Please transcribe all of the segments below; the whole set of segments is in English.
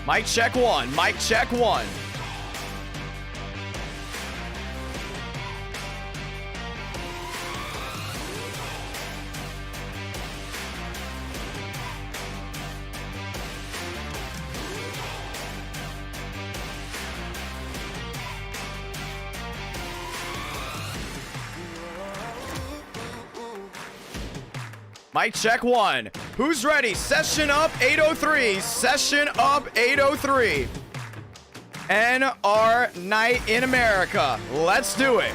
Mic check one. Mic check one. Mic check one. Who's ready? Session up 803. Session up 803. NR Night in America. Let's do it.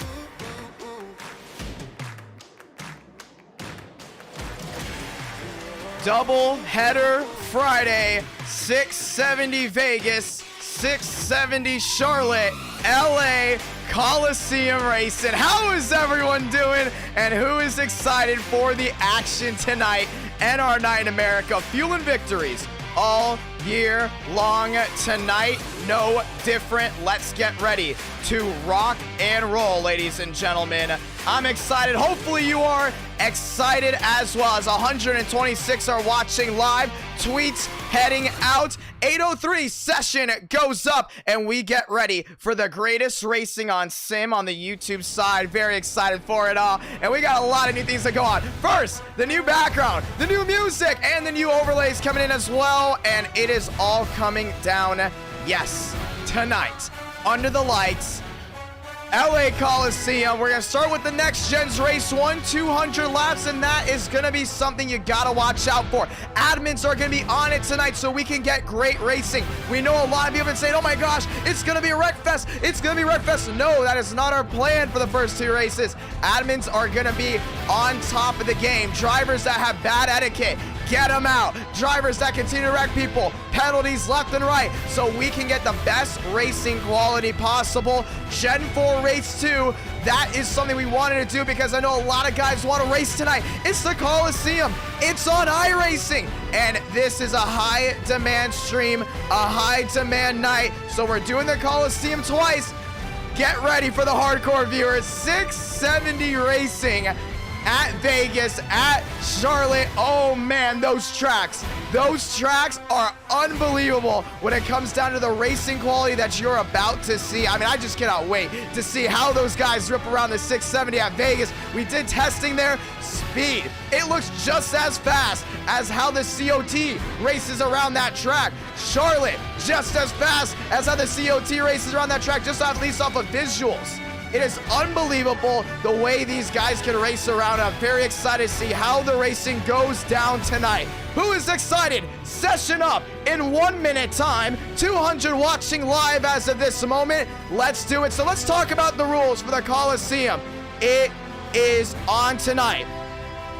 Double header Friday. 670 Vegas. 670 Charlotte. LA. Coliseum racing. How is everyone doing? And who is excited for the action tonight? NR Night in America, fueling victories all year long. Tonight, no different. Let's get ready to rock and roll, ladies and gentlemen. I'm excited. Hopefully you are excited as well. As 126 are watching live. Tweets heading out. 803 session goes up and we get ready for the greatest racing on sim on the YouTube side. Very excited for it all. And we got a lot of new things that go on. First, the new background, the new music, and the new overlays coming in as well. And it is all coming down, yes, tonight under the lights. LA Coliseum. We're going to start with the next gen's race 1, 200 laps, and that is going to be something you got to watch out for. Admins are going to be on it tonight so we can get great racing. We know a lot of people have been saying, oh my gosh, it's going to be a wreck fest. It's going to be a wreck fest. No, that is not our plan for the first two races. Admins are going to be on top of the game. Drivers that have bad etiquette, get them out. Drivers that continue to wreck people, penalties left and right, so we can get the best racing quality possible. Gen 4 race 2, that is something we wanted to do because I know a lot of guys want to race tonight. It's the Coliseum. It's on iRacing, and this is a high demand stream, a high demand night, so we're doing the Coliseum twice. Get ready for the hardcore viewers. 670 racing at Vegas, at Charlotte. Oh man, those tracks are unbelievable when it comes down to the racing quality that you're about to see. I mean, I just cannot wait to see how those guys rip around the 670 at Vegas. We did testing there. Speed, it looks just as fast as how the COT races around that track. Charlotte, just as fast as how the COT races around that track, just at least off of visuals. It is unbelievable the way these guys can race around. I'm very excited to see how the racing goes down tonight. Who is excited? Session up in 1 minute time. 200 watching live as of this moment. Let's do it. So let's talk about the rules for the Coliseum. It is on tonight.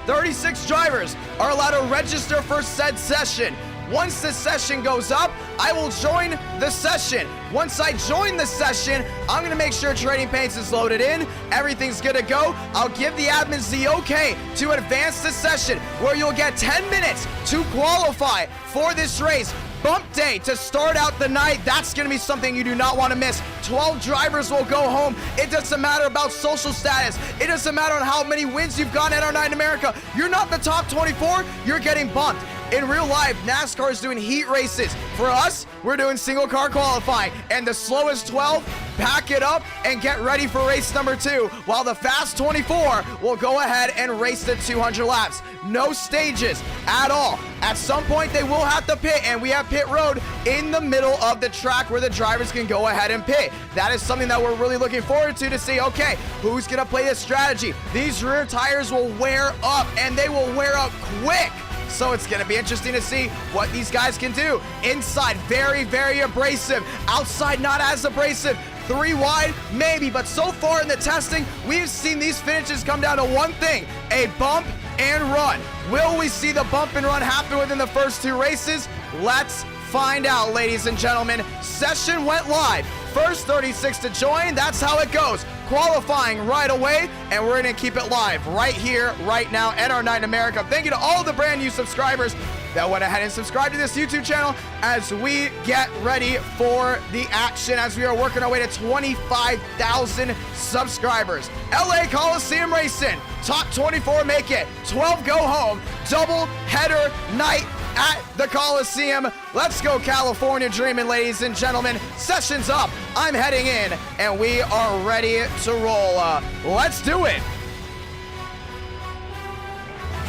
36 drivers are allowed to register for said session. Once the session goes up, I will join the session. Once I join the session, I'm gonna make sure Trading Paints is loaded in. Everything's gonna go. I'll give the admins the okay to advance the session, where you'll get 10 minutes to qualify for this race. Bump day to start out the night. That's going to be something you do not want to miss. 12 drivers will go home. It doesn't matter about social status. It doesn't matter on how many wins you've gotten at our night in America. You're not the top 24. You're getting bumped. In real life, NASCAR is doing heat races. For us, we're doing single car qualifying. And the slowest 12, pack it up and get ready for race number 2. While the fast 24 will go ahead and race the 200 laps. No stages at all. At some point, they will have to pit, and we have pit road in the middle of the track where the drivers can go ahead and pit. That is something that we're really looking forward to see, okay, who's going to play this strategy? These rear tires will wear up, and they will wear up quick. So it's going to be interesting to see what these guys can do. Inside, very, very abrasive. Outside, not as abrasive. 3 wide, maybe. But so far in the testing, we've seen these finishes come down to one thing, a bump and run. Will we see the bump and run happen within the first 2 races? Let's find out, ladies and gentlemen. Session went live. First 36 to join. That's how it goes. Qualifying right away, and we're going to keep it live right here, right now, at our Night in America. Thank you to all the brand new subscribers that went ahead and subscribed to this YouTube channel as we get ready for the action, as we are working our way to 25,000 subscribers. LA Coliseum Racing, top 24 make it, 12 go home, double header night at the Coliseum. Let's go California dreaming, ladies and gentlemen. Session's up. I'm heading in, and we are ready to roll. Let's do it.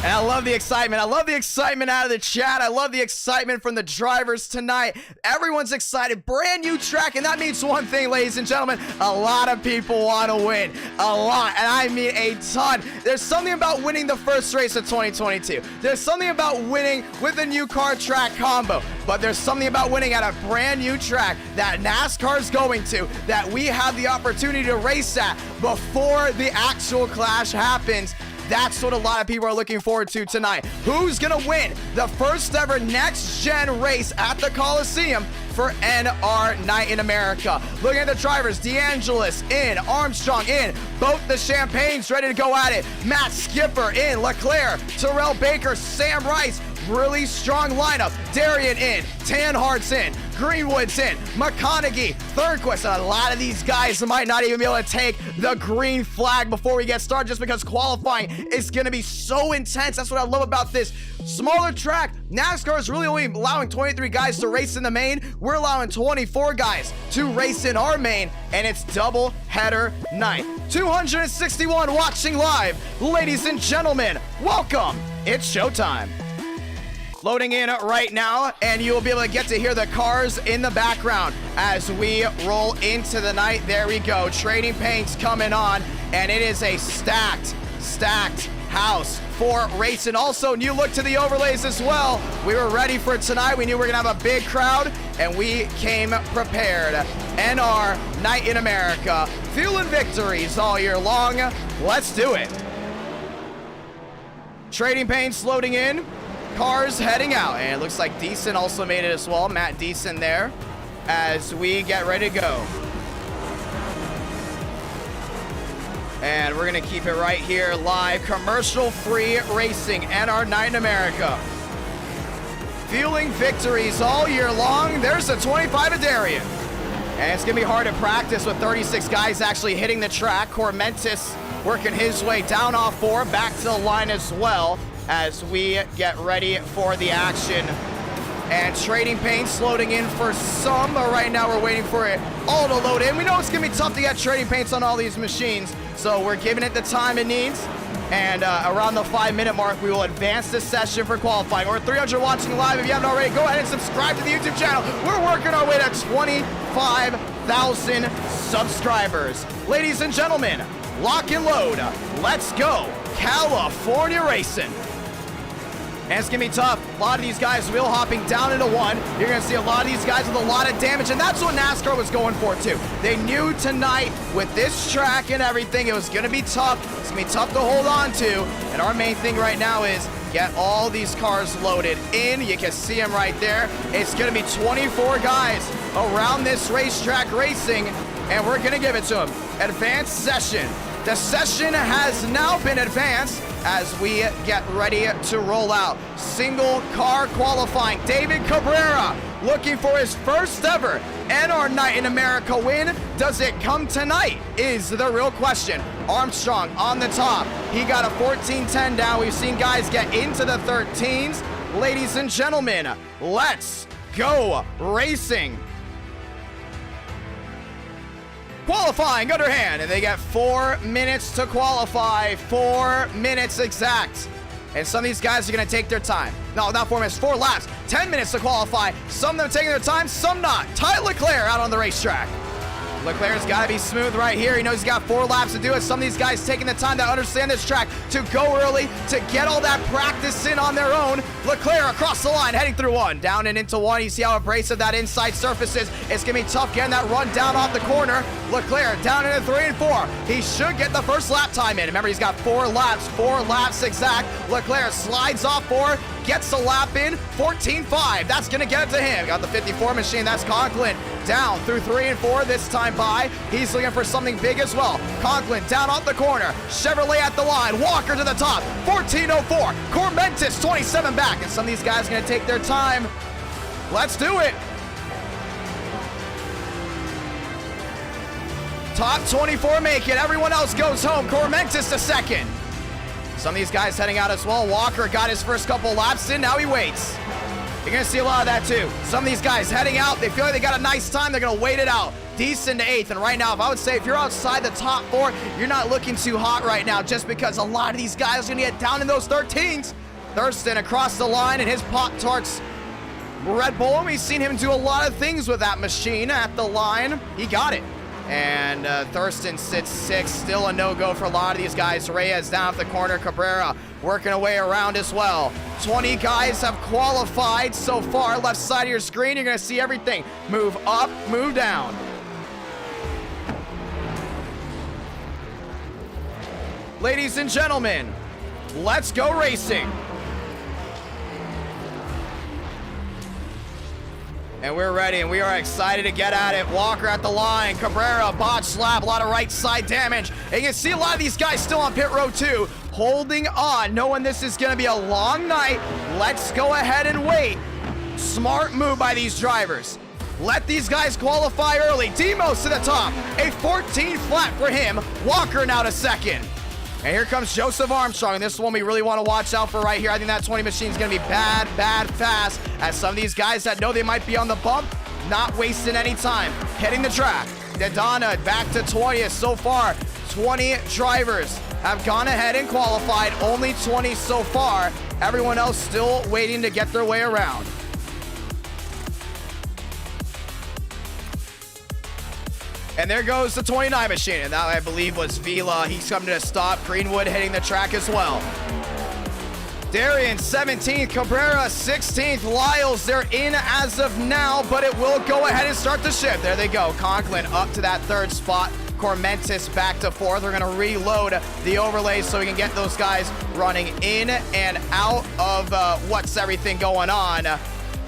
And I love the excitement. I love the excitement out of the chat. I love the excitement from the drivers tonight. Everyone's excited. Brand new track, and that means one thing, ladies and gentlemen. A lot of people want to win. A lot, and I mean a ton. There's something about winning the first race of 2022. There's something about winning with a new car track combo. But there's something about winning at a brand new track that NASCAR's going to, that we have the opportunity to race at before the actual clash happens. That's what a lot of people are looking forward to tonight. Who's gonna win the first ever next-gen race at the Coliseum for NR Night in America? Looking at the drivers, DeAngelis in, Armstrong in, both the Champagnes ready to go at it. Matt Skipper in, Leclerc, Terrell Baker, Sam Rice, really strong lineup. Darian in, Tanhart's in, Greenwood's in, McConaughey, Thurquist, and a lot of these guys might not even be able to take the green flag before we get started just because qualifying is going to be so intense. That's what I love about this smaller track. NASCAR is really only allowing 23 guys to race in the main. We're allowing 24 guys to race in our main, and it's double header night. 261 watching live. Ladies and gentlemen, welcome. It's showtime. Loading in right now, and you'll be able to get to hear the cars in the background as we roll into the night. There we go. Trading Paints coming on, and it is a stacked house for racing. Also, new look to the overlays as well. We were ready for tonight. We knew we were gonna have a big crowd, and we came prepared. NR Night in America, fueling victories all year long. Let's do it. Trading Paints loading in. Cars heading out, and it looks like Deason also made it as well. Matt Deason there as we get ready to go. And we're gonna keep it right here live, commercial-free racing, NR Night in America. Fueling victories all year long. There's a 25 of Darian. And it's gonna be hard to practice with 36 guys actually hitting the track. Cormentis working his way down off 4, back to the line as well, as we get ready for the action. And Trading Paints loading in for some, but right now we're waiting for it all to load in. We know it's gonna be tough to get Trading Paints on all these machines, so we're giving it the time it needs. And around the 5-minute mark, we will advance this session for qualifying. We're 300 watching live. If you haven't already, go ahead and subscribe to the YouTube channel. We're working our way to 25,000 subscribers. Ladies and gentlemen, lock and load. Let's go California racing. And it's gonna be tough. A lot of these guys wheel hopping down into 1. You're gonna see a lot of these guys with a lot of damage, and that's what NASCAR was going for too. They knew tonight with this track and everything, it was gonna be tough. It's gonna be tough to hold on to. And our main thing right now is get all these cars loaded in. You can see them right there. It's gonna be 24 guys around this racetrack racing, and we're gonna give it to them. Advanced session. The session has now been advanced as we get ready to roll out. Single car qualifying. David Cabrera looking for his first ever NR Night in America win. Does it come tonight is the real question. Armstrong on the top. He got a 14-10 down. We've seen guys get into the 13s. Ladies and gentlemen, let's go racing. Qualifying underhand, and they get 4 minutes to qualify. 4 minutes exact. And some of these guys are going to take their time. No, not 4 minutes, 4 laps. 10 minutes to qualify. Some of them taking their time, some not. Ty Leclerc out on the racetrack. Leclerc's got to be smooth right here. He knows he's got 4 laps to do it. Some of these guys taking the time to understand this track, to go early, to get all that practice in on their own. Leclerc across the line, heading through 1. Down and into 1. You see how abrasive that inside surface is. It's going to be tough getting that run down off the corner. Leclerc down into 3 and 4. He should get the first lap time in. Remember, he's got 4 laps exact. Leclerc slides off 4. Gets a lap in, 14.5. That's going to get it to him. Got the 54 machine. That's Conklin down through 3 and 4 this time by. He's looking for something big as well. Conklin down off the corner. Chevrolet at the line. Walker to the top. 14.04. Cormentis 27 back. And some of these guys are going to take their time. Let's do it. Top 24 make it. Everyone else goes home. Cormentis to second. Some of these guys heading out as well. Walker got his first couple laps in. Now he waits. You're going to see a lot of that too. Some of these guys heading out, they feel like they got a nice time. They're going to wait it out. Decent to 8th. And right now, if I would say if you're outside the top 4, you're not looking too hot right now just because a lot of these guys are going to get down in those 13s. Thurston across the line and his Pop-Tarts Red Bull. We've seen him do a lot of things with that machine at the line. He got it. And Thurston sits 6th. Still a no-go for a lot of these guys. Reyes down at the corner. Cabrera working away around as well. 20 guys have qualified so far. Left side of your screen, you're going to see everything. Move up, move down. Ladies and gentlemen, let's go racing. And we're ready, and we are excited to get at it. Walker at the line. Cabrera, botch lap, a lot of right side damage. And you can see a lot of these guys still on pit road too, holding on, knowing this is going to be a long night. Let's go ahead and wait. Smart move by these drivers. Let these guys qualify early. Demos to the top. A 14 flat for him. Walker now to second. And here comes Joseph Armstrong. This one we really want to watch out for right here. I think that 20 machine is going to be bad fast. As some of these guys that know they might be on the bump, not wasting any time. Hitting the track. Dedana back to 20th so far. 20 drivers have gone ahead and qualified. Only 20 so far. Everyone else still waiting to get their way around. And there goes the 29 machine, and that I believe was Vila. He's coming to a stop. Greenwood hitting the track as well. Darian 17th, Cabrera 16th, Lyles, they're in as of now, but it will go ahead and start the shift. There they go. Conklin up to that 3rd spot. Cormentis back to 4th. We're going to reload the overlays so we can get those guys running in and out of what's everything going on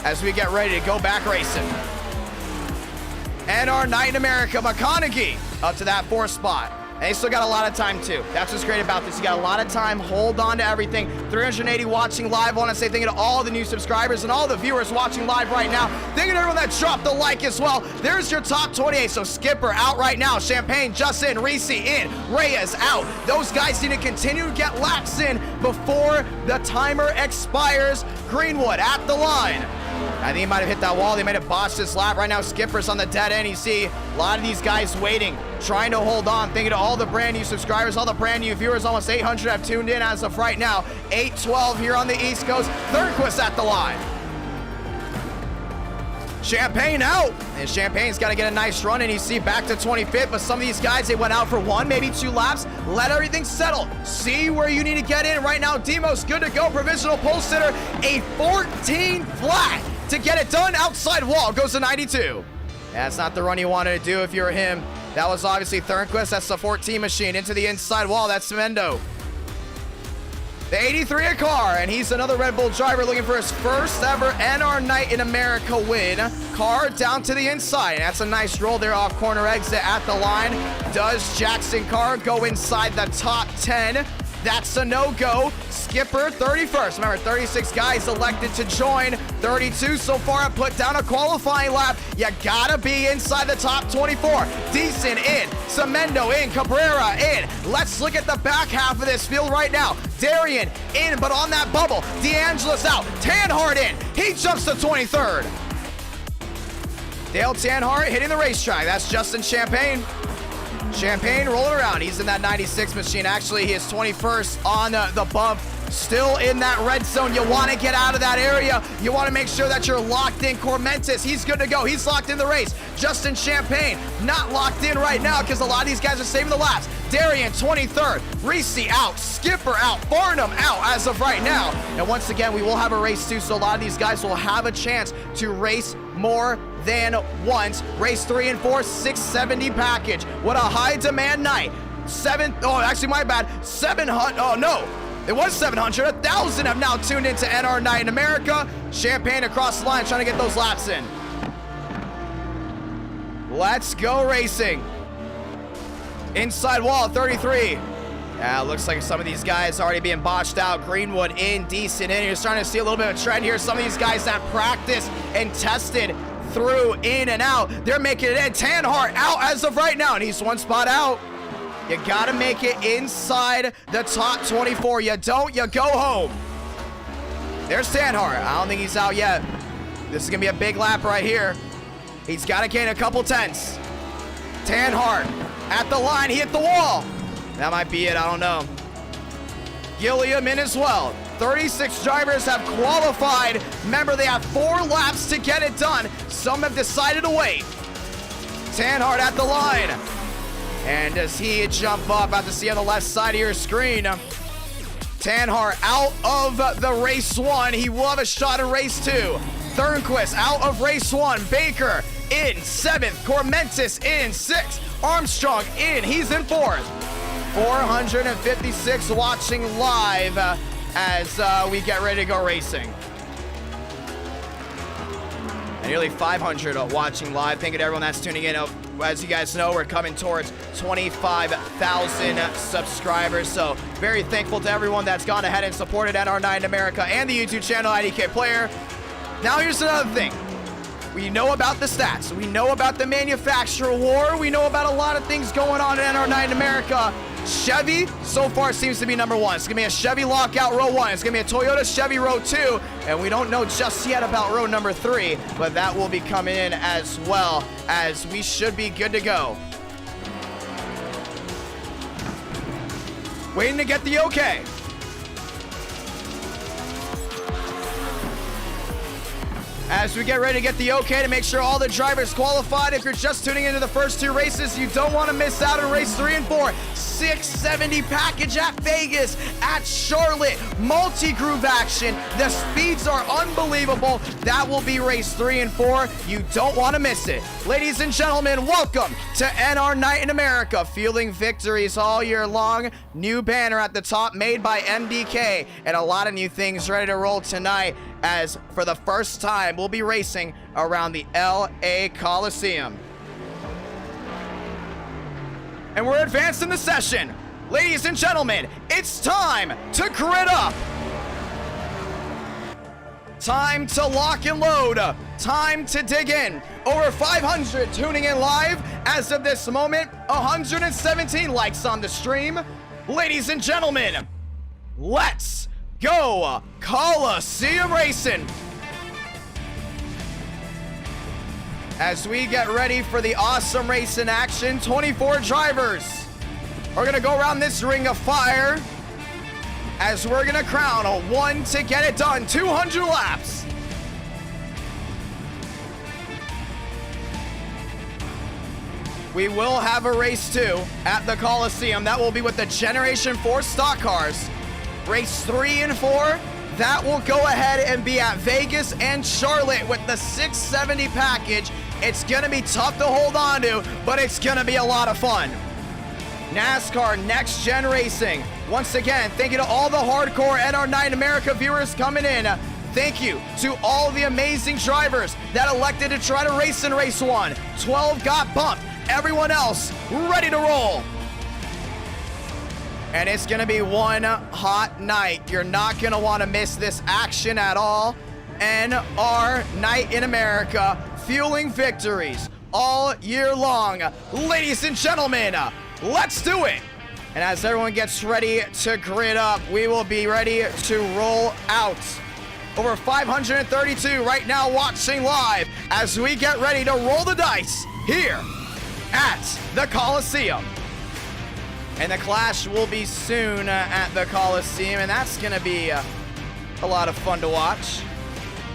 as we get ready to go back racing. And our Night in America, McConaughey, up to that 4th spot. And they still got a lot of time, too. That's what's great about this. You got a lot of time. Hold on to everything. 380 watching live. I want to say thank you to all the new subscribers and all the viewers watching live right now. Thank you to everyone that dropped the like as well. There's your top 28. So Skipper out right now. Champagne just in. Reese in. Reyes out. Those guys need to continue to get laps in before the timer expires. Greenwood at the line. I think he might have hit that wall. They might have botched this lap. Right now, Skipper's on the dead end. You see a lot of these guys waiting, trying to hold on. Thank you to all the brand new subscribers, all the brand new viewers. Almost 800 have tuned in as of right now. 8:12 here on the East Coast. Thurnquist at the line. Champagne out. And Champagne's got to get a nice run, and you see back to 25th. But some of these guys, they went out for 1, maybe 2 laps. Let everything settle. See where you need to get in. Right now, Demos good to go. Provisional pole sitter. A 14 flat. To get it done, outside wall goes to 92. That's not the run you wanted to do if you were him. That was obviously Thurnquist. That's the 14 machine into the inside wall. That's Mendo. The 83 a car, and he's another Red Bull driver looking for his first ever NR Night in America win. Car down to the inside. That's a nice roll there off corner exit at the line. Does Jackson Carr go inside the top 10? That's a no-go. Skipper, 31st. Remember, 36 guys elected to join. 32 so far have put down a qualifying lap. You gotta be inside the top 24. Decent in. Semendo in. Cabrera in. Let's look at the back half of this field right now. Darian in, but on that bubble. DeAngelis out. Tanhart in. He jumps to 23rd. Dale Tanhart hitting the racetrack. That's Justin Champagne. Champagne rolling around. He's in that 96 machine. Actually, he is 21st on the bump. Still in that red zone. You want to get out of that area. You want to make sure that you're locked in. Cormentis, he's good to go. He's locked in the race. Justin Champagne, not locked in right now because a lot of these guys are saving the laps. Darian, 23rd. Reese out. Skipper out. Farnham out as of right now. And once again, we will have a race too, so a lot of these guys will have a chance to race more than once. Race 3 and 4, 670 package. What a high demand night. 700. Oh no, it was 700. 1,000 have now tuned into NR Night in America. Champagne across the line trying to get those laps in. Let's go racing. Inside wall, 33. Yeah, looks like some of these guys already being botched out. Greenwood in, decent in. You're starting to see a little bit of a trend here. Some of these guys that practiced and tested through, in and out, they're making it in. Tanhart out as of right now, and he's 1 spot out. You gotta make it inside the top 24. You don't, you go home. There's Tanhart. I don't think he's out yet. This is going to be a big lap right here. He's got to gain a couple tenths. Tanhart at the line. He hit the wall. That might be it. I don't know. Gilliam in as well. 36 drivers have qualified. Remember, they have 4 laps to get it done. Some have decided to wait. Tanhart at the line. And does he jump up? About to see on the left side of your screen. Tanhart out of the race 1. He will have a shot at race 2. Thornquist out of race 1. Baker in 7th. Cormentis in 6th. Armstrong in. He's in 4th. 456 watching live as we get ready to go racing. And nearly 500 watching live. Thank you to everyone that's tuning in. As you guys know, we're coming towards 25,000 subscribers. So very thankful to everyone that's gone ahead and supported NR9 in America and the YouTube channel IDK Player. Now here's another thing. We know about the stats. We know about the manufacturer war. We know about a lot of things going on in NR9 in America. Chevy so far seems to be number 1. It's going to be a Chevy lockout row 1. It's going to be a Toyota Chevy row 2. And we don't know just yet about row number 3, but that will be coming in as well, as we should be good to go. Waiting to get the okay. As we get ready to get the okay to make sure all the drivers qualified. If you're just tuning into the first 2 races, you don't want to miss out on race 3 and 4. 670 package at Vegas, at Charlotte, multi-groove action. The speeds are unbelievable. That will be race 3 and 4. You don't want to miss it. Ladies and gentlemen, welcome to NR Night in America. Fueling victories all year long. New banner at the top made by MDK, and a lot of new things ready to roll tonight, as for the first time we'll be racing around the LA Coliseum. And we're advancing the session. Ladies and gentlemen, it's time to grid up. Time to lock and load. Time to dig in. Over 500 tuning in live as of this moment. 117 likes on the stream. Ladies and gentlemen, let's go Coliseum racing. As we get ready for the awesome race in action, 24 drivers are gonna go around this ring of fire as we're gonna crown a 1 to get it done, 200 laps. We will have a race 2 at the Coliseum. That will be with the Generation 4 stock cars. Race 3 and 4, that will go ahead and be at Vegas and Charlotte with the 670 package. It's gonna be tough to hold on to, but it's gonna be a lot of fun. NASCAR Next Gen Racing. Once again, thank you to all the hardcore NR9 America viewers coming in. Thank you to all the amazing drivers that elected to try to race in race 1. 12 got bumped. Everyone else ready to roll. And it's gonna be one hot night. You're not gonna wanna miss this action at all. NR Night in America, fueling victories all year long. Ladies and gentlemen, let's do it. And as everyone gets ready to grid up, we will be ready to roll out. Over 532 right now watching live as we get ready to roll the dice here at the Coliseum. And the clash will be soon at the Coliseum, and that's going to be a lot of fun to watch.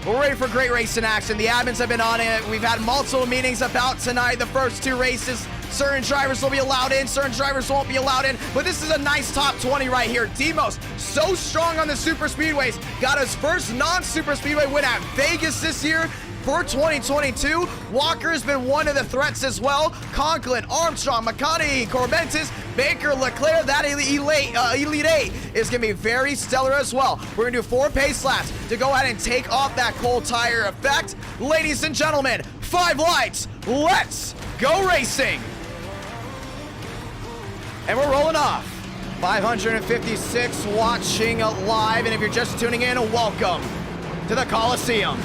We're ready for great racing action. The admins have been on it. We've had multiple meetings about tonight. The first 2 races, certain drivers will be allowed in, certain drivers won't be allowed in, but this is a nice top 20 right here. Demos, so strong on the super speedways, got his first non-super speedway win at Vegas this year. For 2022, Walker has been one of the threats as well. Conklin, Armstrong, McConaughey, Corbentis, Baker, Leclerc, that Elite 8 is going to be very stellar as well. We're going to do 4 pace laps to go ahead and take off that cold tire effect. Ladies and gentlemen, 5 lights, let's go racing. And we're rolling off. 556 watching live, and if you're just tuning in, welcome to the Coliseum.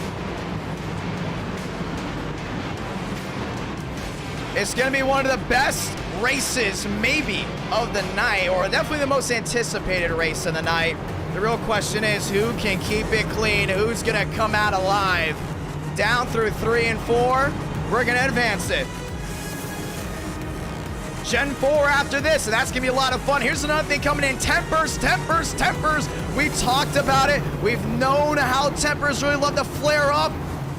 It's going to be one of the best races, maybe, of the night, or definitely the most anticipated race of the night. The real question is, who can keep it clean? Who's going to come out alive? down through 3 and 4. We're going to advance it. Gen 4 after this, and that's going to be a lot of fun. Here's another thing coming in. Tempers. We talked about it. We've known how Tempers really love to flare up.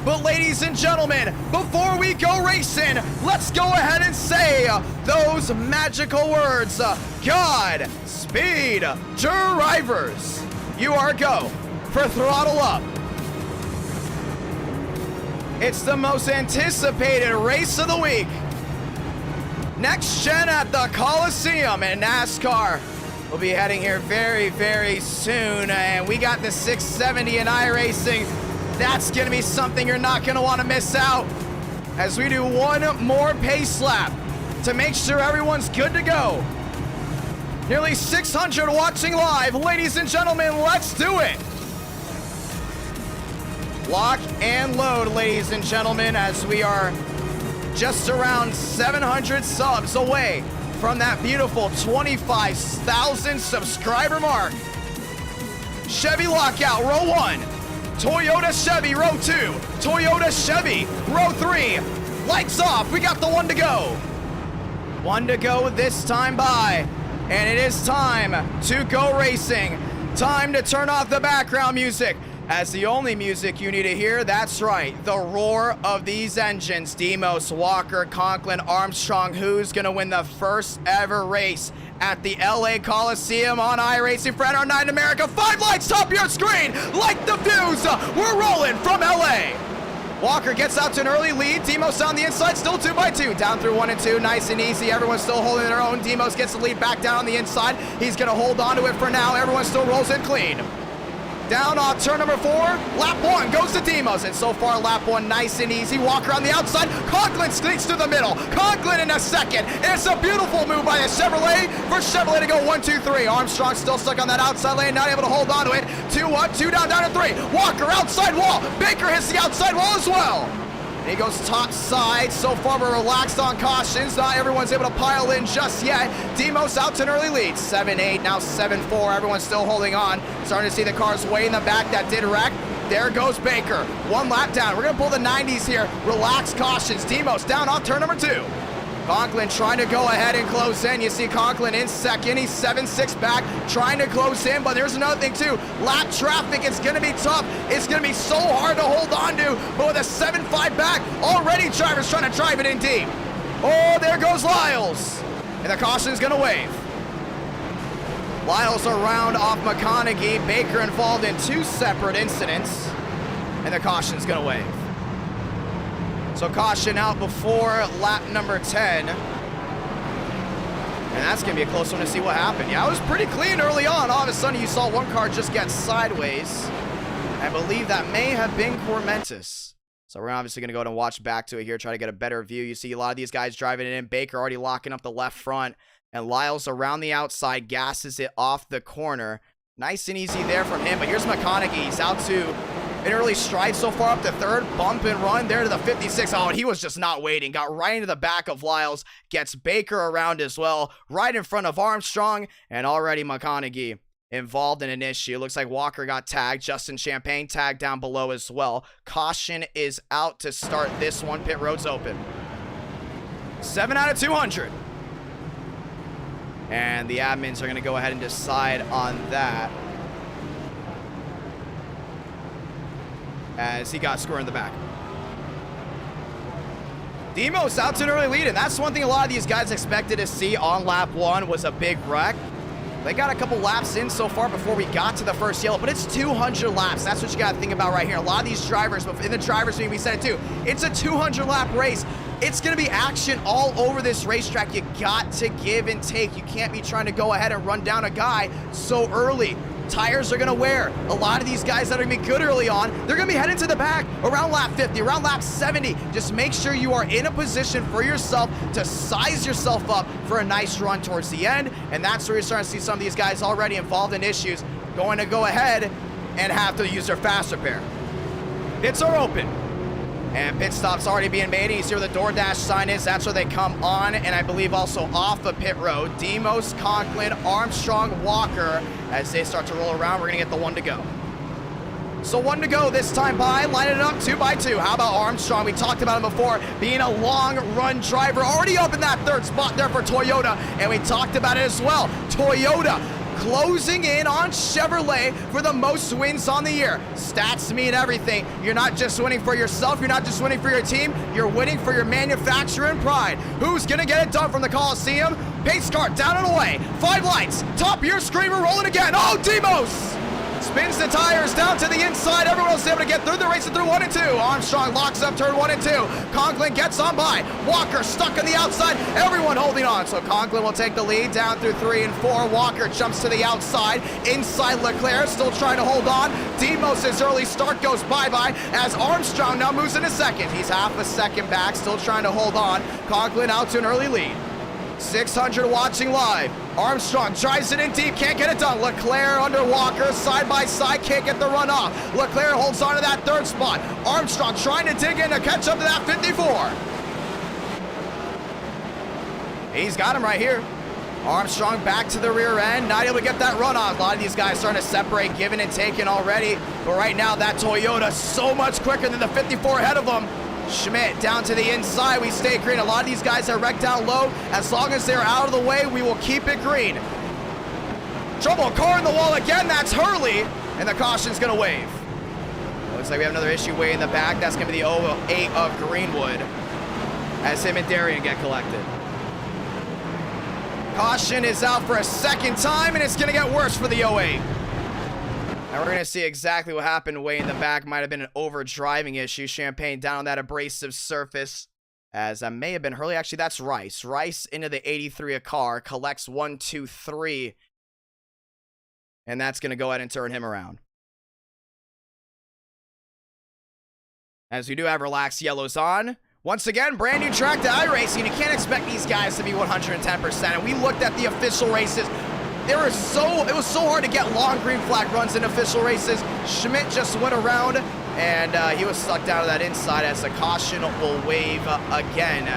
But ladies and gentlemen, before we go racing, let's go ahead and say those magical words. God speed drivers. You are go for throttle up. It's the most anticipated race of the week. Next gen at the Coliseum in NASCAR. We'll be heading here very, very soon. And we got the 670 in Iracing. That's going to be something you're not going to want to miss out as we do one more pace lap to make sure everyone's good to go. Nearly 600 watching live. Ladies and gentlemen, let's do it. Lock and load, ladies and gentlemen, as we are just around 700 subs away from that beautiful 25,000 subscriber mark. Chevy lockout, row 1. Toyota Chevy, row 2. Toyota Chevy, row 3. Lights off, we got the one to go. One to go this time by. And it is time to go racing. Time to turn off the background music. As the only music you need to hear, that's right, the roar of these engines. Demos, Walker, Conklin, Armstrong, who's gonna win the first ever race at the LA Coliseum on iRacing for NR9 in America. 5 lights, top of your screen, light the fuse. We're rolling from LA. Walker gets out to an early lead. Demos on the inside, still 2 by 2. Down through 1 and 2, nice and easy. Everyone's still holding their own. Demos gets the lead back down on the inside. He's gonna hold on to it for now. Everyone still rolls in clean. Down on turn number 4, lap 1 goes to Demos, and so far lap 1 nice and easy. Walker on the outside, Conklin sneaks to the middle. Conklin in a second. It's a beautiful move by the Chevrolet for Chevrolet to go 1, 2, 3. Armstrong still stuck on that outside lane, not able to hold on to it. 2 up, 2 down, down to 3. Walker outside wall. Baker hits the outside wall as well. And he goes top side. So far we're relaxed on cautions. Not everyone's able to pile in just yet. Demos out to an early lead. 7-8, now 7-4. Everyone's still holding on. Starting to see the cars way in the back that did wreck. There goes Baker. 1 lap down. We're going to pull the 90s here. Relax cautions. Demos down on turn number 2. Conklin trying to go ahead and close in. You see Conklin in second. He's 7-6 back, trying to close in. But there's another thing too. Lap traffic. It's going to be tough. It's going to be so hard to hold on to. But with a 7-5 back, already drivers trying to drive it in deep. Oh, there goes Lyles. And the caution is going to wave. Lyles around off McConaughey. Baker involved in 2 separate incidents. And the caution is going to wave. So caution out before lap number 10. And that's going to be a close one to see what happened. Yeah, it was pretty clean early on. All of a sudden, you saw one car just get sideways. I believe that may have been Cormentis. So we're obviously going to go ahead and watch back to it here, try to get a better view. You see a lot of these guys driving it in. Baker already locking up the left front. And Lyles around the outside, gasses it off the corner. Nice and easy there from him. But here's McConaughey. He's out to an early stride so far up to 3rd. Bump and run there to the 56. Oh, and he was just not waiting. Got right into the back of Lyles. Gets Baker around as well. Right in front of Armstrong. And already McConaughey involved in an issue. Looks like Walker got tagged. Justin Champagne tagged down below as well. Caution is out to start this one. Pit road's open. 7 out of 200. And the admins are going to go ahead and decide on that, as he got square in the back. Demos out to an early lead, and that's one thing a lot of these guys expected to see on lap 1 was a big wreck. They got a couple laps in so far before we got to the first yellow, but it's 200 laps. That's what you got to think about right here. A lot of these drivers, in the drivers meeting we said it too, it's a 200 lap race. It's going to be action all over this racetrack. You got to give and take. You can't be trying to go ahead and run down a guy so early. Tires are going to wear. A lot of these guys that are going to be good early on, they're going to be heading to the back around lap 50, around lap 70. Just make sure you are in a position for yourself to size yourself up for a nice run towards the end. And that's where you're starting to see some of these guys already involved in issues going to go ahead and have to use their fast repair. Pits are open. And pit stop's already being made. You see where the DoorDash sign is. That's where they come on, and I believe also off of pit road. Demos, Conklin, Armstrong, Walker. As they start to roll around, we're going to get the one to go. So 1 to go this time by, lining it up 2 by 2. How about Armstrong? We talked about him before, being a long run driver, already up in that 3rd spot there for Toyota, and we talked about it as well. Toyota closing in on Chevrolet for the most wins on the year. Stats mean everything. You're not just winning for yourself, you're not just winning for your team, you're winning for your manufacturer and pride. Who's gonna get it done from the Coliseum? Pace car down and away. 5 lights, top of your screen, we're rolling again. Oh, Demos! Spins the tires down to the inside. Everyone else able to get through the race through 1 and 2. Armstrong locks up turn 1 and 2. Conklin gets on by. Walker stuck on the outside. Everyone holding on. So Conklin will take the lead down through 3 and 4. Walker jumps to the outside. Inside Leclerc still trying to hold on. Demos' early start goes bye-bye as Armstrong now moves into 2nd. He's half a second back, still trying to hold on. Conklin out to an early lead. 600 watching live. Armstrong drives it in deep, can't get it done. Leclerc under Walker, side by side, can't get the run off. Leclerc holds on to that 3rd spot. Armstrong trying to dig in to catch up to that 54. He's got him right here. Armstrong back to the rear end, not able to get that run off. A lot of these guys starting to separate, giving and taking already. But right now, that Toyota so much quicker than the 54 ahead of them. Schmidt down to the inside, we stay green. A lot of these guys are wrecked down low. As long as they're out of the way, we will keep it green. Trouble, car in the wall again, that's Hurley, and the caution's gonna wave. Looks like we have another issue way in the back. That's gonna be the 08 of Greenwood as him and Darian get collected. Caution is out for a 2nd time, and it's gonna get worse for the 08. And we're going to see exactly what happened way in the back. Might have been an over-driving issue. Champagne down on that abrasive surface. As that may have been Hurley. Actually, that's Rice. Rice into the 83 a car. Collects 1, 2, 3. And that's going to go ahead and turn him around. As we do have relaxed yellows on. Once again, brand new track to Iracing. You can't expect these guys to be 110%. And we looked at the official races. It was so hard to get long green flag runs in official races. Schmidt just went around, and he was stuck down to that inside as the caution will wave again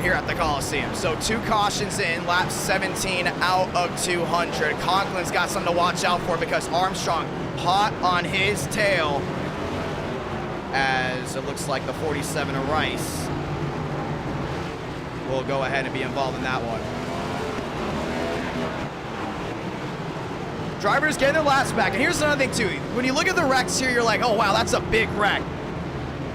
here at the Coliseum. So 2 cautions in, lap 17 out of 200. Conklin's got something to watch out for because Armstrong hot on his tail as it looks like the 47 of Rice will go ahead and be involved in that one. Drivers getting their laps back. And here's another thing, too. When you look at the wrecks here, you're like, oh, wow, that's a big wreck.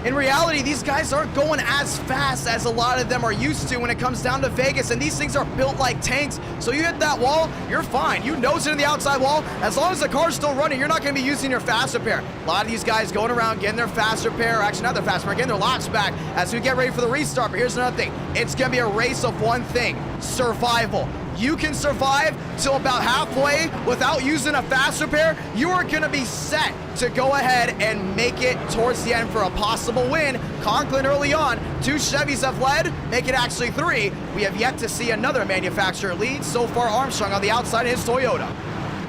In reality, these guys aren't going as fast as a lot of them are used to when it comes down to Vegas. And these things are built like tanks. So you hit that wall, you're fine. You nose it in the outside wall. As long as the car's still running, you're not going to be using your fast repair. A lot of these guys going around getting their fast repair. Actually, not their fast repair, getting their laps back as we get ready for the restart. But here's another thing. It's going to be a race of one thing. Survival. You can survive till about halfway without using a fast repair, you are going to be set to go ahead and make it towards the end for a possible win. Conklin early on, 2 Chevys have led, make it actually 3. We have yet to see another manufacturer lead. So far, Armstrong on the outside of his Toyota.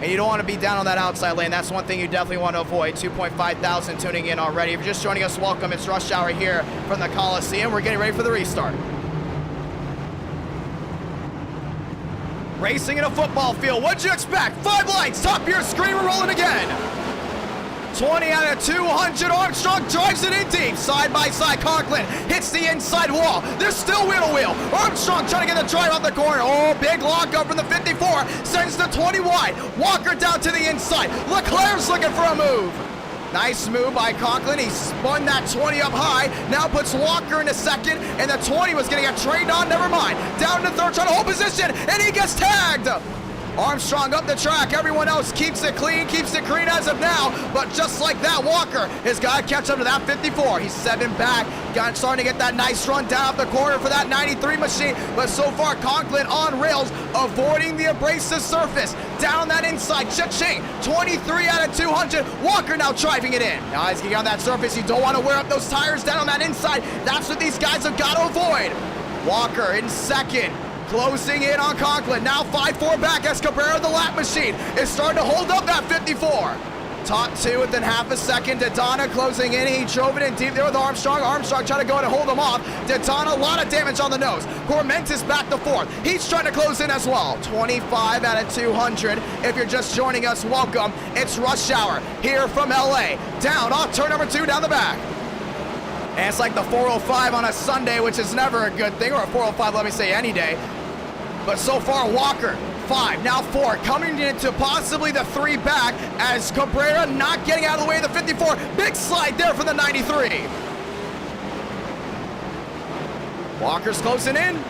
And you don't want to be down on that outside lane. That's one thing you definitely want to avoid. 2.5 thousand tuning in already. If you're just joining us, welcome. It's rush hour here from the Coliseum. We're getting ready for the restart. Racing in a football field. What'd you expect? 5 lights, top of your screen, we're rolling again. 20 out of 200. Armstrong drives it in deep. Side by side, Conklin hits the inside wall. There's still wheel to wheel. Armstrong trying to get the drive out the corner. Oh, big lock up from the 54. Sends the 20 wide. Walker down to the inside. Leclerc's looking for a move. Nice move by Conklin. He spun that 20 up high. Now puts Walker into 2nd, and the 20 was going to get trained on. Never mind. Down to 3rd, trying to hold position, and he gets tagged. Armstrong up the track. Everyone else keeps it clean, keeps it green as of now. But just like that, Walker has got to catch up to that 54. He's 7 back. Starting to get that nice run down the corner for that 93 machine. But so far, Conklin on rails, avoiding the abrasive surface. Down that inside, cha-ching. 23 out of 200. Walker now driving it in. Now he's getting on that surface. You don't want to wear up those tires down on that inside. That's what these guys have got to avoid. Walker in 2nd. Closing in on Conklin. Now 5-4 back as Cabrera, the lap machine, is starting to hold up that 54. Top two within half a second. Dodonna closing in. He drove it in deep there with Armstrong. Armstrong trying to go in and hold him off. Dodonna, a lot of damage on the nose. Cormentis back to fourth. He's trying to close in as well. 25 out of 200. If you're just joining us, welcome. It's rush hour here from LA. Down off turn number 2 down the back. And it's like the 405 on a Sunday, which is never a good thing, or a 405, let me say, any day. But so far, Walker, 5, now 4, coming into possibly the 3 back as Cabrera not getting out of the way of the 54. Big slide there for the 93. Walker's closing in.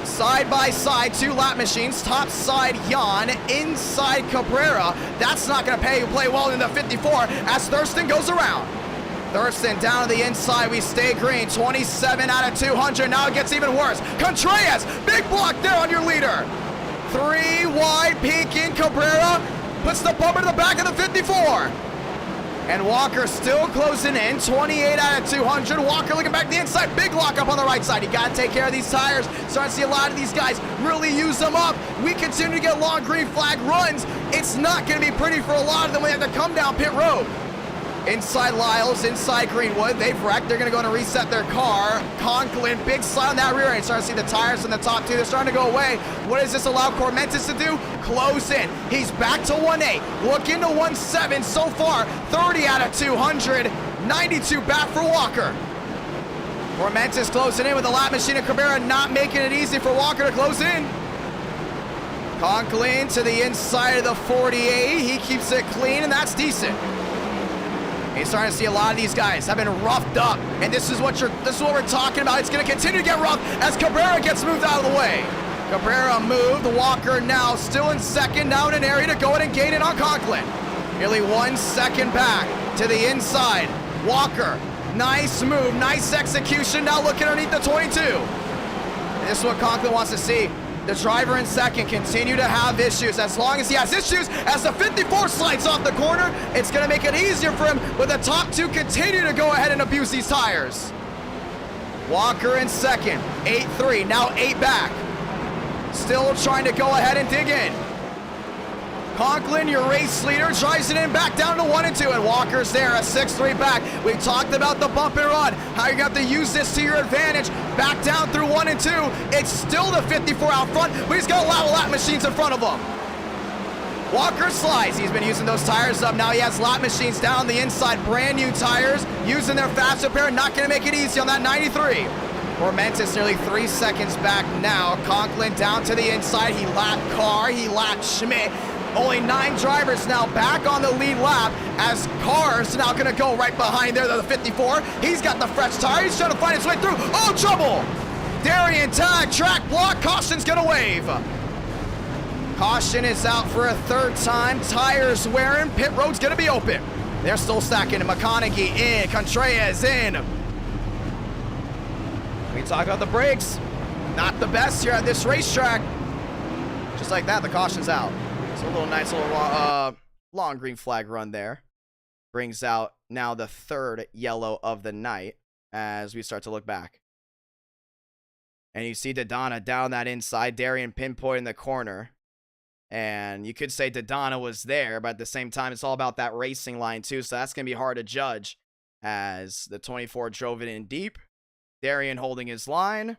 Side by side, 2 lap machines. Top side, Jan. Inside, Cabrera. That's not going to play well in the 54 as Thurston goes around. Thurston down to the inside. We stay green. 27 out of 200. Now it gets even worse. Contreras, big block there on your leader. 3 wide, peeking. Cabrera puts the bumper to the back of the 54. And Walker still closing in. 28 out of 200. Walker looking back to the inside. Big lock up on the right side. You got to take care of these tires. Starting to see a lot of these guys really use them up. We continue to get long green flag runs. It's not going to be pretty for a lot of them. We have to come down pit road. Inside Lyles, inside Greenwood. They've wrecked. They're going to go and reset their car. Conklin, big slide on that rear end. Starting to see the tires in the top 2. They're starting to go away. What does this allow Cormentis to do? Close in. He's back to 1.8. Looking to 1.7 so far. 30 out of 200. 92 back for Walker. Cormentis closing in with the lap machine of Cabrera, not making it easy for Walker to close in. Conklin to the inside of the 48. He keeps it clean, and that's decent. He's starting to see a lot of these guys have been roughed up, and this is what we're talking about. It's going to continue to get rough as Cabrera gets moved out of the way. Cabrera moved. Walker now still in second, now in an area to go ahead and gain it on Conklin. Nearly 1 second back to the inside. Walker, nice move, nice execution. Now looking underneath the 22. And this is what Conklin wants to see. The driver in second continue to have issues. As long as he has issues, as the 54 slides off the corner, it's going to make it easier for him, but the top 2 continue to go ahead and abuse these tires. Walker in second, 8-3, now 8 back. Still trying to go ahead and dig in. Conklin, your race leader, drives it in back down to 1 and 2, and Walker's there, a 6-3 back. We talked about the bump and run, how you have to use this to your advantage. Back down through 1 and 2. It's still the 54 out front, but he's got a lot of lap machines in front of him. Walker slides. He's been using those tires up. Now he has lap machines down the inside, brand new tires, using their fast repair. Not going to make it easy on that 93. Cormentis nearly 3 seconds back now. Conklin down to the inside. He lapped Carr. He lapped Schmidt. Only 9 drivers now back on the lead lap as Carr's now going to go right behind there, the 54. He's got the fresh tire. He's trying to find his way through. Oh, trouble! Darian tag, track block. Caution's going to wave. Caution is out for a 3rd time. Tires wearing. Pit road's going to be open. They're still stacking. McConaughey in. Contreras in. We talk about the brakes. Not the best here at this racetrack. Just like that, the caution's out. A little nice little long green flag run there. Brings out now the 3rd yellow of the night as we start to look back. And you see Dodonna down that inside. Darian pinpointing the corner. And you could say Dodonna was there, but at the same time, it's all about that racing line too. So that's going to be hard to judge as the 24 drove it in deep. Darian holding his line.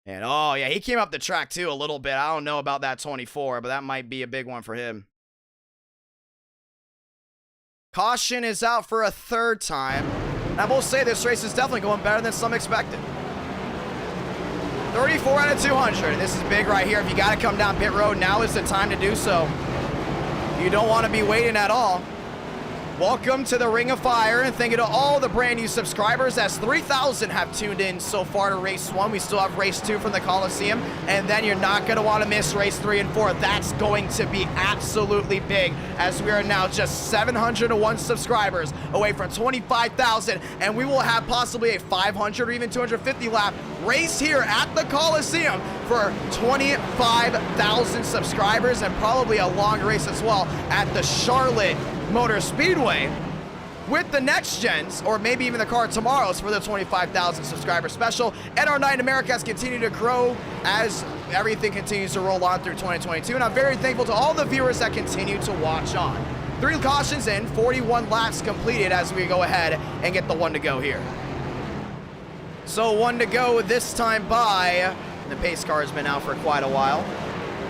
And, oh, yeah, he came up the track, too, a little bit. I don't know about that 24, but that might be a big one for him. Caution is out for a 3rd time. And I will say this race is definitely going better than some expected. 34 out of 200. This is big right here. If you got to come down pit road, now is the time to do so. You don't want to be waiting at all. Welcome to the Ring of Fire, and thank you to all the brand new subscribers, as 3,000 have tuned in so far to race 1. We still have race 2 from the Coliseum, and then you're not going to want to miss race 3 and 4. That's going to be absolutely big, as we are now just 701 subscribers away from 25,000, and we will have possibly a 500 or even 250 lap race here at the Coliseum for 25,000 subscribers, and probably a long race as well at the Charlotte Motor Speedway with the next gens, or maybe even the car tomorrow's for the 25,000 subscriber special. And our night in America has continued to grow as everything continues to roll on through 2022. And I'm very thankful to all the viewers that continue to watch on. 3 cautions in, 41 laps completed as we go ahead and get the 1 to go here. So 1 to go this time by. The pace car has been out for quite a while.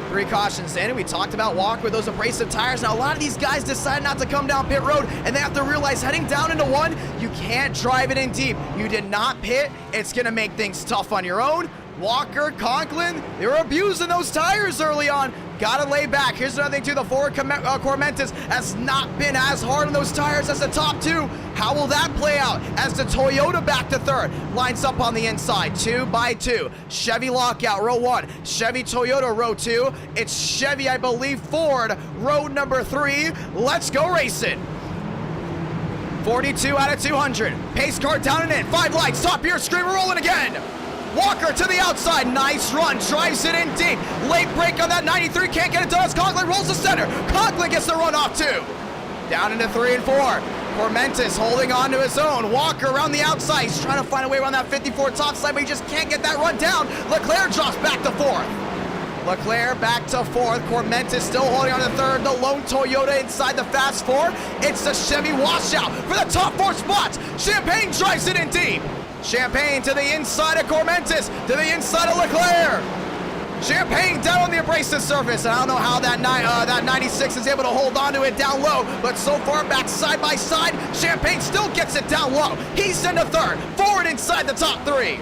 3 cautions in, and we talked about Walker with those abrasive tires. Now, a lot of these guys decide not to come down pit road, and they have to realize heading down into 1, you can't drive it in deep. You did not pit. It's going to make things tough on your own. Walker, Conklin, they were abusing those tires early on. Gotta lay back. Here's another thing too, the Ford Cormentis has not been as hard on those tires as the top 2. How will that play out as the Toyota back to 3rd lines up on the inside, 2 by 2. Chevy lockout, row 1. Chevy Toyota, row 2. It's Chevy, I believe, Ford, row number 3. Let's go racing. 42 out of 200. Pace car down and in. 5 lights, top gear, screamer rolling again. Walker to the outside, nice run, drives it in deep. Late break on that 93, can't get it done as Conklin rolls the center. Conklin gets the run off 2. Down into 3 and 4. Cormentis holding on to his own. Walker around the outside, he's trying to find a way around that 54 top side, but he just can't get that run down. Leclerc drops back to 4th. Leclerc back to 4th. Cormentis still holding on to 3rd. The lone Toyota inside the fast 4. It's the Chevy washout for the top 4 spots. Champagne drives it in deep. Champagne to the inside of Cormentis, to the inside of Leclerc. Champagne down on the abrasive surface, and I don't know how that 96 is able to hold on to it down low, but so far back side by side, Champagne still gets it down low. He's into 3rd, Ford inside the top 3.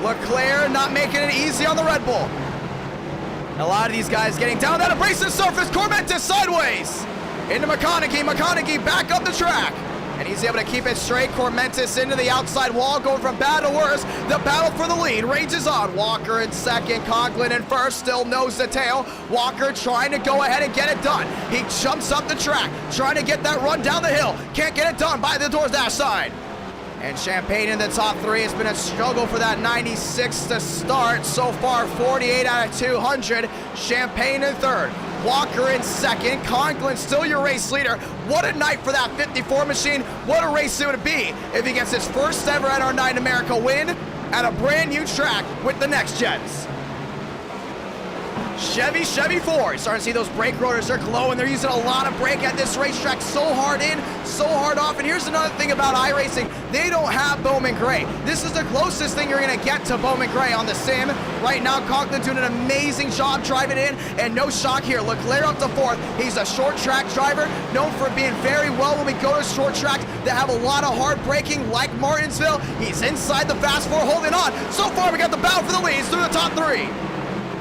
Leclerc not making it easy on the Red Bull. A lot of these guys getting down that abrasive surface. Cormentis sideways into McConaughey. McConaughey back up the track. And he's able to keep it straight. Cormentis into the outside wall, going from bad to worse. The battle for the lead rages on. Walker in 2nd, Conklin in 1st, still nose to tail. Walker trying to go ahead and get it done. He jumps up the track, trying to get that run down the hill. Can't get it done by the DoorDash side. And Champagne in the top 3. It's been a struggle for that 96 to start. So far, 48 out of 200. Champagne in 3rd. Walker in 2nd. Conklin still your race leader. What a night for that 54 machine. What a race it would be if he gets his first ever NR9 America win at a brand new track with the next gens. Chevy Ford. Starting to see those brake rotors, they're glowing. They're using a lot of brake at this racetrack. So hard in, so hard off. And here's another thing about iRacing. They don't have Bowman Gray. This is the closest thing you're going to get to Bowman Gray on the sim. Right now, Conklin doing an amazing job driving in, and no shock here. Leclerc up to 4th. He's a short track driver, known for being very well when we go to short tracks that have a lot of hard braking, like Martinsville. He's inside the fast 4, holding on. So far, we got the battle for the leads through the top 3.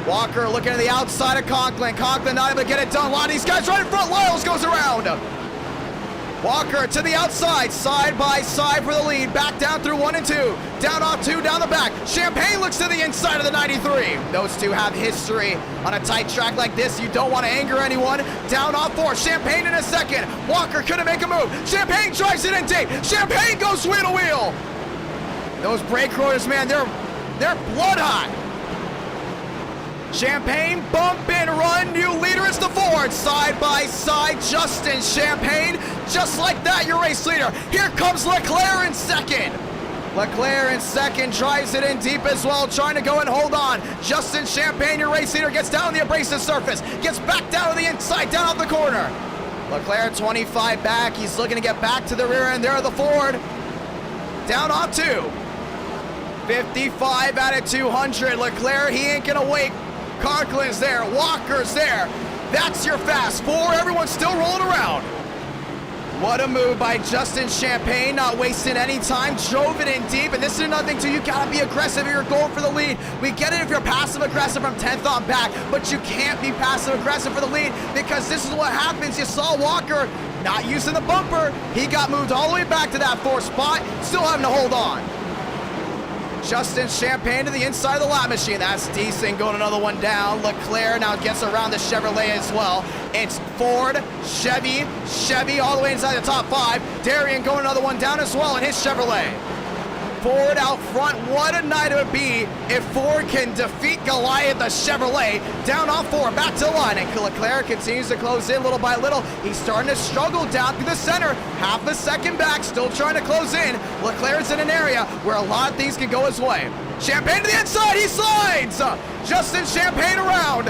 Walker looking at the outside of Conklin. Conklin not able to get it done. A lot of these guys right in front. Lyles goes around. Walker to the outside, side by side for the lead. Back down through 1 and 2. Down off 2, down the back. Champagne looks to the inside of the 93. Those two have history on a tight track like this. You don't want to anger anyone. Down off 4. Champagne in a 2nd. Walker couldn't make a move. Champagne drives it in deep. Champagne goes wheel to wheel. Those brake rotors, man, they're blood hot. Champagne, bump and run, new leader is the Ford, side by side, Justin Champagne, just like that, your race leader. Here comes Leclerc in 2nd. Leclerc in 2nd, drives it in deep as well, trying to go and hold on. Justin Champagne, your race leader, gets down the abrasive surface, gets back down to the inside, down off the corner. Leclerc 25 back, he's looking to get back to the rear end there of the Ford. Down off 2. 55 out of 200, Leclerc, he ain't gonna wait. Conklin's there, Walker's there. That's your fast 4, everyone's still rolling around. What a move by Justin Champagne, not wasting any time, drove it in deep, and this is another thing too, you gotta be aggressive if you're going for the lead. We get it if you're passive aggressive from 10th on back, but you can't be passive aggressive for the lead because this is what happens. You saw Walker not using the bumper, he got moved all the way back to that 4th spot, still having to hold on. Justin Champagne to the inside of the lap machine. That's decent, going another one down. Leclerc now gets around the Chevrolet as well. It's Ford, Chevy all the way inside the top 5. Darian going another one down as well in his Chevrolet. Ford out front. What a night it would be if Ford can defeat Goliath, the Chevrolet. Down off 4, back to the line, and Leclerc continues to close in little by little. He's starting to struggle down through the center. Half a second back, still trying to close in. Leclerc's in an area where a lot of things can go his way. Champagne to the inside, he slides! Justin Champagne around.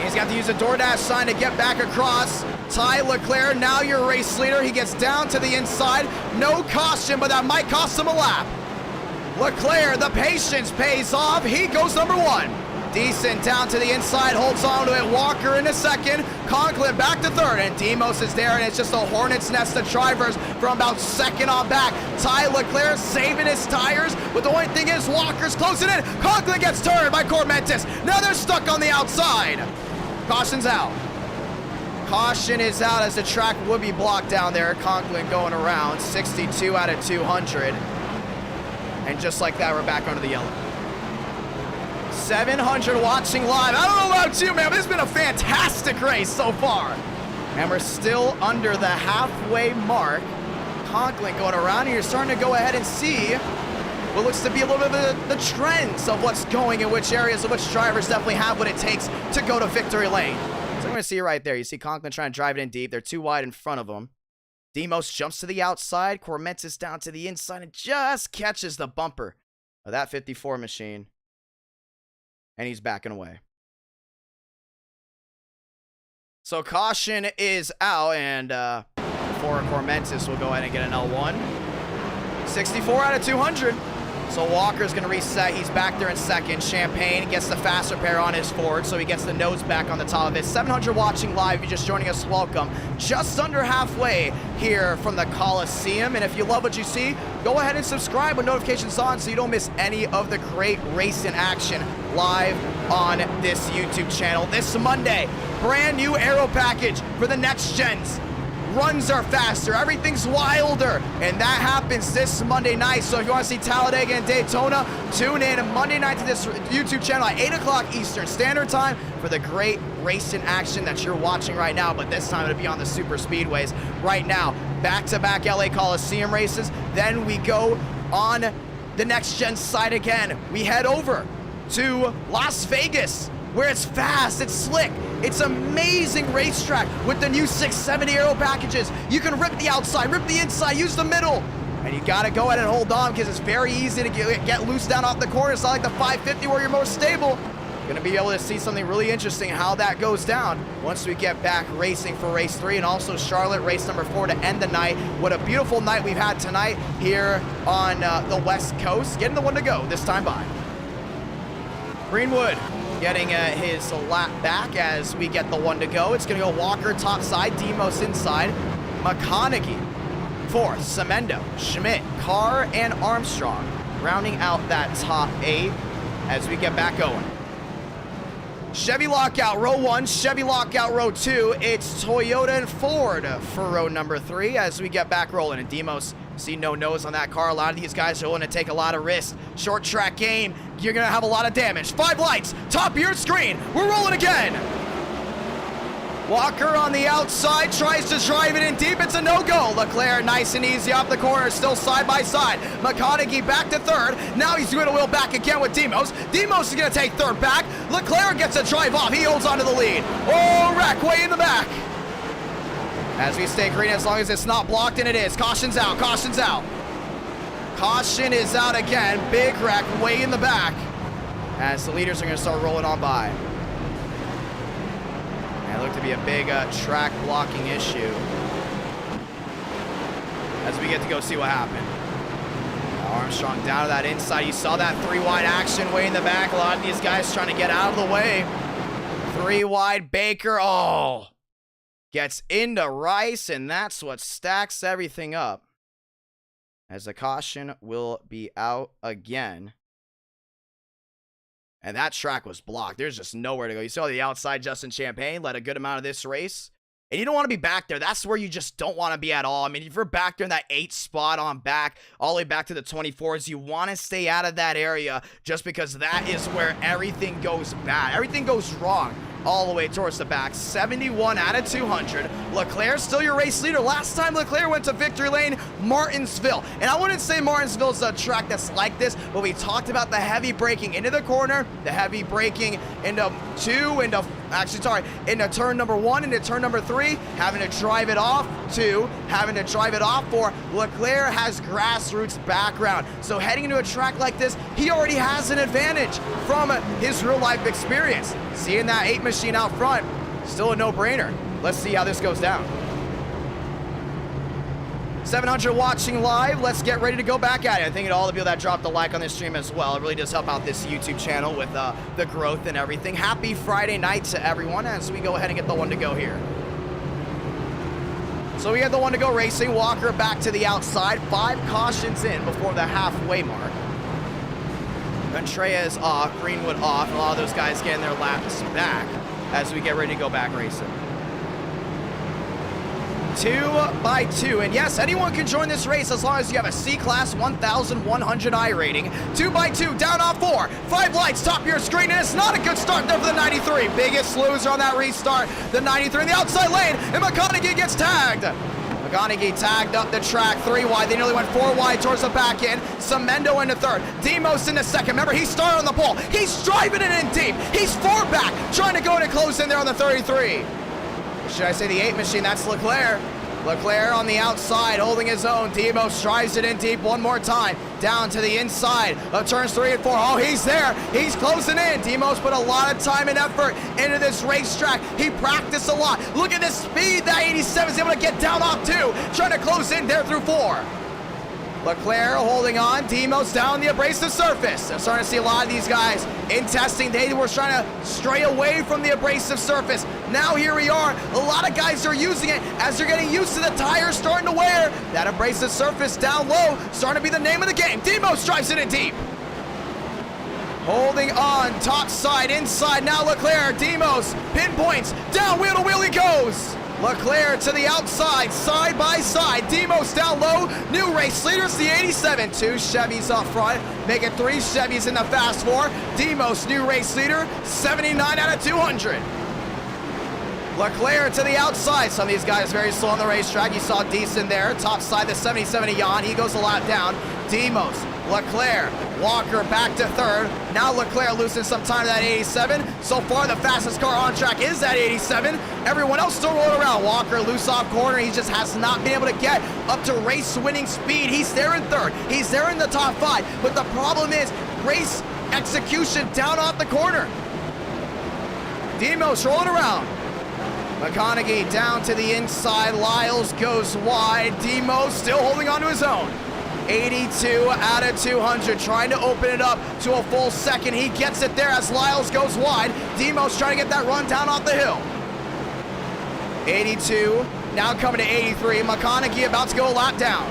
He's got to use a DoorDash sign to get back across. Ty Leclerc, now your race leader. He gets down to the inside. No caution, but that might cost him a lap. Leclerc, the patience pays off. He goes number 1. Decent down to the inside, holds on to it. Walker in a second. Conklin back to 3rd, and Demos is there, and it's just a hornet's nest of drivers from about 2nd on back. Ty Leclerc saving his tires, but the only thing is Walker's closing in. Conklin gets turned by Cormentis. Now they're stuck on the outside. Caution's out. Caution is out as the track would be blocked down there. Conklin going around, 62 out of 200. And just like that, we're back under the yellow. 700 watching live. I don't know about you, man, but this has been a fantastic race so far. And we're still under the halfway mark. Conklin going around, and you're starting to go ahead and see what looks to be a little bit of the trends of what's going in which areas of which drivers definitely have what it takes to go to victory lane. So I'm going to see right there. You see Conklin trying to drive it in deep. They're too wide in front of him. Demos jumps to the outside. Cormentis down to the inside and just catches the bumper of that 54 machine. And he's backing away. So caution is out, and for Cormentis will go ahead and get an L1. 64 out of 200. So Walker's going to reset. He's back there in 2nd. Champagne gets the faster pair on his Ford, so he gets the nose back on the top of it. 700 watching live. If you're just joining us, welcome. Just under halfway here from the Coliseum. And if you love what you see, go ahead and subscribe with notifications on so you don't miss any of the great racing action live on this YouTube channel. This Monday, brand new aero package for the next gens. Runs are faster, everything's wilder, and that happens this Monday night. So if you want to see Talladega and Daytona, tune in Monday night to this YouTube channel at 8 o'clock Eastern Standard Time for the great racing action that you're watching right now, but this time it'll be on the super speedways. Right now, back-to-back LA Coliseum races, then we go on the next gen side again. We head over to Las Vegas, where it's fast, it's slick, it's amazing racetrack with the new 670 aero packages. You can rip the outside, rip the inside, use the middle. And you gotta go ahead and hold on because it's very easy to get loose down off the corner. It's not like the 550 where you're more stable. Gonna be able to see something really interesting how that goes down once we get back racing for race 3 and also Charlotte race number 4 to end the night. What a beautiful night we've had tonight here on the West Coast. Getting the one to go this time by. Greenwood getting his lap back as we get the one to go. It's going to go Walker top side, Demos inside, McConaughey 4th, Semendo, Schmidt, Carr, and Armstrong rounding out that top 8 as we get back going. Chevy lockout row 1, Chevy lockout row 2. It's Toyota and Ford for row number 3 as we get back rolling. And Demos, see no nose on that car. A lot of these guys are willing to take a lot of risks. Short track game, you're going to have a lot of damage. 5 lights, top of your screen. We're rolling again. Walker on the outside, tries to drive it in deep. It's a no-go. Leclerc nice and easy off the corner, still side by side. McConaughey back to 3rd. Now he's going to wheel back again with Demos. Demos is going to take 3rd back. Leclerc gets a drive off. He holds onto the lead. Oh, wreck way in the back. As we stay green, as long as it's not blocked, and it is. Caution's out, caution's out. Caution is out again. Big wreck way in the back as the leaders are going to start rolling on by. And it looked to be a big track blocking issue as we get to go see what happened. Armstrong down to that inside. You saw that 3 wide action way in the back. A lot of these guys trying to get out of the way. 3 wide Baker. Oh. Gets into Rice, and that's what stacks everything up. As the caution will be out again. And that track was blocked. There's just nowhere to go. You saw the outside, Justin Champagne led a good amount of this race. And you don't want to be back there. That's where you just don't want to be at all. I mean, if you're back there in that 8th spot on back, all the way back to the 24s, you want to stay out of that area just because that is where everything goes bad. Everything goes wrong all the way towards the back. 71 out of 200. Leclerc still your race leader. Last time Leclerc went to victory lane, Martinsville. And I wouldn't say Martinsville's a track that's like this, but we talked about the heavy braking into the corner, the heavy braking into 2, into actually, sorry, into turn number 1, into turn number 3, having to drive it off. 2, having to drive it off. 4, Leclerc has grassroots background. So heading into a track like this, he already has an advantage from his real life experience. Seeing that 8 machine out front, still a no-brainer. Let's see how this goes down. 700 watching live. Let's get ready to go back at it. I think all the people that dropped a like on this stream as well. It really does help out this YouTube channel with the growth and everything. Happy Friday night to everyone as we go ahead and get the one to go here. So we have the one to go racing. Walker back to the outside. 5 cautions in before the halfway mark. Contreras off, Greenwood off. A lot of those guys getting their laps back as we get ready to go back racing. 2 by 2, and yes, anyone can join this race as long as you have a C-Class 1100 I rating. 2 by 2, down on 4, 5 lights, top of your screen, and it's not a good start there for the 93. Biggest loser on that restart, the 93 in the outside lane, and McConaughey gets tagged. McConaughey tagged up the track, 3 wide. They nearly went 4 wide towards the back end. Semendo into 3rd. Demos into 2nd. Remember, he started on the pole. He's driving it in deep. He's 4 back, trying to go in and close in there on the 33. Should I say the 8 machine? That's Leclerc. Leclerc on the outside, holding his own. Demos drives it in deep one more time. Down to the inside of turns 3 and 4. Oh, he's there. He's closing in. Demos put a lot of time and effort into this racetrack. He practiced a lot. Look at the speed that 87 is able to get down off 2. Trying to close in there through 4. Leclerc holding on. Demos down the abrasive surface. I'm starting to see a lot of these guys in testing. They were trying to stray away from the abrasive surface. Now here we are. A lot of guys are using it as they're getting used to the tires starting to wear. That abrasive surface down low starting to be the name of the game. Demos drives it in deep. Holding on. Top side, inside. Now Leclerc. Demos pinpoints. Down wheel to wheel he goes. Leclerc to the outside, side by side. Demos down low. New race leaders, the 87. 2 Chevys up front, making 3 Chevys in the Fast 4. Demos, new race leader, 79 out of 200. Leclerc to the outside. Some of these guys very slow on the racetrack. You saw Decent there. Top side, the 77 Jan. He goes a lot down. Demos, Leclerc, Walker back to 3rd. Now Leclerc losing some time to that 87. So far, the fastest car on track is that 87. Everyone else still rolling around. Walker loose off corner. He just has not been able to get up to race-winning speed. He's there in 3rd. He's there in the top 5. But the problem is race execution down off the corner. Demos rolling around. McConaughey down to the inside. Lyles goes wide. Demos still holding on to his own. 82 out of 200, trying to open it up to a full second. He gets it there as Lyles goes wide. Demos trying to get that run down off the hill. 82, now coming to 83. McConaughey about to go a lap down.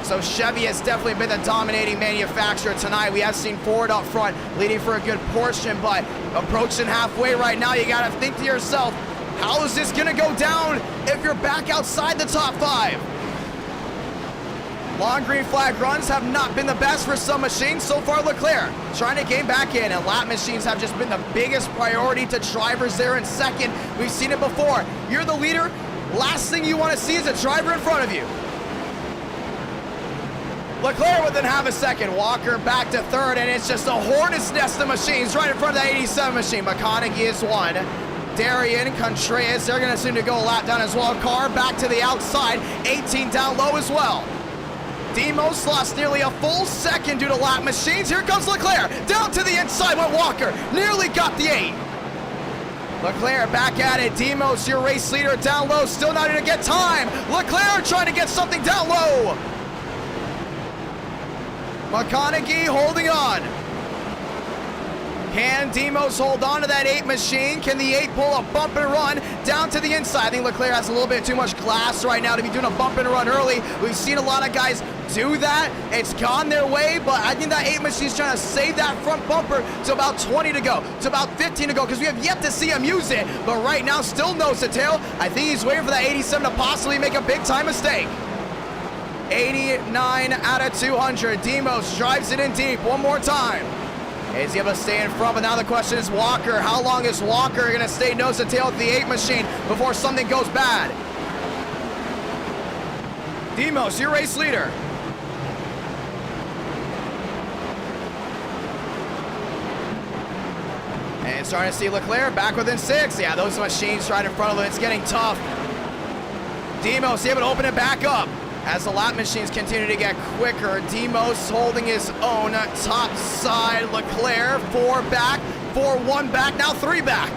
So Chevy has definitely been the dominating manufacturer tonight. We have seen Ford up front leading for a good portion, but approaching halfway right now, you gotta think to yourself, how is this gonna go down if you're back outside the top 5? Long green flag runs have not been the best for some machines. So far, Leclerc trying to gain back in, and lap machines have just been the biggest priority to drivers there in 2nd. We've seen it before. You're the leader. Last thing you want to see is a driver in front of you. Leclerc within half a second. Walker back to 3rd, and it's just a hornet's nest of machines right in front of that 87 machine. McConaughey is 1. Darian, Contreras, they're going to seem to go a lap down as well. Carr back to the outside. 18 down low as well. Demos lost nearly a full second due to lap machines. Here comes Leclerc. Down to the inside went Walker. Nearly got the 8. Leclerc back at it. Demos, your race leader, down low. Still not going to get time. Leclerc trying to get something down low. McConaughey holding on. Can Demos hold on to that 8 machine? Can the 8 pull a bump and run down to the inside? I think Leclerc has a little bit too much glass right now to be doing a bump and run early. We've seen a lot of guys do that. It's gone their way, but I think that 8 machine's trying to save that front bumper to about 20 to go, to about 15 to go, because we have yet to see him use it. But right now, still nose to tail. I think he's waiting for that 87 to possibly make a big-time mistake. 89 out of 200. Demos drives it in deep one more time. Is he able to stay in front? But now the question is Walker. How long is Walker going to stay nose to tail with the 8 machine before something goes bad? Demos, your race leader. And starting to see Leclerc back within 6. Yeah, those machines right in front of him. It's getting tough. Demos able to open it back up as the lap machines continue to get quicker. Demos holding his own top side. Leclerc 4 back, 4-1 back, now 3 back.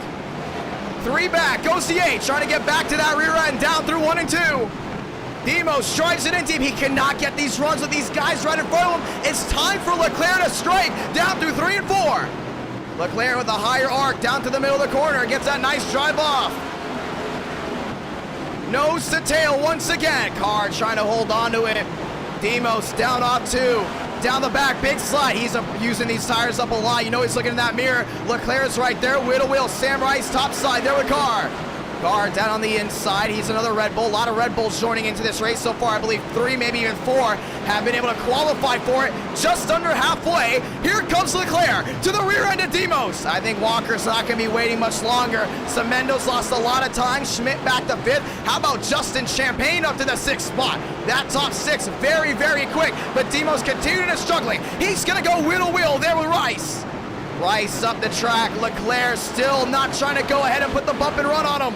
3 back, goes the 8, trying to get back to that rear end, down through 1 and 2. Demos drives it in deep. He cannot get these runs with these guys right in front of him. It's time for Leclerc to strike down through 3 and 4. Leclerc with a higher arc down to the middle of the corner. Gets that nice drive off. Nose to tail once again. Carr trying to hold on to it. Demos down off 2. Down the back, big slide. He's using these tires up a lot. You know he's looking in that mirror. Leclerc's right there. Wheel to wheel. Sam Rice top side. There with Carr. Carr down on the inside. He's another Red Bull. A lot of Red Bulls joining into this race so far. I believe 3, maybe even 4 have been able to qualify for it. Just under halfway. Here comes Leclerc to the rear end of Demos. I think Walker's not going to be waiting much longer. Semendo's lost a lot of time. Schmidt back to 5th. How about Justin Champagne up to the 6th spot? That top 6 very, very quick. But Demos continuing to struggling. He's going to go wheel to wheel there with Rice. Rice up the track. Leclerc still not trying to go ahead and put the bump and run on him.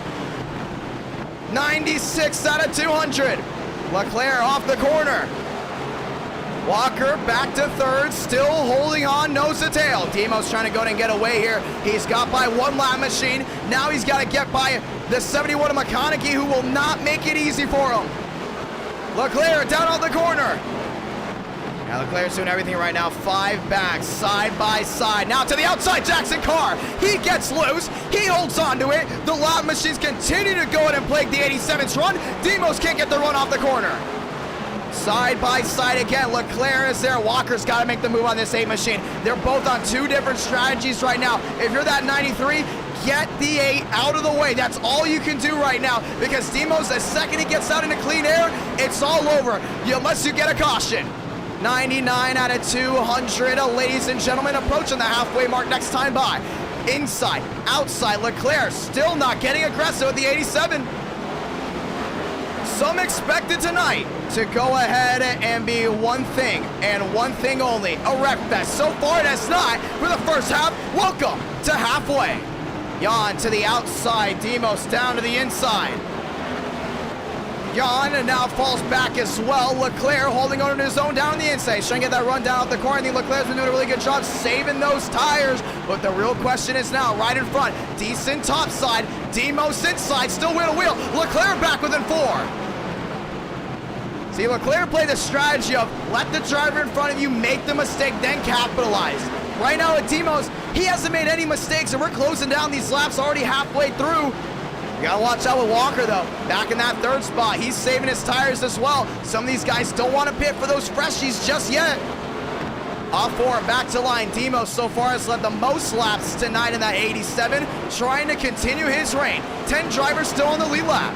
96 out of 200. Leclerc off the corner. Walker back to 3rd, still holding on nose to tail. Demos trying to go and get away here. He's got by 1 lap machine. Now he's got to get by the 71 of McConaughey, who will not make it easy for him. Leclerc down on the corner. Now Leclerc's doing everything right now. 5 back, side by side. Now to the outside, Jackson Carr. He gets loose. He holds on to it. The lap machines continue to go in and plague the 87's run. Demos can't get the run off the corner. Side by side again. Leclerc is there. Walker's got to make the move on this 8 machine. They're both on 2 different strategies right now. If you're that 93, get the 8 out of the way. That's all you can do right now, because Demos, the second he gets out into clean air, it's all over, unless you get a caution. 99 out of 200, ladies and gentlemen, approaching the halfway mark next time by. Inside, outside, Leclerc still not getting aggressive with the 87. Some expected tonight to go ahead and be one thing, and one thing only, a wreck fest. So far it has not for the first half. Welcome to halfway. Jan to the outside, Demos down to the inside. Jan now falls back as well. Leclerc holding on to his own down the inside. He's trying to get that run down off the corner. I think Leclerc's been doing a really good job saving those tires. But the real question is now, right in front, decent top side, Demos inside, still wheel to wheel. Leclerc back within 4. See, Leclerc played the strategy of let the driver in front of you make the mistake, then capitalize. Right now at Demos, he hasn't made any mistakes, and we're closing down these laps already halfway through. You gotta watch out with Walker, though. Back in that 3rd spot, he's saving his tires as well. Some of these guys don't want to pit for those freshies just yet. Off 4, back to line. Demos so far has led the most laps tonight in that 87, trying to continue his reign. 10 drivers still on the lead lap.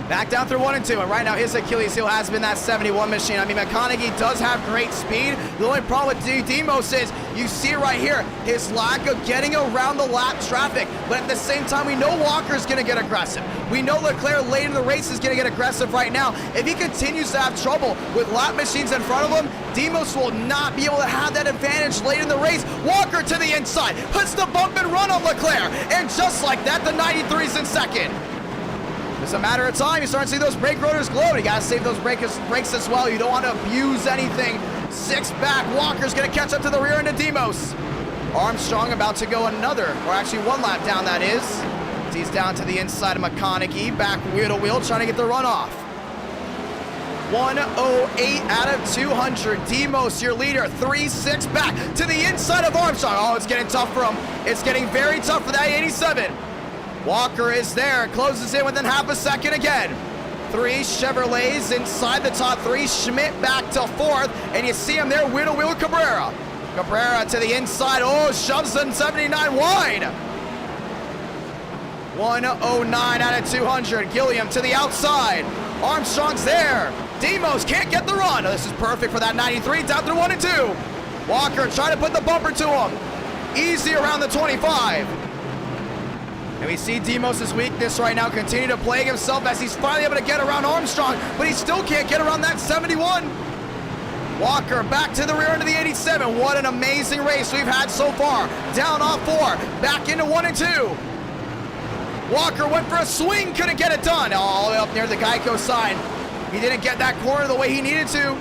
Back down through 1 and 2, and right now his Achilles heel has been that 71 machine. I mean, McConaughey does have great speed. The only problem with Demos is, you see it right here, his lack of getting around the lap traffic. But at the same time, we know Walker's going to get aggressive. We know Leclerc late in the race is going to get aggressive right now. If he continues to have trouble with lap machines in front of him, Demos will not be able to have that advantage late in the race. Walker to the inside, puts the bump and run on Leclerc. And just like that, the 93's in 2nd. It's a matter of time. You start to see those brake rotors glow. You got to save those brakes as well. You don't want to abuse anything. 6 back. Walker's going to catch up to the rear end of Demos. Armstrong about to go another, or actually 1 lap down, that is. He's down to the inside of McConaughey. Back wheel to wheel, trying to get the run off. 108 out of 200. Demos, your leader. 3-6 back to the inside of Armstrong. Oh, it's getting tough for him. It's getting very tough for that 87. Walker is there, closes in within half a second again. 3 Chevrolets inside the top 3. Schmidt back to 4th, and you see him there, wheel to wheel Cabrera. Cabrera to the inside, oh, shoves in 79 wide. 109 out of 200. Gilliam to the outside. Armstrong's there. Demos can't get the run. Oh, this is perfect for that 93, down through 1 and 2. Walker trying to put the bumper to him. Easy around the 25. And we see Demos' weakness right now continue to plague himself as he's finally able to get around Armstrong, but he still can't get around that 71. Walker back to the rear end of the 87. What an amazing race we've had so far. Down off 4, back into 1 and 2. Walker went for a swing, couldn't get it done. All the way up near the Geico sign. He didn't get that corner the way he needed to.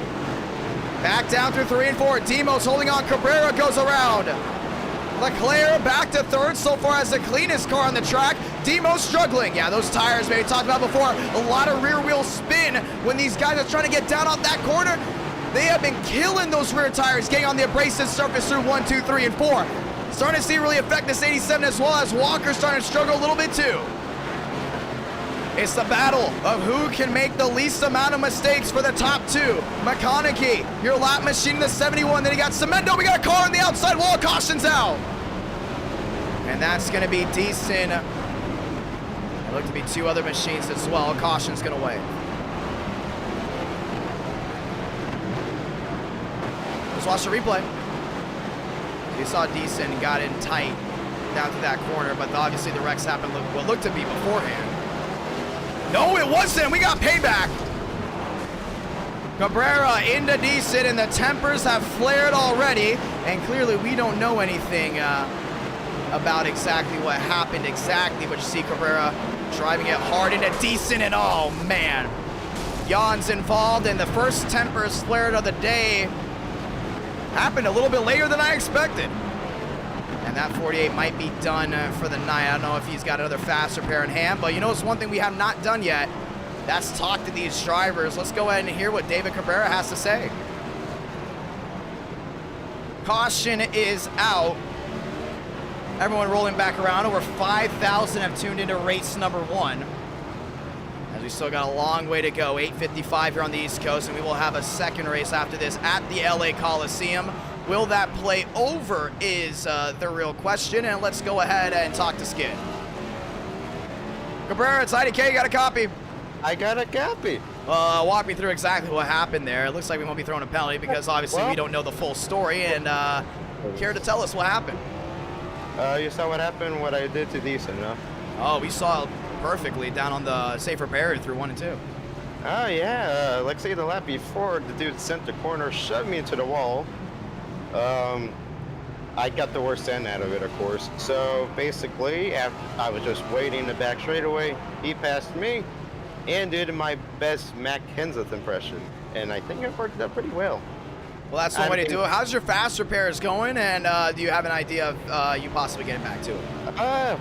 Back down through 3 and 4. Demos holding on. Cabrera goes around. Leclerc back to 3rd. So far as the cleanest car on the track. Demos struggling. Yeah, those tires we talked about before. A lot of rear wheel spin when these guys are trying to get down off that corner. They have been killing those rear tires, getting on the abrasive surface through 1, 2, 3, and 4. Starting to see it really affect this 87 as well, as Walker's starting to struggle a little bit too. It's the battle of who can make the least amount of mistakes for the top 2. McConaughey, your lap machine in the 71. Then you got Cemento. We got a car on the outside wall. Caution's out. And that's going to be decent. There look to be 2 other machines as well. Caution's going to wait. Let's watch the replay. You saw decent, got in tight down to that corner, but obviously the wrecks happened what looked to be beforehand. No, it wasn't. We got payback. Cabrera into decent, and the tempers have flared already, and clearly we don't know anything about exactly what happened exactly, but you see Cabrera driving it hard into decent, and oh man, Jan's involved, and the first tempers flared of the day happened a little bit later than I expected. And that 48 might be done for the night. I don't know if he's got another fast repair in hand, but you know, it's one thing we have not done yet. That's talk to these drivers. Let's go ahead and hear what David Cabrera has to say. Caution is out. Everyone rolling back around. Over 5,000 have tuned into race number 1. As we still got a long way to go. 8:55 here on the East Coast, and we will have a second race after this at the LA Coliseum. Will that play over is the real question, and let's go ahead and talk to Skid. Cabrera, it's IDK, you got a copy? I got a copy. Walk me through exactly what happened there. It looks like we won't be throwing a penalty because obviously we don't know the full story, and care to tell us what happened? You saw what happened, what I did to Decent, huh? Oh, we saw perfectly down on the safe repair through 1 and 2. Oh yeah, like say the lap before, the dude sent the corner, shoved me into the wall. I got the worst end out of it, of course. So basically, I was just waiting in the back straightaway. He passed me and did my best Mac Kenseth impression, and I think it worked out pretty well. Well, that's one way to do it. How's your fast repairs going, and do you have an idea of you possibly getting back to it?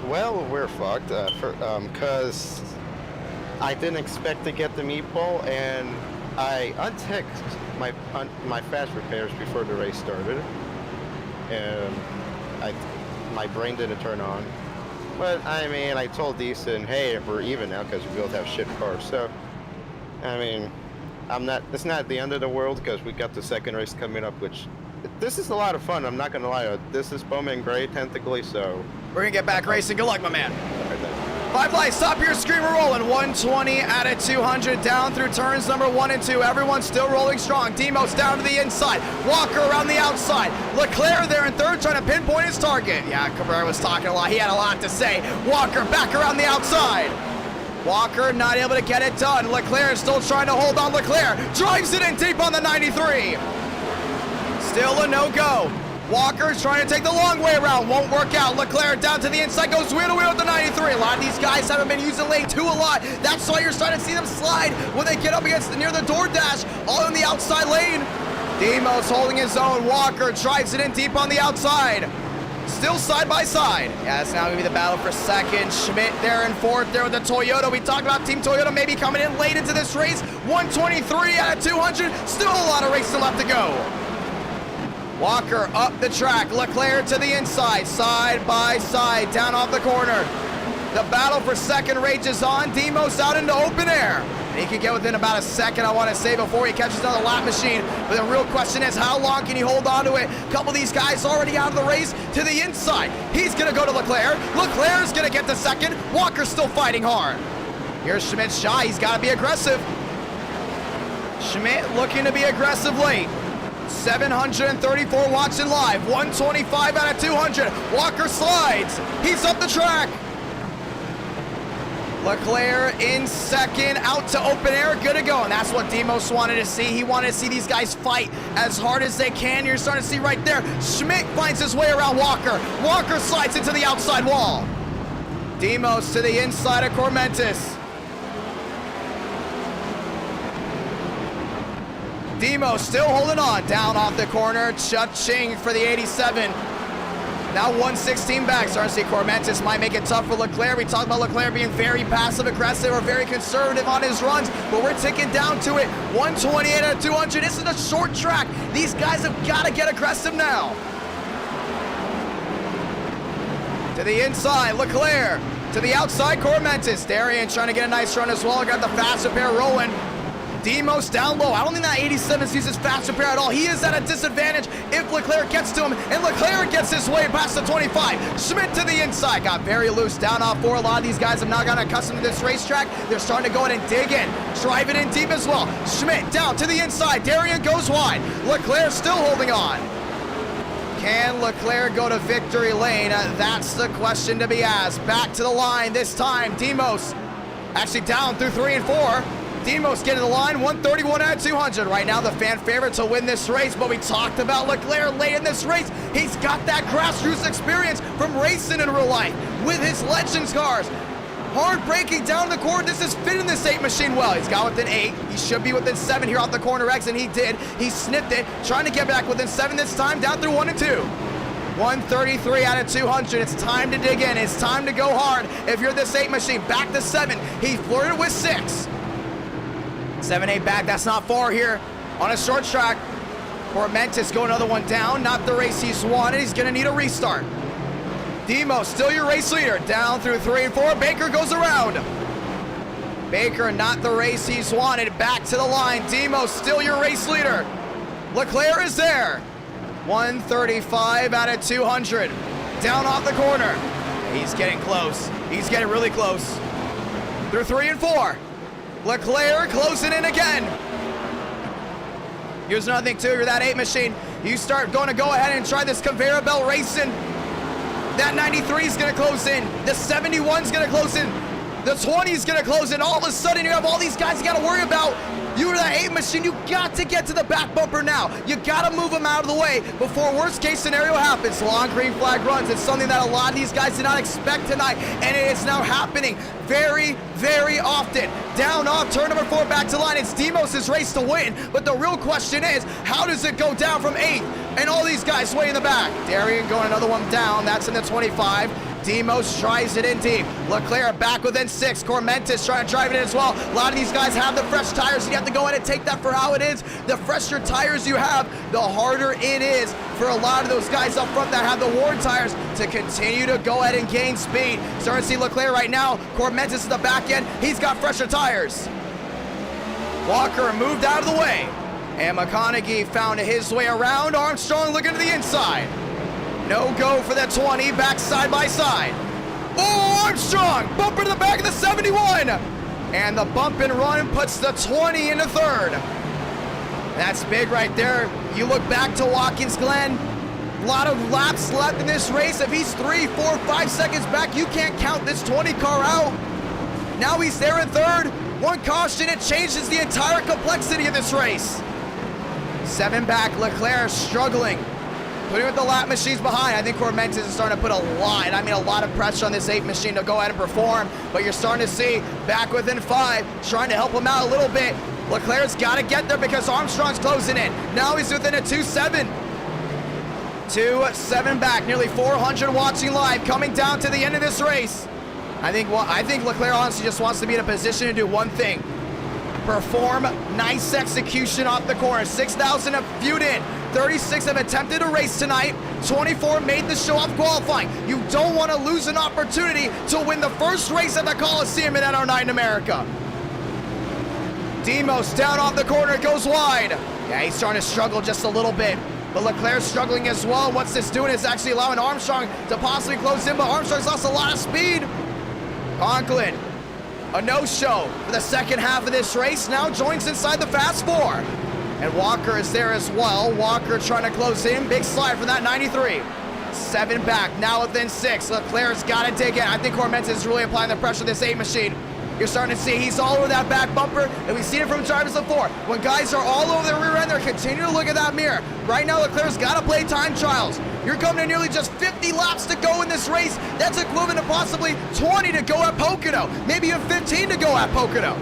Well, we're fucked, because I didn't expect to get the meatball, and I unticked my fast repairs before the race started, and my brain didn't turn on. But I mean, I told Decent, hey, we're even now because we both have shit cars. So, I mean, it's not the end of the world because we got the second race coming up, which this is a lot of fun. I'm not gonna lie. This is Bowman Gray technically, so we're gonna get back racing. Good luck, my man. 5 lights, stop your screen, we're rolling. 120 out of 200 down through turns number 1 and 2. Everyone's still rolling strong. Demos down to the inside. Walker around the outside. Leclerc there in 3rd trying to pinpoint his target. Yeah, Cabrera was talking a lot. He had a lot to say. Walker back around the outside. Walker not able to get it done. Leclerc still trying to hold on. Leclerc drives it in deep on the 93. Still a no-go. Walker's trying to take the long way around, won't work out. Leclerc down to the inside, goes wheel to wheel at the 93. A lot of these guys haven't been using lane 2 a lot. That's why you're starting to see them slide when they get up against near the door dash, all in the outside lane. Demos holding his own. Walker drives it in deep on the outside. Still side by side. Yeah, it's now going to be the battle for 2nd. Schmidt there in 4th there with the Toyota. We talked about Team Toyota maybe coming in late into this race. 123 out of 200. Still a lot of racing left to go. Walker up the track, Leclerc to the inside, side by side, down off the corner. The battle for 2nd rages on. Demos out into open air. And he can get within about a second, I want to say, before he catches another lap machine. But the real question is, how long can he hold on to it? A couple of these guys already out of the race to the inside. He's going to go to Leclerc. Leclerc's going to get the 2nd. Walker's still fighting hard. Here's Schmidt's shot. He's got to be aggressive. Schmidt looking to be aggressive late. 734 watching live, 125 out of 200. Walker slides, he's up the track. Leclerc in second, out to open air, good to go. And that's what Demos wanted to see. He wanted to see these guys fight as hard as they can. You're starting to see right there. Schmidt finds his way around Walker. Walker slides into the outside wall. Demos to the inside of Cormentis. Demos still holding on. Down off the corner. Cha-ching for the 87. Now 116 back. Starting to see Cormentis might make it tough for Leclerc. We talked about Leclerc being very passive-aggressive or very conservative on his runs, but we're ticking down to it. 128 out of 200. This is a short track. These guys have got to get aggressive now. To the inside, Leclerc. To the outside, Cormentis. Darian trying to get a nice run as well. Got the fast repair rolling. Demos down low. I don't think that 87 sees his fast repair at all. He is at a disadvantage if Leclerc gets to him, and Leclerc gets his way past the 25. Schmidt to the inside. Got very loose. Down off 4. A lot of these guys have not gotten accustomed to this racetrack. They're starting to go in and dig in. Drive it in deep as well. Schmidt down to the inside. Darian goes wide. Leclerc still holding on. Can Leclerc go to victory lane? That's the question to be asked. Back to the line this time. Demos actually down through 3 and 4. Demos getting the line, 131 out of 200. Right now, the fan favorite to win this race, but we talked about Leclerc late in this race. He's got that grassroots experience from racing in real life with his Legends cars. Hard braking down the corner. This is fitting this 8 machine well. He's got within 8. He should be within 7 here off the corner X, and he did. He snipped it, trying to get back within 7 this time, down through 1 and 2. 133 out of 200. It's time to dig in. It's time to go hard. If you're this 8 machine, back to 7. He flirted with 6. 7-8 back, that's not far here on a short track. Cormentis go another one down, not the race he's wanted. He's gonna need a restart. Demo, still your race leader, down through 3 and 4. Baker goes around. Baker, not the race he's wanted, back to the line. Demo, still your race leader. Leclerc is there. 135 out of 200. Down off the corner. He's getting close. He's getting really close. Through 3 and 4. Leclerc closing in again. Here's another thing too, you're that 8 machine. You start going to go ahead and try this conveyor belt racing. That 93 is gonna close in. The 71 is gonna close in. The 20 is gonna close in. All of a sudden you have all these guys you gotta worry about. You're that 8 machine, you got to get to the back bumper now. You gotta move them out of the way before worst case scenario happens. Long green flag runs, it's something that a lot of these guys did not expect tonight, and it is now happening very, very often. Down off, turn number 4 back to line. It's Demos' race to win, but the real question is, how does it go down from 8th and all these guys way in the back? Darian going another one down, that's in the 25. Demos tries it in deep. Leclerc back within 6. Cormentis trying to drive it in as well. A lot of these guys have the fresh tires, and you have to go ahead and take that for how it is. The fresher tires you have, the harder it is for a lot of those guys up front that have the worn tires to continue to go ahead and gain speed. Starting to see Leclerc right now. Cormentis in the back end. He's got fresher tires. Walker moved out of the way. And McConaughey found his way around. Armstrong looking to the inside. No go for the 20, back side by side. Oh, Armstrong, bumper to the back of the 71. And the bump and run puts the 20 into 3rd. That's big right there. You look back to Watkins Glen, a lot of laps left in this race. If he's 3, 4, 5 seconds back, you can't count this 20 car out. Now he's there in 3rd. One caution, it changes the entire complexity of this race. 7 back, Leclerc struggling. Putting with the lap machines behind. I think Cormentis is starting to put a lot of pressure on this 8 machine to go ahead and perform, but you're starting to see back within 5, trying to help him out a little bit. Leclerc's got to get there because Armstrong's closing in. Now he's within a 2-7. 2-7 back, nearly 400 watching live, coming down to the end of this race. I think Leclerc honestly just wants to be in a position to do one thing. Perform nice execution off the corner. 6,000 have viewed in. 36 have attempted a race tonight. 24 made the show off qualifying. You don't want to lose an opportunity to win the first race at the Coliseum in NR9 in America. Demos down off the corner, goes wide. Yeah, he's starting to struggle just a little bit. But Leclerc's struggling as well. What's this doing is actually allowing Armstrong to possibly close in, but Armstrong's lost a lot of speed. Conklin, a no-show for the second half of this race, now joins inside the Fast 4. And Walker is there as well. Walker trying to close in. Big slide from that 93. 7 back, now within 6. Leclerc's got to dig in. I think Cormentis is really applying the pressure to this 8 machine. You're starting to see he's all over that back bumper, and we've seen it from drivers before. When guys are all over their rear end, they're continuing to look at that mirror. Right now, Leclerc's got to play time trials. You're coming to nearly just 50 laps to go in this race. That's equivalent to possibly 20 to go at Pocono. Maybe even 15 to go at Pocono.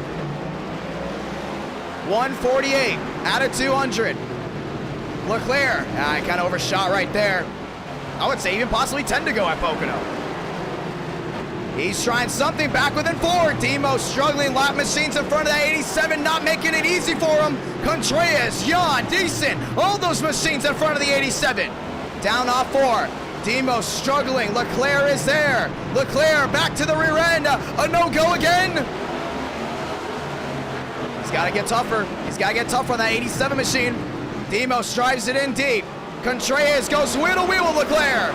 148 out of 200. Leclerc, I kind of overshot right there. I would say even possibly 10 to go at Pocono. He's trying something back within 4. Demo struggling. Lap machines in front of that 87, not making it easy for him. Contreras, Jan, Decent, all those machines in front of the 87. Down off 4. Demo struggling. Leclerc is there. Leclerc back to the rear end. A no-go again. He's got to get tougher. He's got to get tougher on that 87 machine. Demo drives it in deep. Contreras goes wheel to wheel with Leclerc.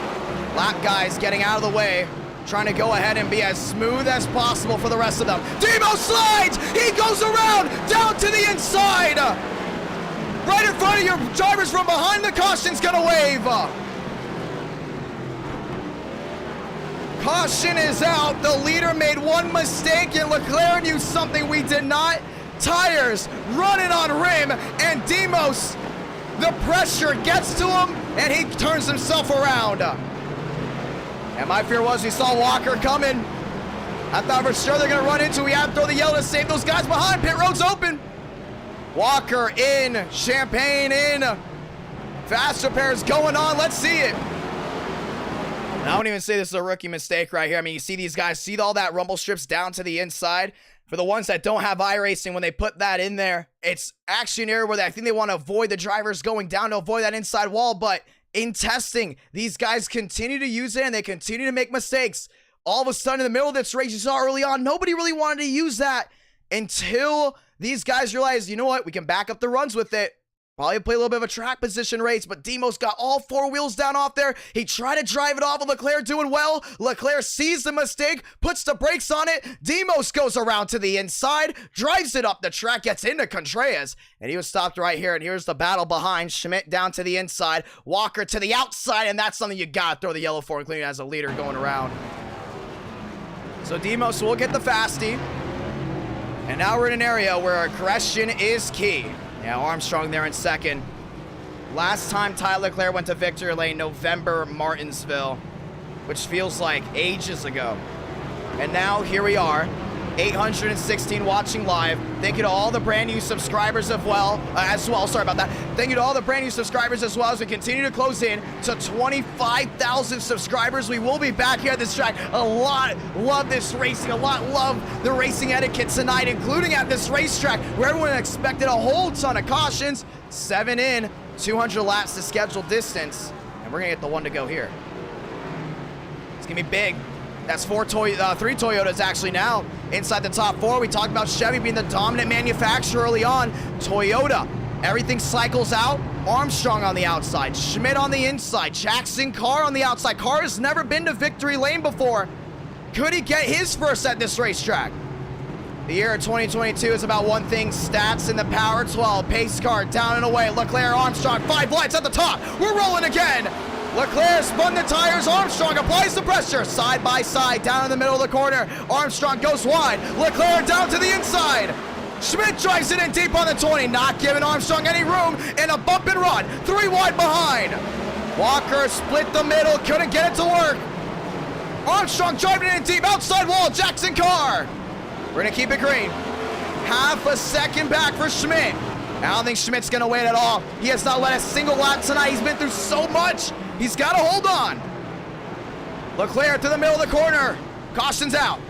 Lap guys getting out of the way, trying to go ahead and be as smooth as possible for the rest of them. Demo slides! He goes around, down to the inside! Right in front of your drivers from behind, the caution's gonna wave. Caution is out. The leader made one mistake, and Leclerc used something we did not. Tires running on rim, and Demos, the pressure gets to him, and he turns himself around. And my fear was we saw Walker coming. I thought for sure they're going to run into. We had to throw the yellow to save those guys behind. Pit road's open. Walker in. Champagne in. Fast repairs going on. Let's see it. And I wouldn't even say this is a rookie mistake right here. I mean, you see these guys, see all that rumble strips down to the inside. For the ones that don't have iRacing, when they put that in there, it's actually an area where I think they want to avoid the drivers going down to avoid that inside wall. But in testing, these guys continue to use it and they continue to make mistakes. All of a sudden, in the middle of this race, you saw early on, nobody really wanted to use that until these guys realized, you know what, we can back up the runs with it. Probably play a little bit of a track position race, but Demos got all 4 wheels down off there. He tried to drive it off, and Leclerc doing well. Leclerc sees the mistake, puts the brakes on it. Demos goes around to the inside, drives it up the track, gets into Contreras, and he was stopped right here. And here's the battle behind. Schmidt down to the inside, Walker to the outside, and that's something you gotta throw the yellow for, including as a leader going around. So Demos will get the fastie. And now we're in an area where aggression is key. Yeah, Armstrong there in second. Last time Tyler Leclerc went to victory lane, November, Martinsville, which feels like ages ago. And now here we are, 816 watching live. Thank you to all the brand new subscribers Thank you to all the brand new subscribers as well as we continue to close in to 25,000 subscribers. We will be back here at this track. A lot love this racing. A lot love the racing etiquette tonight, including at this racetrack where everyone expected a whole ton of cautions. 7 in, 200 laps to scheduled distance. And we're going to get the one to go here. It's going to be big. That's 3 Toyotas actually now inside the top 4. We talked about Chevy being the dominant manufacturer early on. Toyota, everything cycles out. Armstrong on the outside, Schmidt on the inside, Jackson Carr on the outside. Carr has never been to victory lane before. Could he get his first at this racetrack? The year of 2022 is about one thing, stats in the Power 12. Pace car down and away. Leclerc, Armstrong, 5 lights at the top. We're rolling again. Leclerc spun the tires. Armstrong applies the pressure. Side by side, down in the middle of the corner. Armstrong goes wide. Leclerc down to the inside. Schmidt drives it in deep on the 20, not giving Armstrong any room, and a bump and run. 3 wide behind. Walker split the middle, couldn't get it to work. Armstrong driving it in deep, outside wall, Jackson Carr. We're gonna keep it green. Half a second back for Schmidt. I don't think Schmidt's gonna wait at all. He has not led a single lap tonight. He's been through so much. He's got to hold on. Leclerc to the middle of the corner. Caution's out.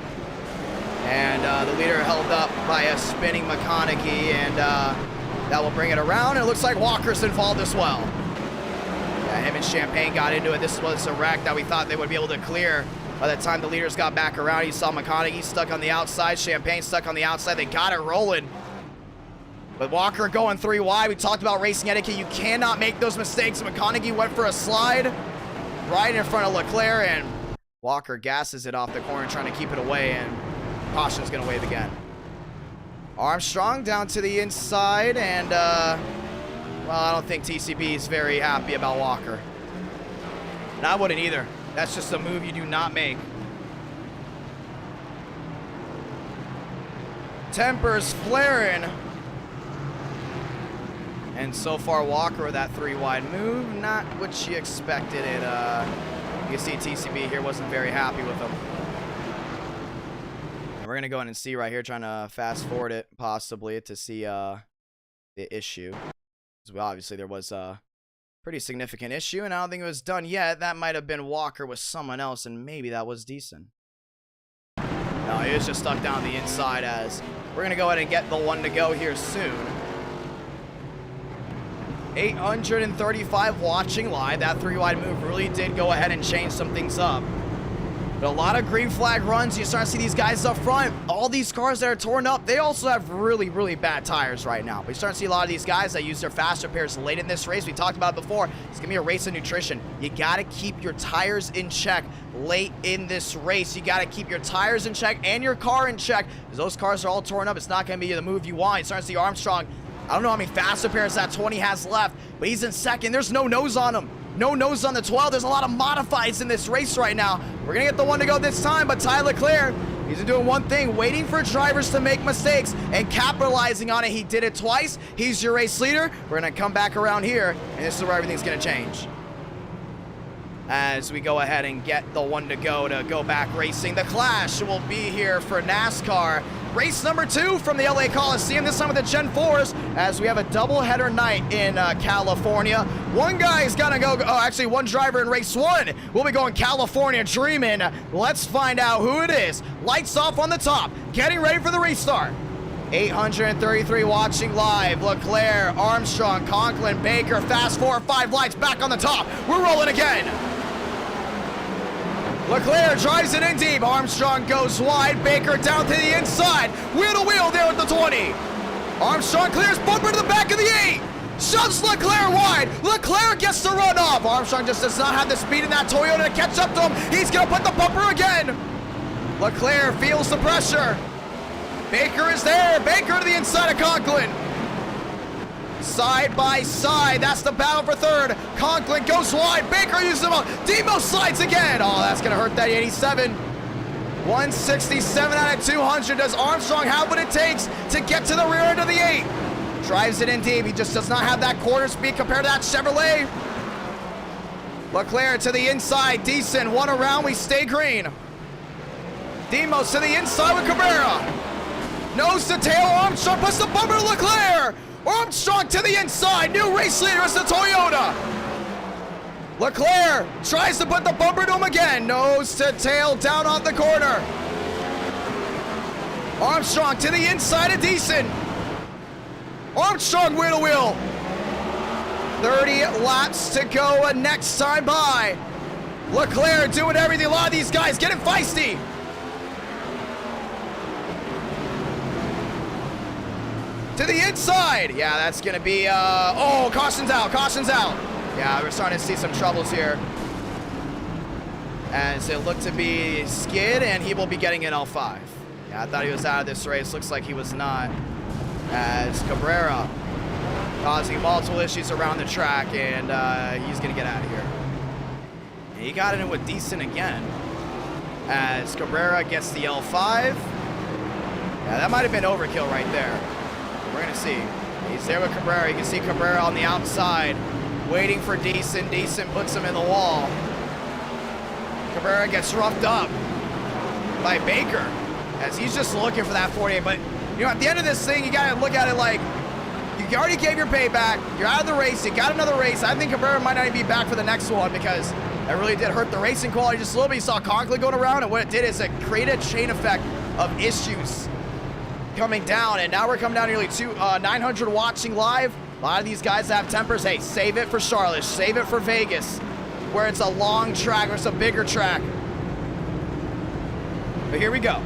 And the leader held up by a spinning McConaughey, and that will bring it around. And it looks like Walker's involved as well. Yeah, him and Champagne got into it. This was a wreck that we thought they would be able to clear. By the time the leaders got back around, you saw McConaughey stuck on the outside, Champagne stuck on the outside. They got it rolling. But Walker going 3 wide. We talked about racing etiquette. You cannot make those mistakes. McConaughey went for a slide right in front of Leclerc, and Walker gasses it off the corner, trying to keep it away, and caution's going to wave again. Armstrong down to the inside, and, well, I don't think TCB is very happy about Walker. And I wouldn't either. That's just a move you do not make. Tempers flaring. And so far, Walker with that 3-wide move. Not what she expected. You can see TCB here wasn't very happy with him. And we're going to go in and see right here, trying to fast forward it possibly to see the issue. Well, obviously, there was a pretty significant issue, and I don't think it was done yet. That might have been Walker with someone else, and maybe that was decent. No, he was just stuck down the inside as we're going to go ahead and get the one to go here soon. 835 watching live. That 3-wide move really did go ahead and change some things up. But a lot of green flag runs. You start to see these guys up front. All these cars that are torn up, they also have really, really bad tires right now. But you start to see a lot of these guys that use their fast repairs late in this race. We talked about it before. It's going to be a race of nutrition. You got to keep your tires in check late in this race. You got to keep your tires in check and your car in check because those cars are all torn up. It's not going to be the move you want. You start to see Armstrong. I don't know how many fast repairs that 20 has left, but he's in second. There's no nose on him. No nose on the 12. There's a lot of modifieds in this race right now. We're going to get the one to go this time, but Ty Leclerc, he's doing one thing, waiting for drivers to make mistakes and capitalizing on it. He did it twice. He's your race leader. We're going to come back around here, and this is where everything's going to change. As we go ahead and get the one to go back racing. The clash will be here for NASCAR. Race number 2 from the LA Coliseum, this time with the Gen 4s, as we have a doubleheader night in California. One guy's gonna go, actually one driver in race 1 will be going California dreaming. Let's find out who it is. Lights off on the top, getting ready for the restart. 833 watching live. Leclerc, Armstrong, Conklin, Baker, fast 4, 5 lights back on the top. We're rolling again. Leclerc drives it in deep. Armstrong goes wide. Baker down to the inside. Wheel to wheel there at the 20. Armstrong clears bumper to the back of the 8. Shoves Leclerc wide. Leclerc gets the run off. Armstrong just does not have the speed in that Toyota to catch up to him. He's going to put the bumper again. Leclerc feels the pressure. Baker is there. Baker to the inside of Conklin. Side by side, that's the battle for third. Conklin goes wide, Baker uses him up. Demo slides again. Oh, that's gonna hurt that 87. 167 out of 200. Does Armstrong have what it takes to get to the rear end of the 8? Drives it in deep. He just does not have that quarter speed compared to that Chevrolet. Leclerc to the inside, decent. One around, we stay green. Demos to the inside with Cabrera. Nose to tail, Armstrong puts the bumper to Leclerc. Armstrong to the inside, new race leader is the Toyota. Leclerc tries to put the bumper to him again, nose to tail down on the corner. Armstrong to the inside of decent. Armstrong wheel to wheel. 30 laps to go next time by. Leclerc doing everything, a lot of these guys getting feisty. To the inside. Yeah, that's going to be, oh, caution's out, caution's out. Yeah, we're starting to see some troubles here. As it looked to be skid, and he will be getting an L5. Yeah, I thought he was out of this race. Looks like he was not. As Cabrera causing multiple issues around the track, and he's going to get out of here. And he got it in with decent again. As Cabrera gets the L5. Yeah, that might have been overkill right there. We're going to see. He's there with Cabrera. You can see Cabrera on the outside, waiting for Decent. Decent puts him in the wall. Cabrera gets roughed up by Baker, as he's just looking for that 48. But, you know, at the end of this thing, you got to look at it like, you already gave your payback. You're out of the race. You got another race. I think Cabrera might not even be back for the next one because that really did hurt the racing quality just a little bit. You saw Conklin going around, and what it did is it created a chain effect of issues coming down, and now we're coming down nearly 900 watching live. A lot of these guys have tempers. Hey, save it for Charlotte, save it for Vegas, where it's a long track, or it's a bigger track. But here we go.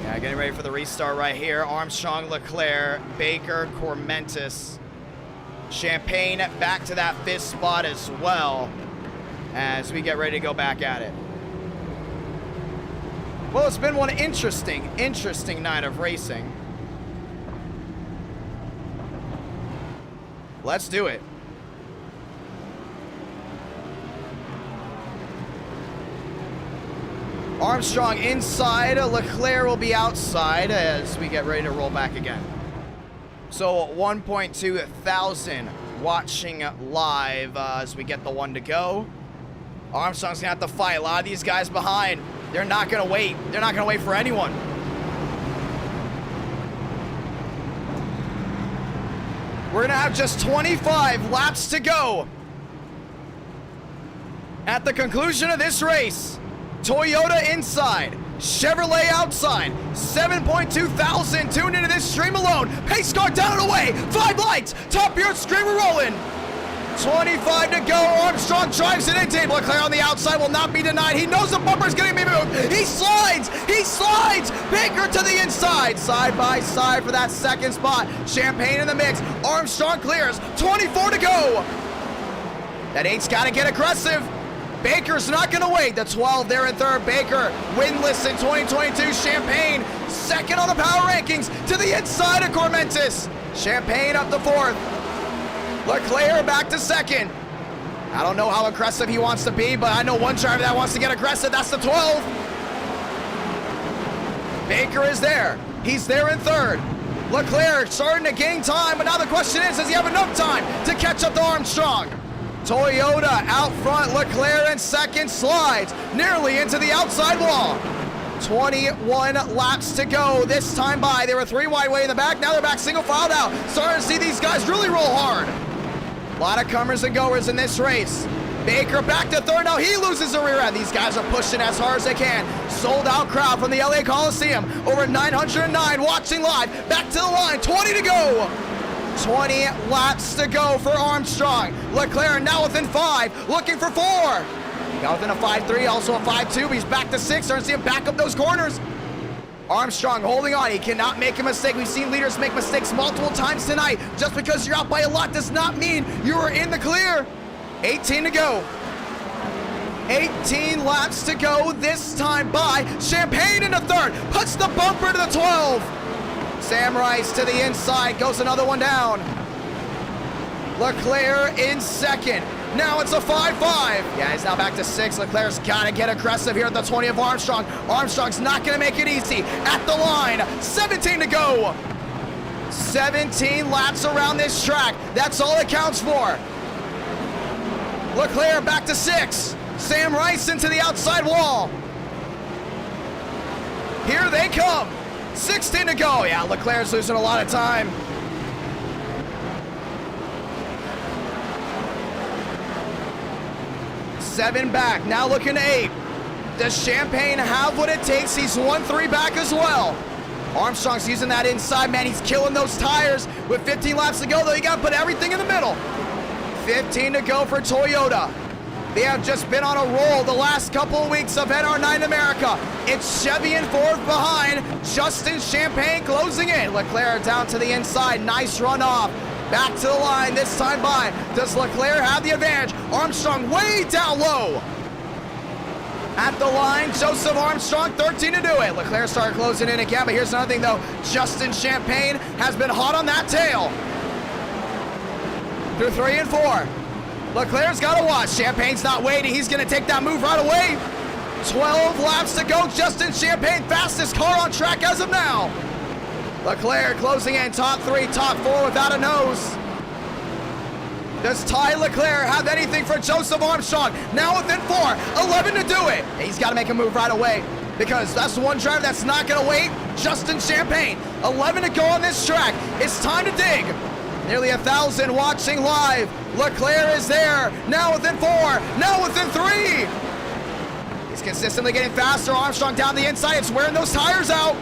Yeah, getting ready for the restart right here. Armstrong, Leclerc, Baker, Cormentis, Champagne back to that 5th spot as well, as we get ready to go back at it. Well, it's been one interesting night of racing. Let's do it. Armstrong inside, Leclerc will be outside as we get ready to roll back again. So 1.2 thousand watching live as we get the one to go. Armstrong's gonna have to fight. A lot of these guys behind, they're not gonna wait. They're not gonna wait for anyone. We're gonna have just 25 laps to go. At the conclusion of this race, Toyota inside, Chevrolet outside, 7.2 thousand tuned into this stream alone. Pace car down and away, 5 lights, top gear screen, we're rolling. 25 to go, Armstrong drives it in, Leclerc on the outside will not be denied. He knows the bumper's gonna be moved. He slides, Baker to the inside, side by side for that second spot. Champagne in the mix, Armstrong clears, 24 to go. That 8's gotta get aggressive. Baker's not gonna wait, the 12 there in third. Baker, winless in 2022, Champagne, second on the power rankings, to the inside of Cormentis. Champagne up to fourth. Leclerc back to second. I don't know how aggressive he wants to be, but I know one driver that wants to get aggressive. That's the 12. Baker is there. He's there in third. Leclerc starting to gain time, but now the question is, does he have enough time to catch up to Armstrong? Toyota out front, Leclerc in second, slides nearly into the outside wall. 21 laps to go this time by. They were 3 wide way in the back, now they're back single filed out. Starting to see these guys really roll hard. A lot of comers and goers in this race. Baker back to third, now he loses the rear end. These guys are pushing as hard as they can. Sold out crowd from the LA Coliseum. Over 909 watching live. Back to the line, 20 to go. 20 laps to go for Armstrong. Leclerc now within 5, looking for 4. He got within a 5.3, also a 5.2, but he's back to 6. Starting to see him back up those corners. Armstrong holding on, he cannot make a mistake. We've seen leaders make mistakes multiple times tonight. Just because you're out by a lot does not mean you are in the clear. 18 to go. 18 laps to go this time by. Champagne into third, puts the bumper to the 12. Sam Rice to the inside, goes another one down. Leclerc in second. Now it's a 5-5. Yeah, he's now back to 6. Leclerc's got to get aggressive here at the 20 of Armstrong. Armstrong's not going to make it easy. At the line, 17 to go. 17 laps around this track. That's all it counts for. Leclerc back to 6. Sam Rice into the outside wall. Here they come. 16 to go. Yeah, Leclerc's losing a lot of time. Seven back, now looking to 8. Does Champagne have what it takes? He's 1-3 back as well. Armstrong's using that inside, man. He's killing those tires. With 15 laps to go, though, you got to put everything in the middle. 15 to go for Toyota. They have just been on a roll the last couple of weeks of NR9 in America. It's Chevy in fourth behind. Justin Champagne closing in. Leclerc down to the inside. Nice run off. Back to the line this time by. Does Leclerc have the advantage? Armstrong way down low. At the line, Joseph Armstrong, 13 to do it. Leclerc started closing in again, but here's another thing though. Justin Champagne has been hot on that tail. Through 3 and 4. Leclerc's got to watch. Champagne's not waiting. He's going to take that move right away. 12 laps to go. Justin Champagne, fastest car on track as of now. Leclerc closing in, top 3, top 4 without a nose. Does Ty Leclerc have anything for Joseph Armstrong? Now within 4, 11 to do it. He's got to make a move right away because that's the one driver that's not going to wait. Justin Champagne, 11 to go on this track. It's time to dig. Nearly 1,000 watching live. Leclerc is there. Now within 4, now within 3. He's consistently getting faster. Armstrong down the inside. It's wearing those tires out.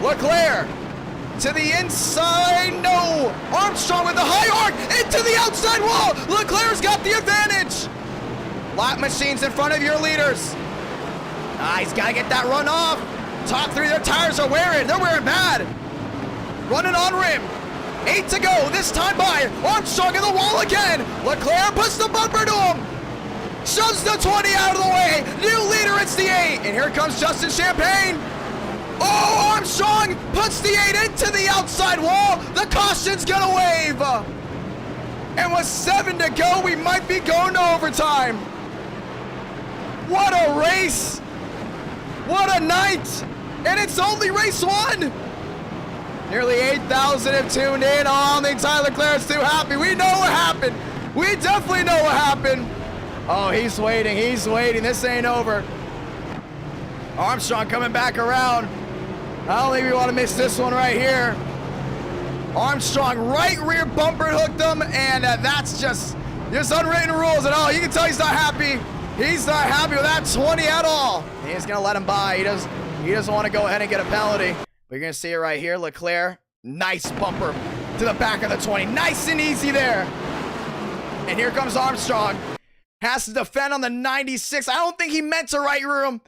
Leclerc to the inside, no. Armstrong with the high arc into the outside wall. Leclerc's got the advantage. Lap machines in front of your leaders. He's got to get that run off. Top 3, their tires are wearing. They're wearing bad. Running on rim. 8 to go. This time by Armstrong in the wall again. Leclerc puts the bumper to him. Shoves the 20 out of the way. New leader, it's the 8. And here comes Justin Champagne. Oh, Armstrong puts the 8 into the outside wall. The caution's gonna wave. And with 7 to go, we might be going to overtime. What a race! What a night! And it's only race 1! Nearly 8,000 have tuned in. Oh, I don't think Tyler Leclerc's too happy. We know what happened. We definitely know what happened. Oh, he's waiting. He's waiting. This ain't over. Armstrong coming back around. I don't think we want to miss this one right here. Armstrong right rear bumper hooked him, and that's just unwritten rules. And oh, you can tell he's not happy. He's not happy with that 20 at all. He's gonna let him by. He doesn't want to go ahead and get a penalty. But you're gonna see it right here. Leclerc, nice bumper to the back of the 20. Nice and easy there. And here comes Armstrong. Has to defend on the 96. I don't think he meant to right rear him,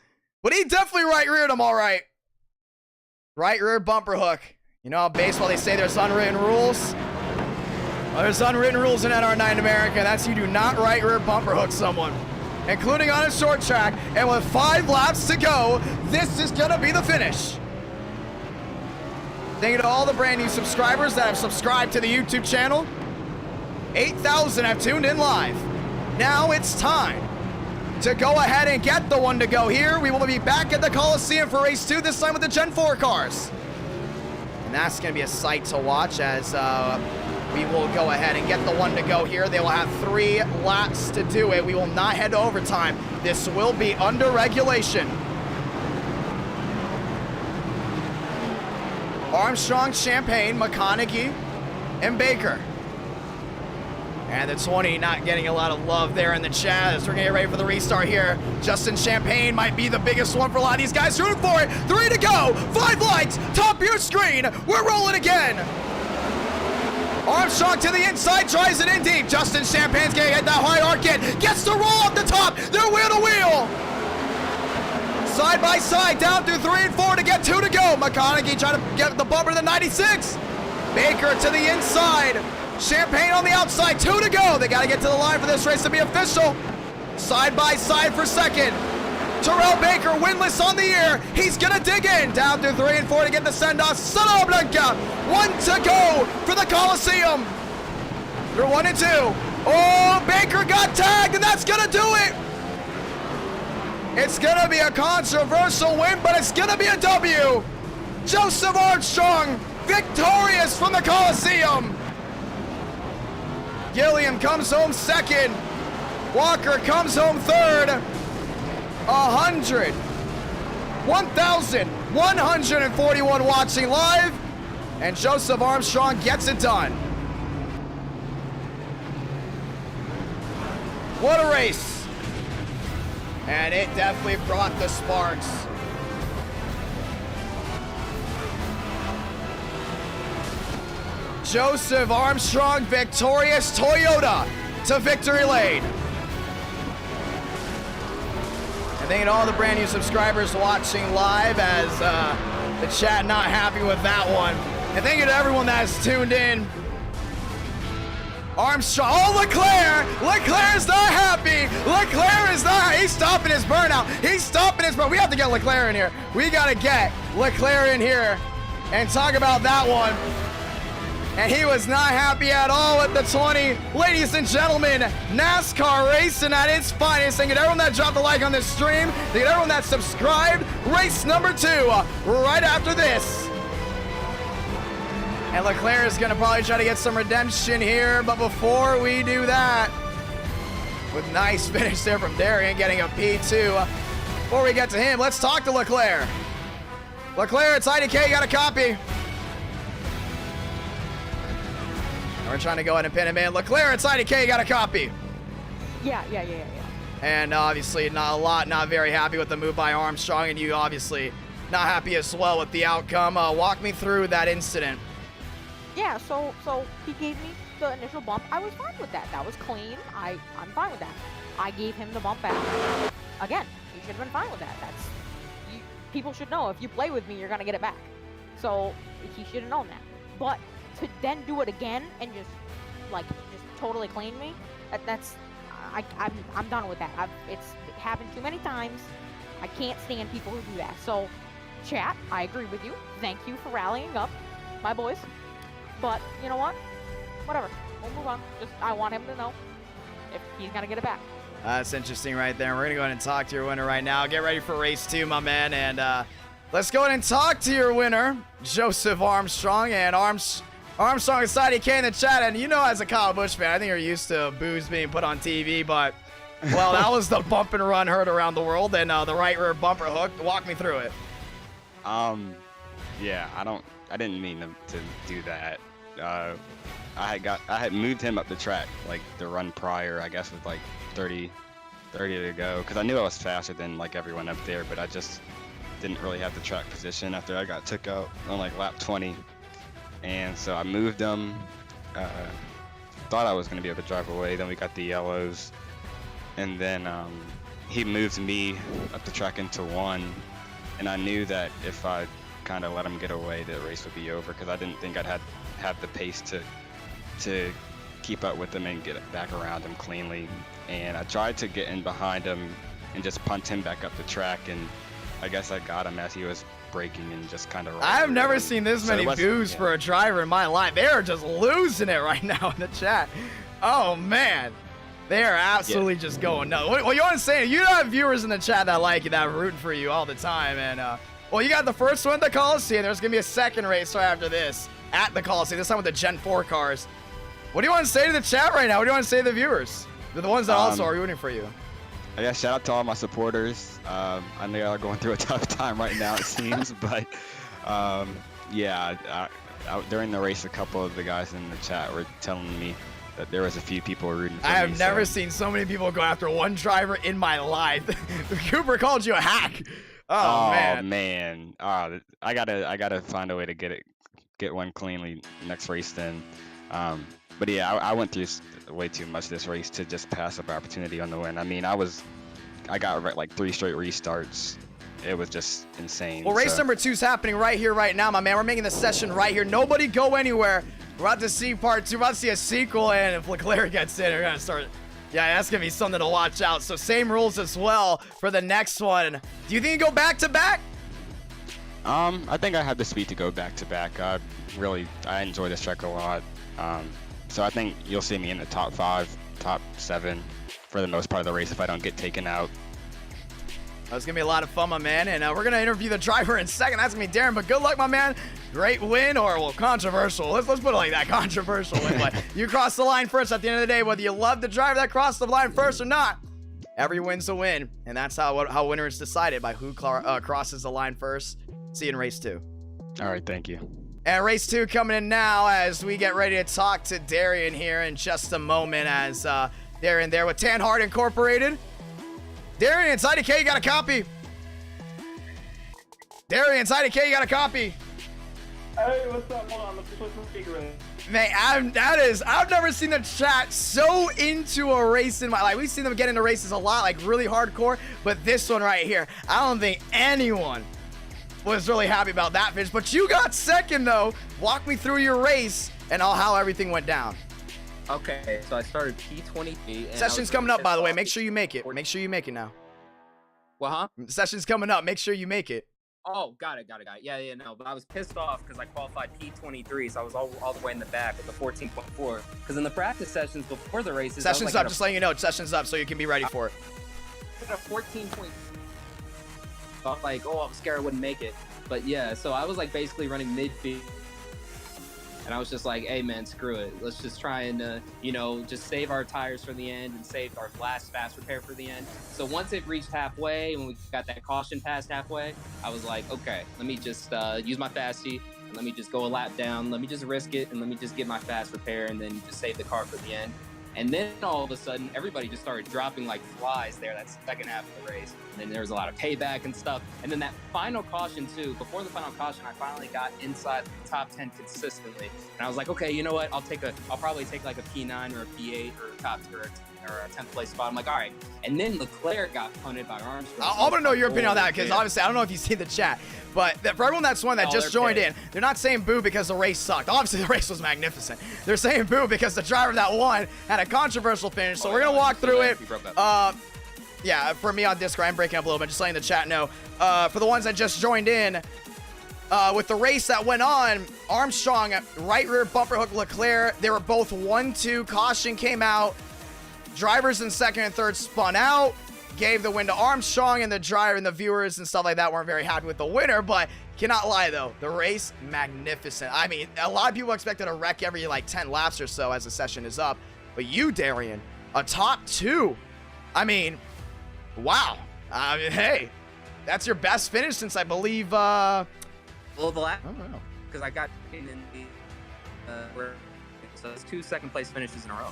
but he definitely right reared him all right. Right rear bumper hook. You know how baseball they say there's unwritten rules? Well, there's unwritten rules in NR9 America. That's you do not right rear bumper hook someone, including on a short track. And with 5 laps to go, this is gonna be the finish. Thank you to all the brand new subscribers that have subscribed to the YouTube channel. 8,000 have tuned in live. Now it's time to go ahead and get the one to go here. We will be back at the Coliseum for race 2, this time with the Gen 4 cars. And that's going to be a sight to watch as we will go ahead and get the one to go here. They will have 3 laps to do it. We will not head to overtime. This will be under regulation. Armstrong, Champagne, McConaughey, and Baker. And the 20 not getting a lot of love there in the chat as we're gonna get ready for the restart here. Justin Champagne might be the biggest one for a lot of these guys. Rooting for it. 3 to go. 5 lights. Top of your screen. We're rolling again. Armstrong to the inside, tries it in deep. Justin Champagne's gonna get that high arc in. Gets the roll off the top. They're wheel to wheel. Side by side, down through 3 and 4 to get 2 to go. McConaughey trying to get the bumper to the 96. Baker to the inside. Champagne on the outside, 2 to go. They got to get to the line for this race to be official. Side by side for second. Terrell Baker winless on the year. He's going to dig in. Down through 3 and 4 to get the send-off. Santa Blanca, 1 to go for the Coliseum. They're 1 and 2. Oh, Baker got tagged, and that's going to do it. It's going to be a controversial win, but it's going to be a W. Joseph Armstrong, victorious from the Coliseum. Gilliam comes home second. Walker comes home third. 1,141 watching live. And Joseph Armstrong gets it done. What a race. And it definitely brought the sparks. Joseph Armstrong victorious, Toyota to victory lane. And thank you to all the brand new subscribers watching live as the chat not happy with that one. And thank you to everyone that has tuned in. Armstrong, oh, Leclerc is not happy. Leclerc is not, he's stopping his burnout. He's stopping his burnout. We have to get Leclerc in here. We got to get Leclerc in here and talk about that one. And he was not happy at all at the 20. Ladies and gentlemen, NASCAR racing at its finest. Thank you to everyone that dropped a like on this stream. Thank you to everyone that subscribed. Race number 2 right after this. And Leclerc is going to probably try to get some redemption here. But before we do that, with nice finish there from Darian, getting a P2. Before we get to him, let's talk to Leclerc. Leclerc, it's IDK, you got a copy. We're trying to go ahead and pin him in. Leclerc, it's IDK, you got a copy. Yeah. And obviously not very happy with the move by Armstrong, and you obviously not happy as well with the outcome. Walk me through that incident. Yeah, so he gave me the initial bump. I was fine with that. That was clean. I'm fine with that. I gave him the bump back. Again, he should have been fine with that. People should know if you play with me, you're gonna get it back. So he should have known that. But to then do it again and just totally clean me, I'm done with that. It's happened too many times. I can't stand people who do that. So, chat, I agree with you. Thank you for rallying up, my boys. But you know what? Whatever. We'll move on. I want him to know if he's gonna get it back. That's interesting right there. We're going to go ahead and talk to your winner right now. Get ready for race 2, my man. And let's go ahead and talk to your winner, Joseph Armstrong. And Armstrong is Idk in the chat. And you know, as a Kyle Busch fan, I think you're used to booze being put on TV. But, well, that was the bump and run heard around the world. And the right rear bumper hook. Walk me through it. Yeah, I didn't mean to do that. I had moved him up the track, like the run prior, I guess with like 30 to go, because I knew I was faster than like everyone up there, but I just didn't really have the track position after I got took out on like lap 20. And so I moved him, thought I was going to be able to drive away. Then we got the yellows, and then he moved me up the track into 1, and I knew that if I kind of let him get away, the race would be over, because I didn't think I'd have the pace to keep up with him and get back around him cleanly. And I tried to get in behind him and just punt him back up the track, and I guess I got him as he was braking and just kind of. I've never seen this many views for a driver in my life. They are just losing it right now in the chat. Oh man, they are absolutely just going nuts. Well, you want to say you have viewers in the chat that like you, that are rooting for you all the time, and well, you got the first one at the Coliseum. There's gonna be a second race right after this at the Coliseum. This time with the Gen 4 cars. What do you want to say to the chat right now? What do you want to say to the viewers? They're the ones that also are rooting for you. I guess shout out to all my supporters. I know they are going through a tough time right now, it seems, but yeah, during the race, a couple of the guys in the chat were telling me that there was a few people rooting for me. I have never seen so many people go after one driver in my life. Cooper called you a hack. Oh man. I gotta find a way to get one cleanly next race then. But yeah, I went through way too much this race to just pass up opportunity on the win. I mean, I got like 3 straight restarts. It was just insane. Well, race number 2 is happening right here, right now, my man. We're making the session right here. Nobody go anywhere. We're about to see part 2. We're about to see a sequel, and if Leclerc gets in, we're gonna start. Yeah, that's gonna be something to watch out. So same rules as well for the next one. Do you think you go back to back? I think I have the speed to go back to back. I enjoy this track a lot. So I think you'll see me in the top 5, top 7 for the most part of the race if I don't get taken out. That's gonna be a lot of fun, my man, and we're gonna interview the driver in a second. That's gonna be Darren, but good luck, my man. Great win, or well, controversial. Let's put it like that, controversial win. But you crossed the line first at the end of the day, whether you love the driver that crossed the line first or not. Every win's a win, and that's how winner is decided, by who crosses the line first. See you in race 2. All right, thank you. And race 2 coming in now as we get ready to talk to Darian here in just a moment, as Darian there with Tan Hard Incorporated. Darian, it's Idk, you got a copy. Darian, it's Idk, you got a copy. Hey, what's up? Hold on, let's put some speaker in. Man, I've never seen the chat so into a race in my life. We've seen them get into races a lot, like really hardcore, but this one right here, I don't think anyone was really happy about that finish. But you got second though. Walk me through your race and how everything went down. Okay, so I started P23. Session's coming up, by the way. Make sure you make it. Make sure you make it now. What, huh? Session's coming up. Make sure you make it. Oh, got it. Yeah, no, but I was pissed off because I qualified P23, so I was all the way in the back with the 14.4. Because in the practice sessions before the races, session's up. Just letting you know, session's up, so you can be ready for it. I got a 14. I was like, oh, I'm scared I wouldn't make it. But yeah, so I was like basically running midfield. And I was just like, hey man, screw it. Let's just try and, just save our tires for the end and save our last fast repair for the end. So once it reached halfway, when we got that caution past halfway, I was like, okay, let me just use my fastie and let me just go a lap down. Let me just risk it and let me just get my fast repair and then just save the car for the end. And then all of a sudden, everybody just started dropping like flies there that second half of the race. And then there was a lot of payback and stuff. And then that final caution too, before the final caution, I finally got inside the top 10 consistently. And I was like, okay, you know what? I'll probably take like a P9 or a P8 or a top or a 10th place spot. I'm like, all right. And then Leclerc got punted by Armstrong. I want to know your opinion on that, because obviously, I don't know if you see the chat, but for everyone that's that just joined in, they're not saying boo because the race sucked. Obviously, the race was magnificent. They're saying boo because the driver that won had a controversial finish. So we're going to walk through it. Yeah, for me on Discord, I'm breaking up a little bit, just letting the chat know. For the ones that just joined in, with the race that went on, Armstrong, right rear bumper hook Leclerc, they were both 1-2. Caution came out. drivers in second and third spun out, gave the win to Armstrong, and the driver and the viewers and stuff like that weren't very happy with the winner. But cannot lie though, the race, magnificent. I mean, a lot of people expected a wreck every like 10 laps or so as the session is up. But you, Darian, a top 2. I mean, wow. I mean, hey, that's your best finish since I believe, Well, the last, I don't know. because I got in the, so it's 2 second-place finishes in a row.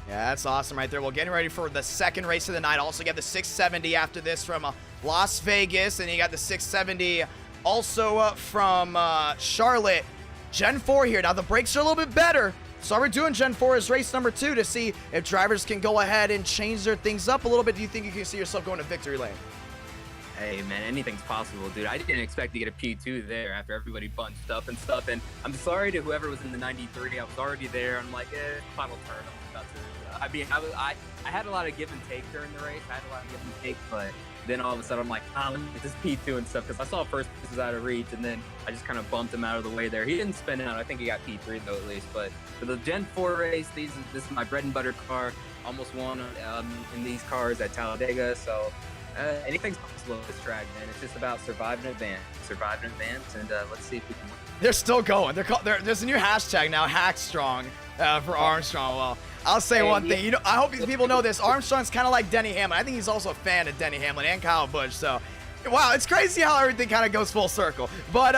Yeah, that's awesome right there. Well, getting ready for the second race of the night. Also, you have the 670 after this from Las Vegas, and you got the 670 also from Charlotte. Gen 4 here. Now, the brakes are a little bit better. So we're doing Gen 4 as race number 2 to see if drivers can go ahead and change their things up a little bit. Do you think you can see yourself going to victory lane? Hey, man, anything's possible, dude. I didn't expect to get a P2 there after everybody bunched up and stuff. And I'm sorry to whoever was in the 93. I was already there. I'm like, final turn. I'm about to. I mean, I had a lot of give and take during the race. I had a lot of give and take, but then all of a sudden I'm like, let me get this P2 and stuff, because I saw first place was out of reach, and then I just kind of bumped him out of the way there. He didn't spin out. I think he got P3 though, at least. But for the Gen 4 race, this is my bread and butter car. Almost won in these cars at Talladega, so anything's possible at this track, man. It's just about survive and advance, and let's see if we can win. They're still going. There's a new hashtag now, Hackstrong, for Armstrong. Well, I'll say one thing. You know, I hope people know this. Armstrong's kind of like Denny Hamlin. I think he's also a fan of Denny Hamlin and Kyle Busch. So, wow, it's crazy how everything kind of goes full circle. But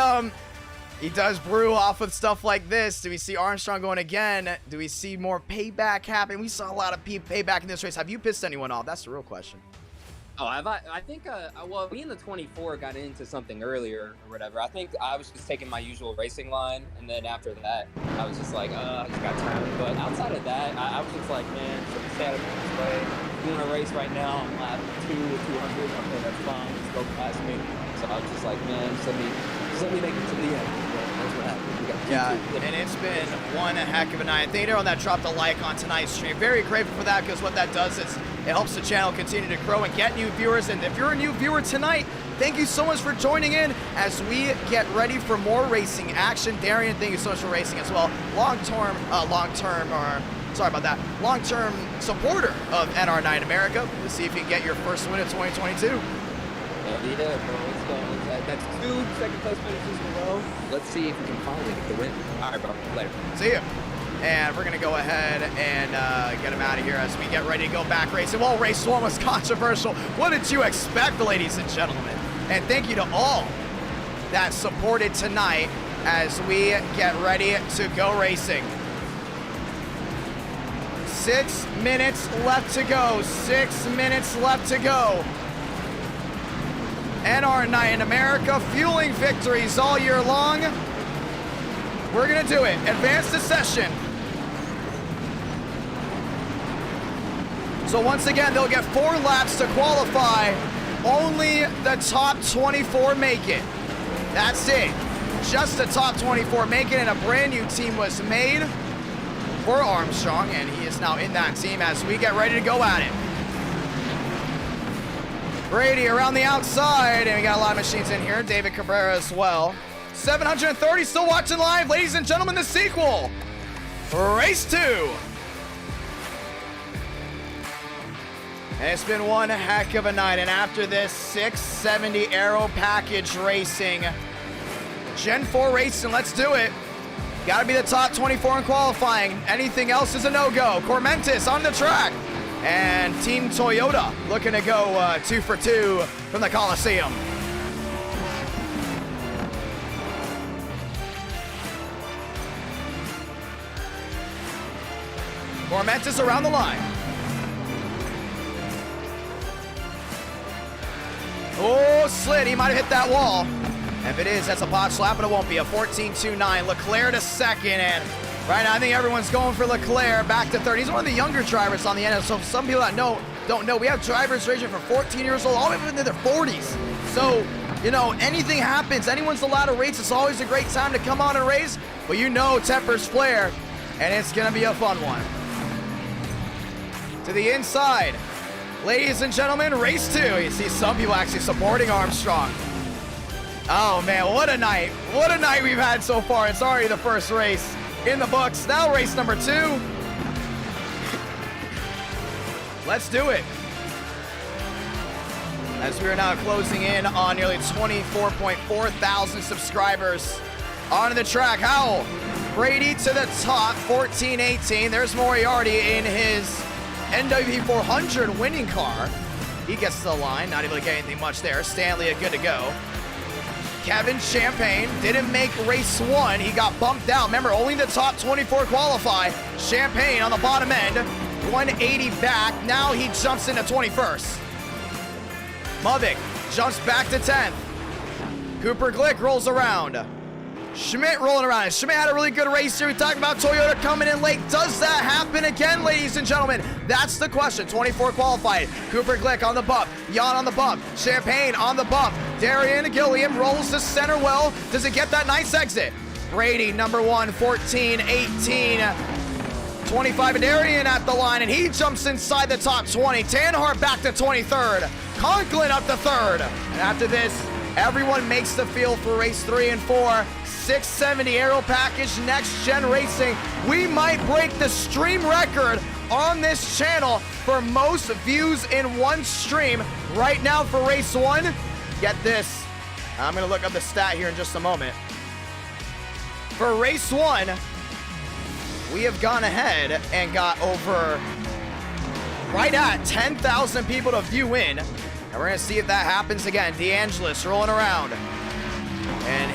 he does brew off of stuff like this. Do we see Armstrong going again? Do we see more payback happen? We saw a lot of payback in this race. Have you pissed anyone off? That's the real question. Oh, I think, well, me and the 24 got into something earlier or whatever. I think I was just taking my usual racing line, and then after that, I was just like, I just got tired. But outside of that, I was just like, man, should we stay out of this way? We're doing a race right now. I'm lap 2 or 200. Okay, that's fine. Just go past me. So I was just like, man, just let me make it to the end. That's what happened. Yeah, and it's been one heck of a night. Thank you to everyone that dropped a like on tonight's stream. Very grateful for that, because what that does is it helps the channel continue to grow and get new viewers. And if you're a new viewer tonight, thank you so much for joining in as we get ready for more racing action. Darian, thank you so much for racing as well. Long-term supporter of NR9 America. Let's see if you can get your first win of 2022. Yeah, bro, let's go. That's 2 second-place finishes in a row. Let's see if we can finally get the win. All right, bro. Later. See ya. And we're going to go ahead and get him out of here as we get ready to go back racing. Well, race 1 was controversial. What did you expect, ladies and gentlemen? And thank you to all that supported tonight as we get ready to go racing. 6 minutes left to go. 6 minutes left to go. NR9 in America, fueling victories all year long. We're gonna do it. Advance the session. So once again, they'll get 4 laps to qualify. Only the top 24 make it. That's it. Just the top 24 make it, and a brand new team was made for Armstrong, and he is now in that team as we get ready to go at it. Brady around the outside, and we got a lot of machines in here. David Cabrera as well. 730 still watching live. Ladies and gentlemen, the sequel. Race 2. And it's been one heck of a night, and after this 670 Aero Package Racing, Gen 4 Racing, let's do it. Gotta be the top 24 in qualifying. Anything else is a no-go. Cormentis on the track. And Team Toyota looking to go 2 for 2 from the Coliseum. Cormentis around the line. Oh, slid. He might have hit that wall. If it is, that's a botch lap, but it won't be. A 14.29. Leclerc to second, and right now I think everyone's going for Leclerc back to third. He's one of the younger drivers on the end, so some people that don't know. We have drivers racing from 14 years old all the way into their 40s. So, you know, anything happens. Anyone's allowed to race. It's always a great time to come on and race, but you know tempers flare, and it's going to be a fun one. To the inside. Ladies and gentlemen, race 2. You see some people actually supporting Armstrong. Oh man, what a night. What a night we've had so far. It's already the first race in the books. Now race number 2. Let's do it. As we are now closing in on nearly 24.4 thousand subscribers onto the track. Howell, Brady to the top, 14-18. There's Moriarty in his NWP 400 winning car. He gets to the line, not able to get anything much there. Stanley good to go. Kevin Champagne didn't make race 1. He got bumped out. Remember, only the top 24 qualify. Champagne on the bottom end, 180 back. Now he jumps into 21st. Muvik jumps back to 10th. Cooper Glick rolls around. Schmidt rolling around. Schmidt had a really good race here. We talked about Toyota coming in late. Does that happen again, ladies and gentlemen? That's the question. 24 qualified. Cooper Glick on the bump. Jan on the bump. Champagne on the bump. Darian Gilliam rolls to center well. Does it get that nice exit? Brady, number 1, 14-18. 25 and Darian at the line, and he jumps inside the top 20. Tanhart back to 23rd. Conklin up to 3rd. And after this, everyone makes the field for race 3 and 4. 670 aero package, next gen racing. We might break the stream record on this channel for most views in one stream right now for race 1. Get this. I'm going to look up the stat here in just a moment. For race 1, we have gone ahead and got over right at 10,000 people to view in. And we're going to see if that happens again. DeAngelis rolling around. And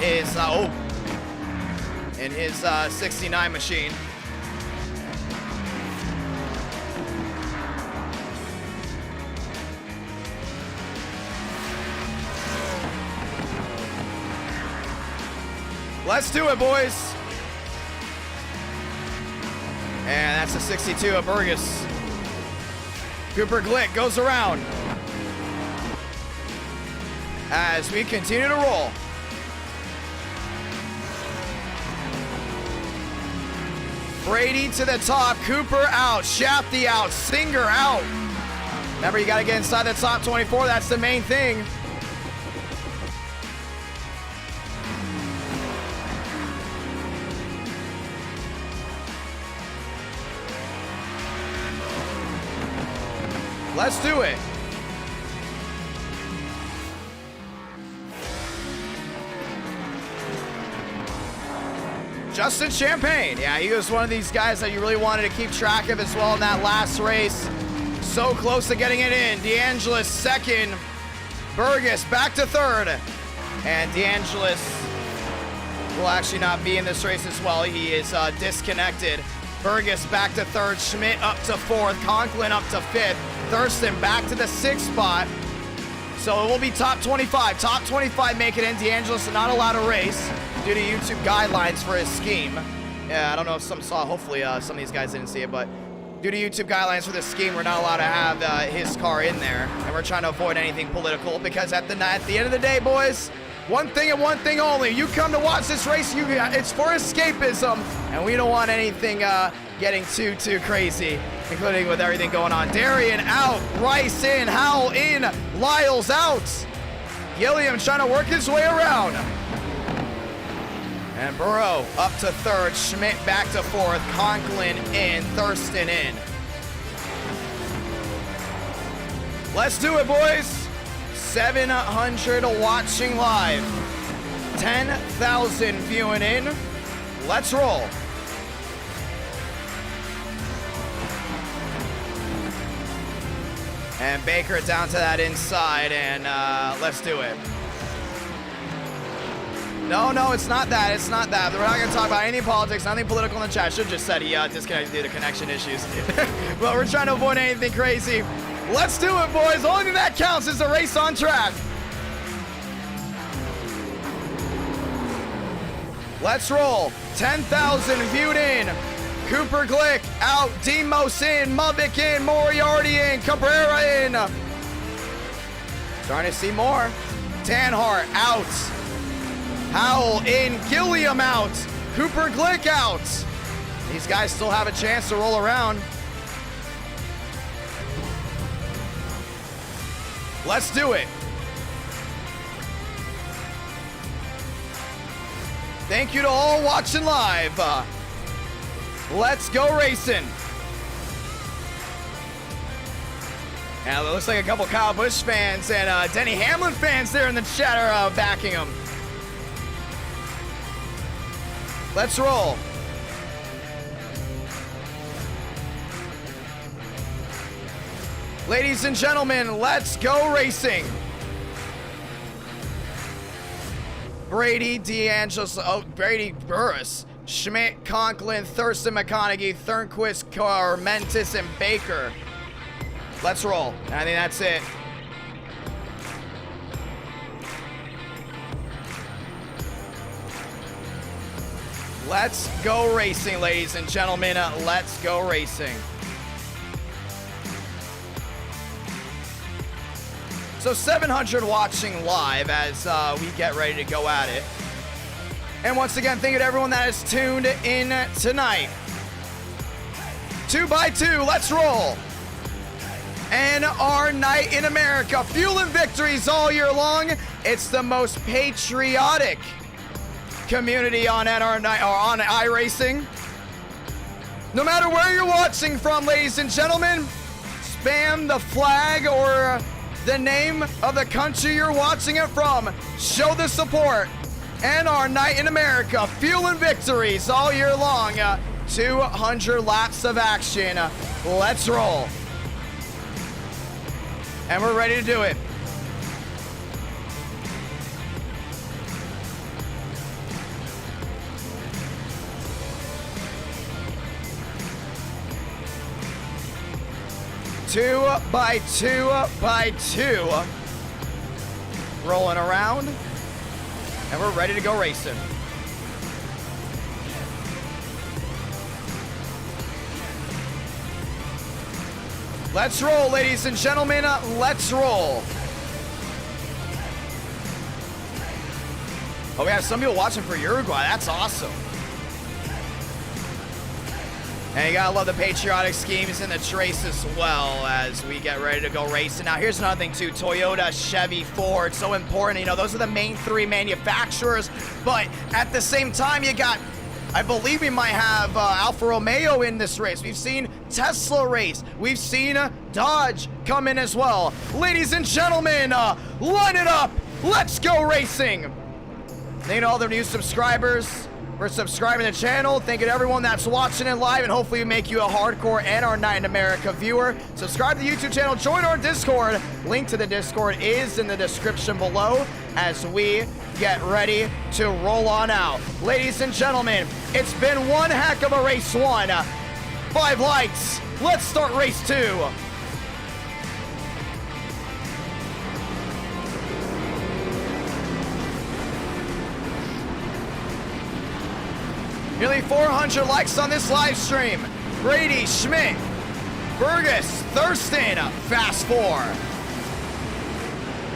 his 69 machine. Let's do it, boys. And that's a 62 of Burgess. Cooper Glick goes around as we continue to roll. Brady to the top, Cooper out, Shafty out, Singer out. Remember, you got to get inside the top 24. That's the main thing. Let's do it. Justin Champagne. Yeah, he was one of these guys that you really wanted to keep track of as well in that last race. So close to getting it in. DeAngelis second. Burgess back to 3rd. And DeAngelis will actually not be in this race as well. He is disconnected. Burgess back to 3rd. Schmidt up to 4th. Conklin up to 5th. Thurston back to the 6th spot. So it will be top 25. Top 25 make it in. DeAngelis not allowed to race due to YouTube guidelines for his scheme. Yeah, I don't know if some saw. Hopefully some of these guys didn't see it, but due to YouTube guidelines for this scheme, we're not allowed to have his car in there. And we're trying to avoid anything political because at the end of the day, boys, one thing and one thing only. You come to watch this race, it's for escapism, and we don't want anything getting too crazy, including with everything going on. Darian out, Rice in, Howell in, Lyles out. Gilliam trying to work his way around. And Burrow up to 3rd, Schmidt back to 4th, Conklin in, Thurston in. Let's do it, boys. 700 watching live, 10,000 viewing in. Let's roll. And Baker down to that inside, and let's do it. No, it's not that. It's not that. We're not going to talk about any politics, nothing political in the chat. Should have just said he disconnected due to connection issues. But we're trying to avoid anything crazy. Let's do it, boys. The only thing that counts is a race on track. Let's roll. 10,000 viewed in. Cooper Glick out. Demos in. Muvik in. Moriarty in. Cabrera in. Starting to see more. Tanhart out. Howell in. Gilliam out. Cooper Glick out. These guys still have a chance to roll around. Let's do it. Thank you to all watching live. Let's go racing. And it looks like a couple Kyle Busch fans and Denny Hamlin fans there in the chat are backing him. Let's roll. Ladies and gentlemen, let's go racing. Brady, D'Angelo, Brady, Burris, Schmidt, Conklin, Thurston, McConaughey, Thornquist, Carmentis, and Baker. Let's roll. I think that's it. Let's go racing, ladies and gentlemen. Let's go racing. So 700 watching live as we get ready to go at it. And once again, thank you to everyone that is tuned in tonight. 2x2, let's roll. And our night in America, fueling victories all year long. It's the most patriotic community on NR night or on iRacing. No matter where you're watching from, ladies and gentlemen, spam the flag or the name of the country you're watching it from. Show the support. And our night in America, fueling victories all year long. 200 laps of action. Let's roll. And we're ready to do it. Two by two. Rolling around. And we're ready to go racing. Let's roll, ladies and gentlemen. Let's roll. Oh, we have some people watching for Uruguay. That's awesome. And you gotta love the patriotic schemes in the trace as well as we get ready to go racing. Now, here's another thing too. Toyota, Chevy, Ford, so important. You know, those are the main three manufacturers. But at the same time, you got, I believe we might have Alfa Romeo in this race. We've seen Tesla race. We've seen Dodge come in as well. Ladies and gentlemen, line it up. Let's go racing. Thank you to all the new subscribers for subscribing to the channel. Thank you to everyone that's watching it live, and hopefully we make you a hardcore and our Night in America viewer. Subscribe to the YouTube channel, join our Discord. Link to the Discord is in the description below as we get ready to roll on out. Ladies and gentlemen, it's been one heck of a race one. 5 lights. Let's start race 2. Nearly 400 likes on this live stream. Brady, Schmidt, Burgess, Thurston, Fast 4.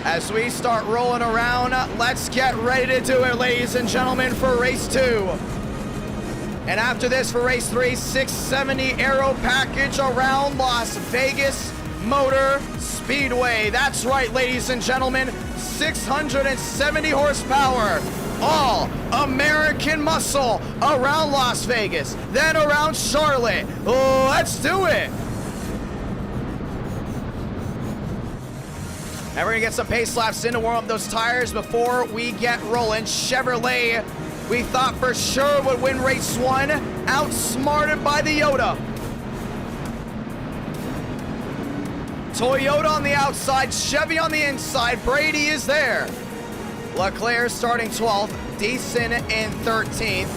As we start rolling around, let's get ready to do it, ladies and gentlemen, for race 2. And after this, for race 3, 670 aero package around Las Vegas Motor Speedway. That's right, ladies and gentlemen, 670 horsepower. All American muscle around Las Vegas, then around Charlotte. Let's do it. And we're gonna get some pace laps in to warm up those tires before we get rolling. Chevrolet, we thought for sure would win race 1, outsmarted by the Yoda. Toyota on the outside, Chevy on the inside, Brady is there. Leclerc starting 12th, Deason in 13th,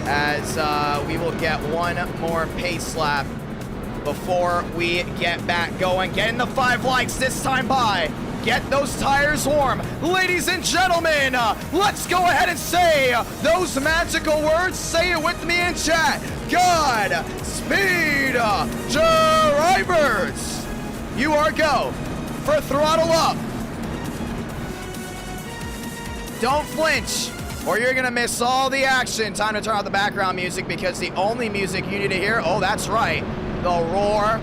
as we will get one more pace lap before we get back going. Getting the 5 lights this time by. Get those tires warm. Ladies and gentlemen, let's go ahead and say those magical words. Say it with me in chat. God speed drivers. You are go for throttle up. Don't flinch, or you're gonna miss all the action. Time to turn off the background music because the only music you need to hear, oh, that's right, the roar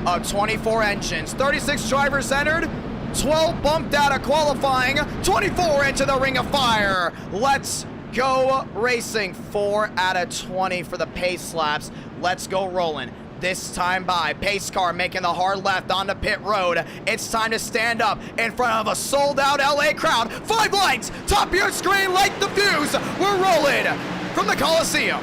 of 24 engines. 36 drivers entered, 12 bumped out of qualifying, 24 into the ring of fire. Let's go racing. 4 out of 20 for the pace laps. Let's go rolling. this time by. Pace car making the hard left onto pit road. It's time to stand up in front of a sold-out LA crowd. 5 lights, top of your screen, light the fuse. We're rolling from the Coliseum.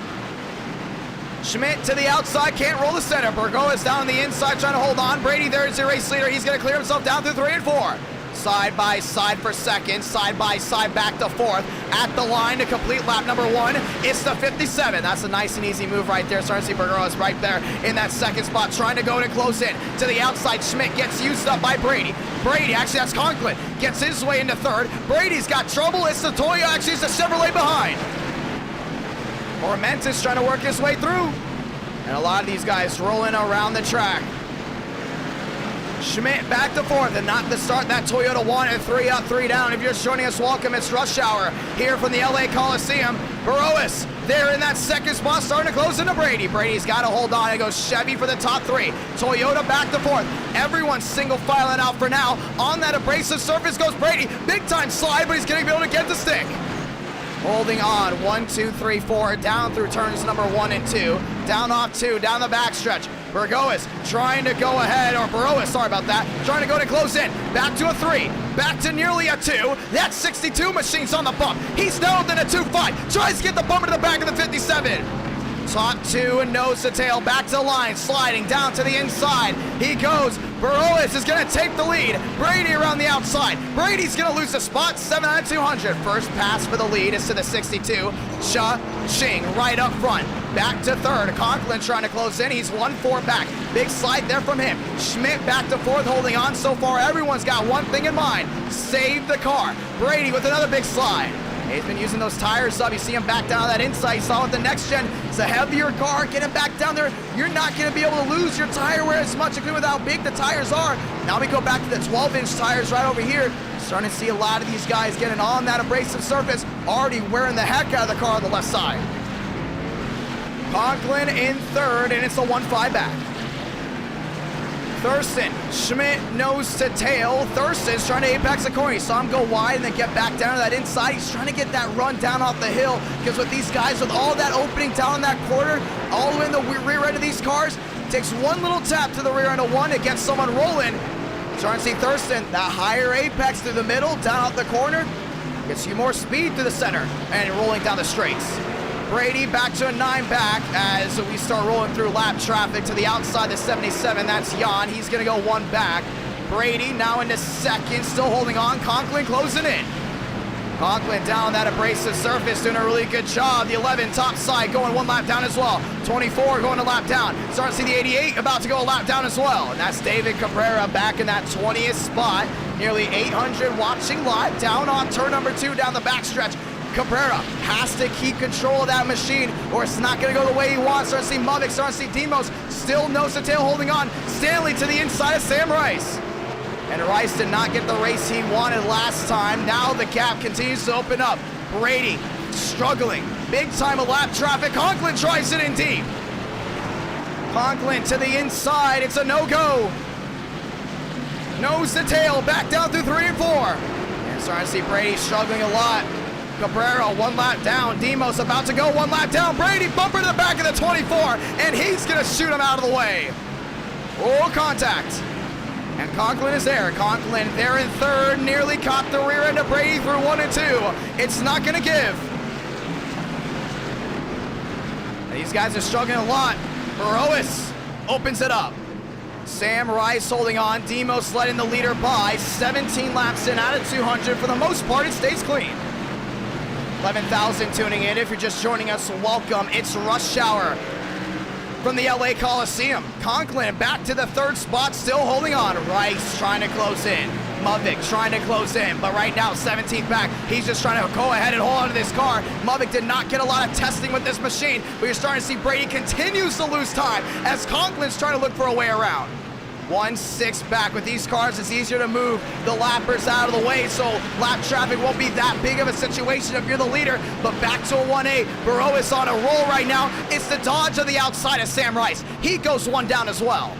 Schmidt to the outside, can't roll the center. Burgo is down on the inside trying to hold on. Brady there is the race leader. He's going to clear himself down through 3 and 4. Side by side for second, side by side back to 4th. At the line to complete lap number 1, it's the 57. That's a nice and easy move right there. Starting to see Burgo is right there in that second spot, trying to go to close in. To the outside, Schmidt gets used up by Brady. Brady, actually that's Conklin, gets his way into 3rd. Brady's got trouble. It's the Toyo, actually it's the Chevrolet behind. Ormentis trying to work his way through. And a lot of these guys rolling around the track. Schmidt back to 4th, and not to start that Toyota 1 and 3 up, 3 down. If you're just joining us, welcome. It's rush hour here from the LA Coliseum. Burrows there in that second spot, starting to close into Brady. Brady's got to hold on. It goes Chevy for the top 3. Toyota back to 4th. Everyone's single filing out for now. On that abrasive surface goes Brady. Big time slide, but he's going to be able to get the stick. Holding on, 1, 2, 3, 4, down through turns number 1 and 2. Down off 2, down the backstretch. Burgoas trying to go ahead, or Burrows, sorry about that, trying to go to close in. Back to a 3, back to nearly a 2. That 62 machine's on the bump. He's down in a 2.5, tries to get the bumper to the back of the 57. Top 2 and nose to tail, back to the line, sliding down to the inside. He goes. Burrows is going to take the lead. Brady around the outside. Brady's going to lose the spot. 7 out of 200. First pass for the lead is to the 62. Cha-ching right up front. Back to 3rd. Conklin trying to close in. He's 1-4 back. Big slide there from him. Schmidt back to 4th, holding on so far. Everyone's got one thing in mind. Save the car. Brady with another big slide. He's been using those tires up. You see him back down that inside. You saw with the next gen. It's a heavier car. Get him back down there. You're not going to be able to lose your tire wear as much with how big the tires are. Now we go back to the 12-inch tires right over here. Starting to see a lot of these guys getting on that abrasive surface. Already wearing the heck out of the car on the left side. Conklin in 3rd, and it's a 1-5 back. Thurston, Schmidt nose to tail. Thurston's trying to apex the corner. You saw him go wide and then get back down to that inside. He's trying to get that run down off the hill because with these guys, with all that opening down in that corner, all the way in the rear end of these cars, takes one little tap to the rear end of one to get someone rolling. Starting to see Thurston, that higher apex through the middle, down out the corner, gets you more speed through the center and rolling down the straights. Brady back to a 9 back as we start rolling through lap traffic to the outside, the 77. That's Jan. He's going to go 1 back. Brady now into 2nd, still holding on. Conklin closing in. Conklin down that abrasive surface, doing a really good job. The 11 top side going 1 lap down as well. 24 going a lap down. Starting to see the 88 about to go a lap down as well. And that's David Cabrera back in that 20th spot. Nearly 800 watching live down on turn number 2 down the backstretch. Cabrera has to keep control of that machine or it's not going to go the way he wants. Starting to see Muddick, starting to see Demos, still nose to tail holding on. Stanley to the inside of Sam Rice. And Rice did not get the race he wanted last time. Now the gap continues to open up. Brady struggling. Big time of lap traffic. Conklin tries it in deep. Conklin to the inside. It's a no-go. Nose to tail. Back down through 3 and 4. And starting to see Brady struggling a lot. Cabrera 1 lap down. Demos about to go 1 lap down. Brady bumper to the back of the 24. And he's going to shoot him out of the way. Oh, contact. And Conklin is there. Conklin there in 3rd. Nearly caught the rear end of Brady through 1 and 2. It's not going to give. And these guys are struggling a lot. Burrows opens it up. Sam Rice holding on. Demos letting the leader by. 17 laps in out of 200. For the most part, it stays clean. 11,000 tuning in. If you're just joining us, welcome. It's rush hour from the LA Coliseum. Conklin back to the 3rd spot, still holding on. Rice trying to close in. Muddick trying to close in, but right now 17th back. He's just trying to go ahead and hold on to this car. Muddick did not get a lot of testing with this machine, but you're starting to see Brady continues to lose time as Conklin's trying to look for a way around. 1-6 back. With these cars, it's easier to move the lappers out of the way, so lap traffic won't be that big of a situation if you're the leader. But back to a 1-8. Burrows on a roll right now. It's the dodge on the outside of Sam Rice. He goes 1 down as well.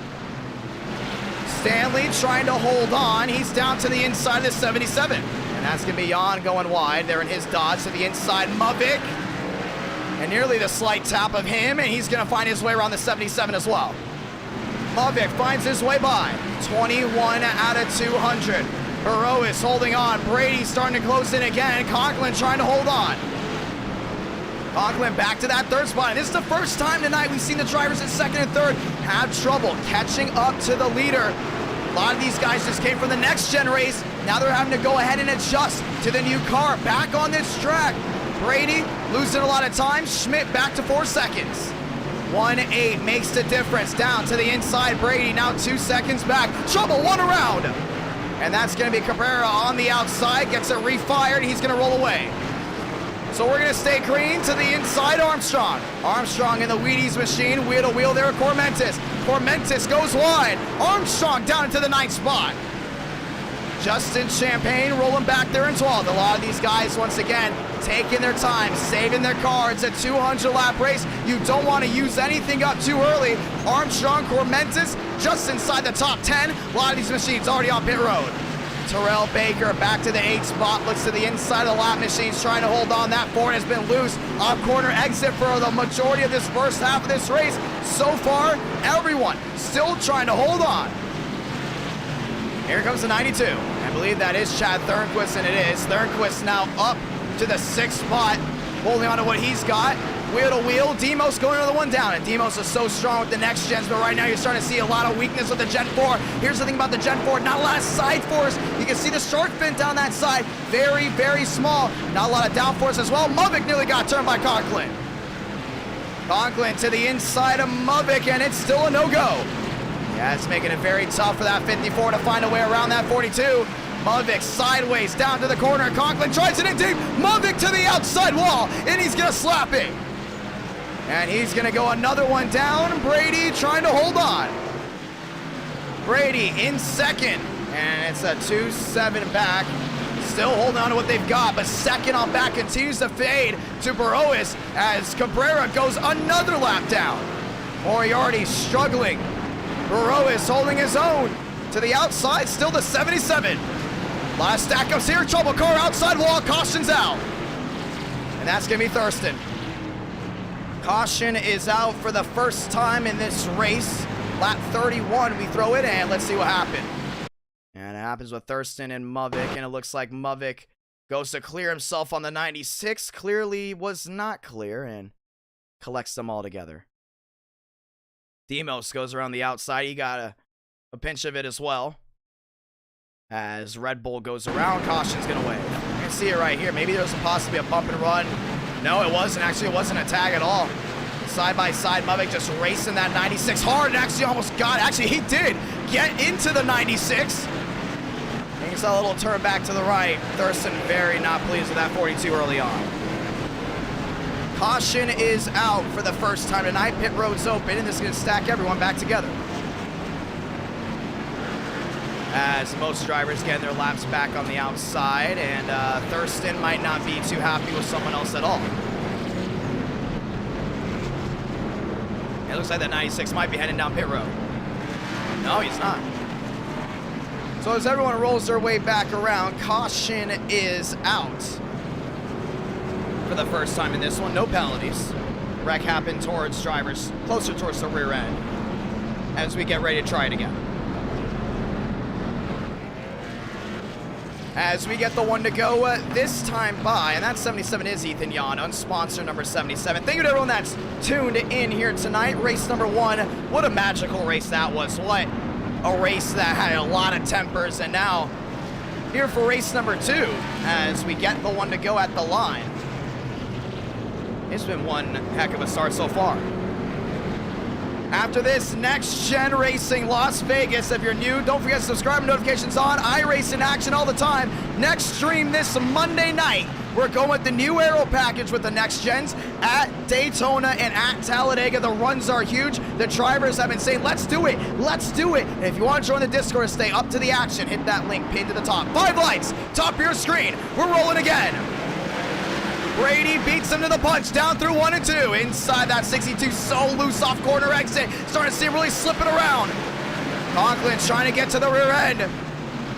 Stanley trying to hold on. He's down to the inside of the 77. And that's going to be Jan going wide. There in his dodge to the inside. Muddick. And nearly the slight tap of him, and he's going to find his way around the 77 as well. Mavic finds his way by. 21 out of 200. Burrow is holding on. Brady starting to close in again. Conklin trying to hold on. Conklin back to that third spot. And this is the first time tonight we've seen the drivers in second and third have trouble catching up to the leader. A lot of these guys just came from the next gen race. Now they're having to go ahead and adjust to the new car. Back on this track. Brady losing a lot of time. Schmidt back to 4 seconds. 1-8 makes the difference. Down to the inside. Brady now 2 seconds back. Trouble, one around. And that's going to be Cabrera on the outside. Gets it refired. He's going to roll away. So we're going to stay green to the inside. Armstrong. Armstrong in the Wheaties machine. Wheel to wheel there. Cormentis. Cormentis goes wide. Armstrong down into the 9th spot. Justin Champagne rolling back there in 12th. A lot of these guys, once again, taking their time, saving their car. It's a 200-lap race. You don't want to use anything up too early. Armstrong, Cormentis, just inside the top 10. A lot of these machines already on pit road. Terrell Baker back to the 8th spot. Looks to the inside of the lap machines, trying to hold on. That Ford has been loose. Off corner exit for the majority of this first half of this race. So far, everyone still trying to hold on. Here comes the 92. I believe that is Chad Thornquist, and it is. Thornquist now up to the 6th spot, holding on to what he's got. Wheel to wheel. Demos going another one down, and Demos is so strong with the next gens, but right now you're starting to see a lot of weakness with the Gen 4. Here's the thing about the Gen 4, not a lot of side force. You can see the shark fin down that side, very, very small. Not a lot of downforce as well. Mavic nearly got turned by Conklin. Conklin to the inside of Mavic, and it's still a no-go. Yeah, it's making it very tough for that 54 to find a way around that 42. Mavic sideways down to the corner. Conklin tries it in deep. Mavic to the outside wall, and he's going to slap it. And he's going to go another one down. Brady trying to hold on. Brady in second, and it's a 2-7 back. Still holding on to what they've got, but second on back continues to fade to Burrows as Cabrera goes another lap down. Moriarty struggling. Burrows holding his own to the outside, still the 77. Last stack ups here, trouble car outside wall, caution's out. And that's gonna be Thurston. Caution is out for the first time in this race. Lap 31, we throw it in, let's see what happened. And it happens with Thurston and Mavic, and it looks like Mavic goes to clear himself on the 96. Clearly was not clear and collects them all together. Demos goes around the outside. He got a pinch of it as well. As Red Bull goes around, caution's going to wave. You can see it right here. Maybe there was possibly a bump and run. No, it wasn't. Actually, it wasn't a tag at all. Side by side, Mavic just racing that 96 hard and actually almost got it. Actually, he did get into the 96. And he saw a little turn back to the right. Thurston very not pleased with that 42 early on. Caution is out for the first time tonight. Pit road's open, and this is going to stack everyone back together. As most drivers getting their laps back on the outside, and Thurston might not be too happy with someone else at all. It looks like that 96 might be heading down pit road. No, he's not. So as everyone rolls their way back around, caution is out. For the first time in this one, no penalties. Wreck happened towards drivers closer towards the rear end as we get ready to try it again. As we get the one to go this time by, and that 77 is Ethan Yan, unsponsor number 77. Thank you to everyone that's tuned in here tonight. Race number 1, what a magical race that was. What a race that had a lot of tempers, and now here for race number 2 as we get the one to go at the line. It's been one heck of a start so far. After this, Next Gen Racing Las Vegas. If you're new, don't forget to subscribe and notifications on. I race in action all the time. Next stream this Monday night. We're going with the new aero package with the Next Gens at Daytona and at Talladega. The runs are huge. The drivers have been saying, let's do it. Let's do it. And if you want to join the Discord, stay up to the action. Hit that link pinned to the top. 5 lights, top of your screen. We're rolling again. Brady beats him to the punch, down through 1 and 2. Inside that 62, so loose off corner exit. Starting to see him really slipping around. Conklin trying to get to the rear end.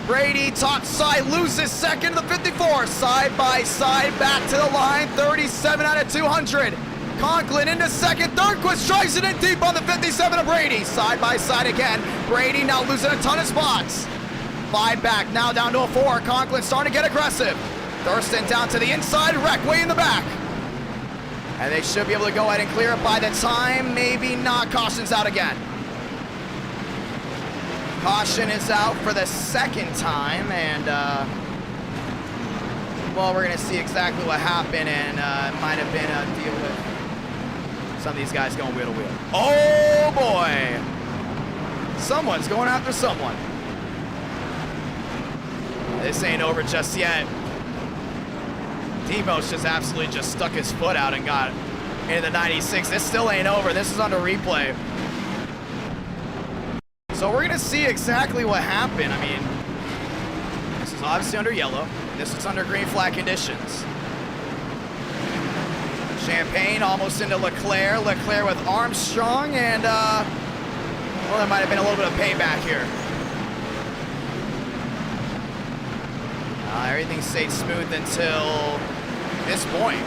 Brady top side, loses second to the 54. Side by side, back to the line, 37 out of 200. Conklin into second. Thornquist drives it in deep on the 57 of Brady. Side by side again. Brady now losing a ton of spots. 5 back, now down to a 4. Conklin starting to get aggressive. Thurston down to the inside, Wreck way in the back. And they should be able to go ahead and clear it by the time. Maybe not. Caution's out again. Caution is out for the second time, and well, we're gonna see exactly what happened, and it might have been a deal with some of these guys going wheel to wheel. Oh boy! Someone's going after someone. This ain't over just yet. Demo's just absolutely just stuck his foot out and got into the 96. This still ain't over. This is under replay. So we're gonna see exactly what happened. I mean, this is obviously under yellow. This is under green flag conditions. Champagne almost into Leclerc. Leclerc with Armstrong, and well, there might have been a little bit of payback here. Everything stayed smooth until this point.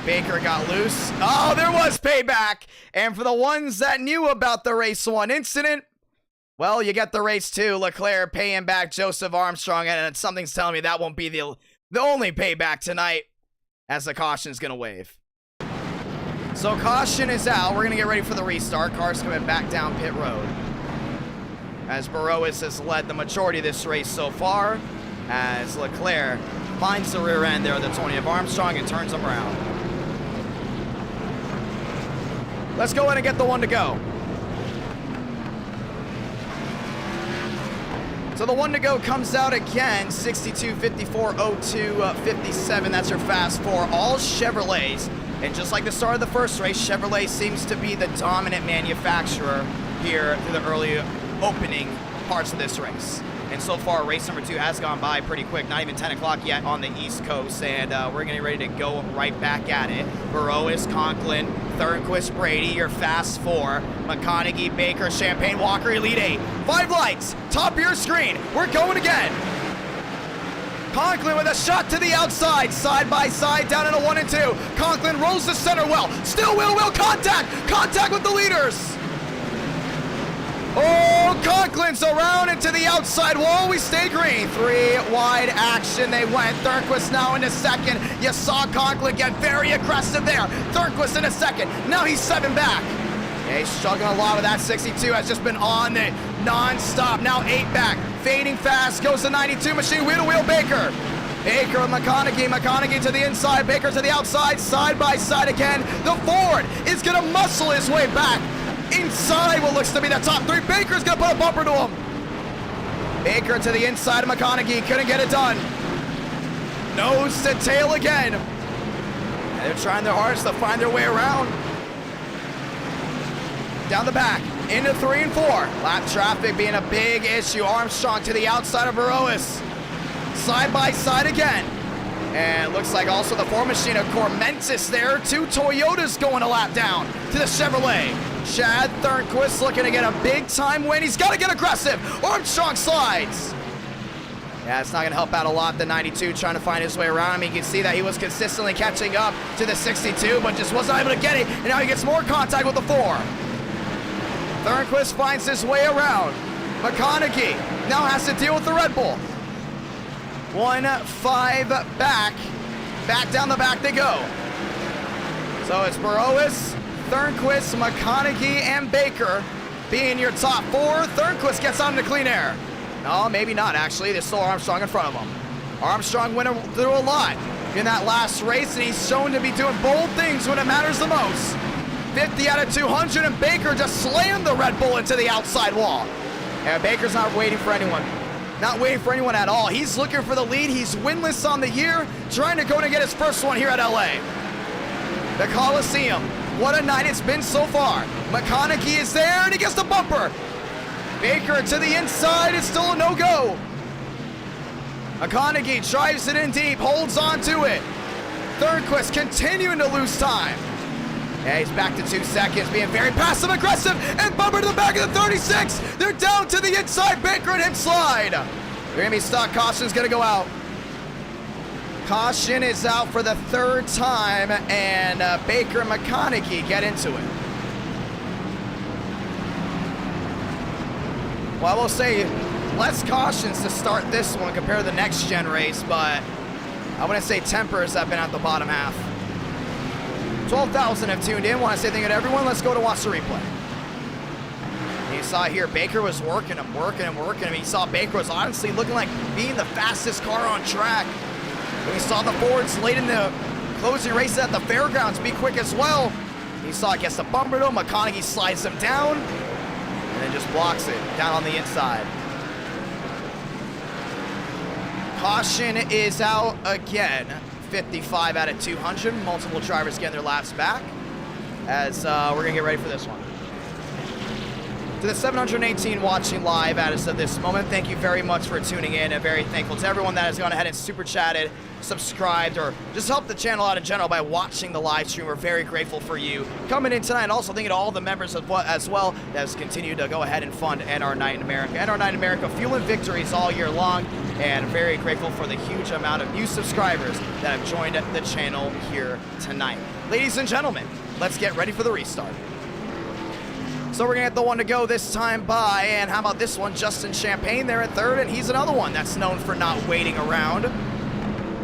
Baker got loose. Oh, there was payback. And for the ones that knew about the race 1 incident, well, you get the race 2. Leclerc paying back Joseph Armstrong, and something's telling me that won't be the only payback tonight, as the caution's going to wave. So caution is out. We're going to get ready for the restart. Cars coming back down pit road. As Burrows has led the majority of this race so far, as Leclerc finds the rear end there of the 20 of Armstrong and turns him around. Let's go in and get the 1 to go. So the 1 to go comes out again, 62, 54, 02, 57. That's your fast 4, all Chevrolets. And just like the start of the first race, Chevrolet seems to be the dominant manufacturer here through the early opening parts of this race. And so far, race number 2 has gone by pretty quick. Not even 10 o'clock yet on the East Coast. And we're getting ready to go right back at it. Burrows, Conklin, Thornquist, Brady, your fast 4. McConaughey, Baker, Champagne, Walker, Elite 8. 5 lights, top of your screen. We're going again. Conklin with a shot to the outside. Side by side, down into 1 and 2. Conklin rolls the center well. Still wheel contact. Contact with the leaders. Oh, Conklin's around into the outside wall. We stay green. 3 wide action. They went. Thornquist now into second. You saw Conklin get very aggressive there. Thornquist into second. Now he's 7 back. Yeah, he's struggling a lot with that 62. Has just been on it non-stop. Now 8 back. Fading fast. Goes the 92 machine. Wheel to wheel Baker. Baker with McConaughey. McConaughey to the inside. Baker to the outside. Side by side again. The Ford is going to muscle his way back inside what looks to be the top 3. Baker's gonna put a bumper to him. Baker to the inside of McConaughey. Couldn't get it done. Nose to tail again. And they're trying their hardest to find their way around. Down the back. Into 3 and 4. Lap traffic being a big issue. Armstrong to the outside of Burrows. Side by side again. And it looks like also the 4 machine of Cormentis there. 2 Toyotas going a lap down to the Chevrolet. Chad Thornquist looking to get a big-time win. He's got to get aggressive. Armstrong slides. Yeah, it's not going to help out a lot. The 92 trying to find his way around him. You can see that he was consistently catching up to the 62, but just wasn't able to get it. And now he gets more contact with the 4. Thornquist finds his way around. McConaughey now has to deal with the Red Bull. 1-5 back. Back down the back they go. So it's Burrows, Thornquist, McConaughey, and Baker being your top 4. Thornquist gets on to clean air. No, maybe not, actually. There's still Armstrong in front of him. Armstrong went through a lot in that last race, and he's shown to be doing bold things when it matters the most. 50 out of 200, and Baker just slammed the Red Bull into the outside wall. And Baker's not waiting for anyone. Not waiting for anyone at all. He's looking for the lead. He's winless on the year, trying to go to get his first one here at LA. The Coliseum. What a night it's been so far. McConaughey is there, and he gets the bumper. Baker to the inside. It's still a no-go. McConaughey drives it in deep, holds on to it. Thornquist continuing to lose time. Yeah, he's back to 2 seconds, being very passive-aggressive, and bumper to the back of the 36. They're down to the inside. Baker and him slide. They're going to be stuck. Caution's going to go out. Caution is out for the third time, and Baker and McConaughey get into it. Well, I will say less cautions to start this one compared to the next gen race, but I wouldn't say tempers have been at the bottom half. 12,000 have tuned in. Want to say thank you to everyone. Let's go to watch the replay. You saw here Baker was working him. You saw Baker was honestly looking like being the fastest car on track. And we saw the Fords late in the closing race at the fairgrounds be quick as well. You saw it gets the bumper though. McConaughey slides him down and then just blocks it down on the inside. Caution is out again. 55 out of 200. Multiple drivers getting their laps back as we're gonna get ready for this one. To the 718 watching live as of this moment, thank you very much for tuning in, and very thankful to everyone that has gone ahead and super chatted, subscribed, or just helped the channel out in general by watching the live stream. We're very grateful for you coming in tonight, and also thank you to all the members as well that has continued to go ahead and fund NR Night in America. NR Night in America fueling victories all year long, and very grateful for the huge amount of new subscribers that have joined the channel here tonight. Ladies and gentlemen, let's get ready for the restart. So we're gonna get the one to go this time by, and how about this one? Justin Champagne there at third, and he's another one that's known for not waiting around.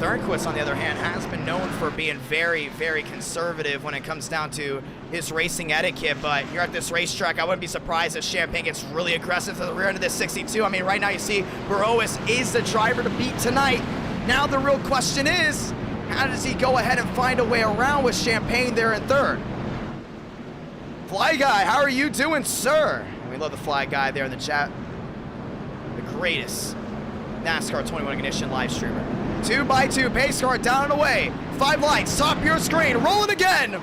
Thornquist, on the other hand, has been known for being very, very conservative when it comes down to his racing etiquette, but here at this racetrack, I wouldn't be surprised if Champagne gets really aggressive to the rear end of this 62. I mean, right now you see Burrows is the driver to beat tonight. Now the real question is, how does he go ahead and find a way around with Champagne there in third? Fly Guy, how are you doing, sir? We love the Fly Guy there in the chat. The greatest NASCAR 21 Ignition live streamer. 2x2, pace car down and away. 5 lights, top of your screen, rolling again.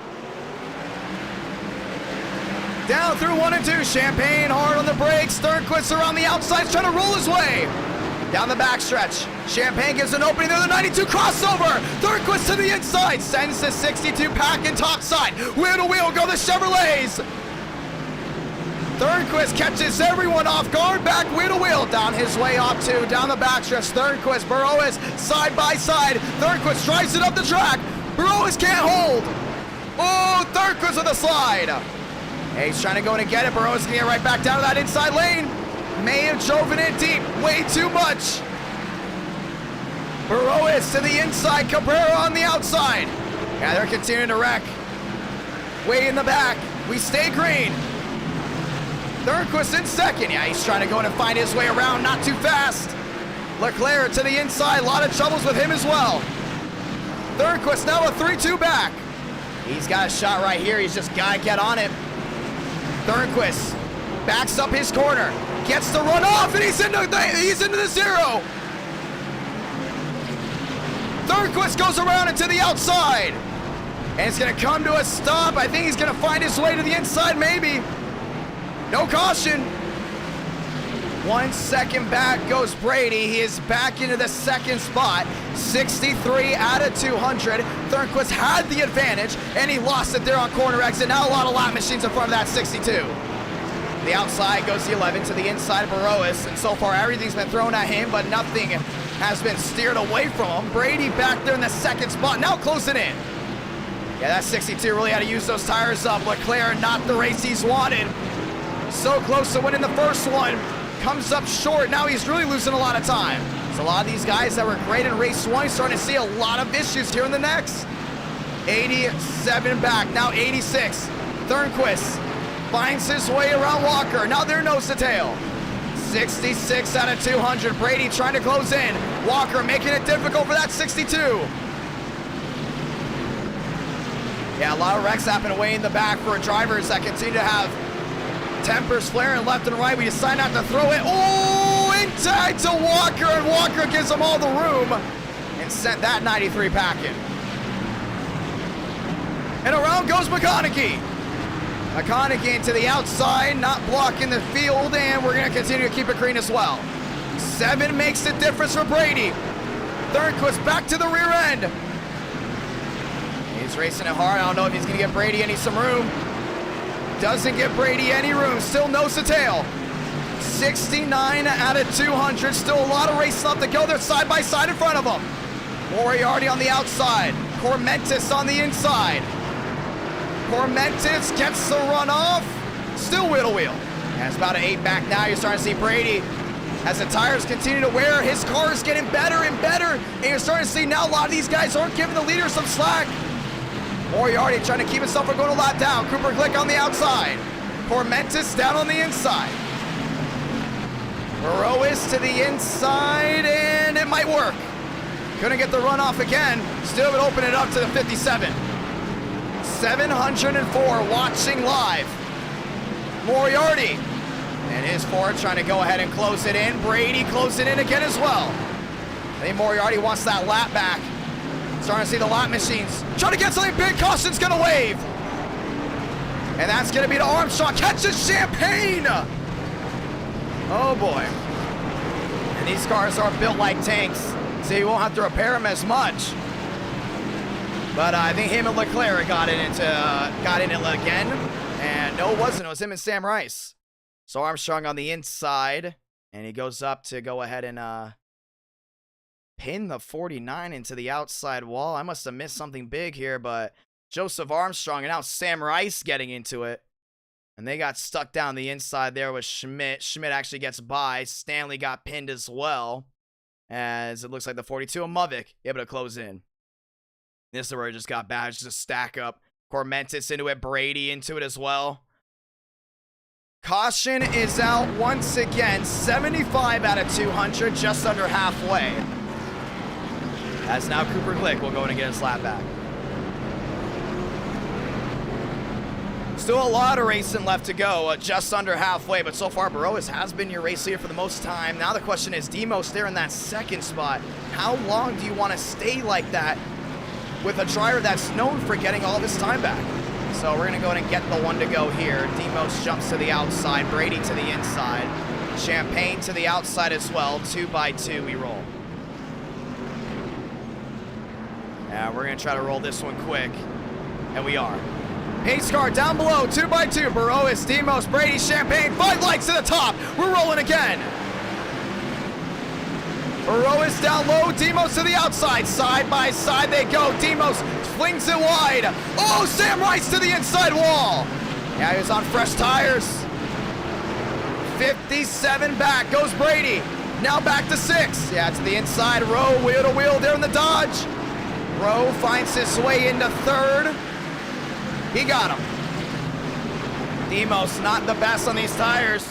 Down through 1 and 2, Champagne hard on the brakes. Thornquist around the outside, trying to roll his way. Down the backstretch, Champagne gives an opening there, the 92 crossover. Thornquist to the inside, sends the 62 pack in top side. Wheel to wheel go the Chevrolets. Thornquist catches everyone off guard, back wheel to wheel, down his way off two, down the backstretch. Thornquist, Burrows side by side. Thornquist drives it up the track. Burrows can't hold. Oh, Thornquist with a slide. Hey, he's trying to go in and get it. Burrows can get right back down to that inside lane. May have driven it deep, way too much. Burrows to the inside, Cabrera on the outside. Yeah, they're continuing to wreck. Way in the back, we stay green. Thornquist in second. Yeah, he's trying to go in and find his way around, not too fast. Leclerc to the inside, a lot of troubles with him as well. Thornquist now a 3-2 back. He's got a shot right here, he's just gotta get on it. Thornquist backs up his corner, gets the run off, and he's into the zero. Thornquist goes around into the outside, and it's gonna come to a stop. I think he's gonna find his way to the inside, maybe. No caution. 1 second back goes Brady. He is back into the second spot. 63 out of 200. Thornquist had the advantage, and he lost it there on corner exit. Now a lot of lap machines in front of that 62. The outside goes the 11 to the inside of Burrows, and so far everything's been thrown at him, but nothing has been steered away from him. Brady back there in the second spot, now closing in. Yeah, that 62 really had to use those tires up. Leclerc, not the race he's wanted. So close to winning the first one. Comes up short. Now he's really losing a lot of time. So a lot of these guys that were great in race 1 starting to see a lot of issues here in the next. 87 back, now 86. Thornquist finds his way around Walker. Now they're nose to tail. 66 out of 200. Brady trying to close in. Walker making it difficult for that 62. Yeah, a lot of wrecks happen way in the back for drivers that continue to have tempers flaring left and right. We decide not to throw it. Oh, in tight to Walker, and Walker gives him all the room and sent that 93 packing. And around goes McConaughey. McConaughey to the outside, not blocking the field, and we're going to continue to keep it green as well. 7 makes the difference for Brady. Thornquist back to the rear end. He's racing it hard. I don't know if he's going to get Brady some room. Doesn't get Brady any room. Still nose to tail. 69 out of 200. Still a lot of race left to go. They're side by side in front of him. Moriarty on the outside. Cormentis on the inside. Cormentis gets the run off. Still wheel. And it's about an 8 back now. You're starting to see Brady. As the tires continue to wear, his car is getting better and better. And you're starting to see now a lot of these guys aren't giving the leader some slack. Moriarty trying to keep himself from going a lap down. Cooper Glick on the outside. Cormentis down on the inside. Burrows to the inside, and it might work. Couldn't get the run off again. Still would open it up to the 57. 704 watching live. Moriarty and his Ford trying to go ahead and close it in. Brady close it in again as well. I think Moriarty wants that lap back. Starting to see the lap machines. Trying to get something big. Caution's going to wave. And that's going to be to Armstrong. Catches Champagne. Oh boy. And these cars are built like tanks, so you won't have to repair them as much. But I think him and Leclerc got in it again. And no, it wasn't. It was him and Sam Rice. So Armstrong on the inside. And he goes up to go ahead and pin the 49 into the outside wall. I must have missed something big here, but Joseph Armstrong and now Sam Rice getting into it. And they got stuck down the inside there with Schmidt. Schmidt actually gets by. Stanley got pinned as well. As it looks like the 42 of Muvik able to close in. This is where it just got bad. It's just a stack up. Cormentis into it. Brady into it as well. Caution is out once again. 75 out of 200. Just under halfway. As now Cooper Glick will go in and get his lap back. Still a lot of racing left to go, just under halfway, but so far Burrows has been your race leader for the most time. Now the question is, Demos there in that second spot. How long do you want to stay like that with a driver that's known for getting all of his time back? So we're going to go ahead and get the one to go here. Demos jumps to the outside, Brady to the inside, Champagne to the outside as well. 2 by 2 we roll. And we're going to try to roll this one quick, and we are. Pace car down below, 2 by 2. Burrows, Demos, Brady, Champagne, 5 lights to the top. We're rolling again. Burrows down low, Demos to the outside. Side by side they go. Demos flings it wide. Oh, Sam Rice to the inside wall. Yeah, he was on fresh tires. 57 back goes Brady. Now back to 6. Yeah, to the inside. Rowe, wheel to wheel there in the Dodge. Rowe finds his way into 3rd. He got him. Demos not the best on these tires.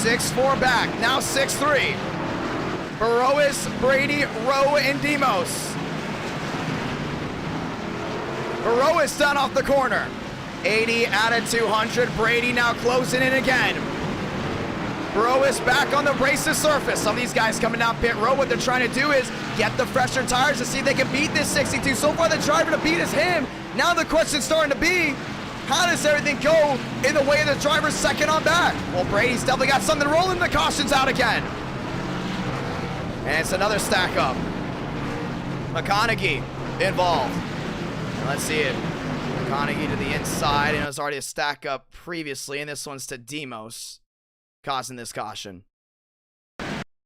6-4 back, now 6-3. Burrows, Brady, Rowe, and Demos. Burrows done off the corner. 80 out of 200. Brady now closing in again. Burrows back on the race's surface. Some of these guys coming down pit road, what they're trying to do is get the fresher tires to see if they can beat this 62. So far, the driver to beat is him. Now the question's starting to be, how does everything go in the way of the driver's second on back? Well, Brady's definitely got something rolling. The caution's out again. And it's another stack up. McConaughey involved. And let's see it. McConaughey to the inside, and it was already a stack up previously, and this one's to Demos, causing this caution.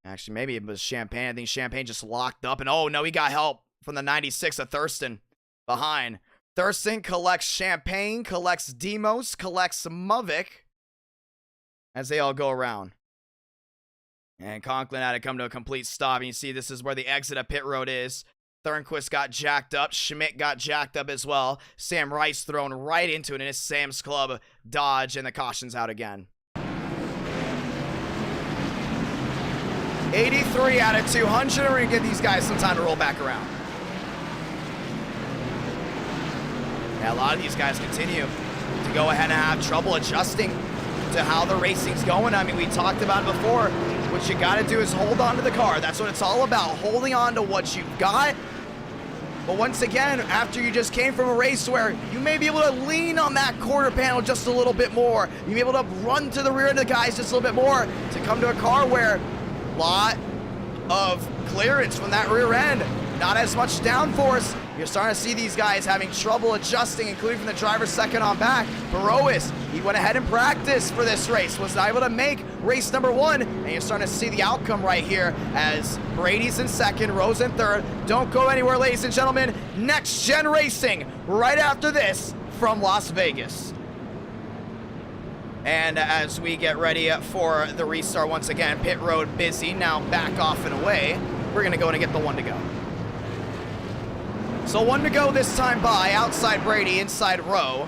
Actually, maybe it was Champagne. I think Champagne just locked up, and oh no, he got help from the 96 of Thurston behind. Thurston collects Champagne, collects Demos, collects Muvik as they all go around. And Conklin had to come to a complete stop, and you see this is where the exit of pit road is. Thornquist got jacked up. Schmidt got jacked up as well. Sam Rice thrown right into it in his Sam's Club Dodge, and the caution's out again. 83 out of 200. We're going to give these guys some time to roll back around. Yeah, a lot of these guys continue to go ahead and have trouble adjusting to how the racing's going. I mean, we talked about it before. What you got to do is hold on to the car. That's what it's all about, holding on to what you've got. But once again, after you just came from a race where you may be able to lean on that quarter panel just a little bit more, you may be able to run to the rear of the guys just a little bit more to come to a car where a lot of clearance from that rear end, not as much downforce, You're starting to see these guys having trouble adjusting, including from the driver's second on back. Barois, he went ahead and practiced for this race, was not able to make race number 1, and you're starting to see the outcome right here as Brady's in second, Rose in third. Don't go anywhere, ladies and gentlemen. Next Gen Racing right after this from Las Vegas. And as we get ready for the restart once again, pit road busy, now back off and away. We're gonna go and get the 1 to go. So 1 to go this time by, outside Brady, inside Rowe.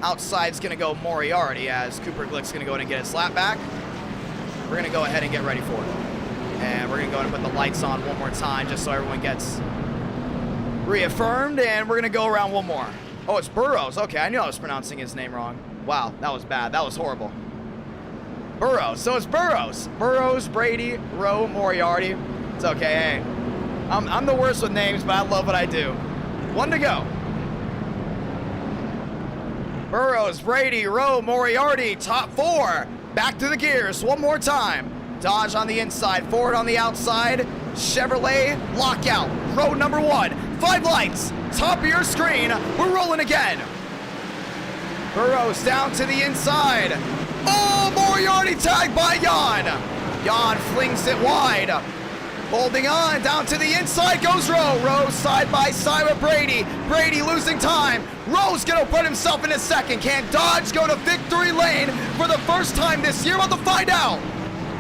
Outside's gonna go Moriarty as Cooper Glick's gonna go in and get his lap back. We're gonna go ahead and get ready for it. And we're gonna go and put the lights on one more time just so everyone gets reaffirmed, and we're gonna go around one more. Oh, it's Burrows. Okay, I knew I was pronouncing his name wrong. Wow, that was bad. That was horrible. Burrows. So it's Burrows. Burrows, Brady, Rowe, Moriarty. It's okay, hey. I'm the worst with names, but I love what I do. 1 to go. Burrows, Brady, Rowe, Moriarty, top 4. Back to the gears one more time. Dodge on the inside, Ford on the outside. Chevrolet, lockout. Road number 1. 5 lights, top of your screen. We're rolling again. Burrows down to the inside. Oh, Moriarty tagged by Jan. Jan flings it wide. Holding on, down to the inside goes Rowe. Rowe side by side with Brady. Brady losing time. Rowe's gonna put himself in a second. Can Dodge go to victory lane for the first time this year? We'll have to find out.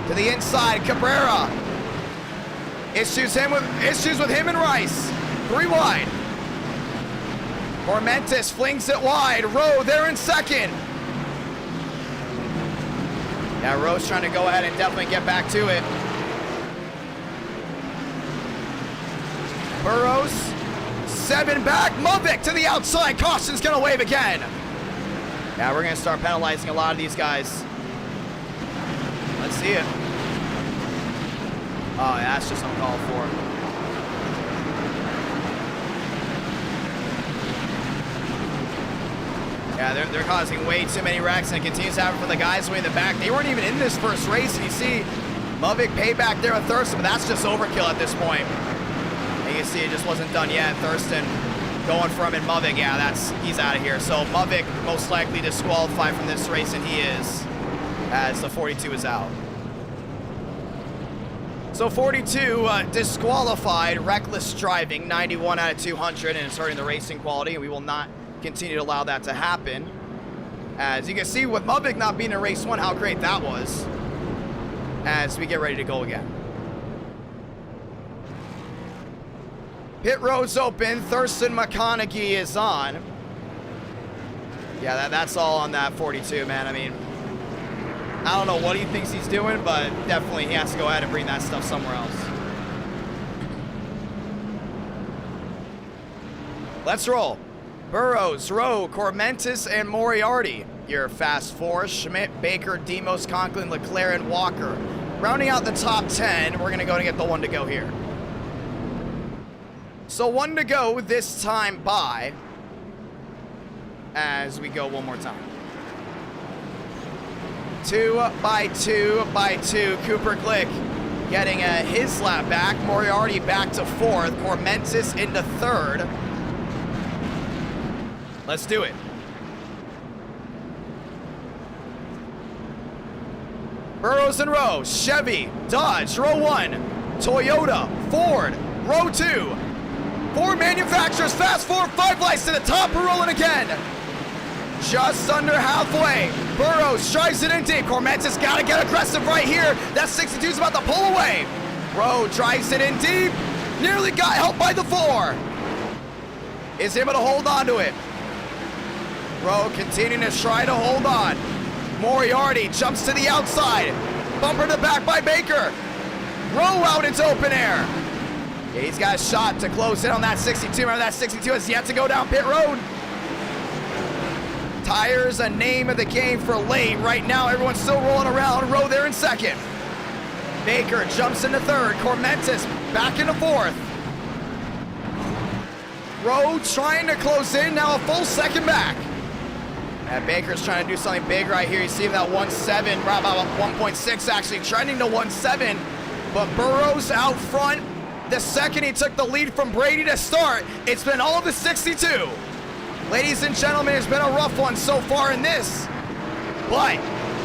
To the inside, Cabrera. Issues with him and Rice. 3 wide. Formentis flings it wide. Rowe there in second. Yeah, Rowe's trying to go ahead and definitely get back to it. Burrows, 7 back. Movic to the outside. Caution's gonna wave again. Now we're gonna start penalizing a lot of these guys. Let's see it. Oh, yeah, that's just uncalled for. Yeah, they're causing way too many wrecks, and it continues to happen for the guys way in the back. They weren't even in this first race, and you see Movic payback there with Thurston, but that's just overkill at this point. And you can see it just wasn't done yet. Thurston going for him, and Movic, yeah, he's out of here. So Movic most likely disqualified from this race, and he is, as the 42 is out. So 42 disqualified, reckless driving, 91 out of 200, and it's hurting the racing quality, and we will not continue to allow that to happen. As you can see with Movic not being in race 1, how great that was, as we get ready to go again. Pit road's open. Thurston McConaughey is on. Yeah, that's all on that 42, man. I mean, I don't know what he thinks he's doing, but definitely he has to go ahead and bring that stuff somewhere else. Let's roll. Burrows, Rowe, Cormentis, and Moriarty. Your fast 4, Schmidt, Baker, Demos, Conklin, Leclerc, and Walker. Rounding out the top 10, we're going to go to get the 1 to go here. So 1 to go this time by, as we go one more time. 2 by 2 by 2. Cooper Glick getting his lap back. Moriarty back to 4th. Cormentis into 3rd. Let's do it. Burrows and Rowe, Chevy, Dodge, row 1, Toyota, Ford, row 2. 4 manufacturers, fast 4, 5 lights to the top, we're rolling again. Just under halfway. Burrows drives it in deep. Cormentis got to get aggressive right here. That 62's about to pull away. Rowe drives it in deep. Nearly got helped by the 4. Is able to hold on to it. Rowe continuing to try to hold on. Moriarty jumps to the outside. Bumper to the back by Baker. Rowe out into open air. Yeah, he's got a shot to close in on that 62. Remember, that 62 has yet to go down pit road. Tires, a name of the game for late. Right now, everyone's still rolling around. Rowe there in 2nd. Baker jumps into 3rd. Cormentis back into 4th. Rowe trying to close in, now a full 2nd back. And Baker's trying to do something big right here. You see that 1.7, about 1.6 actually, trending to 1.7. But Burrows out front, The second he took the lead from Brady to start, it's been all of the 62. Ladies and gentlemen, it's been a rough one so far in this. But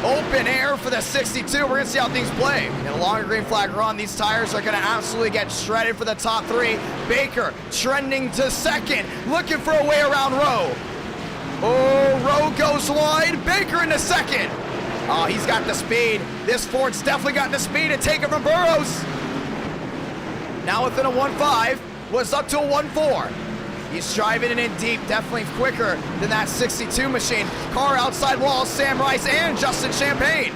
open air for the 62. We're going to see how things play. In a longer green flag run, these tires are going to absolutely get shredded for the top 3. Baker trending to second, looking for a way around Rowe. Oh, Rowe goes wide. Baker into second. Oh, he's got the speed. This Ford's definitely got the speed to take it from Burrows. Now within a 1.5, was up to a 1.4. He's driving it in deep, definitely quicker than that 62 machine. Car outside wall, Sam Rice and Justin Champagne.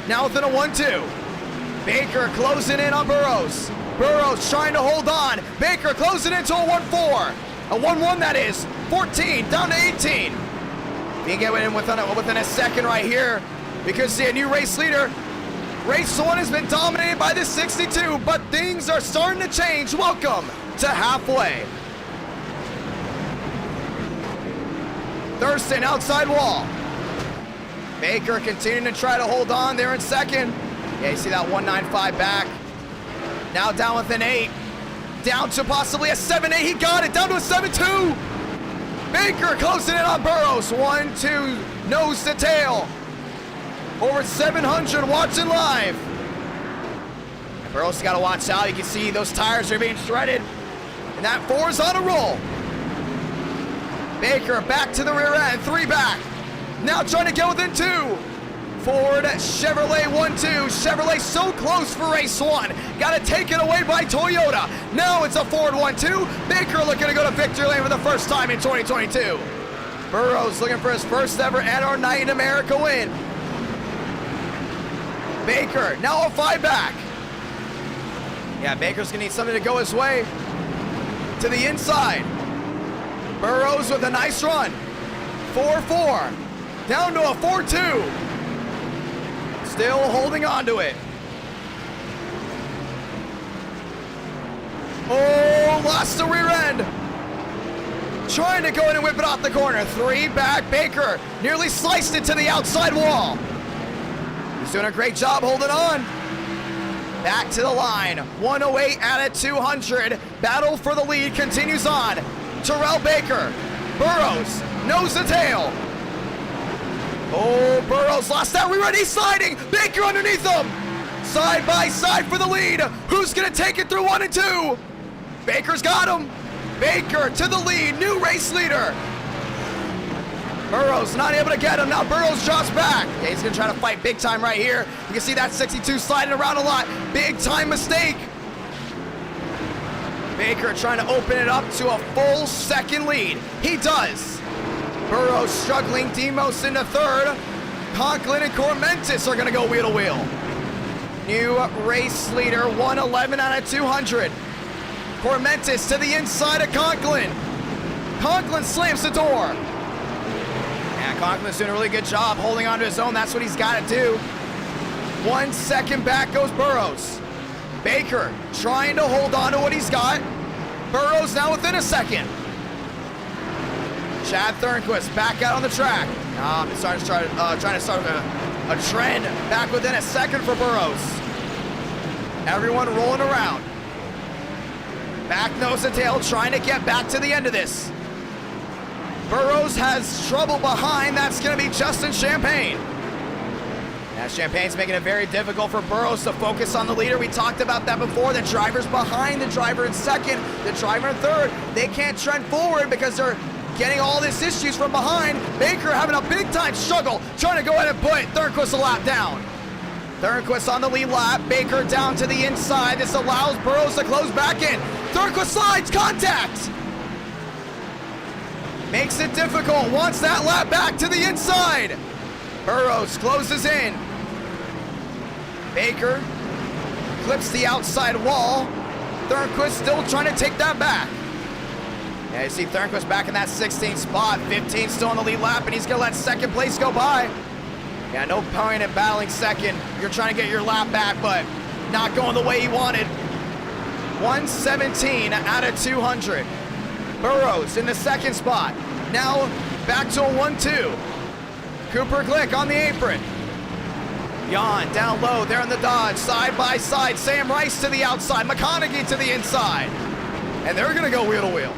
Now within a 1.2. Baker closing in on Burrows. Burrows trying to hold on. Baker closing into a 1.4. A 1.1 that is. 14 down to 18. He can get in within a second right here. We could see a new race leader. Race 1 has been dominated by the 62, but things are starting to change. Welcome to halfway. Thurston outside wall. Baker continuing to try to hold on there in second. Yeah, you see that 1.95 back. Now down within 8. Down to possibly a 7.8. He got it down to a 7.2. Baker closing in on Burrows. 1-2 nose to tail. Over 700 watching live. And Burrows got to watch out. You can see those tires are being shredded. And that 4 is on a roll. Baker back to the rear end, 3 back. Now trying to get within 2. Ford, Chevrolet 1-2. Chevrolet so close for race 1. Got to take it away by Toyota. Now it's a Ford 1-2. Baker looking to go to victory lane for the first time in 2022. Burrows looking for his first ever NR Night in America win. Baker now a 5 back. Yeah, Baker's going to need something to go his way. To the inside. Burrows with a nice run. 4-4. Down to a 4-2. Still holding on to it. Oh, lost the rear end. Trying to go in and whip it off the corner. 3 back. Baker nearly sliced it to the outside wall. He's doing a great job holding on. Back to the line. 108 out of 200. Battle for the lead continues on. Terrell Baker. Burrows. Nose to tail. Oh, Burrows lost that rear end. He's sliding. Baker underneath him. Side by side for the lead. Who's going to take it through 1 and 2? Baker's got him. Baker to the lead. New race leader. Burrows not able to get him. Now Burrows drops back. Yeah, he's going to try to fight big time right here. You can see that 62 sliding around a lot. Big time mistake. Baker trying to open it up to a full second lead. He does. Burrows struggling. Demos into 3rd. Conklin and Cormentis are going to go wheel to wheel. New race leader, 111 out of 200. Cormentis to the inside of Conklin. Conklin slams the door. Yeah, Conklin's doing a really good job holding on to his own. That's what he's got to do. 1 second back goes Burrows. Baker trying to hold on to what he's got. Burrows now within a second. Chad Thornquist back out on the track. Trying to start a trend back within a second for Burrows. Everyone rolling around. Back nose to tail, trying to get back to the end of this. Burrows has trouble behind. That's going to be Justin Champagne. Now Champagne's making it very difficult for Burrows to focus on the leader. We talked about that before. The driver's behind the driver in second, the driver in third. They can't trend forward because they're getting all these issues from behind. Baker having a big time struggle, trying to go ahead and put Thornquist a lap down. Thornquist on the lead lap. Baker down to the inside. This allows Burrows to close back in. Thornquist slides, contact. Makes it difficult, wants that lap back to the inside. Burrows closes in. Baker clips the outside wall. Thornquist still trying to take that back. Yeah, you see Thornquist back in that 16th spot. 15 still on the lead lap, and he's gonna let second place go by. Yeah, no point in battling second. You're trying to get your lap back, but not going the way he wanted. 117 out of 200. Burrows in the second spot. Now back to a 1-2. Cooper Glick on the apron. Jan down low, there in the Dodge, side by side. Sam Rice to the outside, McConaughey to the inside. And they're gonna go wheel to wheel.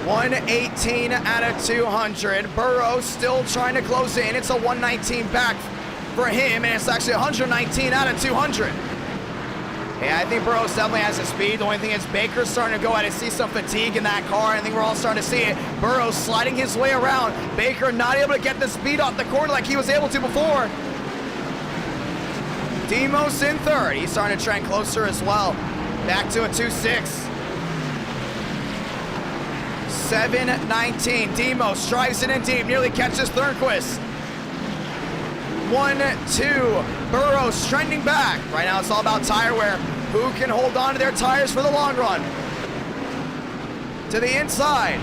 118 out of 200. Burrows still trying to close in. It's a 119 back for him, and it's actually 119 out of 200. Yeah, I think Burrows definitely has the speed. The only thing is Baker's starting to go out and see some fatigue in that car. I think we're all starting to see it. Burrows sliding his way around. Baker not able to get the speed off the corner like he was able to before. Demos in third. He's starting to trend closer as well. Back to a 2-6. 7-19. Demos drives it in deep. Nearly catches Thornquist. 1-2. Burrows trending back. Right now it's all about tire wear. Who can hold on to their tires for the long run? To the inside.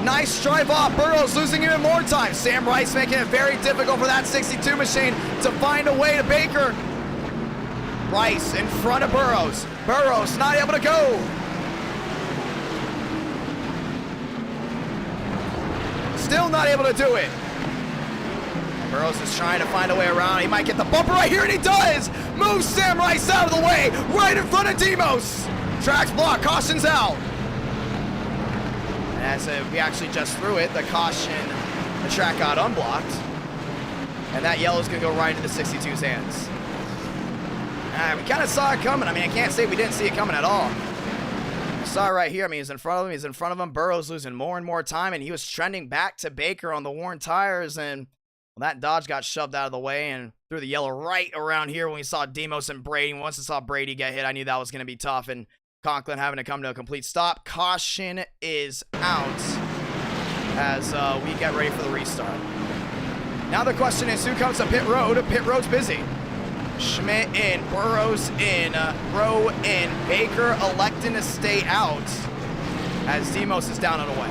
Nice drive off. Burrows losing even more time. Sam Rice making it very difficult for that 62 machine to find a way to Baker. Rice in front of Burrows. Burrows not able to go. Still not able to do it. Burrows is trying to find a way around. He might get the bumper right here, and he does! Moves Sam Rice out of the way, right in front of Demos. Track's blocked, caution's out. And as we actually just threw it, the caution, the track got unblocked. And that yellow's gonna go right into the 62's hands. We kind of saw it coming. I mean, I can't say we didn't see it coming at all. We saw it right here. I mean, he's in front of him. He's in front of him. Burrows losing more and more time, and he was trending back to Baker on the worn tires, and well, that Dodge got shoved out of the way and threw the yellow right around here when we saw Demos and Brady. Once I saw Brady get hit, I knew that was going to be tough, and Conklin having to come to a complete stop. Caution is out as we get ready for the restart. Now the question is, who comes to pit road? Pit road's busy. Schmidt in, Burrows in, Rowe in, Baker electing to stay out as Demos is down and away.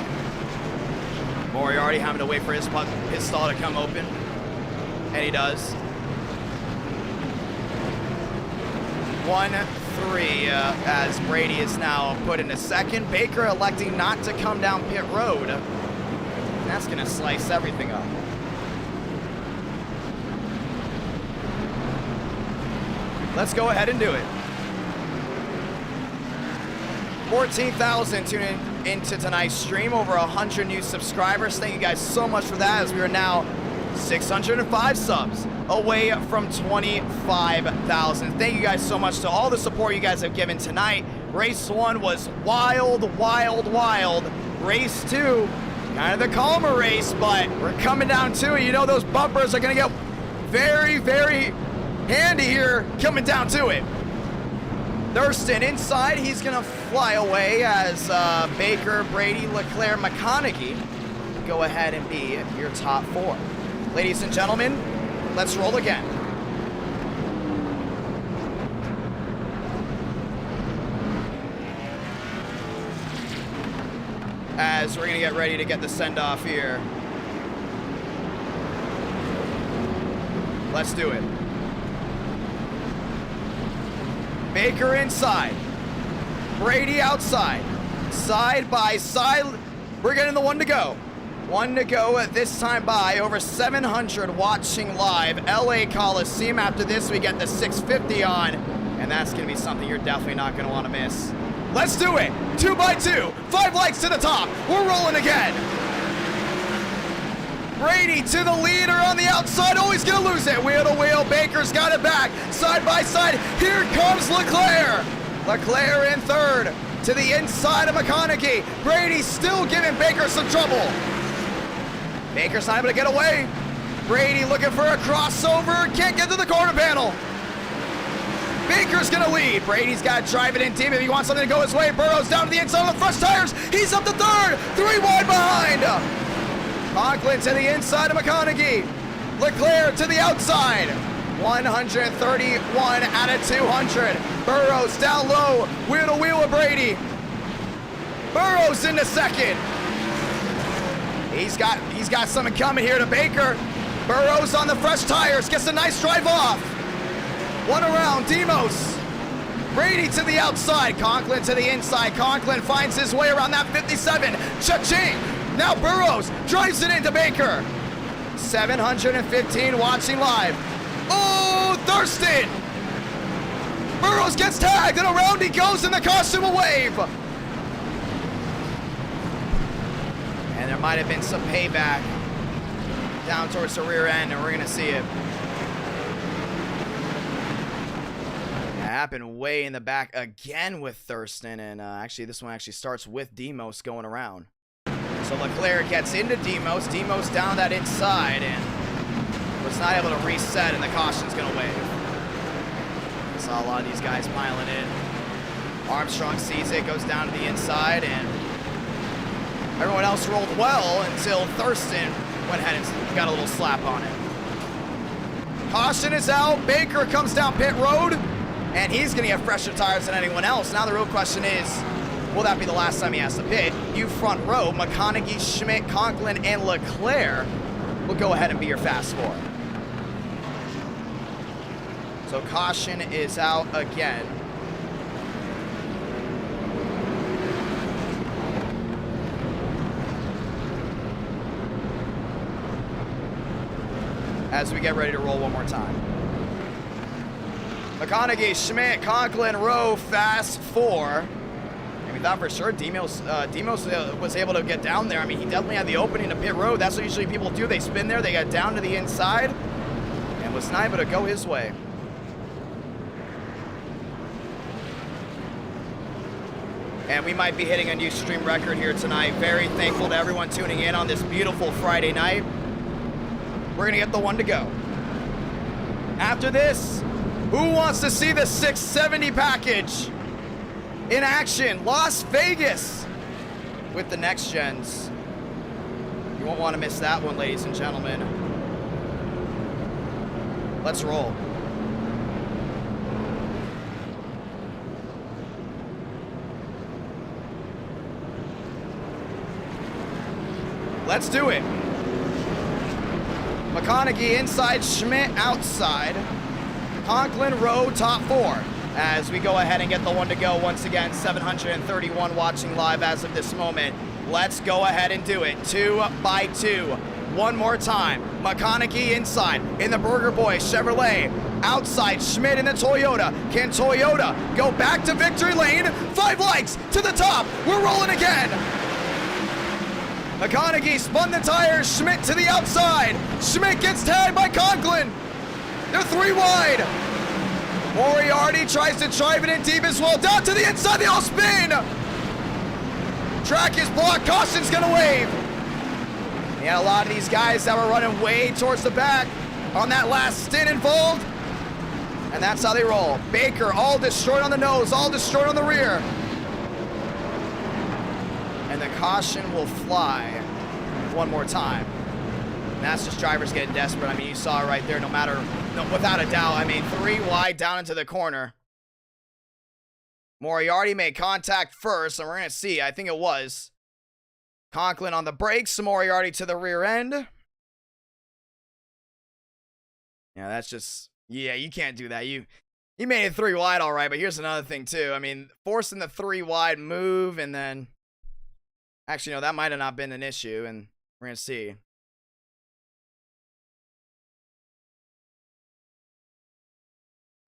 Moriarty having to wait for his stall to come open, and he does. 1-3 as Brady is now put into second. Baker electing not to come down pit road. And that's going to slice everything up. Let's go ahead and do it. 14,000 tuning into tonight's stream. Over 100 new subscribers. Thank you guys so much for that, as we are now 605 subs away from 25,000. Thank you guys so much to all the support you guys have given tonight. Race 1 was wild, wild, wild. Race 2, kind of the calmer race, but we're coming down to it. You know those bumpers are going to get very, very handy here coming down to it. Thurston inside, he's gonna fly away as Baker, Brady, Leclerc, McConaughey go ahead and be your top 4. Ladies and gentlemen, let's roll again. As we're gonna get ready to get the send-off here. Let's do it. Baker inside, Brady outside, side by side. We're getting the 1 to go. 1 to go at this time by over 700 watching live. LA Coliseum. After this, we get the 650 on, and that's going to be something you're definitely not going to want to miss. Let's do it. 2 by 2, 5 lights to the top. We're rolling again. Brady to the leader on the outside. Oh, he's going to lose it. Wheel to wheel. Baker's got it back. Side by side. Here comes Leclerc. Leclerc in third. To the inside of McConaughey. Brady still giving Baker some trouble. Baker's not able to get away. Brady looking for a crossover. Can't get to the corner panel. Baker's going to lead. Brady's got to drive it in deep if he wants something to go his way. Burrows down to the inside of the front tires. He's up to third. 3 wide behind. Conklin to the inside of McConaughey. Leclerc to the outside. 131 out of 200. Burrows down low. Wheel to wheel with Brady. Burrows into second. He's got something coming here to Baker. Burrows on the fresh tires. Gets a nice drive off. 1 around. Demos. Brady to the outside. Conklin to the inside. Conklin finds his way around that 57. Cha-ching. Now Burrows drives it into Baker. 715 watching live. Oh, Thurston! Burrows gets tagged, and around he goes, and the caution will wave. And there might have been some payback down towards the rear end, and we're going to see it. That happened way in the back again with Thurston, and actually this one actually starts with Demos going around. So Leclerc gets into Demos. Demos down that inside, and was not able to reset, and the caution's going to wave. Saw a lot of these guys piling in. Armstrong sees it, goes down to the inside, and everyone else rolled well until Thurston went ahead and got a little slap on it. Caution is out. Baker comes down pit road, and he's going to get fresher tires than anyone else. Now the real question is, will that be the last time he has to pit? You front row, McConaughey, Schmidt, Conklin, and Leclerc will go ahead and be your fast four. So caution is out again. As we get ready to roll one more time. McConaughey, Schmidt, Conklin, Rowe, fast four. And we thought for sure Demos was able to get down there. I mean, he definitely had the opening to pit road. That's what usually people do. They spin there, they get down to the inside, and was not able to go his way. And we might be hitting a new stream record here tonight. Very thankful to everyone tuning in on this beautiful Friday night. We're gonna get the one to go. After this, who wants to see the 670 package in action? Las Vegas with the next gens. You won't want to miss that one, ladies and gentlemen. Let's roll. Let's do it. McConaughey inside, Schmidt outside. Conklin, Rowe, top four. As we go ahead and get the one to go once again, 731 watching live as of this moment. Let's go ahead and do it. 2 by 2. One more time. McConaughey inside in the Burger Boy Chevrolet. Outside, Schmidt in the Toyota. Can Toyota go back to victory lane? 5 likes to the top. We're rolling again. McConaughey spun the tires, Schmidt to the outside. Schmidt gets tagged by Conklin. They're 3 wide. Moriarty tries to drive it in deep as well. Down to the inside, they all spin. Track is blocked, caution's gonna wave. He had a lot of these guys that were running way towards the back on that last stint involved. And that's how they roll. Baker all destroyed on the nose, all destroyed on the rear. And the caution will fly one more time. And that's just drivers getting desperate. I mean, you saw it right there, without a doubt. I mean, 3 wide down into the corner. Moriarty made contact first, and we're going to see. I think it was Conklin on the brakes, Moriarty to the rear end. Yeah, that's just, yeah, you can't do that. You made it 3 wide all right, but here's another thing too. I mean, forcing the 3 wide move, and then actually, no, that might have not been an issue, and we're going to see.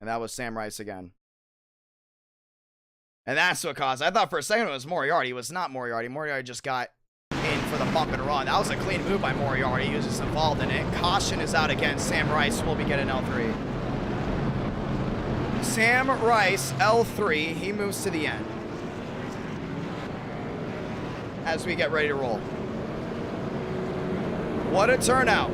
And that was Sam Rice again. And that's what caused. I thought for a second it was Moriarty. It was not Moriarty. Moriarty just got in for the bump and run. That was a clean move by Moriarty. He was just involved in it. Caution is out again. Sam Rice will be getting L3. Sam Rice, L3. He moves to the end. As we get ready to roll. What a turnout.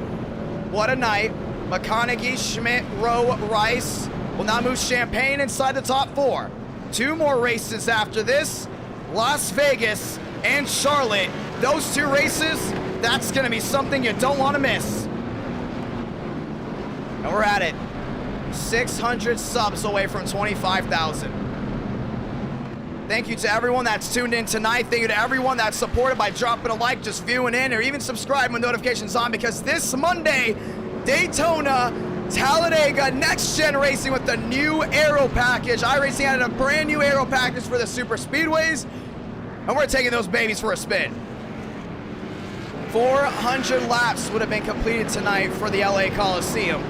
What a night. McConaughey, Schmidt, Rowe, Rice will now move Champagne inside the top 4. 2 more races after this. Las Vegas and Charlotte. Those 2 races, that's going to be something you don't want to miss. And we're at it. 600 subs away from 25,000. Thank you to everyone that's tuned in tonight. Thank you to everyone that's supported by dropping a like, just viewing in, or even subscribing with notifications on, because this Monday, Daytona, Talladega, Next Gen Racing with the new aero package. Iracing added a brand new aero package for the super speedways, and we're taking those babies for a spin. 400 laps would have been completed tonight for the LA Coliseum.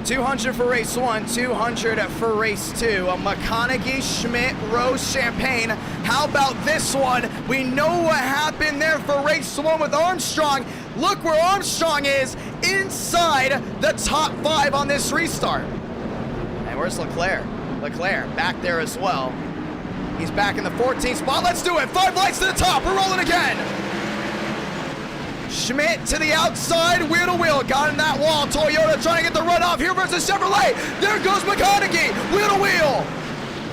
200 for race 1, 200 for race 2. McConaughey, Schmidt, Rose, Champagne. How about this one? We know what happened there for race 1 with Armstrong. Look where Armstrong is, inside the top 5 on this restart. And where's Leclerc? Leclerc back there as well. He's back in the 14th spot. Let's do it. 5 lights to the top. We're rolling again. Schmidt to the outside, wheel to wheel, got in that wall. Toyota trying to get the run off here versus Chevrolet. There goes McConaughey, wheel to wheel.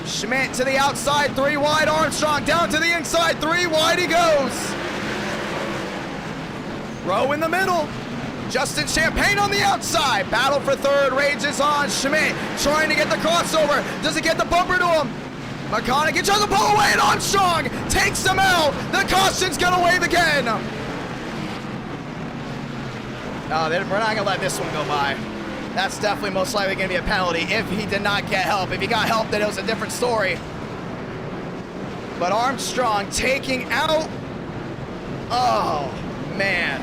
Schmidt to the outside, 3 wide. Armstrong down to the inside, 3 wide he goes. Rowe in the middle. Justin Champagne on the outside. Battle for third rages on. Schmidt trying to get the crossover. Does he get the bumper to him? McConaughey tries to pull away, and Armstrong takes him out. The caution's gonna wave again. No, we're not going to let this one go by. That's definitely most likely going to be a penalty if he did not get help. If he got help, then it was a different story. But Armstrong taking out... Oh, man.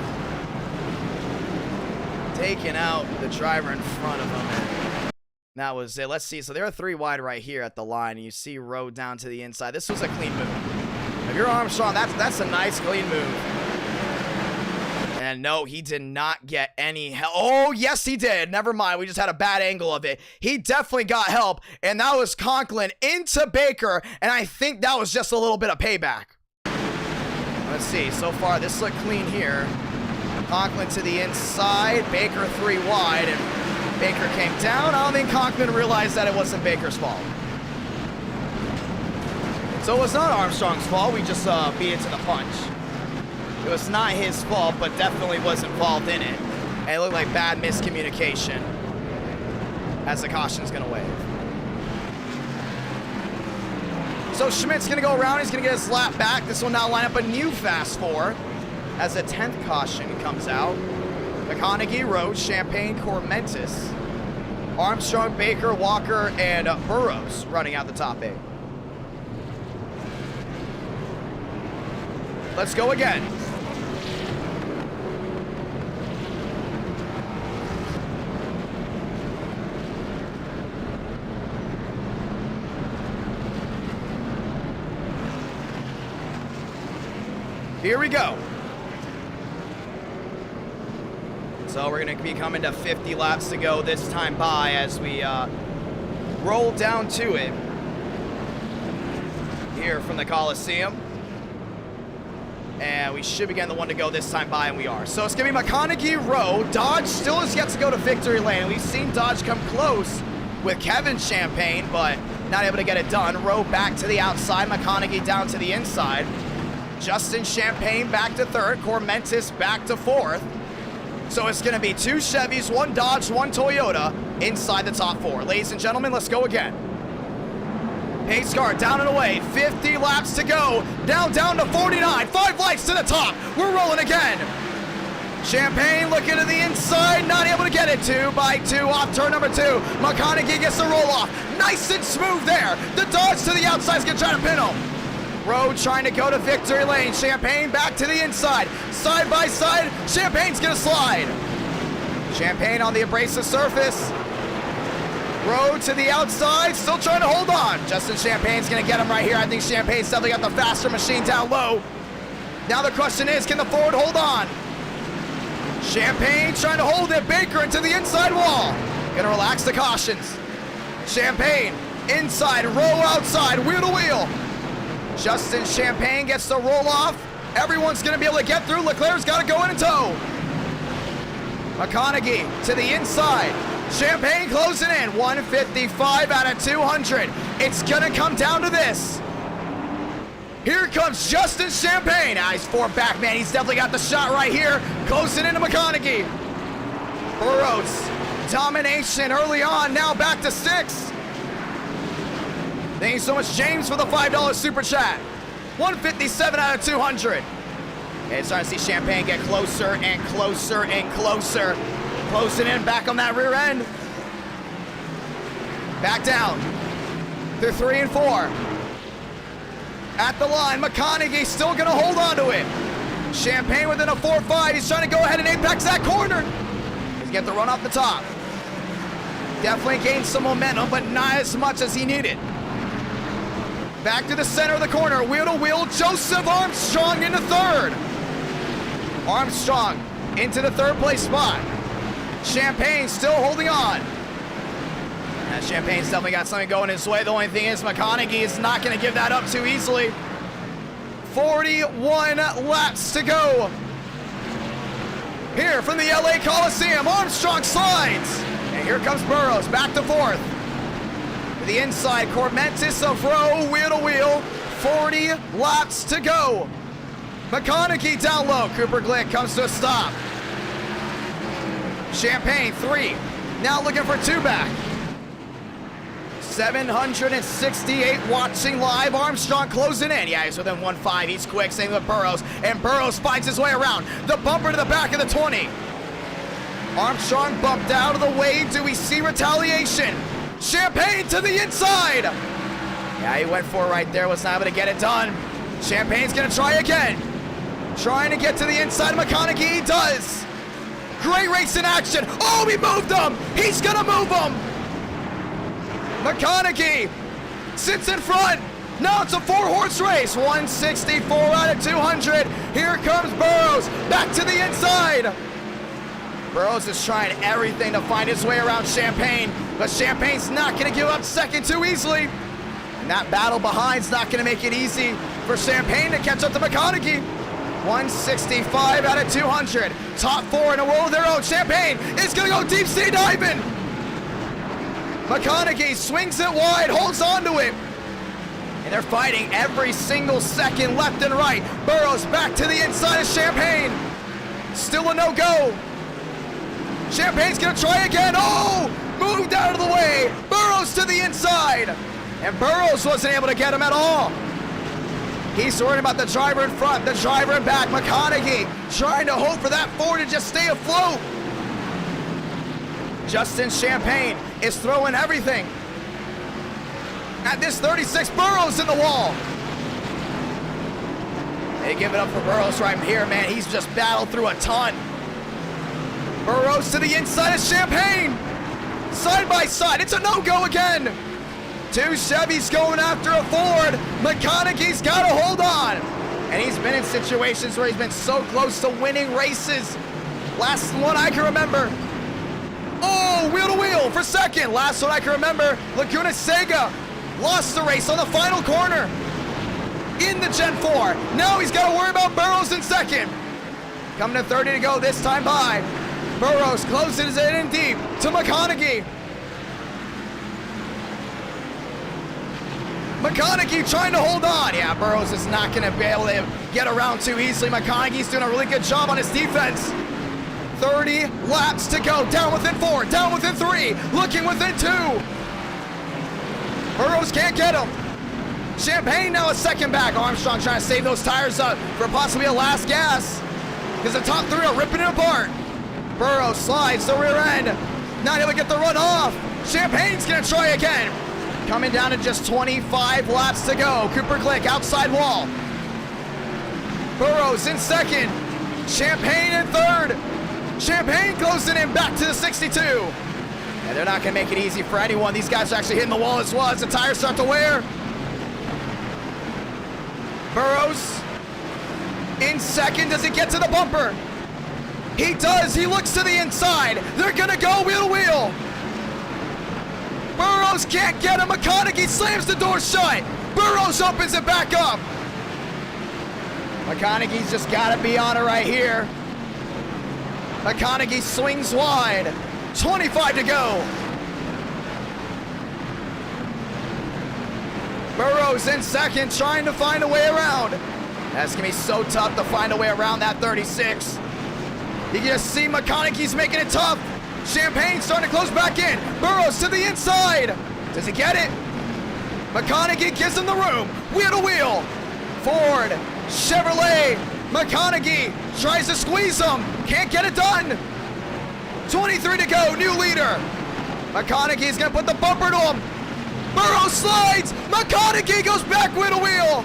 Taking out the driver in front of him. That was it. Let's see. So there are 3 wide right here at the line. And you see Rowe down to the inside. This was a clean move. If you're Armstrong, that's a nice, clean move. And no, he did not get any help. Oh, yes, he did. Never mind. We just had a bad angle of it. He definitely got help. And that was Conklin into Baker. And I think that was just a little bit of payback. Let's see. So far, this looked clean here. Conklin to the inside. Baker 3 wide. And Baker came down. I don't think Conklin realized that it wasn't Baker's fault. So it was not Armstrong's fault. We just beat it to the punch. It was not his fault, but definitely was involved in it. And it looked like bad miscommunication as the caution's gonna wave. So Schmidt's gonna go around, he's gonna get his lap back. This will now line up a new fast 4 as a 10th caution comes out. McConaughey, Rhodes, Champagne, Cormentis, Armstrong, Baker, Walker, and Burrows running out the top 8. Let's go again. Here we go. So we're going to be coming to 50 laps to go this time by as we roll down to it here from the Coliseum. And we should be getting the one to go this time by, and we are. So it's going to be McConaughey, Rowe. Dodge still has yet to go to victory lane. We've seen Dodge come close with Kevin Champagne, but not able to get it done. Rowe back to the outside. McConaughey down to the inside. Justin Champagne back to 3rd. Cormentis back to 4th. So it's going to be 2 Chevys, 1 Dodge, 1 Toyota inside the top 4. Ladies and gentlemen, let's go again. Pace car down and away. 50 laps to go. Down to 49. 5 lights to the top. We're rolling again. Champagne looking to the inside. Not able to get it. 2 by 2 off turn number 2. McConaughey gets the roll off. Nice and smooth there. The Dodge to the outside is going to try to pin him. Rowe trying to go to victory lane. Champagne back to the inside. Side by side. Champagne's going to slide. Champagne on the abrasive surface. Rowe to the outside. Still trying to hold on. Justin Champagne's going to get him right here. I think Champagne's definitely got the faster machine down low. Now the question is, can the Ford hold on? Champagne trying to hold it. Baker into the inside wall. Going to relax the cautions. Champagne inside. Rowe outside. Wheel to wheel. Justin Champagne gets the roll off. Everyone's going to be able to get through. Leclerc's got to go in and tow. McConaughey to the inside. Champagne closing in. 155 out of 200. It's going to come down to this. Here comes Justin Champagne. Now he's 4 back, man. He's definitely got the shot right here. Closing into McConaughey. Burrows. Domination early on. Now back to 6. Thank you so much, James, for the $5 super chat. 157 out of 200. Okay, starting to see Champagne get closer and closer and closer. Closing in, back on that rear end. Back down. They're 3 and 4. At the line, McConaughey still going to hold on to it. Champagne within a 4-5. He's trying to go ahead and apex that corner. He's getting the run off the top. Definitely gained some momentum, but not as much as he needed. Back to the center of the corner, wheel to wheel, Joseph Armstrong into third. Armstrong into the third place spot. Champagne still holding on. And Champagne's definitely got something going his way. The only thing is McConaughey is not going to give that up too easily. 41 laps to go. Here from the LA Coliseum, Armstrong slides. And here comes Burrows, back to fourth. To the inside, Cormentis of row, wheel to wheel. 40 laps to go. McConaughey down low. Cooper Glick comes to a stop. Champagne, 3. Now looking for 2 back. 768 watching live. Armstrong closing in. Yeah, he's within 1.5. He's quick. Same with Burrows. And Burrows finds his way around. The bumper to the back of the 20. Armstrong bumped out of the way. Do we see retaliation? Champagne to the inside. Yeah, he went for it right there. Was not able to get it done. Champagne's going to try again. Trying to get to the inside of McConaughey. He does. Great race in action. Oh, he moved him. He's going to move him. McConaughey sits in front. Now it's a 4-horse race. 164 out of 200. Here comes Burrows. Back to the inside. Burrows is trying everything to find his way around Champagne, but Champagne's not going to give up second too easily. And that battle behind's not going to make it easy for Champagne to catch up to McConaughey. 165 out of 200. Top 4 in a row of their own. Champagne is going to go deep sea diving. McConaughey swings it wide, holds on to it. And they're fighting every single second left and right. Burrows back to the inside of Champagne. Still a no-go. Champagne's gonna try again. Oh! Moved out of the way. Burrows to the inside. And Burrows wasn't able to get him at all. He's worried about the driver in front, the driver in back. McConaughey trying to hope for that 4 to just stay afloat. Justin Champagne is throwing everything. At this 36, Burrows in the wall. They give it up for Burrows right here, man. He's just battled through a ton. Burrows to the inside of Champagne. Side by side, it's a no-go again. 2 Chevys going after a Ford. McConaughey's got to hold on. And he's been in situations where he's been so close to winning races. Last one I can remember. Oh, wheel to wheel for second. Last one I can remember, Laguna Seca lost the race on the final corner in the Gen 4. Now he's got to worry about Burrows in second. Coming to 30 to go this time by. Burrows closes it in deep to McConaughey. McConaughey trying to hold on. Yeah, Burrows is not going to be able to get around too easily. McConaughey's doing a really good job on his defense. 30 laps to go. Down within 4, down within 3, looking within 2. Burrows can't get him. Champagne now a second back. Armstrong trying to save those tires up for possibly a last gas, because the top 3 are ripping it apart. Burrows slides the rear end. Not able to get the run off. Champagne's going to try again. Coming down to just 25 laps to go. Cooper Glick outside wall. Burrows in second. Champagne in third. Champagne closing in back to the 62. And they're not going to make it easy for anyone. These guys are actually hitting the wall as well as the tires start to wear. Burrows in second. Does he get to the bumper? He does. He looks to the inside. They're going to go wheel to wheel. Burrows can't get him. McConaughey slams the door shut. Burrows opens it back up. McConaughey's just got to be on it right here. McConaughey swings wide. 25 to go. Burrows in second, trying to find a way around. That's going to be so tough to find a way around that 36. You can just see McConaughey's making it tough. Champagne starting to close back in. Burrows to the inside. Does he get it? McConaughey gives him the room. Wheel to wheel. Ford, Chevrolet. McConaughey tries to squeeze him. Can't get it done. 23 to go, new leader. McConaughey's going to put the bumper to him. Burrows slides. McConaughey goes back wheel to wheel.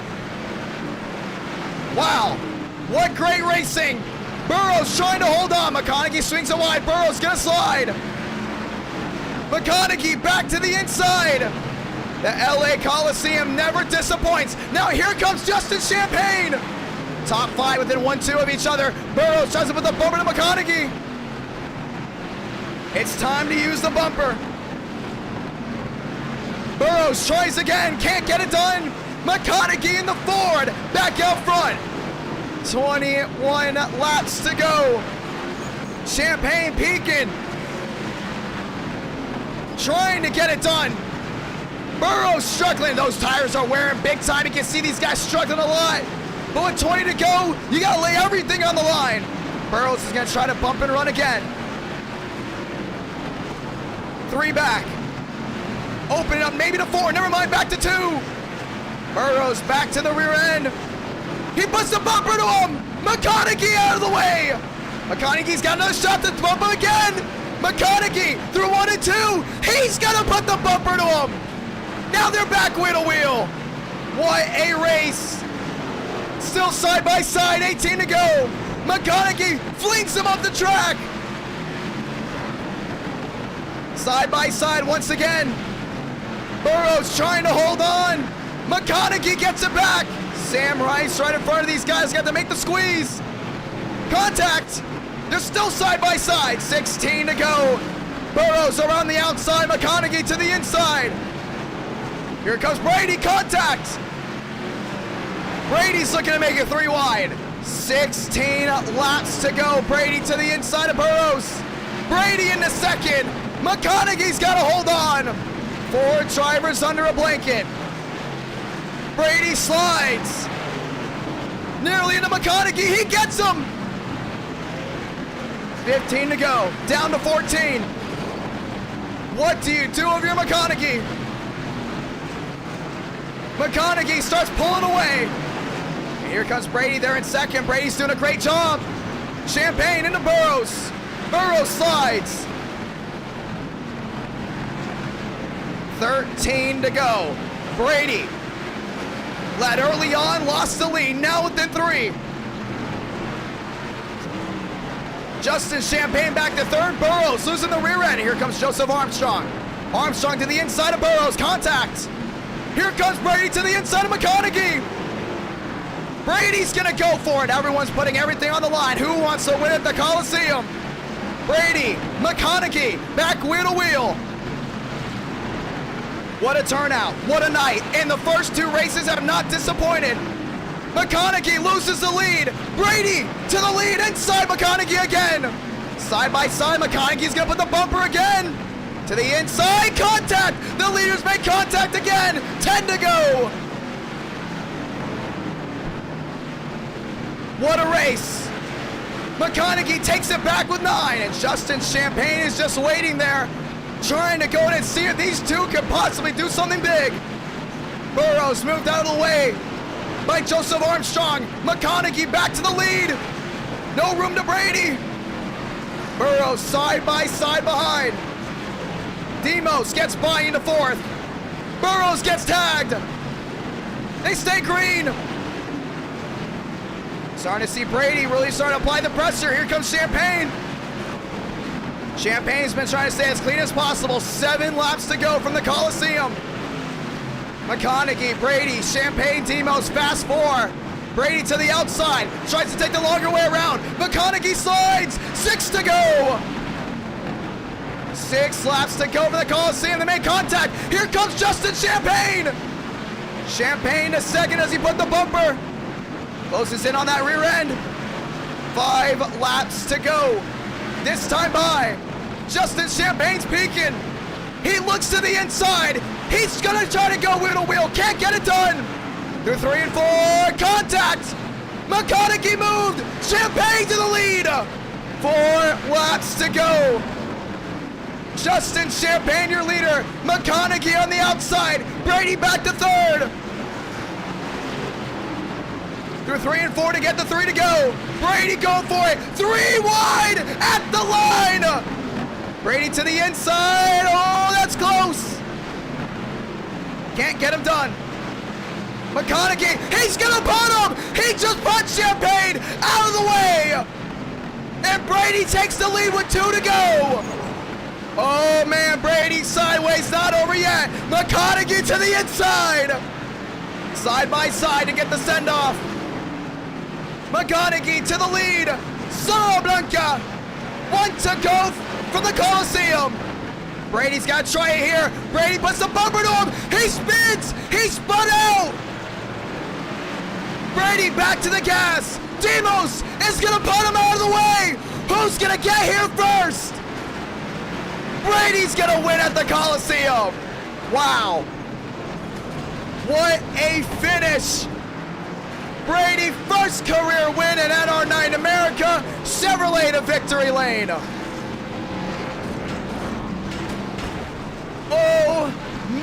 Wow, what great racing. Burrows trying to hold on. McConaughey swings it wide. Burrows gonna slide. McConaughey back to the inside. The LA Coliseum never disappoints. Now here comes Justin Champagne. Top 5 within 1-2 of each other. Burrows tries to put the bumper to McConaughey. It's time to use the bumper. Burrows tries again, can't get it done. McConaughey in the Ford, back out front. 21 laps to go. Champagne peeking. Trying to get it done. Burrows struggling. Those tires are wearing big time. You can see these guys struggling a lot. But with 20 to go, you gotta lay everything on the line. Burrows is gonna try to bump and run again. 3 back. Open it up, maybe to 4. Never mind, back to 2. Burrows back to the rear end. He puts the bumper to him. McConaughey out of the way. McConaughey's got another shot to bump him again. McConaughey through 1 and 2. He's gonna put the bumper to him. Now they're back wheel to wheel. What a race. Still side by side, 18 to go. McConaughey flings him off the track. Side by side once again. Burrows trying to hold on. McConaughey gets it back. Sam Rice right in front of these guys. Got to make the squeeze. Contact. They're still side by side. 16 to go. Burrows around the outside. McConaughey to the inside. Here comes Brady. Contact. Brady's looking to make it 3 wide. 16 laps to go. Brady to the inside of Burrows. Brady in the second. McConaughey's got to hold on. 4 drivers under a blanket. Brady slides. Nearly into McConaughey. He gets him. 15 to go. Down to 14. What do you do of your McConaughey? McConaughey starts pulling away. And here comes Brady there in second. Brady's doing a great job. Champagne into Burrows. Burrows slides. 13 to go. Brady led early on, lost the lead, now within 3. Justin Champagne back to third. Burrows losing the rear end. Here comes Joseph Armstrong. Armstrong to the inside of Burrows. Contact. Here comes Brady to the inside of McConaughey. Brady's gonna go for it. Everyone's putting everything on the line. Who wants to win at the Coliseum? Brady, McConaughey, back wheel to wheel. What a turnout, what a night. And the first 2 races have not disappointed. McConaughey loses the lead. Brady to the lead, inside McConaughey again. Side by side, McConaughey's gonna put the bumper again. To the inside, contact. The leaders make contact again. 10 to go. What a race. McConaughey takes it back with 9, and Justin Champagne is just waiting there, trying to go in and see if these 2 could possibly do something big. Burrows moved out of the way by Joseph Armstrong. McConaughey back to the lead. No room to Brady. Burrows side by side behind. Demos gets by into 4th. Burrows gets tagged. They stay green. Starting to see Brady really starting to apply the pressure. Here comes Champagne. Champagne's been trying to stay as clean as possible. 7 laps to go from the Coliseum. McConaughey, Brady, Champagne, Demos, fast 4. Brady to the outside, tries to take the longer way around. McConaughey slides, 6 to go. 6 laps to go for the Coliseum. They make contact. Here comes Justin Champagne. Champagne to second as he put the bumper. Closes in on that rear end. 5 laps to go. This time by. Justin Champagne's peeking. He looks to the inside. He's gonna try to go wheel to wheel. Can't get it done. Through 3 and 4. Contact. McConaughey moved. Champagne to the lead. 4 laps to go. Justin Champagne, your leader. McConaughey on the outside. Brady back to 3rd. Through 3 and 4 to get the 3 to go. Brady going for it. 3 wide at the line. Brady to the inside. Oh, that's close. Can't get him done. McConaughey, he's gonna put him. He just put Champagne out of the way. And Brady takes the lead with 2 to go. Oh man, Brady McConaughey to the inside. Side by side to get the send-off. McConaughey to the lead. Cerro Blanca. 1 to go from the Coliseum. Brady's got to try it here. Brady puts the bumper to him. He spins. He spun out. Brady back to the gas. Demos is going to put him out of the way. Who's going to get here first? Brady's going to win at the Coliseum. Wow. What a finish. Brady, first career win in NR9 America. Chevrolet to victory lane. Oh,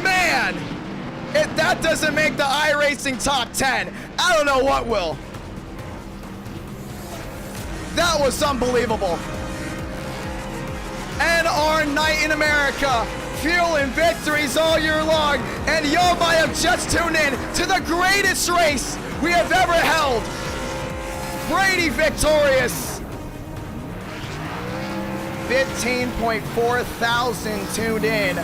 man. If that doesn't make the iRacing top 10, I don't know what will. That was unbelievable. NR Night in America, fueling victories all year long. And y'all might have just tuned in to the greatest race we have ever held. Brady victorious. 15.4 thousand tuned in.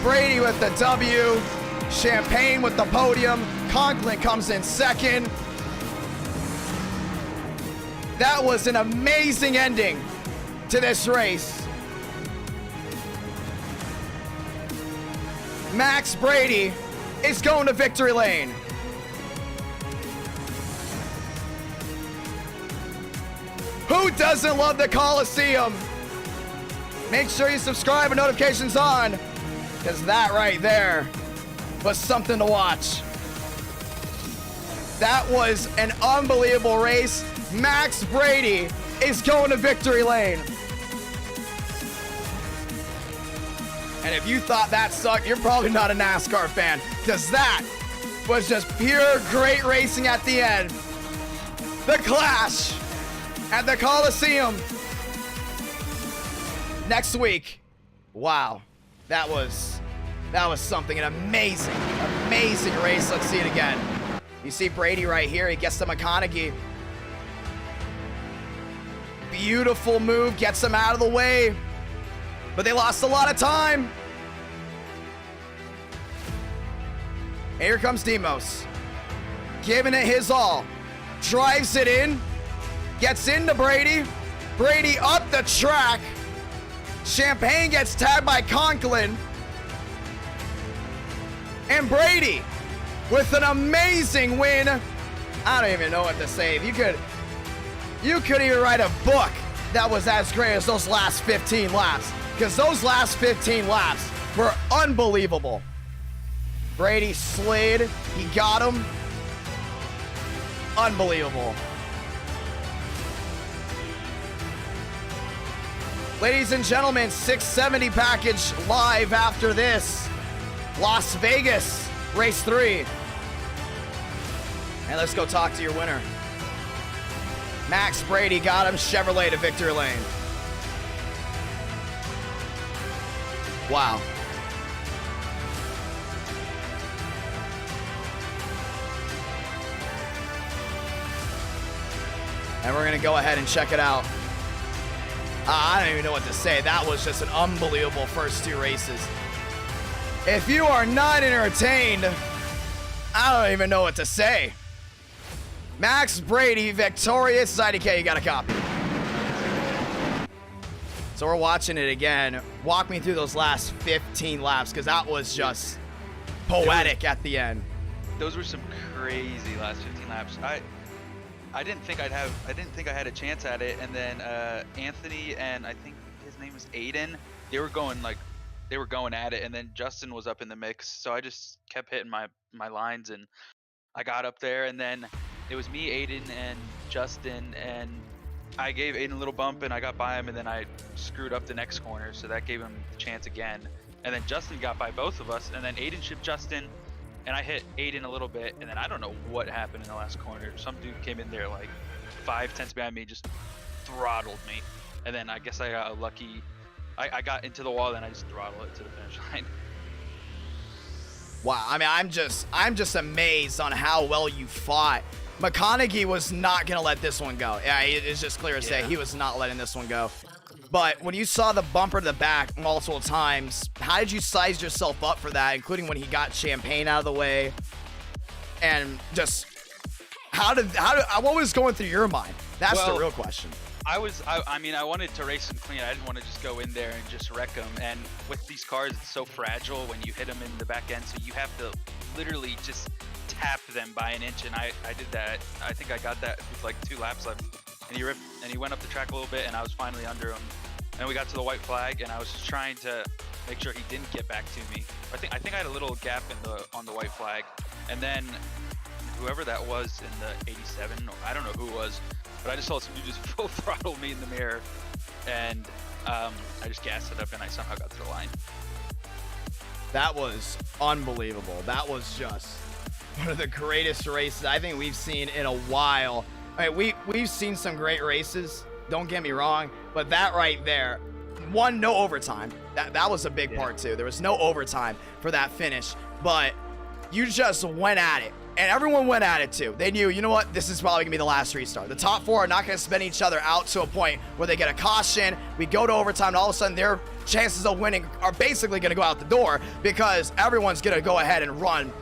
Brady with the W. Champagne with the podium. Conklin comes in second. That was an amazing ending to this race. Max Brady is going to victory lane. Who doesn't love the Coliseum? Make sure you subscribe and notifications on, because that right there was something to watch. That was an unbelievable race. Max Brady is going to victory lane. And if you thought that sucked, you're probably not a NASCAR fan, because that was just pure great racing at the end. The clash at the Coliseum next week. Wow, that was something, an amazing race. Let's see it again. You see Brady right here. He gets the McConaughey. Beautiful move, gets him out of the way. But they lost a lot of time. And here comes Demos. Giving it his all. Drives it in. Gets into Brady. Brady up the track. Champagne gets tagged by Conklin. And Brady with an amazing win. I don't even know what to say. If you could even write a book that was as great as those last 15 laps. Because those last 15 laps were unbelievable. Brady slid. He got him. Unbelievable. Ladies and gentlemen, 670 package live after this. Las Vegas, race 3. And let's go talk to your winner. Max Brady got him. Chevrolet to victory lane. Wow. And we're going to go ahead and check it out. I don't even know what to say. That was just an unbelievable first 2 races. If you are not entertained, I don't even know what to say. Max Brady victorious. Idk, you got a copy. So we're watching it again. Walk me through those last 15 laps, because that was just poetic at the end. Those were some crazy last 15 laps. I didn't think I had a chance at it, and then Anthony and I think his name was Aiden, they were going at it, and then Justin was up in the mix, so I just kept hitting my lines, and I got up there, and then it was me, Aiden, and Justin, and I gave Aiden a little bump, and I got by him, and then I screwed up the next corner, so that gave him the chance again. And then Justin got by both of us, and then Aiden shipped Justin, and I hit Aiden a little bit, and then I don't know what happened in the last corner. Some dude came in there like 5 tenths behind me, just throttled me, and then I guess I got lucky. I got into the wall, and I just throttled it to the finish line. Wow, I mean, I'm just amazed on how well you fought. McConaughey was not gonna let this one go. Yeah, it's just clear to say he was not letting this one go. But when you saw the bumper to the back multiple times, how did you size yourself up for that, including when he got Champagne out of the way? And just what was going through your mind? That's the real question. I mean, I wanted to race them clean. I didn't want to just go in there and just wreck them. And with these cars, it's so fragile when you hit them in the back end. So you have to literally just tap them by an inch. And I did that. I think I got that with like 2 laps left. And he went up the track a little bit, and I was finally under him. And we got to the white flag, and I was just trying to make sure he didn't get back to me. I think I had a little gap on the white flag. And then whoever that was in the 87, or I don't know who it was, but I just saw somebody just full throttle me in the mirror, and I just gassed it up, and I somehow got to the line. That was unbelievable. That was just one of the greatest races I think we've seen in a while. I mean, we've seen some great races, don't get me wrong, but that right there, no overtime. That was a big part too. There was no overtime for that finish, but you just went at it. And everyone went at it too. They knew, you know what, this is probably gonna be the last restart. The top 4 are not gonna spin each other out to a point where they get a caution. We go to overtime, and all of a sudden their chances of winning are basically gonna go out the door because everyone's gonna go ahead and run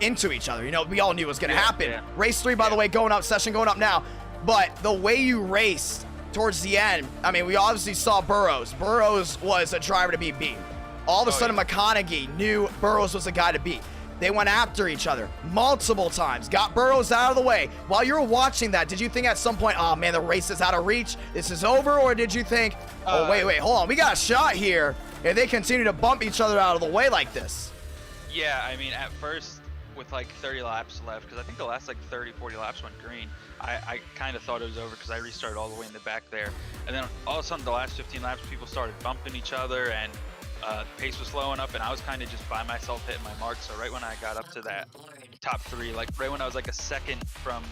into each other. You know, we all knew it was gonna happen. Yeah. Race 3, by the way, going up, session going up now. But the way you raced towards the end, I mean, we obviously saw Burrows. Burrows was a driver to be beat. All of a sudden, McConaughey knew Burrows was a guy to beat. They went after each other multiple times, got Burrows out of the way. While you were watching that, did you think at some point, oh man, the race is out of reach, this is over? Or did you think, oh wait, hold on, we got a shot here, and they continue to bump each other out of the way like this? Yeah, I mean, at first, with like 30 laps left, because I think the last like 30, 40 laps went green, I kind of thought it was over because I restarted all the way in the back there. And then all of a sudden, the last 15 laps, people started bumping each other, and pace was slowing up, and I was kind of just by myself hitting my mark. So right when I got up to that top 3, like right when I was like a second from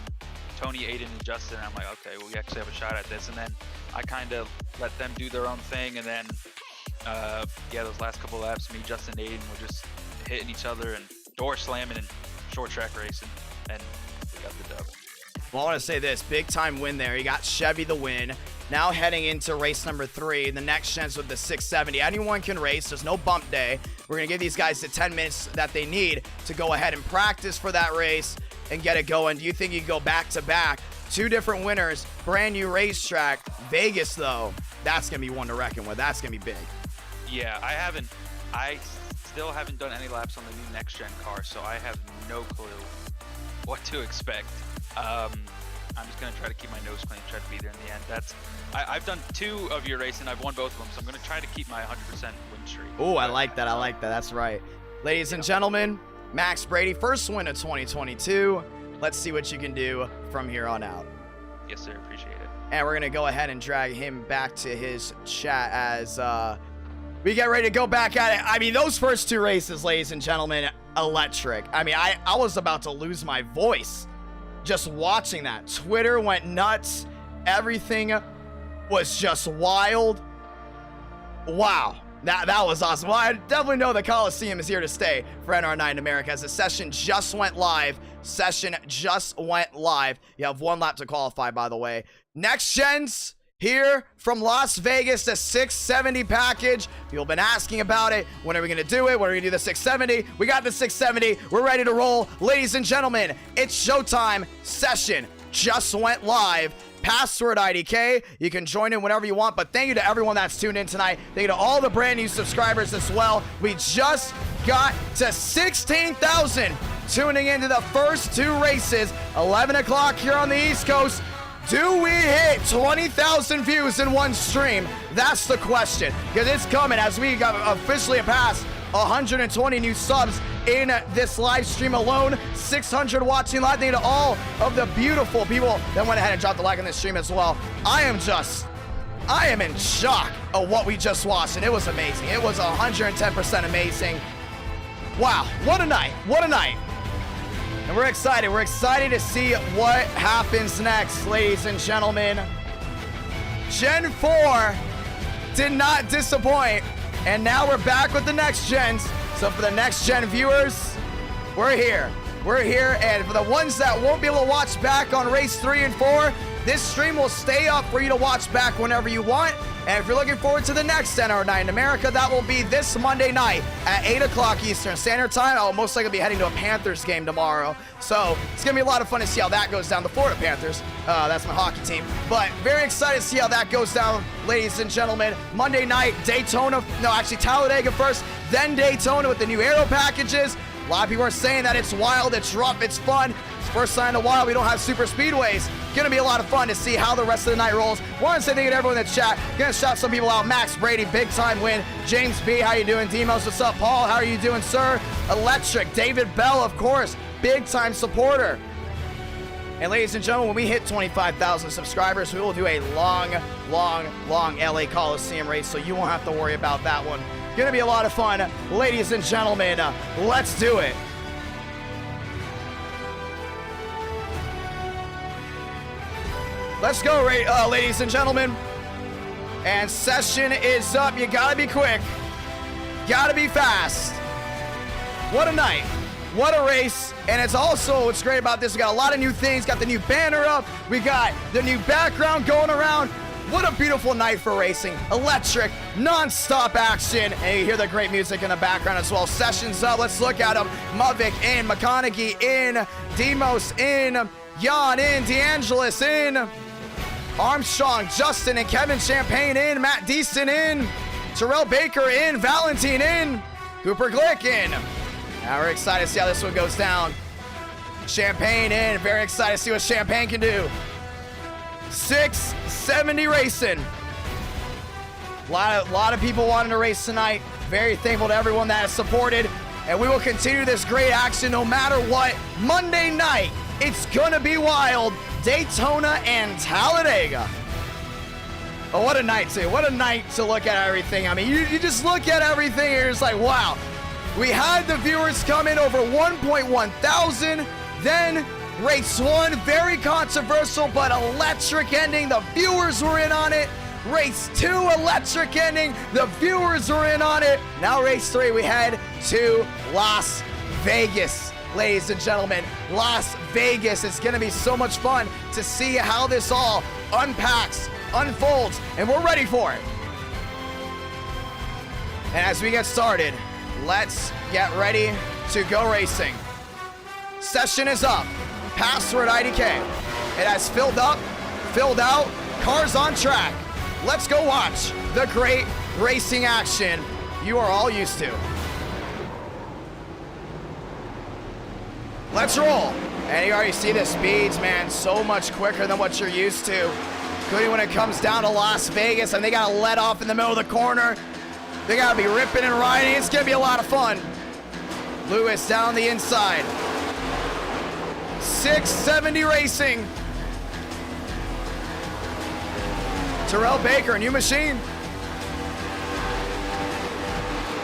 Tony, Aiden, and Justin, I'm like, okay, well, we actually have a shot at this. And then I kind of let them do their own thing, and then yeah, those last couple laps, me, Justin, and Aiden were just hitting each other and door slamming and short track racing, and we got the dub. Well, I want to say this, big time win there. You got Chevy the win. Now heading into race number 3, the next chance with the 670. Anyone can race. There's no bump day. We're going to give these guys the 10 minutes that they need to go ahead and practice for that race and get it going. Do you think you can go back-to-back? 2 different winners, brand new racetrack. Vegas, though, that's going to be one to reckon with. That's going to be big. Yeah, I still haven't done any laps on the new next-gen car, so I have no clue what to expect. I'm just going to try to keep my nose clean, try to be there in the end. I've done 2 of your racing. I've won both of them, so I'm going to try to keep my 100% win streak. Oh, I like that. I like that. That's right. Ladies and gentlemen, Max Brady, first win of 2022. Let's see what you can do from here on out. Yes, sir. Appreciate it. And we're going to go ahead and drag him back to his chat as we get ready to go back at it. I mean, those first 2 races, ladies and gentlemen, electric. I mean, I was about to lose my voice just watching that. Twitter went nuts. Everything was just wild. Wow. That was awesome. Well, I definitely know the Coliseum is here to stay for NR9 in America as the session just went live. You have 1 lap to qualify, by the way. Next gens here from Las Vegas, the 670 package. People have been asking about it. When are we going to do it? When are we going to do the 670? We got the 670. We're ready to roll. Ladies and gentlemen, it's showtime. Session just went live. Password IDK. You can join in whenever you want, but thank you to everyone that's tuned in tonight. Thank you to all the brand new subscribers as well. We just got to 16,000 tuning into the first 2 races. 11 o'clock here on the East Coast. Do we hit 20,000 views in one stream? That's the question, because it's coming as we got officially past 120 new subs in this live stream alone. 600 watching live. Thank you to all of the beautiful people that went ahead and dropped a like on this stream as well. I am in shock of what we just watched, and it was amazing. It was 110% amazing. Wow, what a night. What a night. And we're excited. We're excited to see what happens next, ladies and gentlemen. Gen 4 did not disappoint. And now we're back with the next gens. So for the next gen viewers, we're here. We're here. And for the ones that won't be able to watch back on race 3 and 4, this stream will stay up for you to watch back whenever you want. And if you're looking forward to the next NR Night in America, that will be this Monday night at 8 o'clock Eastern Standard Time. I'll most likely be heading to a Panthers game tomorrow. So it's going to be a lot of fun to see how that goes down. The Florida Panthers, that's my hockey team. But very excited to see how that goes down, ladies and gentlemen. Monday night, Daytona, no, actually Talladega first, then Daytona with the new aero packages. A lot of people are saying that it's wild, it's rough, it's fun. It's first time in a while we don't have super speedways. Gonna be a lot of fun to see how the rest of the night rolls. Want to say thank you to everyone in the chat. Gonna shout some people out. Max Brady, big time win. James B, how you doing? Demos, what's up? Paul, how are you doing, sir? Electric, David Bell, of course, big time supporter. And ladies and gentlemen, when we hit 25,000 subscribers, we will do a long LA Coliseum race, so you won't have to worry about that one. Gonna be a lot of fun. Ladies and gentlemen, let's do it. Let's go, ladies and gentlemen. And session is up. You gotta be quick. Gotta be fast. What a night. What a race. And it's also, what's great about this, we got a lot of new things. Got the new banner up. We got the new background going around. What a beautiful night for racing. Electric, non-stop action. And you hear the great music in the background as well. Sessions up. Let's look at them. Mavic in, McConaughey in, Demos in, Jan in, DeAngelis in, Armstrong, Justin and Kevin Champagne in, Matt Deason in, Terrell Baker in, Valentine in, Cooper Glick in. Now we're excited to see how this one goes down. Champagne in, very excited to see what Champagne can do. 670 racing. A lot of people wanting to race tonight. Very thankful to everyone that has supported. And we will continue this great action no matter what. Monday night, it's gonna be wild. Daytona and Talladega. Oh, what a night too. What a night to look at everything. I mean, you just look at everything and you're just like, wow. We had the viewers come in over 1.1 thousand. Then race 1, very controversial, but electric ending. The viewers were in on it. Race 2, electric ending. The viewers were in on it. Now race 3, we head to Las Vegas. Ladies and gentlemen, Las Vegas. It's going to be so much fun to see how this all unpacks, unfolds, and we're ready for it. And as we get started, let's get ready to go racing. Session is up. Password IDK. It has filled up, filled out, cars on track. Let's go watch the great racing action you are all used to. Let's roll. And you already see the speeds, man, so much quicker than what you're used to. Including when it comes down to Las Vegas and they gotta let off in the middle of the corner. They gotta be ripping and riding. It's gonna be a lot of fun. Lewis down the inside. 670 racing. Terrell Baker, new machine.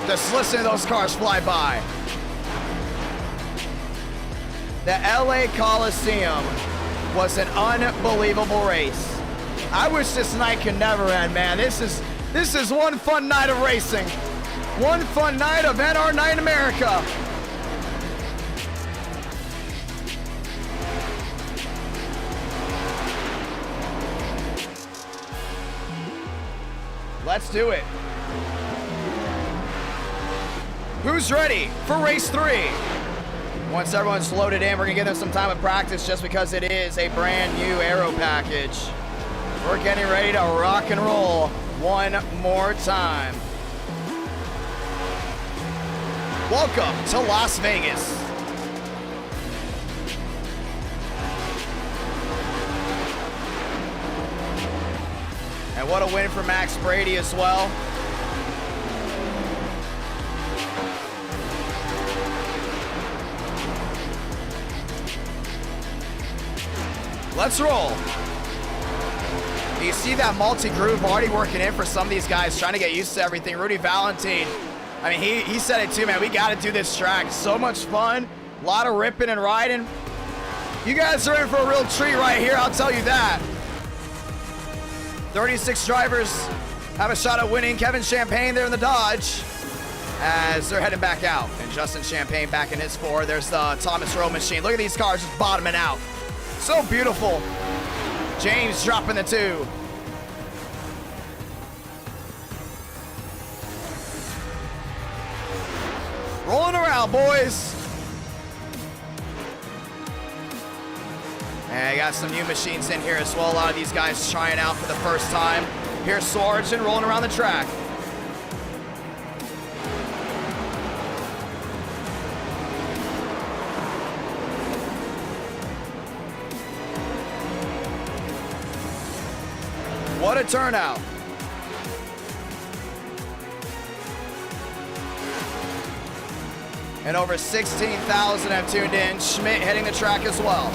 Just listen to those cars fly by. The LA Coliseum was an unbelievable race. I wish this night could never end, man. This is one fun night of racing. One fun night of NR Night in America. Let's do it. Who's ready for race 3? Once everyone's loaded in, we're gonna give them some time of practice just because it is a brand new aero package. We're getting ready to rock and roll one more time. Welcome to Las Vegas. And what a win for Max Brady as well. Let's roll. You see that multi-groove already working in for some of these guys, trying to get used to everything. Rudy Valentine, I mean, he said it too, man. We got to do this track. So much fun. A lot of ripping and riding. You guys are in for a real treat right here, I'll tell you that. 36 drivers have a shot at winning. Kevin Champagne there in the Dodge as they're heading back out. And Justin Champagne back in his 4. There's the Thomas Rowe machine. Look at these cars just bottoming out. So beautiful. James dropping the 2. turnout, boys. And I got some new machines in here as well. A lot of these guys trying out for the first time. Here's Sargent rolling around the track. What a turnout. And over 16,000 have tuned in. Schmidt hitting the track as well.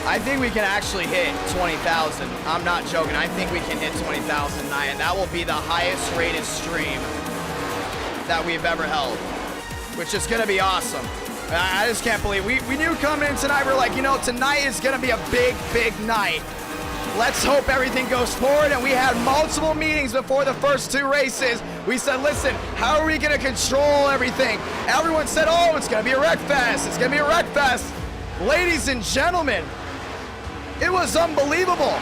I think we can actually hit 20,000. I'm not joking. I think we can hit 20,000 tonight, and that will be the highest rated stream that we've ever held, which is going to be awesome. I just can't believe we knew coming in tonight. We're like, you know, tonight is going to be a big, big night. Let's hope everything goes forward. And we had multiple meetings before the first two races. We said, listen, how are we going to control everything? Everyone said, oh, it's going to be a wreck fest. It's going to be a wreck fest. Ladies and gentlemen, it was unbelievable.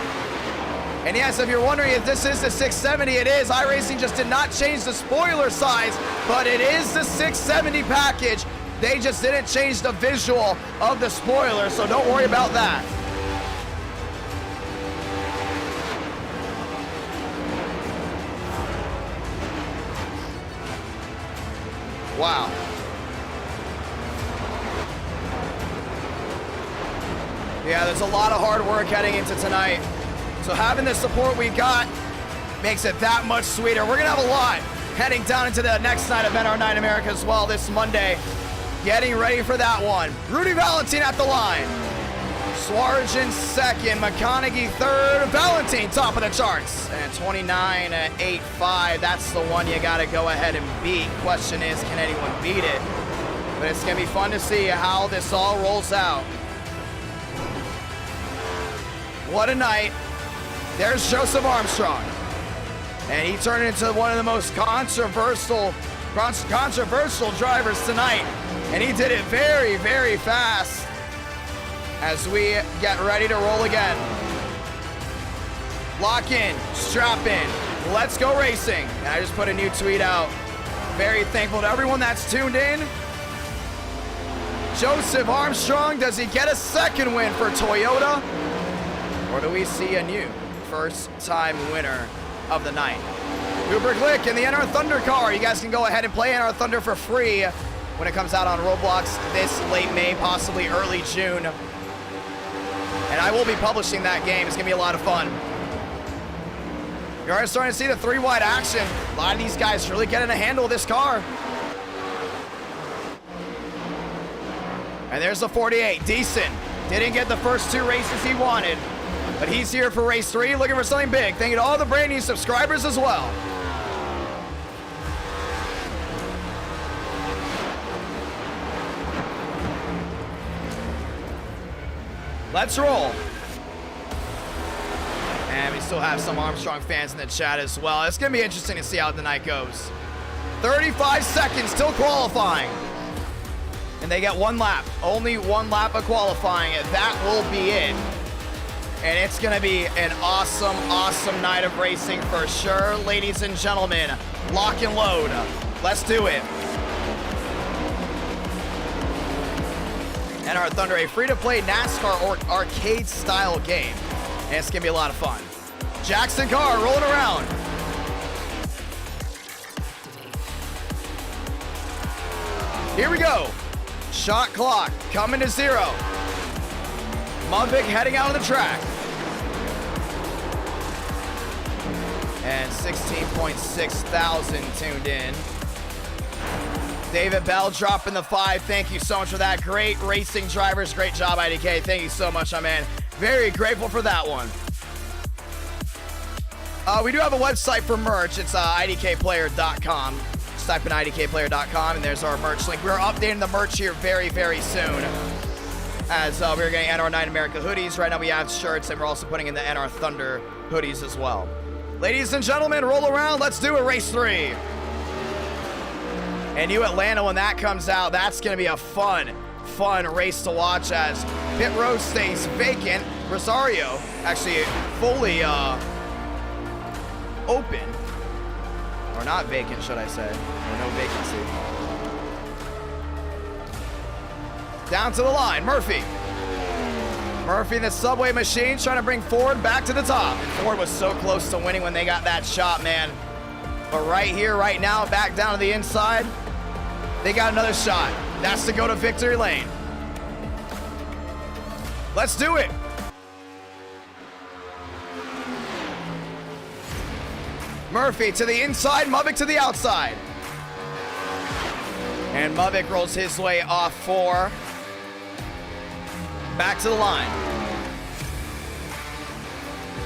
And yes, if you're wondering if this is the 670, it is. Iracing just did not change the spoiler size, but it is the 670 package. They just didn't change the visual of the spoiler, so don't worry about that. Wow. Yeah, there's a lot of hard work heading into tonight. So having the support we got makes it that much sweeter. We're gonna have a lot heading down into the next night of NR Night America as well this Monday. Getting ready for that one. Rudy Valentine at the line. Swargen second, McConaughey third, Valentine top of the charts. And 29.85, that's the one you gotta go ahead and beat. Question is, can anyone beat it? But it's gonna be fun to see how this all rolls out. What a night. There's Joseph Armstrong. And he turned into one of the most controversial drivers tonight. And he did it very, very fast as we get ready to roll again. Lock in, strap in, let's go racing. And I just put a new tweet out. Very thankful to everyone that's tuned in. Joseph Armstrong, does he get a second win for Toyota? Or do we see a new first-time winner of the night? Cooper Glick in the NR Thunder car. You guys can go ahead and play NR Thunder for free when it comes out on Roblox this late May, possibly early June. And I will be publishing that game. It's gonna be a lot of fun. You're already starting to see the three-wide action. A lot of these guys really getting a handle of this car. And there's the 48, decent. Didn't get the first two races he wanted, but he's here for race 3, looking for something big. Thank you to all the brand new subscribers as well. Let's roll. And we still have some Armstrong fans in the chat as well. It's gonna be interesting to see how the night goes. 35 seconds till qualifying. And they get one lap, only one lap of qualifying, and that will be it. And it's gonna be an awesome, awesome night of racing for sure, ladies and gentlemen. Lock and load, let's do it. NR Thunder, a free-to-play NASCAR or arcade-style game. And it's gonna be a lot of fun. Jackson Carr rolling around. Here we go. Shot clock coming to 0. Mudvik heading out of the track. And 16.6 thousand tuned in. David Bell dropping the 5. Thank you so much for that. Great racing drivers. Great job, IDK. Thank you so much, my man. Very grateful for that one. We do have a website for merch. It's idkplayer.com. Just type in idkplayer.com and there's our merch link. We're updating the merch here very, very soon. As we're getting NR Night America hoodies. Right now we have shirts and we're also putting in the NR Thunder hoodies as well. Ladies and gentlemen, roll around. Let's do a race 3. And New Atlanta, when that comes out, that's going to be a fun race to watch as pit road stays vacant. Rosario actually fully open. Or not vacant, should I say. Or no vacancy. Down to the line, Murphy. Murphy, the subway machine, trying to bring Ford back to the top. And Ford was so close to winning when they got that shot, man. But right here, right now, back down to the inside, they got another shot. That's to go to victory lane. Let's do it. Murphy to the inside, Mubik to the outside. And Mubik rolls his way off 4. Back to the line.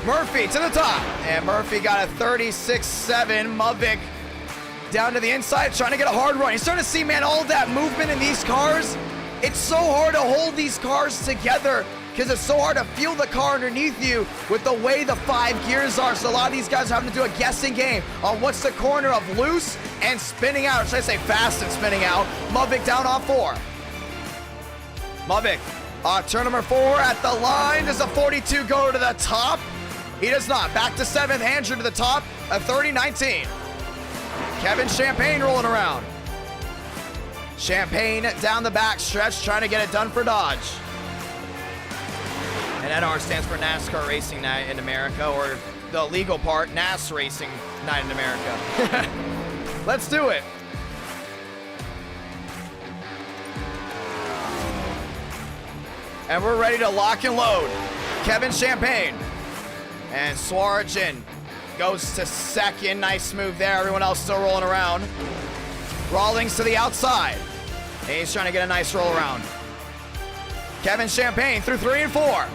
Murphy to the top. And Murphy got a 36-7. Mubik down to the inside, trying to get a hard run. You're starting to see, man, all that movement in these cars. It's so hard to hold these cars together because it's so hard to feel the car underneath you with the way the 5 gears are. So a lot of these guys are having to do a guessing game on what's the corner of loose and spinning out. Or should I say fast and spinning out. Mubik down off 4. Mubik, turn number 4 at the line. Does a 42 go to the top? He does not. Back to 7th. Andrew to the top. A 30-19. Kevin Champagne rolling around. Champagne down the back stretch, trying to get it done for Dodge. And NR stands for NASCAR Racing Night in America, or the legal part, NAS Racing Night in America. Let's do it. And we're ready to lock and load. Kevin Champagne. And Swarjan goes to 2nd. Nice move there. Everyone else still rolling around. Rawlings to the outside. And he's trying to get a nice roll around. Kevin Champagne through 3 and 4.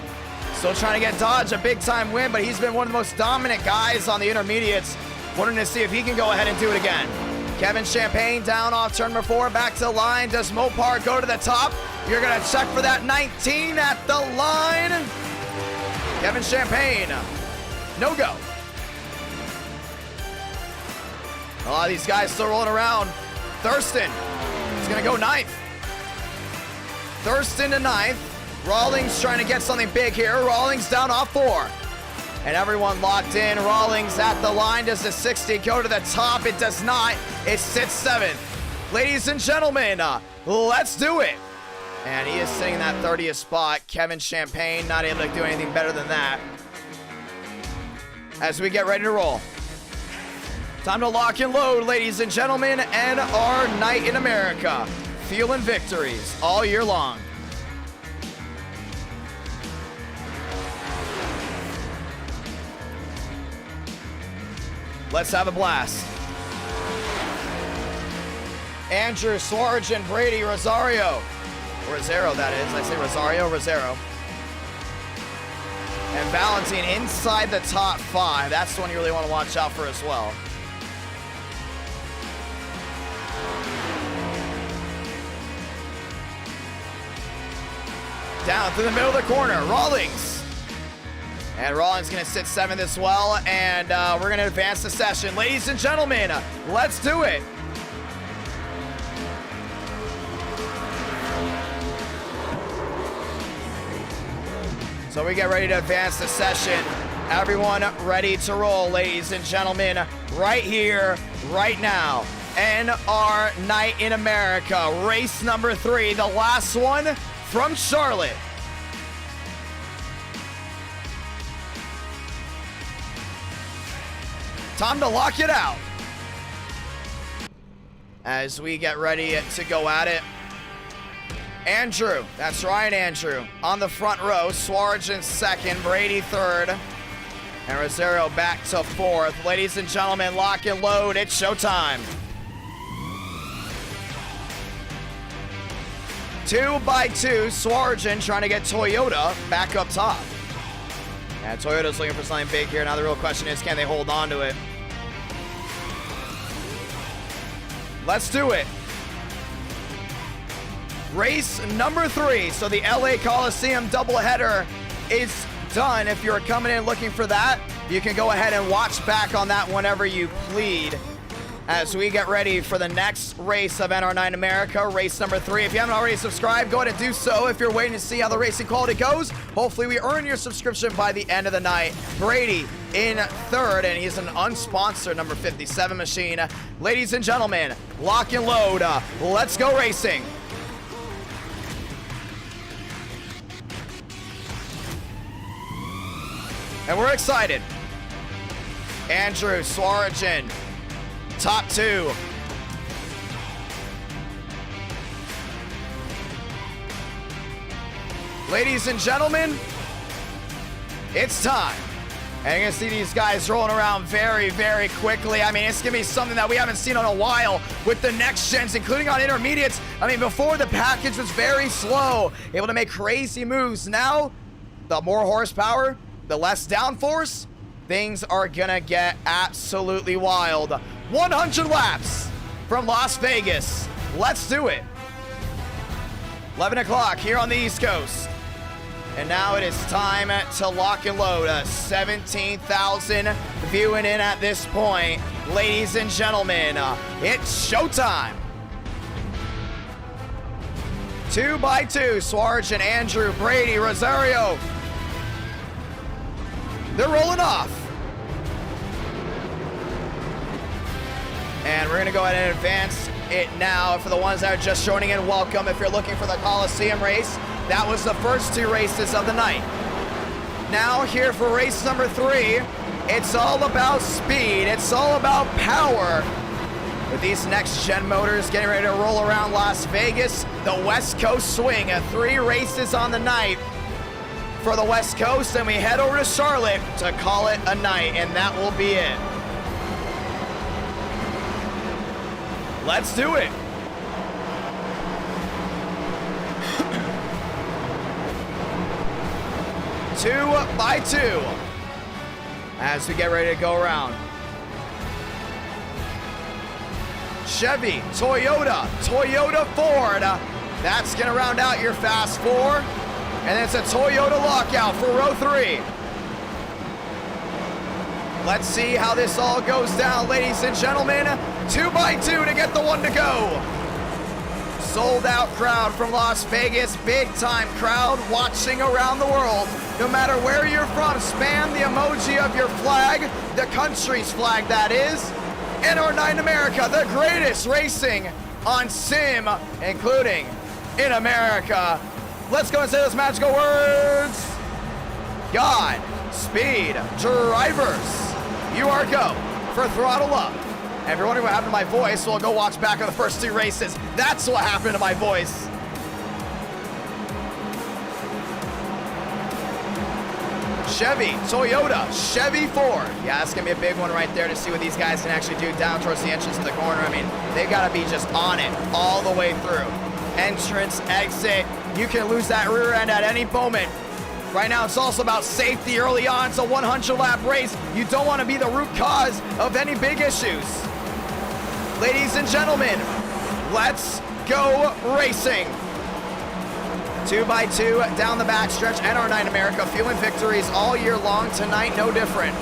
Still trying to get Dodge a big time win, but he's been one of the most dominant guys on the intermediates. Wanting to see if he can go ahead and do it again. Kevin Champagne down off turn number 4, back to the line. Does Mopar go to the top? You're going to check for that 19 at the line. Kevin Champagne, no go. A lot of these guys still rolling around. Thurston is going to go 9th. Thurston to 9th. Rawlings trying to get something big here. Rawlings down off 4. And everyone locked in. Rawlings at the line. Does the 60 go to the top? It does not. It sits 7th. Ladies and gentlemen, let's do it. And he is sitting in that 30th spot. Kevin Champagne not able to do anything better than that. As we get ready to roll. Time to lock and load, ladies and gentlemen, and our night in America. Feeling victories all year long. Let's have a blast. Andrew, Swarjan, Brady, Rosario, that is. I say Rosario. And Valentine inside the top 5. That's the one you really want to watch out for as well. Down through the middle of the corner, Rawlings. And Rawlings going to sit 7th as well. And we're going to advance the session. Ladies and gentlemen, let's do it. So we get ready to advance the session. Everyone ready to roll, ladies and gentlemen. Right here, right now. NR Night in America. Race number 3, the last one from Charlotte. Time to lock it out. As we get ready to go at it. Andrew, that's Ryan Andrew, on the front row. Swarjan 2nd, Brady 3rd, and Rosario back to 4th. Ladies and gentlemen, lock and load. It's showtime. 2x2, Swarjan trying to get Toyota back up top. Yeah, Toyota's looking for something big here. Now the real question is, can they hold on to it? Let's do it. Race number 3. So the LA Coliseum doubleheader is done. If you're coming in looking for that, you can go ahead and watch back on that whenever you please. As we get ready for the next race of NR Night in America, race number 3. If you haven't already subscribed, go ahead and do so. If you're waiting to see how the racing quality goes, hopefully we earn your subscription by the end of the night. Brady in third, and he's an unsponsored number 57 machine. Ladies and gentlemen, lock and load. Let's go racing. And we're excited. Andrew Swarajin, top 2. Ladies and gentlemen, it's time. And you're gonna see these guys rolling around very, very quickly. I mean, it's gonna be something that we haven't seen in a while with the next gens, including on intermediates. I mean, before the package was very slow, able to make crazy moves. Now, the more horsepower, the less downforce, things are gonna get absolutely wild. 100 laps from Las Vegas. Let's do it. 11 o'clock here on the East Coast. And now it is time to lock and load. 17,000 viewing in at this point. Ladies and gentlemen, it's showtime. 2 by 2, Swaraj and Andrew, Brady, Rosario. They're rolling off. And we're gonna go ahead and advance it now. For the ones that are just joining in, welcome. If you're looking for the Coliseum race, that was the first 2 races of the night. Now here for race number 3, it's all about speed. It's all about power. With these next gen motors getting ready to roll around Las Vegas, the West Coast swing. 3 races on the night for the West Coast, and we head over to Charlotte to call it a night, and that will be it. Let's do it. Two by 2 as we get ready to go around. Chevy, Toyota, Toyota, Ford. That's gonna round out your fast 4. And it's a Toyota lockout for row 3. Let's see how this all goes down, ladies and gentlemen. 2 by 2 to get the one to go. Sold out crowd from Las Vegas, big time crowd watching around the world. No matter where you're from, spam the emoji of your flag, the country's flag that is. NR9 America, the greatest racing on sim, including in America. Let's go and say those magical words. God, speed, drivers. You are go for throttle up. And if you're wondering what happened to my voice, well, go watch back on the first 2 races. That's what happened to my voice. Chevy, Toyota, Chevy, Ford. Yeah, that's gonna be a big one right there to see what these guys can actually do down towards the entrance of the corner. I mean, they gotta be just on it all the way through. Entrance, exit. You can lose that rear end at any moment. Right now, it's also about safety early on. It's a 100-lap race. You don't want to be the root cause of any big issues. Ladies and gentlemen, let's go racing. 2 by 2 down the backstretch. NR9 America fueling victories all year long. Tonight, no different.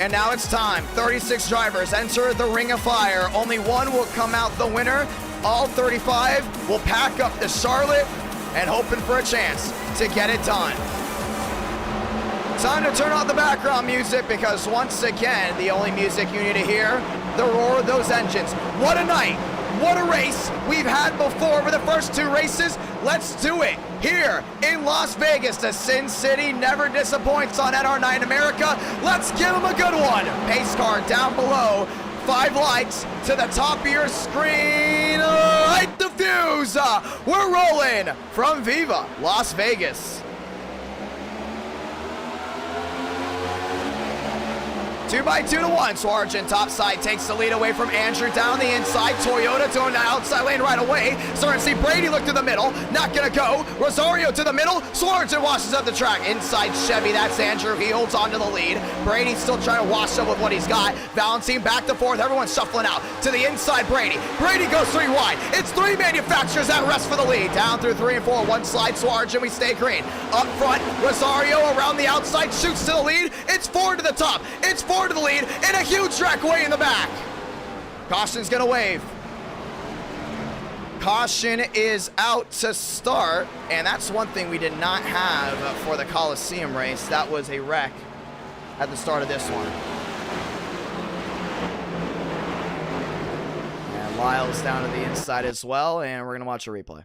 And now it's time. 36 drivers enter the ring of fire. Only one will come out the winner. All 35 will pack up to Charlotte and hoping for a chance to get it done. Time to turn on the background music because once again, the only music you need to hear, the roar of those engines. What a night, what a race we've had before for the first 2 races. Let's do it here in Las Vegas. The Sin City never disappoints on NR9 America. Let's give them a good one. Pace car down below. 5 lights to the top of your screen. Light the fuse. We're rolling from Viva Las Vegas. 2 by 2 to 1. Swaraj top side takes the lead away from Andrew down the inside. Toyota to the outside lane right away. Starting to see Brady look to the middle. Not gonna go. Rosario to the middle. Swaraj washes up the track. Inside Chevy, that's Andrew. He holds on to the lead. Brady's still trying to wash up with what he's got. Valentine back to fourth. Everyone's shuffling out to the inside. Brady. Brady goes 3 wide. It's 3 manufacturers that rest for the lead. Down through 3 and 4. 1 slide. Swaraj and we stay green. Up front, Rosario around the outside shoots to the lead. It's 4 to the top. It's 4 to the lead, and a huge track way in the back. Caution's gonna wave. Caution is out to start, and that's one thing we did not have for the Coliseum race. That was a wreck at the start of this one. And Lyle's down to the inside as well, and we're going to watch a replay.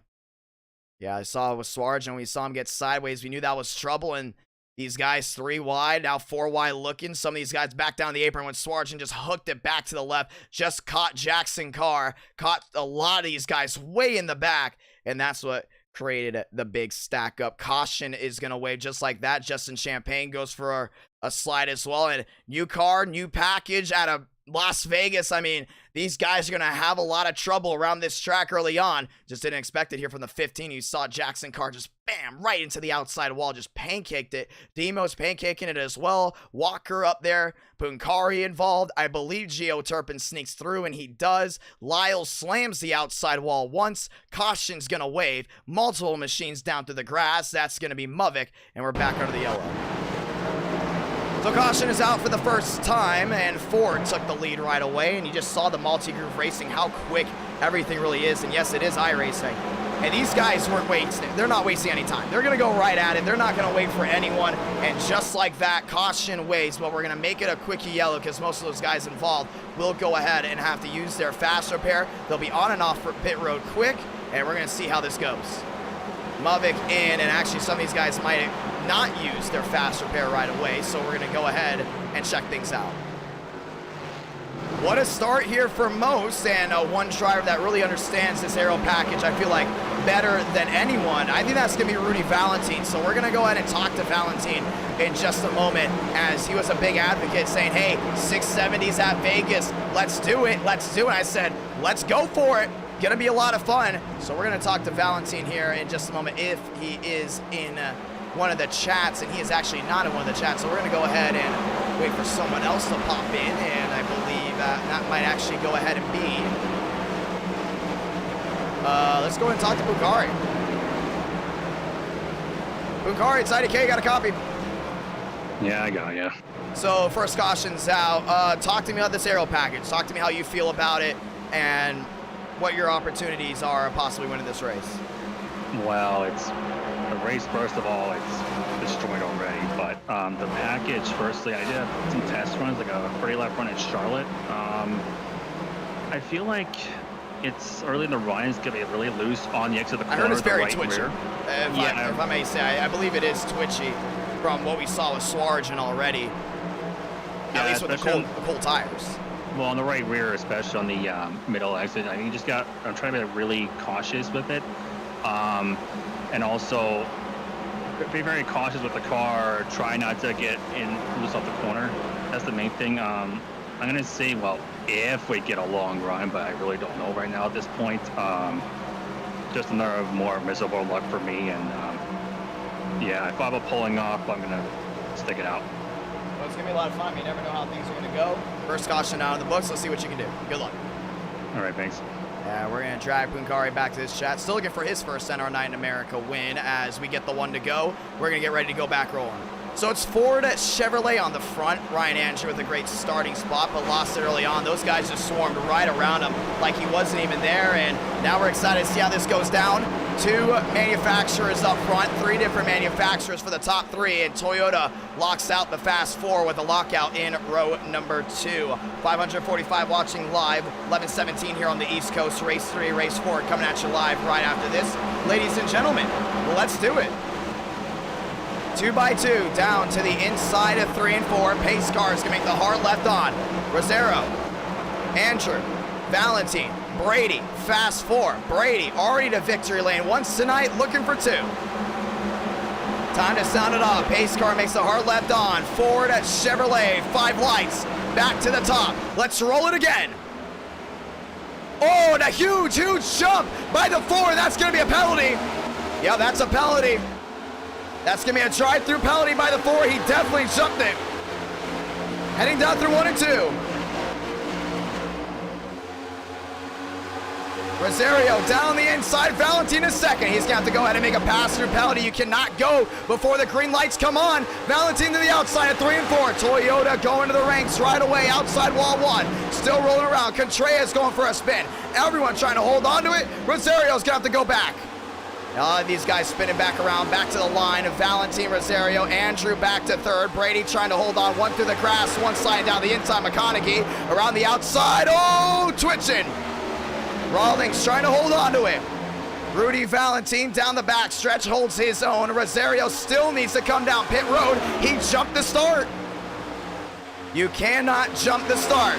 Yeah, I saw it with Swarge, and we saw him get sideways. We knew that was trouble, and these guys 3 wide, now 4 wide looking. Some of these guys back down the apron when Swarge and just hooked it back to the left. Just caught Jackson Carr, caught a lot of these guys way in the back, and that's what created the big stack up. Caution is going to wave just like that. Justin Champagne goes for a slide as well, and new car, new package out of Las Vegas. I mean, these guys are going to have a lot of trouble around this track early on. Just didn't expect it here from the 15. You saw Jackson Carr just bam, right into the outside wall, just pancaked it. Demo's pancaking it as well. Walker up there. Punkari involved. I believe Gio Turpin sneaks through, and he does. Lyle slams the outside wall once. Caution's going to wave. Multiple machines down through the grass. That's going to be Muvik, and we're back under the yellow. So caution is out for the first time, and Ford took the lead right away, and you just saw the multi-groove racing, how quick everything really is. And yes, it is iRacing. And these guys weren't wasting. They're not wasting any time. They're going to go right at it. They're not going to wait for anyone. And just like that, caution waves, but we're going to make it a quickie yellow because most of those guys involved will go ahead and have to use their fast repair. They'll be on and off for pit road quick, and we're going to see how this goes. Muvik in, and actually some of these guys might not use their fast repair right away, so we're going to go ahead and check things out. What a start here for Most, and one driver that really understands this aero package, I feel like, better than anyone. I think that's going to be Rudy Valentine, so we're going to go ahead and talk to Valentine in just a moment, as he was a big advocate saying, hey, 670s at Vegas, let's do it, let's do it. I said, let's go for it. Gonna be a lot of fun. So we're gonna talk to Valentine here in just a moment if he is in one of the chats, and he is actually not in one of the chats. So we're gonna go ahead and wait for someone else to pop in, and I believe that might actually go ahead and be. Let's go and talk to Bukari. Bukari, it's IDK, got a copy. Yeah, I got you. So first caution's out. Talk to me about this aero package. Talk to me how you feel about it, and what your opportunities are of possibly winning this race. Well, it's the race, first of all, it's destroyed already, but the package, firstly, I did have some test runs, like a 30 lap run in Charlotte. I feel like it's early in the run, it's going to be really loose on the exit of the corner. I heard it's very right twitchy. If I may say, I believe it is twitchy from what we saw with Swarge already, at least with the cold tires. Well, on the right rear, especially on the middle exit, I mean, I'm trying to be really cautious with it. And also, be very cautious with the car. Try not to get in loose off the corner. That's the main thing. I'm going to say, well, if we get a long run, but I really don't know right now at this point. Just another more miserable luck for me. And yeah, if I have a pulling off, I'm going to stick it out. Well, it's going to be a lot of fun. You never know how things are going to go. First caution out of the books. Let's see what you can do. Good luck. All right, thanks. We're going to drag Punkari back to this chat. Still looking for his first NR Night in America win as we get the one to go. We're going to get ready to go back rolling. So it's Ford at Chevrolet on the front. Ryan Andrew with a great starting spot, but lost it early on. Those guys just swarmed right around him like he wasn't even there. And now we're excited to see how this goes down. 2 manufacturers up front, 3 different manufacturers for the top 3, and Toyota locks out the Fast 4 with a lockout in row number 2. 545 watching live, 11:17 here on the East Coast. Race 3, race 4 coming at you live right after this. Ladies and gentlemen, let's do it. 2x2 down to the inside of 3 and 4. Pace cars can make the hard left on. Rosero, Andrew, Valentine, Brady, Fast 4. Brady already to victory lane once tonight, looking for 2. Time to sound it off. Pace car makes the hard left on. Ford at Chevrolet, 5 lights, back to the top. Let's roll it again. Oh, and a huge jump by the 4. That's going to be a penalty. Yeah, that's a penalty. That's going to be a drive-through penalty by the 4. He definitely jumped it. Heading down through 1 and 2. Rosario down the inside. Valentine is second. He's going to have to go ahead and make a pass-through penalty. You cannot go before the green lights come on. Valentine to the outside at 3 and 4. Toyota going to the ranks right away. Outside wall 1. Still rolling around. Contreras going for a spin. Everyone trying to hold on to it. Rosario's going to have to go back. These guys spinning back around, back to the line. Valentin, Rosario, Andrew back to third. Brady trying to hold on, one through the grass, one sliding down the inside. McConaughey around the outside. Oh, twitching. Rawlings trying to hold on to it. Rudy Valentin down the back stretch, holds his own. Rosario still needs to come down pit road. He jumped the start. You cannot jump the start.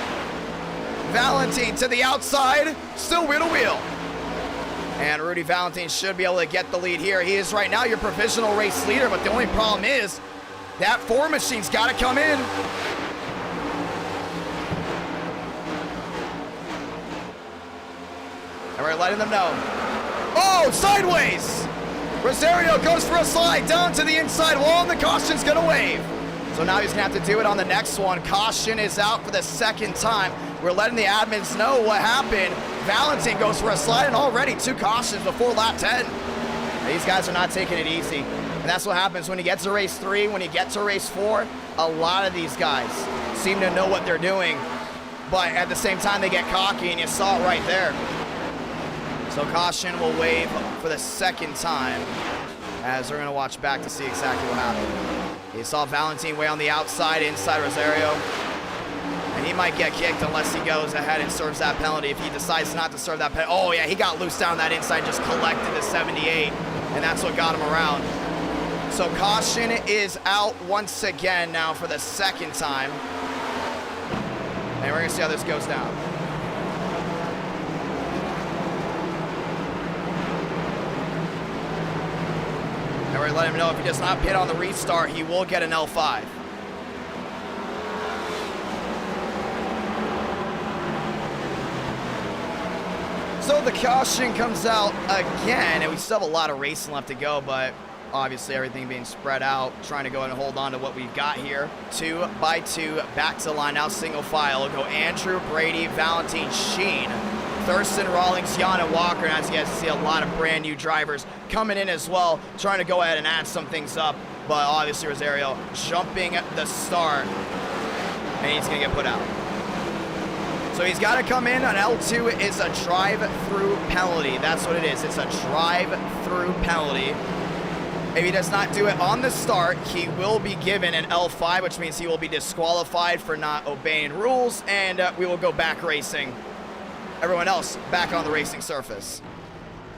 Valentin to the outside, still wheel to wheel. And Rudy Valentin should be able to get the lead here. He is right now your provisional race leader, but the only problem is that 4 machine's got to come in. And we're letting them know. Oh, sideways! Rosario goes for a slide down to the inside wall, and the caution's gonna wave. So now he's gonna have to do it on the next one. Caution is out for the second time. We're letting the admins know what happened. Valentin goes for a slide, and already 2 cautions before lap 10. These guys are not taking it easy. And that's what happens when you get to race 3, when you get to race 4, a lot of these guys seem to know what they're doing. But at the same time, they get cocky, and you saw it right there. So caution will wave for the second time, as we're gonna watch back to see exactly what happened. You saw Valentin way on the outside, inside Rosario. And he might get kicked unless he goes ahead and serves that penalty. If he decides not to serve that penalty. Oh yeah, he got loose down that inside, just collected the 78. And that's what got him around. So caution is out once again now for the second time. And we're gonna see how this goes down. And we're letting him know if he does not pit on the restart, he will get an L5. So the caution comes out again, and we still have a lot of racing left to go, but obviously everything being spread out, trying to go ahead and hold on to what we've got here. 2 by 2, back to the line, now single file. Go Andrew, Brady, Valentin, Sheen, Thurston, Rawlings, Jan, and Walker. And as you guys see, a lot of brand new drivers coming in as well, trying to go ahead and add some things up. But obviously Rosario jumping the start, and he's gonna get put out. So he's got to come in on L2. It's a drive-through penalty. That's what it is. It's a drive-through penalty. If he does not do it on the start, he will be given an L5, which means he will be disqualified for not obeying rules, and we will go back racing. Everyone else back on the racing surface.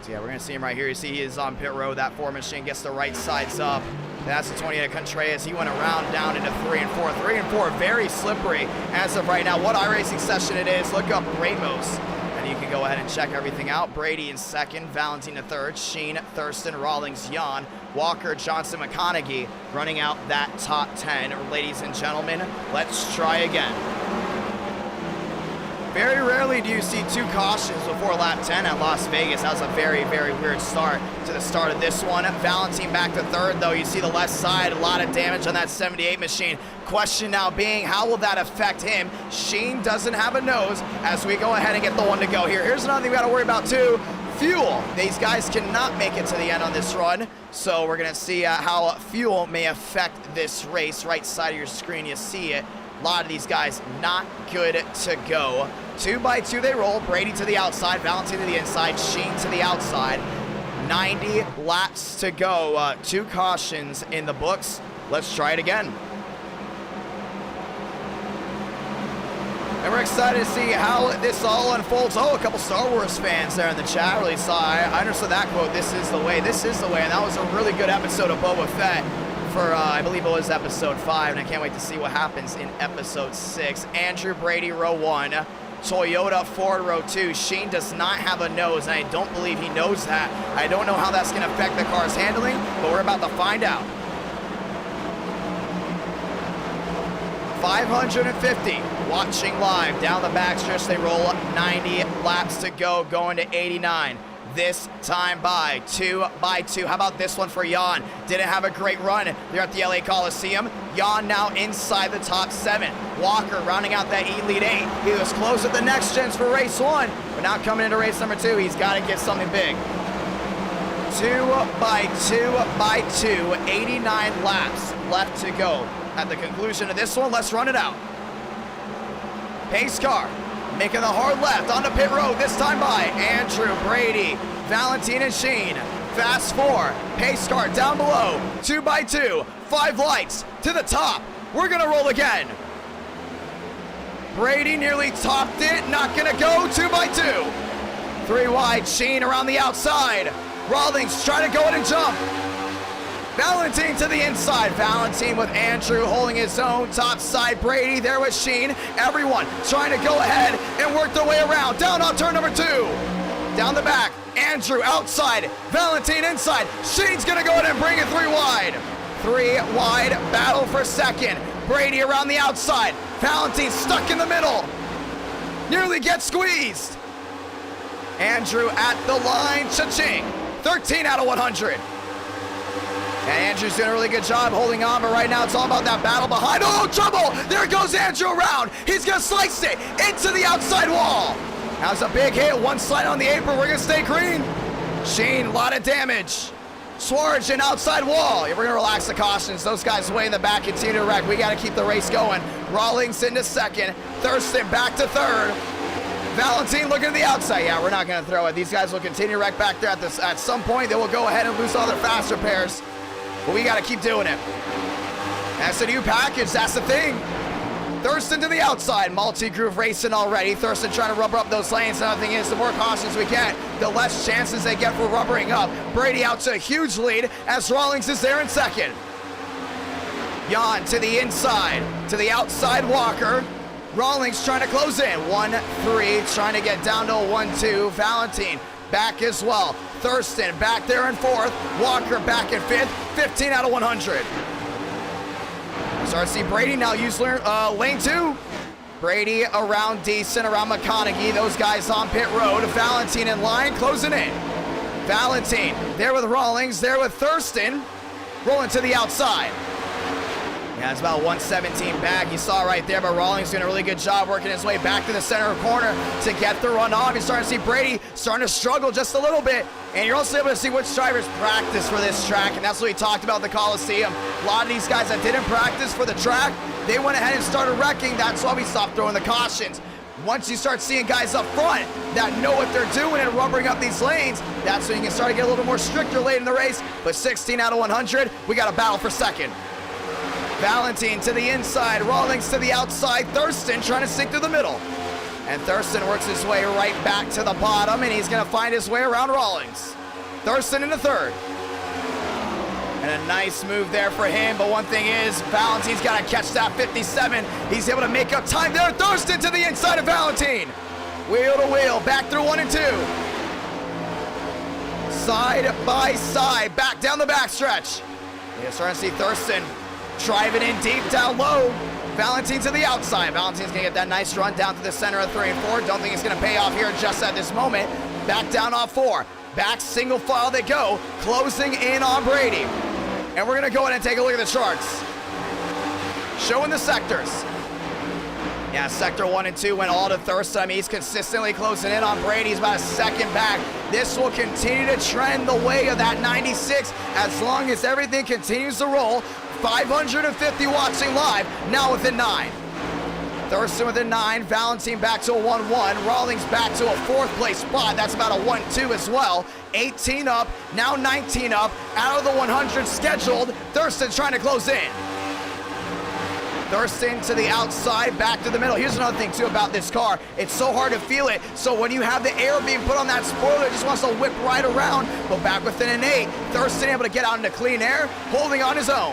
So yeah, we're going to see him right here. You see he is on pit road. That 4 machine gets the right sides up. That's the 28 of Contreras. He went around down into 3 and 4. 3 and 4, very slippery as of right now. What iRacing session it is, look up Ramos. And you can go ahead and check everything out. Brady in second, Valentin in third, Sheen, Thurston, Rawlings, Jan, Walker, Johnson, McConaughey running out that top 10. Ladies and gentlemen, let's try again. Very rarely do you see 2 cautions before lap 10 at Las Vegas. That was a very, very weird start to the start of this one. Valentin back to third, though. You see the left side, a lot of damage on that 78 machine. Question now being, how will that affect him? Sheen doesn't have a nose as we go ahead and get the one to go here. Here's another thing we got to worry about, too. Fuel. These guys cannot make it to the end on this run, so we're going to see how fuel may affect this race. Right side of your screen, you see it. A lot of these guys not good to go. 2 by 2 they roll. Brady to the outside, Valentin to the inside, Sheen to the outside. 90 laps to go. 2 cautions in the books. Let's try it again. And we're excited to see how this all unfolds. Oh, a couple Star Wars fans there in the chat really saw. I understood that quote, "This is the way, this is the way." And that was a really good episode of Boba Fett. For, I believe it was episode 5, and I can't wait to see what happens in episode 6. Andrew Brady, row 1. Toyota Ford, row 2. Sheen does not have a nose, and I don't believe he knows that. I don't know how that's going to affect the car's handling, but we're about to find out. 550, watching live down the backstretch. They roll 90 laps to go, going to 89. This time by 2 by 2. How about this one for Jan? Didn't have a great run there at the LA Coliseum. Jan now inside the top 7. Walker rounding out that Elite 8. He was close at the next gens for race 1, but now coming into race number 2, he's got to get something big. 2 by 2 by 2. 89 laps left to go. At the conclusion of this one, let's run it out. Pace car making the hard left onto pit road, this time by Andrew Brady, Valentin, and Sheen. Fast 4, pace car down below, 2x2, 5 lights to the top. We're gonna roll again. Brady nearly topped it, not gonna go, 2x2. 3 wide, Sheen around the outside. Rawlings trying to go in and jump. Valentine to the inside. Valentine with Andrew holding his own. Top side, Brady there with Sheen. Everyone trying to go ahead and work their way around. Down on turn number 2. Down the back, Andrew outside. Valentine inside. Sheen's gonna go ahead and bring it 3 wide. 3 wide, battle for second. Brady around the outside. Valentine stuck in the middle. Nearly gets squeezed. Andrew at the line, cha-ching. 13 out of 100. And Andrew's doing a really good job holding on, but right now it's all about that battle behind. Oh, trouble! There goes Andrew around. He's gonna slice it into the outside wall. That was a big hit. 1 slide on the apron. We're gonna stay green. Sheen, a lot of damage. Swarge and outside wall. Yeah, we're gonna relax the cautions. Those guys way in the back continue to wreck. We gotta keep the race going. Rawlings into second. Thurston back to third. Valentine looking at the outside. Yeah, we're not going to throw it. These guys will continue to wreck back there at some point. They will go ahead and lose all their fast repairs. But we got to keep doing it. That's a new package. That's the thing. Thurston to the outside. Multi-groove racing already. Thurston trying to rubber up those lanes. Another thing is, the more cautions we get, the less chances they get for rubbering up. Brady out to a huge lead as Rawlings is there in second. Jan to the inside. To the outside, Walker. Rawlings trying to close in. 1-3, trying to get down to a 1-2. Valentine back as well. Thurston back there in fourth. Walker back in fifth. 15 out of 100. Start to see Brady now use lane 2. Brady around Deason, around McConaughey. Those guys on pit road. Valentine in line, closing in. Valentine there with Rawlings, there with Thurston. Rolling to the outside. Yeah, it's about 117 back. You saw right there, but Rawlings doing a really good job working his way back to the center corner to get the run off. You're starting to see Brady starting to struggle just a little bit. And you're also able to see which drivers practice for this track. And that's what we talked about at the Coliseum. A lot of these guys that didn't practice for the track, they went ahead and started wrecking. That's why we stopped throwing the cautions. Once you start seeing guys up front that know what they're doing and rubbering up these lanes, that's when you can start to get a little more stricter late in the race. But 16 out of 100, we got a battle for second. Valentine to the inside, Rawlings to the outside, Thurston trying to sink through the middle. And Thurston works his way right back to the bottom, and he's going to find his way around Rawlings. Thurston in the third. And a nice move there for him, but one thing is, Valentine's got to catch that 57. He's able to make up time there. Thurston to the inside of Valentine. Wheel to wheel, back through 1 and 2. Side by side, back down the backstretch. You're starting to see Thurston driving in deep down low. Valentine to the outside. Valentine's gonna get that nice run down to the center of 3 and 4. Don't think it's gonna pay off here just at this moment. Back down off 4. Back single file they go, closing in on Brady. And we're gonna go in and take a look at the charts. Showing the sectors. Yeah, sector 1 and 2 went all to Thurston. I mean, he's consistently closing in on Brady. He's about a second back. This will continue to trend the way of that 96 as long as everything continues to roll. 550 watching live, now within 9. Thurston within 9, Valentine back to a 1-1, Rawlings back to a 4th place spot. That's about a 1-2 as well. 18 up, now 19 up, out of the 100 scheduled. Thurston trying to close in. Thurston to the outside, back to the middle. Here's another thing too about this car. It's so hard to feel it. So when you have the air being put on that spoiler, it just wants to whip right around. But back within an 8, Thurston able to get out into clean air, holding on his own.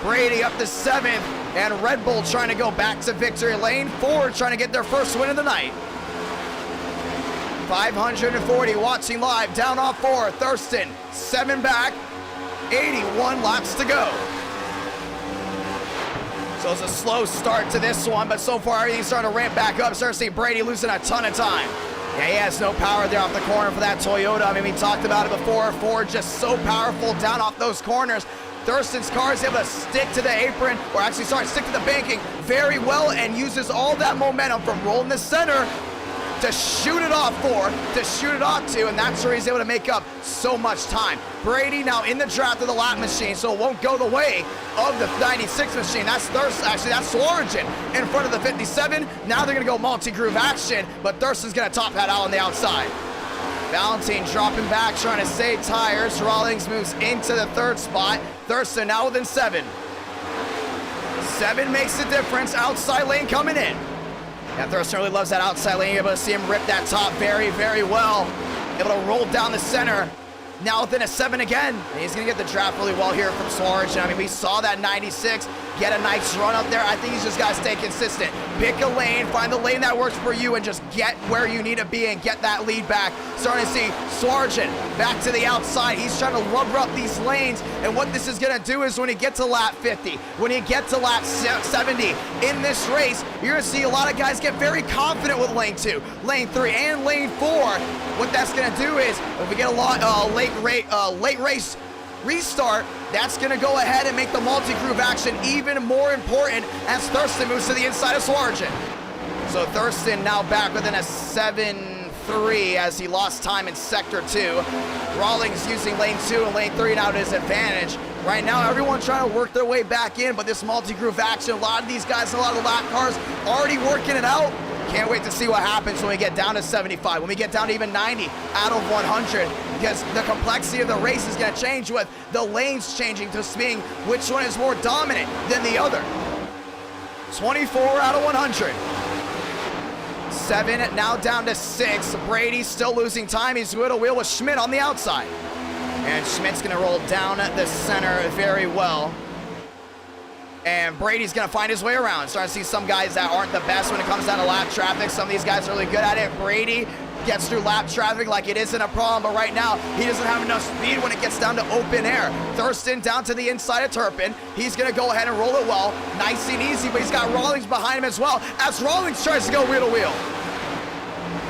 Brady up to 7th, and Red Bull trying to go back to victory lane. Ford trying to get their first win of the night. 540 watching live, down off 4. Thurston, 7 back, 81 laps to go. So it's a slow start to this one, but so far everything's starting to ramp back up. Starting to see Brady losing a ton of time. Yeah, he has no power there off the corner for that Toyota. I mean, we talked about it before. Ford just so powerful down off those corners. Thurston's car is able to stick to the apron, or actually, stick to the banking very well and uses all that momentum from rolling the center to shoot it off 4, to shoot it off 2, and that's where he's able to make up so much time. Brady now in the draft of the lap machine, so it won't go the way of the 96 machine. That's Thurston, actually that's Swargen in front of the 57. Now they're gonna go multi-groove action, but Thurston's gonna top that out on the outside. Valentine dropping back, trying to save tires. Rawlings moves into the third spot. Thurston now within 7. 7 makes the difference. Outside lane coming in. Yeah, Thurston really loves that outside lane. You're able to see him rip that top very, very well. Able to roll down the center. Now within a 7 again. And he's going to get the draft really well here from Swarge. I mean, we saw that 96 get a nice run up there. I think he's just got to stay consistent. Pick a lane, find the lane that works for you, and just get where you need to be and get that lead back. Starting to see Swarge back to the outside. He's trying to rubber up these lanes. And what this is going to do is when you get to lap 50, when you get to lap 70 in this race, you're going to see a lot of guys get very confident with lane 2, lane 3, and lane 4. What that's going to do is if we get a late race restart, that's going to go ahead and make the multi-groove action even more important as Thurston moves to the inside of Swarge. So Thurston now back within a 7-3 as he lost time in sector 2. Rawlings using lane 2 and lane 3 now to his advantage. Right now, everyone's trying to work their way back in, but this multi-groove action, a lot of these guys, a lot of the lap cars already working it out. Can't wait to see what happens when we get down to 75, when we get down to even 90 out of 100, because the complexity of the race is going to change with the lanes changing to seeing which one is more dominant than the other. 24 out of 100. 7 now down to 6. Brady still losing time. He's with a wheel with Schmidt on the outside. And Schmidt's going to roll down the center very well. And Brady's going to find his way around. Starting to see some guys that aren't the best when it comes down to lap traffic. Some of these guys are really good at it. Brady gets through lap traffic like it isn't a problem, but right now he doesn't have enough speed when it gets down to open air. Thurston down to the inside of Turpin. He's going to go ahead and roll it well. Nice and easy, but he's got Rawlings behind him as well as Rawlings tries to go wheel to wheel.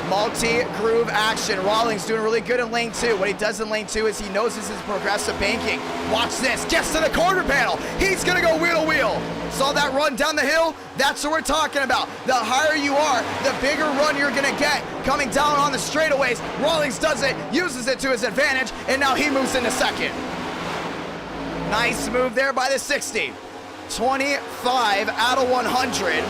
Multi-groove action. Rawlings doing really good in lane 2. What he does in lane 2 is he knows this is progressive banking. Watch this. Gets to the quarter panel. He's going to go wheel to wheel. Saw that run down the hill? That's what we're talking about. The higher you are, the bigger run you're going to get coming down on the straightaways. Rawlings does it, uses it to his advantage, and now he moves into second. Nice move there by the 60. 25 out of 100.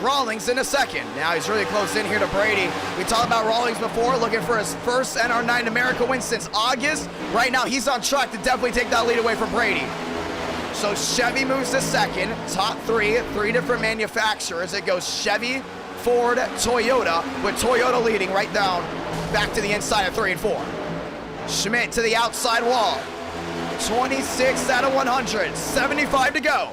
Rawlings in a second. Now he's really close in here to Brady. We talked about Rawlings before, looking for his first NR9 America win since August. Right now, he's on track to definitely take that lead away from Brady. So Chevy moves to second. Top 3 different manufacturers. It goes Chevy, Ford, Toyota, with Toyota leading right down back to the inside of 3 and 4. Schmidt to the outside wall. 26 out of 100. 75 to go.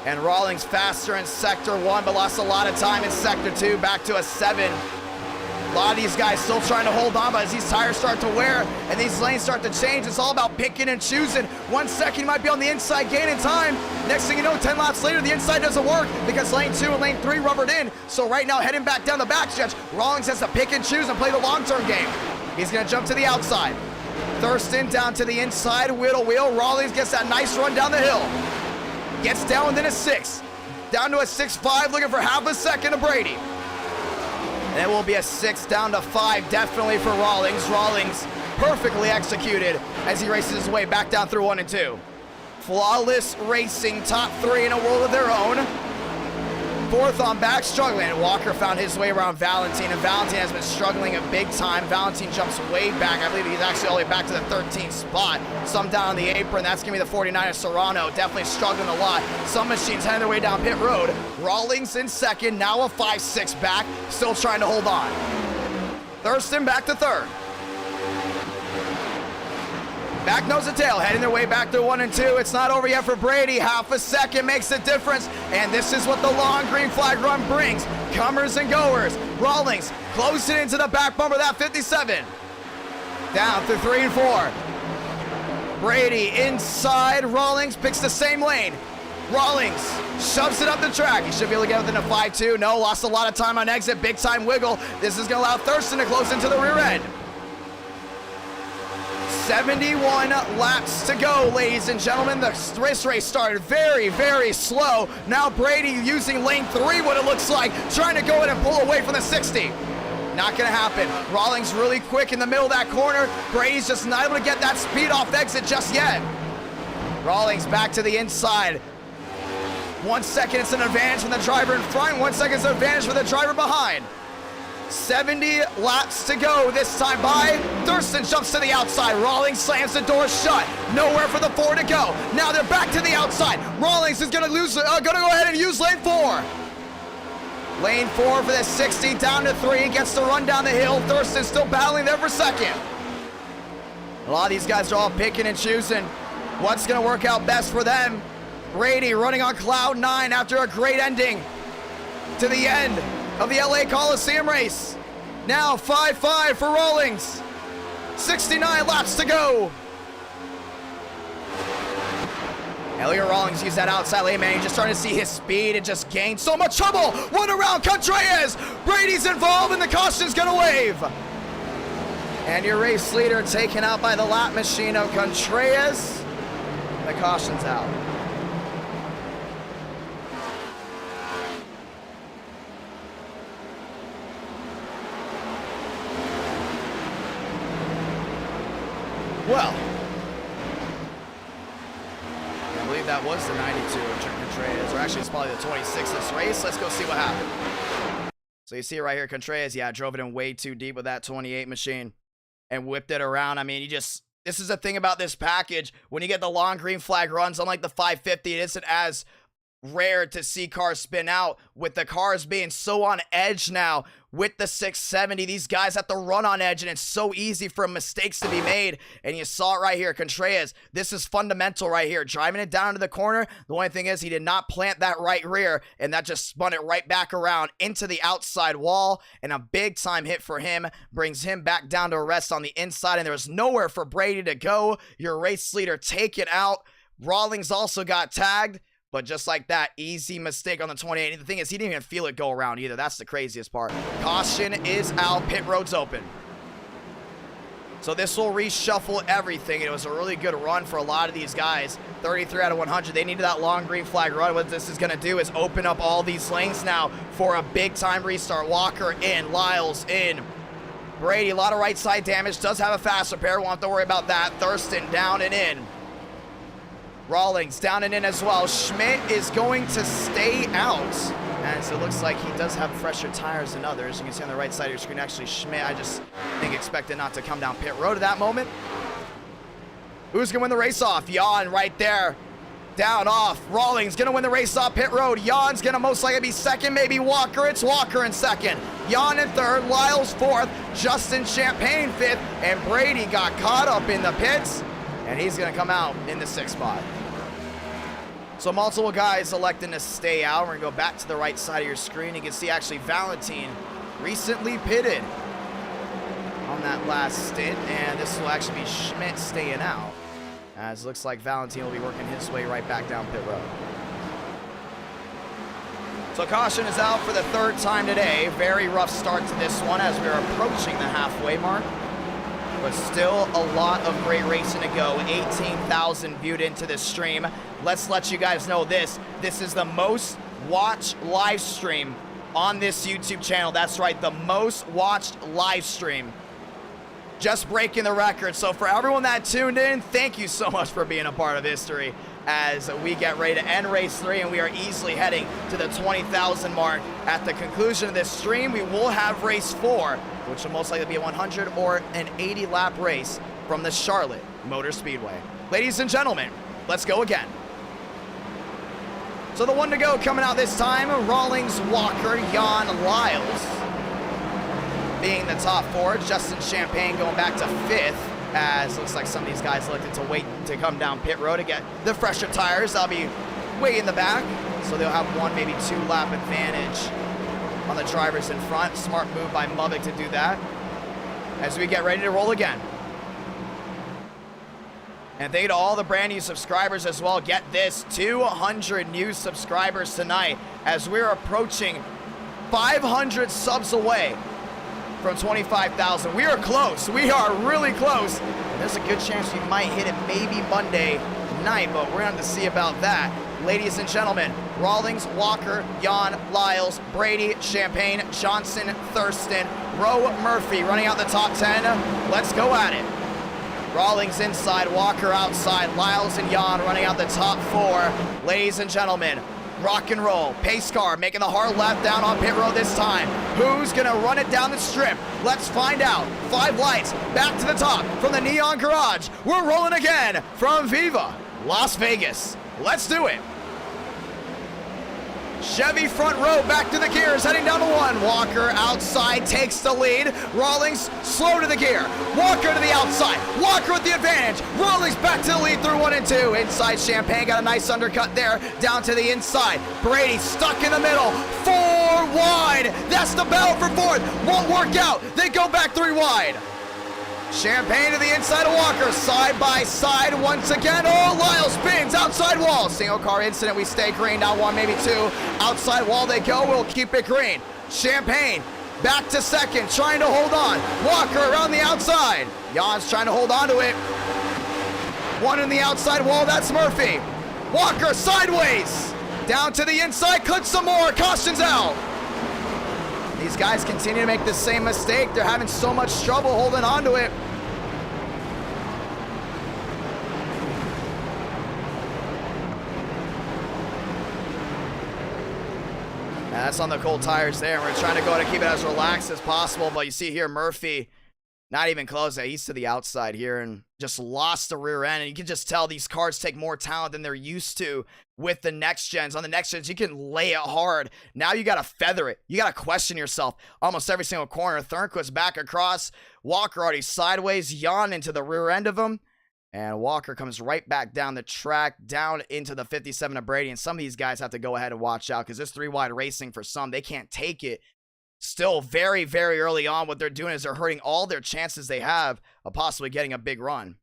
And Rawlings faster in sector 1, but lost a lot of time in sector 2, back to a 7. A lot of these guys still trying to hold on, but as these tires start to wear and these lanes start to change, it's all about picking and choosing. 1 second you might be on the inside gaining time. Next thing you know, 10 laps later, the inside doesn't work because lane 2 and lane 3 rubbered in. So right now, heading back down the backstretch, Rawlings has to pick and choose and play the long-term game. He's gonna jump to the outside. Thurston down to the inside, wheel to wheel. Rawlings gets that nice run down the hill. Gets down within a 6. Down to a 6.5, looking for half a second to Brady. And it will be a 6 down to 5, definitely for Rawlings. Rawlings perfectly executed as he races his way back down through 1 and 2. Flawless racing, top 3 in a world of their own. 4th on back, struggling. Walker found his way around Valentine, and Valentine has been struggling a big time. Valentine jumps way back. I believe he's actually all the way back to the 13th spot. Some down on the apron. That's going to be the 49 of Serrano. Definitely struggling a lot. Some machines heading their way down pit road. Rawlings in second, now a 5-6 back. Still trying to hold on. Thurston back to 3rd. Back nose to tail, heading their way back to 1 and 2. It's not over yet for Brady. Half a second makes a difference, and this is what the long green flag run brings. Comers and goers. Rawlings closing into the back bumper, that 57. Down through 3 and 4. Brady inside. Rawlings picks the same lane. Rawlings shoves it up the track. He should be able to get within a 5-2. No, lost a lot of time on exit. Big time wiggle. This is going to allow Thurston to close into the rear end. 71 laps to go, ladies and gentlemen. The race started very, very slow. Now Brady using lane 3, what it looks like, trying to go in and pull away from the 60. Not gonna happen. Rawlings really quick in the middle of that corner. Brady's just not able to get that speed off exit just yet. Rawlings back to the inside. 1 second, it's an advantage from the driver in front. 1 second, it's an advantage for the driver behind. 70 laps to go this time by. Thurston jumps to the outside. Rawlings slams the door shut. Nowhere for the 4 to go. Now they're back to the outside. Rawlings is gonna go ahead and use lane 4. Lane 4 for this 60, down to 3. Gets to run down the hill. Thurston still battling there for second. A lot of these guys are all picking and choosing what's gonna work out best for them. Brady running on cloud 9 after a great ending to the end of the LA Coliseum race. Now 5-5 for Rawlings. 69 laps to go. Elliot Rawlings used that outside lane, man. You're just starting to see his speed and just gain so much trouble. One around Contreras. Brady's involved and the caution's gonna wave. And your race leader taken out by the lap machine of Contreras. The caution's out. Well, I believe that was the 92 of Contreras, or actually it's probably the 26 this race. Let's go see what happened. So you see it right here, Contreras, yeah, drove it in way too deep with that 28 machine and whipped it around. I mean, this is the thing about this package. When you get the long green flag runs, unlike the 550, it isn't as rare to see cars spin out. With the cars being so on edge now with the 670, these guys have to run on edge, and it's so easy for mistakes to be made. And you saw it right here, Contreras. This is fundamental right here, driving it down to the corner. The only thing is he did not plant that right rear, and that just spun it right back around into the outside wall, and a big time hit for him brings him back down to a rest on the inside, and there's nowhere for Brady to go. Your race leader taken out. Rawlings also got tagged. But just like that, easy mistake on the 28. And the thing is, he didn't even feel it go around either. That's the craziest part. Caution is out. Pit road's open. So this will reshuffle everything. It was a really good run for a lot of these guys. 33 out of 100. They needed that long green flag run. What this is going to do is open up all these lanes now for a big-time restart. Walker in. Lyles in. Brady, a lot of right side damage. Does have a fast repair. Won't have to worry about that. Thurston down and in. Rawlings down and in as well. Schmidt is going to stay out, as it looks like he does have fresher tires than others. You can see on the right side of your screen, actually, Schmidt, I just think expected not to come down pit road at that moment. Who's going to win the race off? Jan right there. Down off. Rawlings going to win the race off pit road. Jan's going to most likely be second, maybe Walker. It's Walker in second. Jan in third. Lyles fourth. Justin Champagne fifth. And Brady got caught up in the pits, and he's going to come out in the sixth spot. So multiple guys electing to stay out. We're going to go back to the right side of your screen. You can see actually Valentine recently pitted on that last stint. And this will actually be Schmidt staying out, as it looks like Valentine will be working his way right back down pit road. So caution is out for the third time today. Very rough start to this one as we're approaching the halfway mark. But still a lot of great racing to go. 18,000 viewed into this stream. Let's let you guys know this. This is the most watched live stream on this YouTube channel. That's right, the most watched live stream. Just breaking the record. So for everyone that tuned in, thank you so much for being a part of history as we get ready to end race 3, and we are easily heading to the 20,000 mark. At the conclusion of this stream, we will have race 4, which will most likely be a 100 or an 80 lap race from the Charlotte Motor Speedway. Ladies and gentlemen, let's go again. So the one to go coming out this time, Rawlings, Walker, Jan, Lyles being the top 4. Justin Champagne going back to 5th, as looks like some of these guys elected to wait to come down pit road to get the fresher tires. They'll be way in the back, so they'll have 1, maybe 2 lap advantage on the drivers in front. Smart move by Mubik to do that as we get ready to roll again. And thank you to all the brand new subscribers as well. Get this, 200 new subscribers tonight as we're approaching 500 subs away from 25,000. We are close. We are really close. And there's a good chance we might hit it maybe Monday night, but we're going to have to see about that. Ladies and gentlemen, Rawlings, Walker, Jan, Lyles, Brady, Champagne, Johnson, Thurston, Rowe, Murphy running out the top 10. Let's go at it. Rawlings inside, Walker outside, Lyles and Jan running out the top 4. Ladies and gentlemen, rock and roll. Pace car making the hard left down on pit road this time. Who's gonna run it down the strip? Let's find out. 5 lights, back to the top from the Neon Garage. We're rolling again from Viva, Las Vegas. Let's do it. Chevy front row, back to the gears, heading down to 1. Walker outside takes the lead. Rawlings slow to the gear. Walker to the outside. Walker with the advantage. Rawlings back to the lead through 1 and 2. Inside Champagne got a nice undercut there. Down to the inside. Brady stuck in the middle. 4 wide. That's the battle for 4th. Won't work out. They go back 3 wide. Champagne to the inside of Walker, side by side once again. Oh, Lyle spins, outside wall. Single car incident, we stay green, now 1, maybe 2. Outside wall they go, we'll keep it green. Champagne back to 2nd, trying to hold on. Walker around the outside. Jan's trying to hold on to it. 1 in the outside wall, that's Murphy. Walker sideways. Down to the inside, clips some more, cautions out. These guys continue to make the same mistake. They're having so much trouble holding on to it. That's on the cold tires there. We're trying to go to keep it as relaxed as possible, but you see here Murphy not even close. He's to the outside here and just lost the rear end. And you can just tell these cars take more talent than they're used to with the next gens. On the next gens, you can lay it hard. Now you got to feather it. You got to question yourself almost every single corner. Thornquist back across. Walker already sideways. Jan into the rear end of him. And Walker comes right back down the track, down into the 57 of Brady. And some of these guys have to go ahead and watch out because this 3-wide racing for some, they can't take it. Still very, very early on. What they're doing is they're hurting all their chances they have of possibly getting a big run.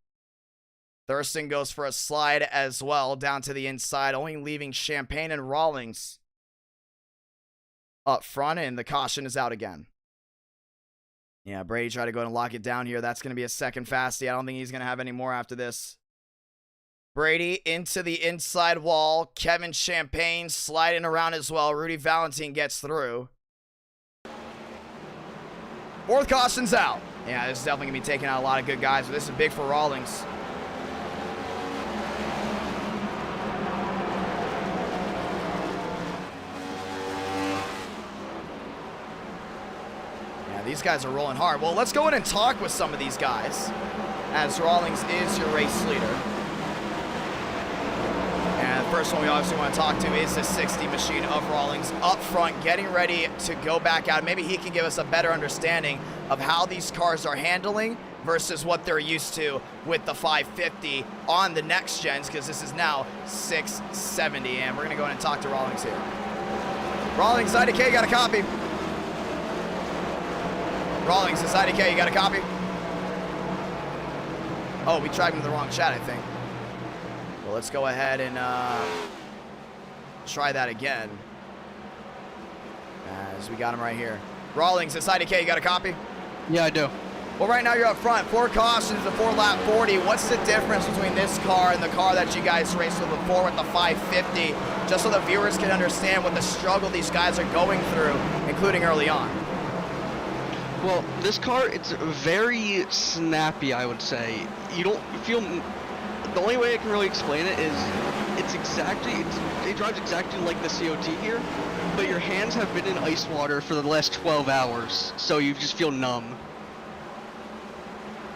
Thurston goes for a slide as well down to the inside, only leaving Champagne and Rawlings up front, and the caution is out again. Yeah, Brady tried to go and lock it down here. That's going to be a second fasty. I don't think he's going to have any more after this. Brady into the inside wall. Kevin Champagne sliding around as well. Rudy Valentine gets through. 4th caution's out. Yeah, this is definitely going to be taking out a lot of good guys, but this is big for Rawlings. Yeah, these guys are rolling hard. Well, let's go in and talk with some of these guys, as Rawlings is your race leader. And the first one we obviously want to talk to is the 60 machine of Rawlings up front, getting ready to go back out. Maybe he can give us a better understanding of how these cars are handling versus what they're used to with the 550 on the next gens, because this is now 670. And we're going to go in and talk to Rawlings here. Rawlings, IDK, got a copy? Rawlings, is IDK, you got a copy? Oh, we tried him in the wrong chat, I think. Well, let's go ahead and try that again, as we got him right here. Rawlings, it's IDK, you got a copy? Yeah, I do. Well, right now you're up front. 4 cautions, the 4-lap 40. What's the difference between this car and the car that you guys raced with before with the 550? Just so the viewers can understand what the struggle these guys are going through, including early on. Well, this car, it's very snappy, I would say. You don't feel... The only way I can really explain it is it drives exactly like the COT here, but your hands have been in ice water for the last 12 hours, so you just feel numb.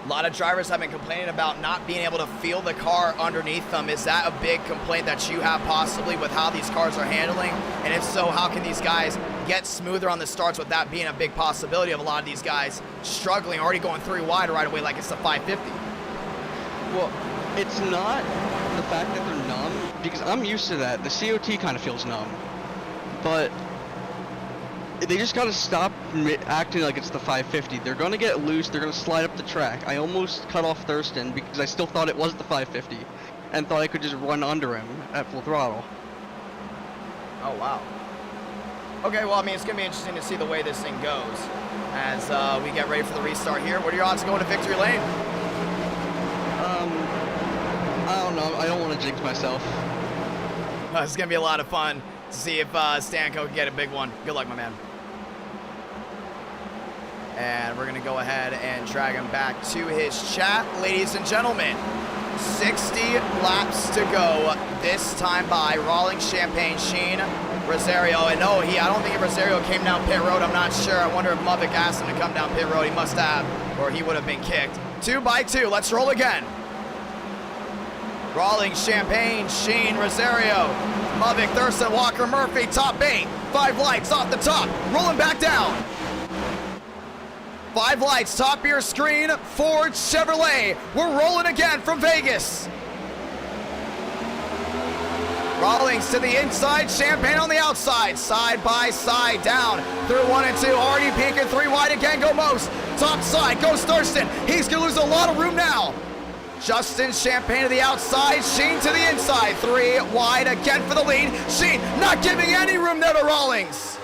A lot of drivers have been complaining about not being able to feel the car underneath them. Is that a big complaint that you have possibly with how these cars are handling? And if so, how can these guys get smoother on the starts with that being a big possibility of a lot of these guys struggling, already going 3 wide right away like it's the 550? Well, it's not the fact that they're numb, because I'm used to that. The COT kind of feels numb. But they just got to stop acting like it's the 550. They're going to get loose. They're going to slide up the track. I almost cut off Thurston because I still thought it was the 550 and thought I could just run under him at full throttle. Oh, wow. Okay, well, I mean, it's going to be interesting to see the way this thing goes as we get ready for the restart here. What are your odds of going to victory lane? I don't know. I don't want to jinx myself. It's going to be a lot of fun to see if Stanko can get a big one. Good luck, my man. And we're going to go ahead and drag him back to his chat. Ladies and gentlemen, 60 laps to go this time by Rawlings, Champagne, Sheen, Rosario. And no, I don't think Rosario came down pit road. I'm not sure. I wonder if Mavic asked him to come down pit road. He must have, or he would have been kicked. 2 by 2. Let's roll again. Rawlings, Champagne, Sheen, Rosario, Mavic, Thurston, Walker, Murphy, top 8. 5 lights off the top, rolling back down. 5 lights, top of your screen, Ford, Chevrolet. We're rolling again from Vegas. Rawlings to the inside, Champagne on the outside, side by side, down through 1 and 2. Already peeking 3 wide again, go Most. Top side, goes Thurston. He's gonna lose a lot of room now. Justin, Champagne to the outside, Sheen to the inside. 3 wide again for the lead. Sheen not giving any room there to Rawlings.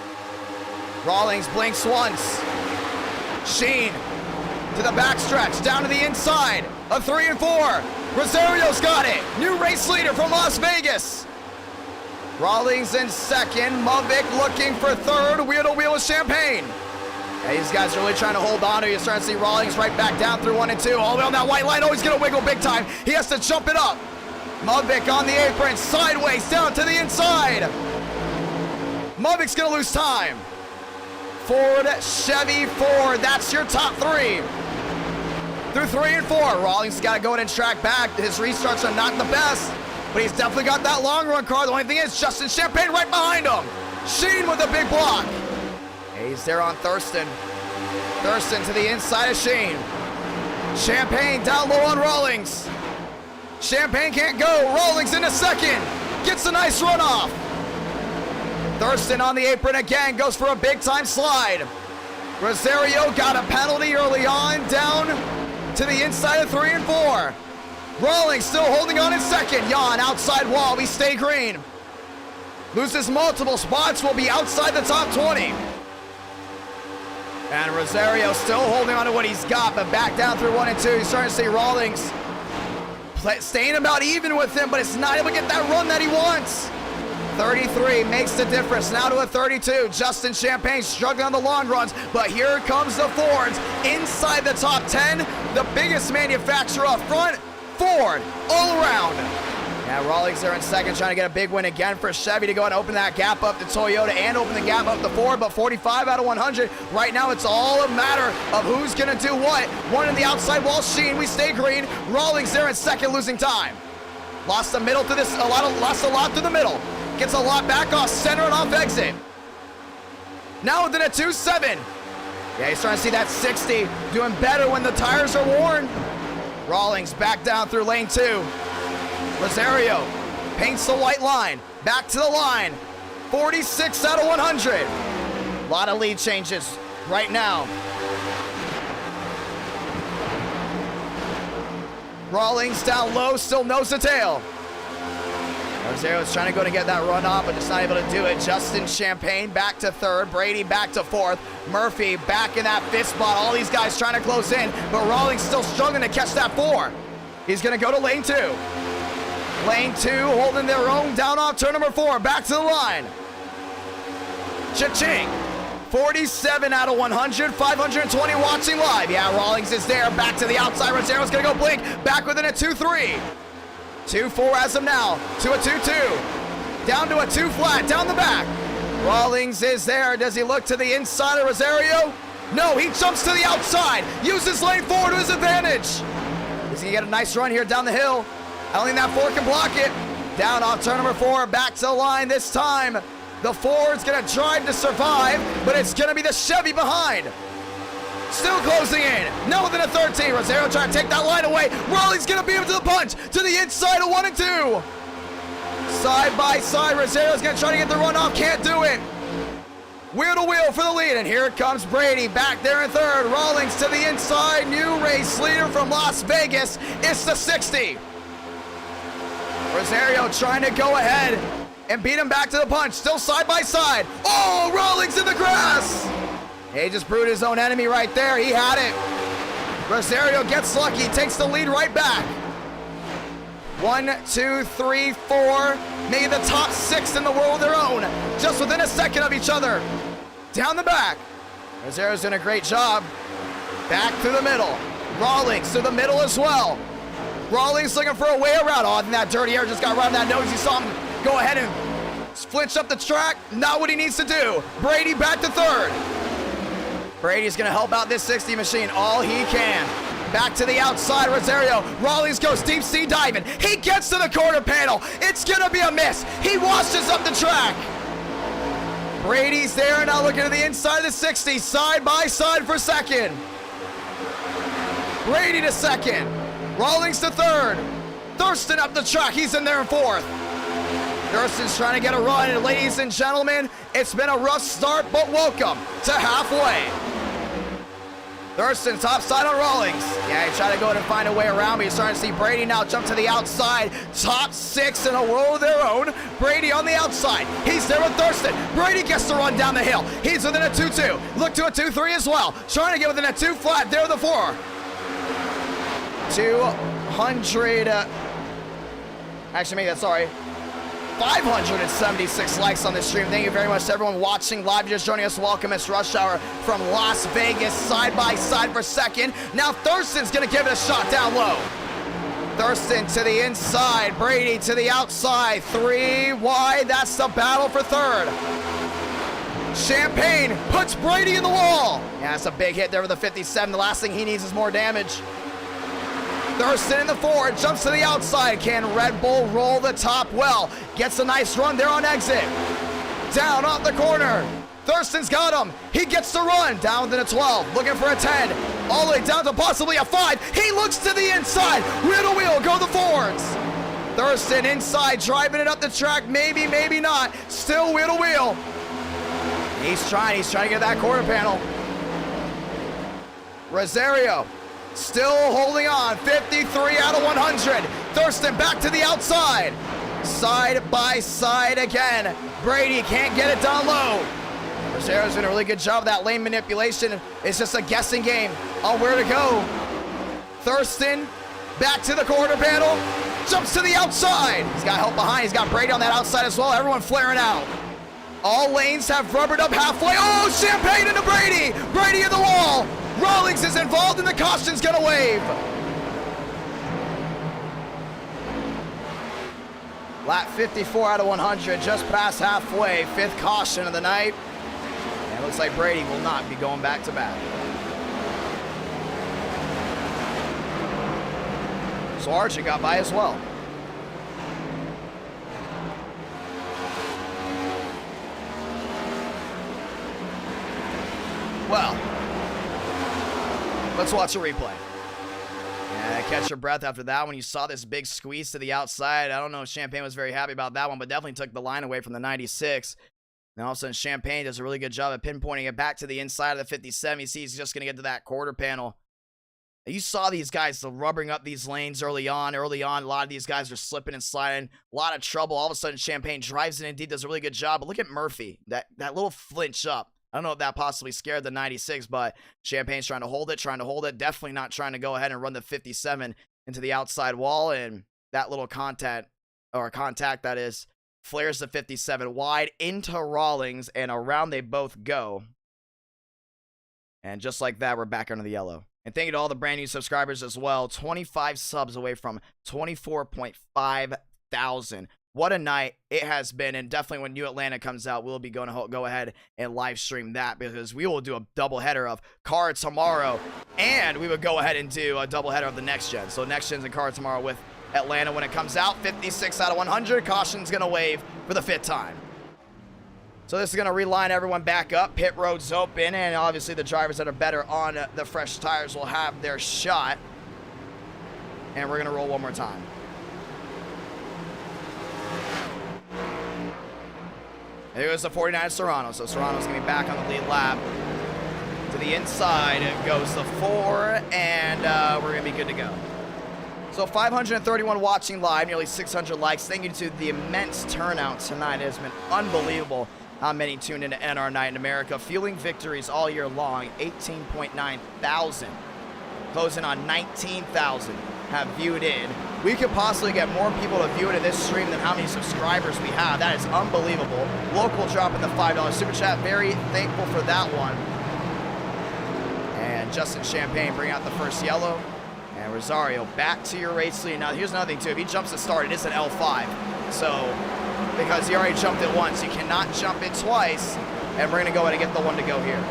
Rawlings blinks once. Sheen to the backstretch, down to the inside. A 3 and 4. Rosario's got it. New race leader from Las Vegas. Rawlings in second. Mavic looking for third. Wheel to wheel with Champagne. Yeah, these guys are really trying to hold on to it. You're starting to see Rawlings right back down through 1 and 2. All the way on that white line. Oh, he's going to wiggle big time. He has to jump it up. Mavic on the apron, sideways, down to the inside. Mavic's going to lose time. Ford, Chevy, Ford. That's your top 3. Through 3 and 4. Rawlings got to go in and track back. His restarts are not the best, but he's definitely got that long run car. The only thing is Justin Champagne right behind him. Sheen with a big block. He's there on Thurston. Thurston to the inside of Sheen. Champagne down low on Rawlings. Champagne can't go. Rawlings into second. Gets a nice run off. Thurston on the apron again. Goes for a big time slide. Rosario got a penalty early on. Down to the inside of 3 and 4. Rawlings still holding on in second. Jan outside wall. We stay green. Loses multiple spots. Will be outside the top 20. And Rosario still holding on to what he's got, but back down through 1 and 2. He's starting to see Rawlings staying about even with him, but it's not able to get that run that he wants. 33 makes the difference. Now to a 32. Justin Champagne struggling on the long runs, but here comes the Fords inside the top 10. The biggest manufacturer up front, Ford, all around. Yeah, Rawlings there in second, trying to get a big win again for Chevy to go and open that gap up to Toyota and open the gap up to Ford, but 45 out of 100. Right now, it's all a matter of who's going to do what. One in the outside wall, Sheen, we stay green. Rawlings there in second, losing time. Lost the middle to this, lost a lot through the middle. Gets a lot back off center and off exit. Now within a 2.7. Yeah, he's trying to see that 60, doing better when the tires are worn. Rawlings back down through lane 2. Rosario paints the white line, back to the line, 46 out of 100. A lot of lead changes right now. Rawlings down low, still nose to tail. Rosario's trying to go to get that run off, but just not able to do it. Justin Champagne back to third, Brady back to fourth, Murphy back in that fifth spot. All these guys trying to close in, but Rawlings still struggling to catch that 4. He's gonna go to lane 2. Lane 2 holding their own down off turn number 4. Back to the line. Cha-ching. 47 out of 100. 520 watching live. Yeah, Rawlings is there. Back to the outside. Rosario's going to go blink. Back within a 2-3. 2-4 as of now. To a 2-2. Down to a 2 flat. Down the back. Rawlings is there. Does he look to the inside of Rosario? No, he jumps to the outside. Uses lane 4 to his advantage. He's going to get a nice run here down the hill. I don't think that 4 can block it. Down off turn number 4, back to the line this time. The Ford's gonna drive to survive, but it's gonna be the Chevy behind. Still closing in. Now within a 13. Rosario trying to take that line away. Rawlings gonna beat him to the punch. To the inside of 1 and 2. Side by side, Rosario's gonna try to get the run off. Can't do it. Wheel to wheel for the lead, and here comes Brady back there in third. Rawlings to the inside. New race leader from Las Vegas. It's the 60. Rosario trying to go ahead and beat him back to the punch. Still side by side. Oh, Rawlings in the grass. He just brewed his own enemy right there. He had it. Rosario gets lucky, takes the lead right back. 1, 2, 3, 4. Maybe the top 6 in the world of their own. Just within a second of each other. Down the back. Rosario's doing a great job. Back through the middle. Rawlings through the middle as well. Rawlings looking for a way around. Oh, and that dirty air just got right on that nose. You saw him go ahead and flinch up the track. Not what he needs to do. Brady back to third. Brady's going to help out this 60 machine all he can. Back to the outside, Rosario. Rawlings goes deep sea diving. He gets to the quarter panel. It's going to be a miss. He washes up the track. Brady's there, now looking to the inside of the 60, side by side for second. Brady to second. Rawlings to third. Thurston up the track. He's in there in fourth. Thurston's trying to get a run, and ladies and gentlemen, it's been a rough start, but welcome to halfway. Thurston top side on Rawlings. Yeah, he's trying to go in and find a way around, but you're starting to see Brady now jump to the outside. Top six in a row of their own. Brady on the outside. He's there with Thurston. Brady gets to run down the hill. He's within a 2-2. Look to a 2-3 as well. Trying to get within a 2 flat. There the 4. 200. Actually, maybe that's sorry. 576 likes on this stream. Thank you very much to everyone watching live. Just joining us. Welcome. It's Rush Hour from Las Vegas, side by side for second. Now Thurston's going to give it a shot down low. Thurston to the inside. Brady to the outside. 3 wide. That's the battle for third. Champagne puts Brady in the wall. Yeah, that's a big hit there with the 57. The last thing he needs is more damage. Thurston in the 4, jumps to the outside. Can Red Bull roll the top well? Gets a nice run there on exit. Down off the corner. Thurston's got him. He gets to run. Down within a 12. Looking for a 10. All the way down to possibly a 5. He looks to the inside. Wheel to wheel. Go the Fords. Thurston inside. Driving it up the track. Maybe, maybe not. Still wheel to wheel. He's trying to get that quarter panel. Rosario. Still holding on, 53 out of 100. Thurston back to the outside. Side by side again. Brady can't get it down low. Rosario's doing a really good job of that lane manipulation. It's just a guessing game on where to go. Thurston back to the quarter panel. Jumps to the outside. He's got help behind. He's got Brady on that outside as well. Everyone flaring out. All lanes have rubbered up halfway. Oh, Champagne into Brady. Brady in the wall. Rawlings is involved and the caution's gonna wave. Lap 54 out of 100, just past halfway. 5th caution of the night. And it looks like Brady will not be going back to back. So Archie got by as well. Well, let's watch a replay. Yeah, catch your breath after that when you saw this big squeeze to the outside. I don't know if Champagne was very happy about that one, but definitely took the line away from the 96. And all of a sudden, Champagne does a really good job of pinpointing it back to the inside of the 57. You see he's just going to get to that quarter panel. You saw these guys rubbering up these lanes early on. A lot of these guys are slipping and sliding. A lot of trouble. All of a sudden, Champagne drives in. Indeed, does a really good job. But look at Murphy. That little flinch up. I don't know if that possibly scared the 96, but Champagne's trying to hold it. Definitely not trying to go ahead and run the 57 into the outside wall. And that little contact that is, flares the 57 wide into Rawlings, and around they both go. And just like that, we're back under the yellow. And thank you to all the brand new subscribers as well. 25 subs away from 24.5 thousand. What a night it has been, and definitely when New Atlanta comes out, we'll be going to go ahead and live stream that, because we will do a double header of car tomorrow, and we would go ahead and do a double header of the next gen. So next gen's and car tomorrow with Atlanta when it comes out. 56 out of 100. Caution's gonna wave for the 5th time. So this is gonna reline everyone back up. Pit road's open, and obviously the drivers that are better on the fresh tires will have their shot. And we're gonna roll one more time. Here goes the 49 Serrano. So Serrano's going to be back on the lead lap. To the inside goes the 4, and we're going to be good to go. So 531 watching live, nearly 600 likes. Thank you to the immense turnout tonight. It has been unbelievable how many tuned into NR Night in America. Fueling victories all year long, 18.9 thousand. Closing on 19,000 have viewed in. We could possibly get more people to view it in this stream than how many subscribers we have. That is unbelievable. Local dropping the $5 super chat. Very thankful for that one. And Justin Champagne bringing out the first yellow. And Rosario back to your race lead. Now, here's another thing, too. If he jumps the start, it is an L5. So, because he already jumped it once, you cannot jump it twice. And we're going to go ahead and get the one to go here.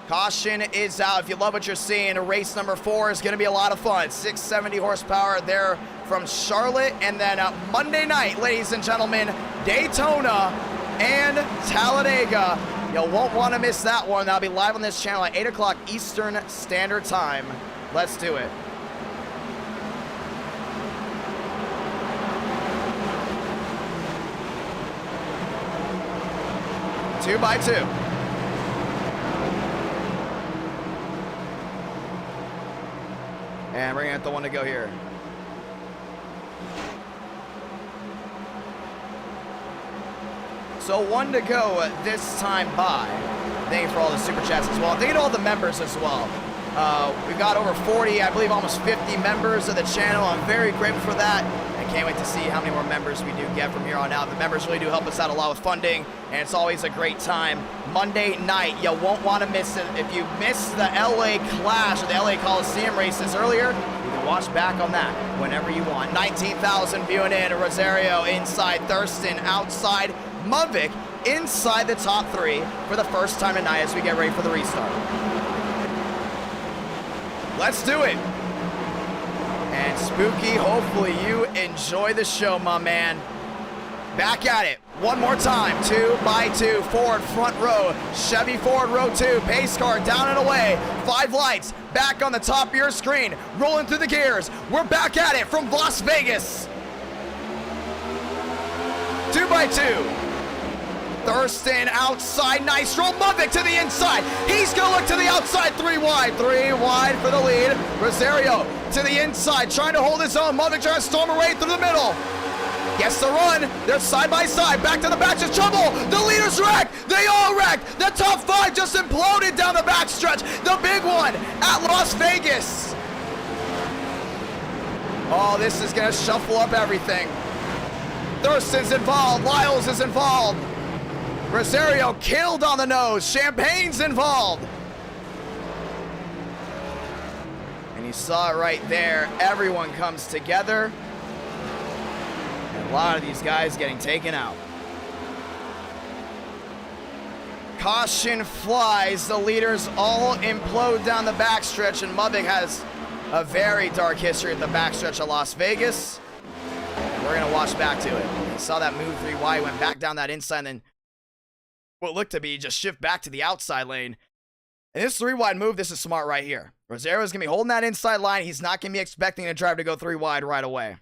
Caution is out. If you love what you're seeing, race number 4 is going to be a lot of fun. 670 horsepower there from Charlotte. And then Monday night, ladies and gentlemen, Daytona and Talladega. You won't want to miss that one. That'll be live on this channel at 8 o'clock Eastern Standard Time. Let's do it. Two by two. And we're going to get the one to go here. So one to go this time by. Thank you for all the super chats as well. Thank you to all the members as well. We've got over 40, I believe almost 50 members of the channel. I'm very grateful for that. I can't wait to see how many more members we do get from here on out. The members really do help us out a lot with funding, and it's always a great time. Monday night, you won't want to miss it. If you missed the LA Clash or the LA Coliseum races earlier, you can watch back on that whenever you want. 19,000 viewing in. Rosario inside, Thurston outside, Muvik inside the top 3 for the first time tonight as we get ready for the restart. Let's do it. And Spooky, hopefully you enjoy the show, my man. Back at it. One more time. 2 by 2. Forward, front row. Chevy forward, row 2. Pace car down and away. 5 lights. Back on the top of your screen. Rolling through the gears. We're back at it from Las Vegas. 2 by 2. Thurston outside, nice roll. Muvik to the inside. He's going to look to the outside, 3 wide. 3 wide for the lead. Rosario to the inside, trying to hold his own. Muvik trying to storm her way through the middle. Gets the run. They're side by side. Back to the back. Just trouble. The leaders wrecked. They all wrecked. The top 5 just imploded down the backstretch. The big one at Las Vegas. Oh, this is going to shuffle up everything. Thurston's involved. Lyles is involved. Rosario killed on the nose. Champagne's involved. And you saw it right there. Everyone comes together. And a lot of these guys getting taken out. Caution flies. The leaders all implode down the backstretch. And Muvik has a very dark history at the backstretch of Las Vegas. And we're going to watch back to it. You saw that move 3 wide. Went back down that inside and then what looked to be just shift back to the outside lane. And this 3 wide move, this is smart right here. Rosario's going to be holding that inside line. He's not going to be expecting the driver to go 3 wide right away.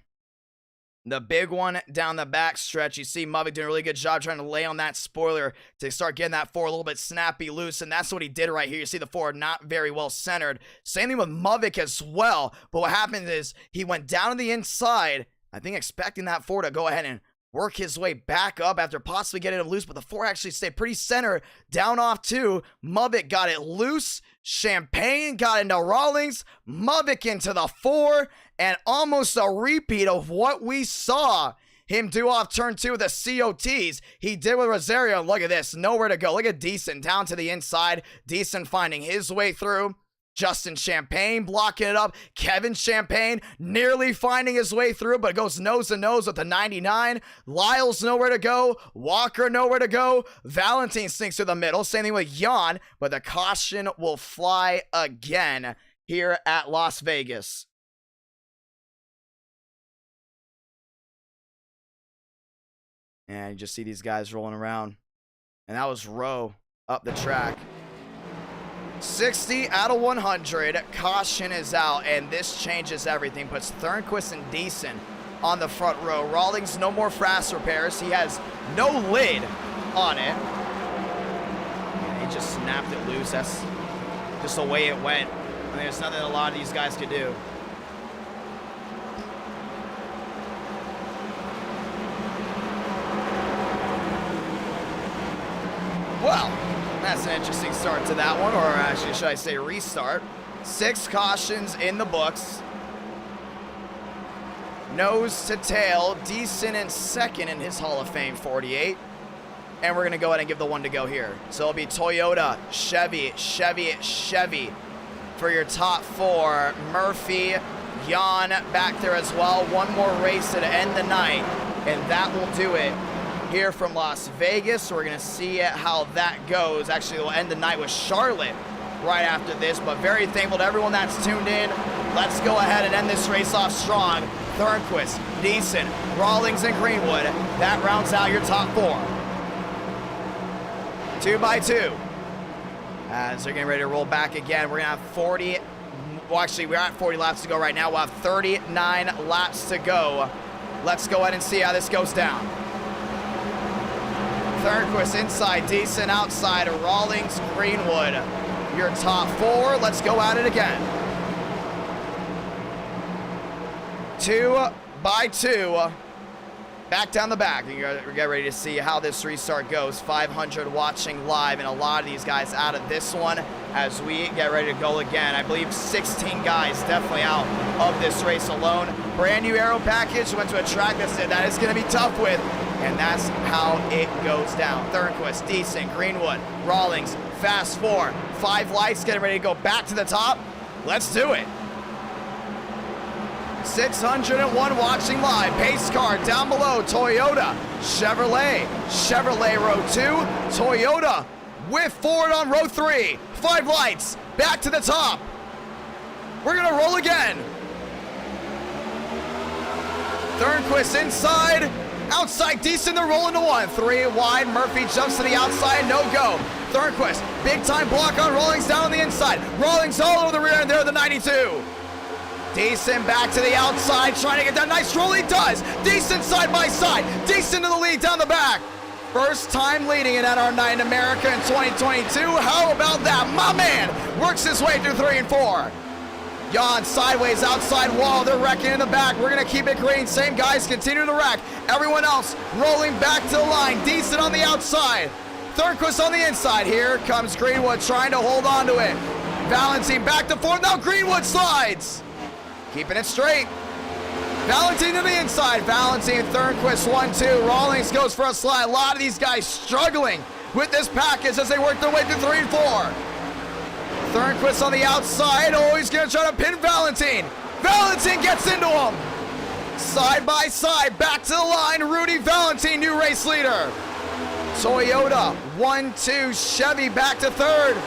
The big one down the back stretch. You see Muvik doing a really good job trying to lay on that spoiler to start getting that forward a little bit snappy loose. And that's what he did right here. You see the forward not very well centered. Same thing with Muvik as well. But what happened is he went down to the inside, I think expecting that forward to go ahead and work his way back up after possibly getting it loose, but the 4 actually stayed pretty center down off 2. Muvik got it loose. Champagne got into Rawlings. Muvik into the 4, and almost a repeat of what we saw him do off turn 2 with the COTs. He did with Rosario. Look at this. Nowhere to go. Look at Deason down to the inside. Deason finding his way through. Justin Champagne blocking it up. Kevin Champagne nearly finding his way through, but goes nose to nose with the 99. Lyles nowhere to go. Walker nowhere to go. Valentine sinks through the middle. Same thing with Jan, but the caution will fly again here at Las Vegas. And you just see these guys rolling around. And that was Rowe up the track. 60 out of 100. Caution is out, and this changes everything. Puts Thornquist and Deason on the front row. Rawlings, no more fast repairs. He has no lid on it. And he just snapped it loose. That's just the way it went. I mean, there's nothing a lot of these guys could do. Well, that's an interesting start to that one, or actually, should I say restart. 6 cautions in the books. Nose to tail, Deason in second in his Hall of Fame 48. And we're going to go ahead and give the one to go here. So it'll be Toyota, Chevy, Chevy, Chevy. for your top 4. Murphy, Jan back there as well. One more race to end the night, and that will do it here from Las Vegas. We're going to see how that goes. Actually, we'll end the night with Charlotte right after this, but very thankful to everyone that's tuned in. Let's go ahead and end this race off strong. Thornquist, Deason, Rawlings, and Greenwood. That rounds out your top 4. 2 by 2. As they're getting ready to roll back again, we're going to have 40. Well, actually, we're at 40 laps to go right now. We'll have 39 laps to go. Let's go ahead and see how this goes down. Thornquist inside, Deason outside, Rawlings, Greenwood. Your top 4. Let's go at it again. 2 by 2. Back down the back. We get ready to see how this restart goes. 500 watching live, and a lot of these guys out of this one as we get ready to go again. I believe 16 guys definitely out of this race alone. Brand new aero package. Went to a track that is going to be tough with, and that's how it goes down. Thornquist, Deason, Greenwood, Rawlings, fast 4. 5 lights getting ready to go back to the top. Let's do it. 601 watching live. Pace car down below. Toyota, Chevrolet row 2. Toyota with Ford on row 3. 5 lights back to the top. We're gonna roll again. Thornquist inside, outside, Deason, they're rolling to 1. 3 wide, Murphy jumps to the outside, no go. Thornquist, big time block on Rawlings down on the inside. Rawlings all over the rear end there, the 92. Deason back to the outside, trying to get that nice roll. He does. Deason side by side. Deason to the lead down the back. First time leading it at our night in America in 2022. How about that? My man works his way through 3 and 4. Jan sideways outside wall. They're wrecking in the back. We're going to keep it green. Same guys continue to wreck. Everyone else rolling back to the line. Deason on the outside. Thornquist on the inside. Here comes Greenwood trying to hold on to it. Valentine back to 4. Now Greenwood slides. Keeping it straight. Valentine to the inside. Valentine, Thornquist, 1-2. Rawlings goes for a slide. A lot of these guys struggling with this package as they work their way through 3 and 4. Thornquist on the outside. Oh, he's going to try to pin Valentine. Valentine gets into him. Side by side, back to the line. Rudy Valentine, new race leader. Toyota, 1-2. Chevy back to 3rd.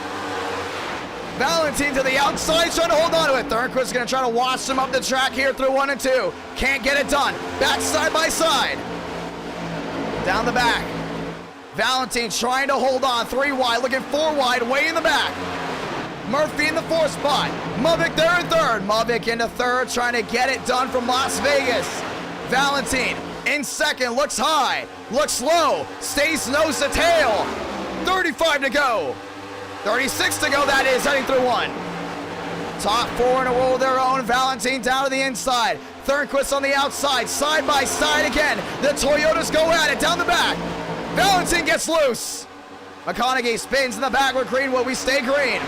Valentine to the outside, trying to hold on to it. Thornquist is going to try to wash him up the track here through 1 and 2. Can't get it done. Back side by side. Down the back. Valentine trying to hold on. 3 wide, looking 4 wide, way in the back. Murphy in the 4th spot. Movic there in 3rd. Movic into 3rd, trying to get it done from Las Vegas. Valentine in 2nd, looks high, looks low, stays nose to tail. 35 to go. 36 to go, that is, heading through 1. Top 4 in a row of their own. Valentine down to the inside. Thornquist on the outside, side by side again. The Toyotas go at it down the back. Valentine gets loose. McConaughey spins in the back with Greenwood. We stay green.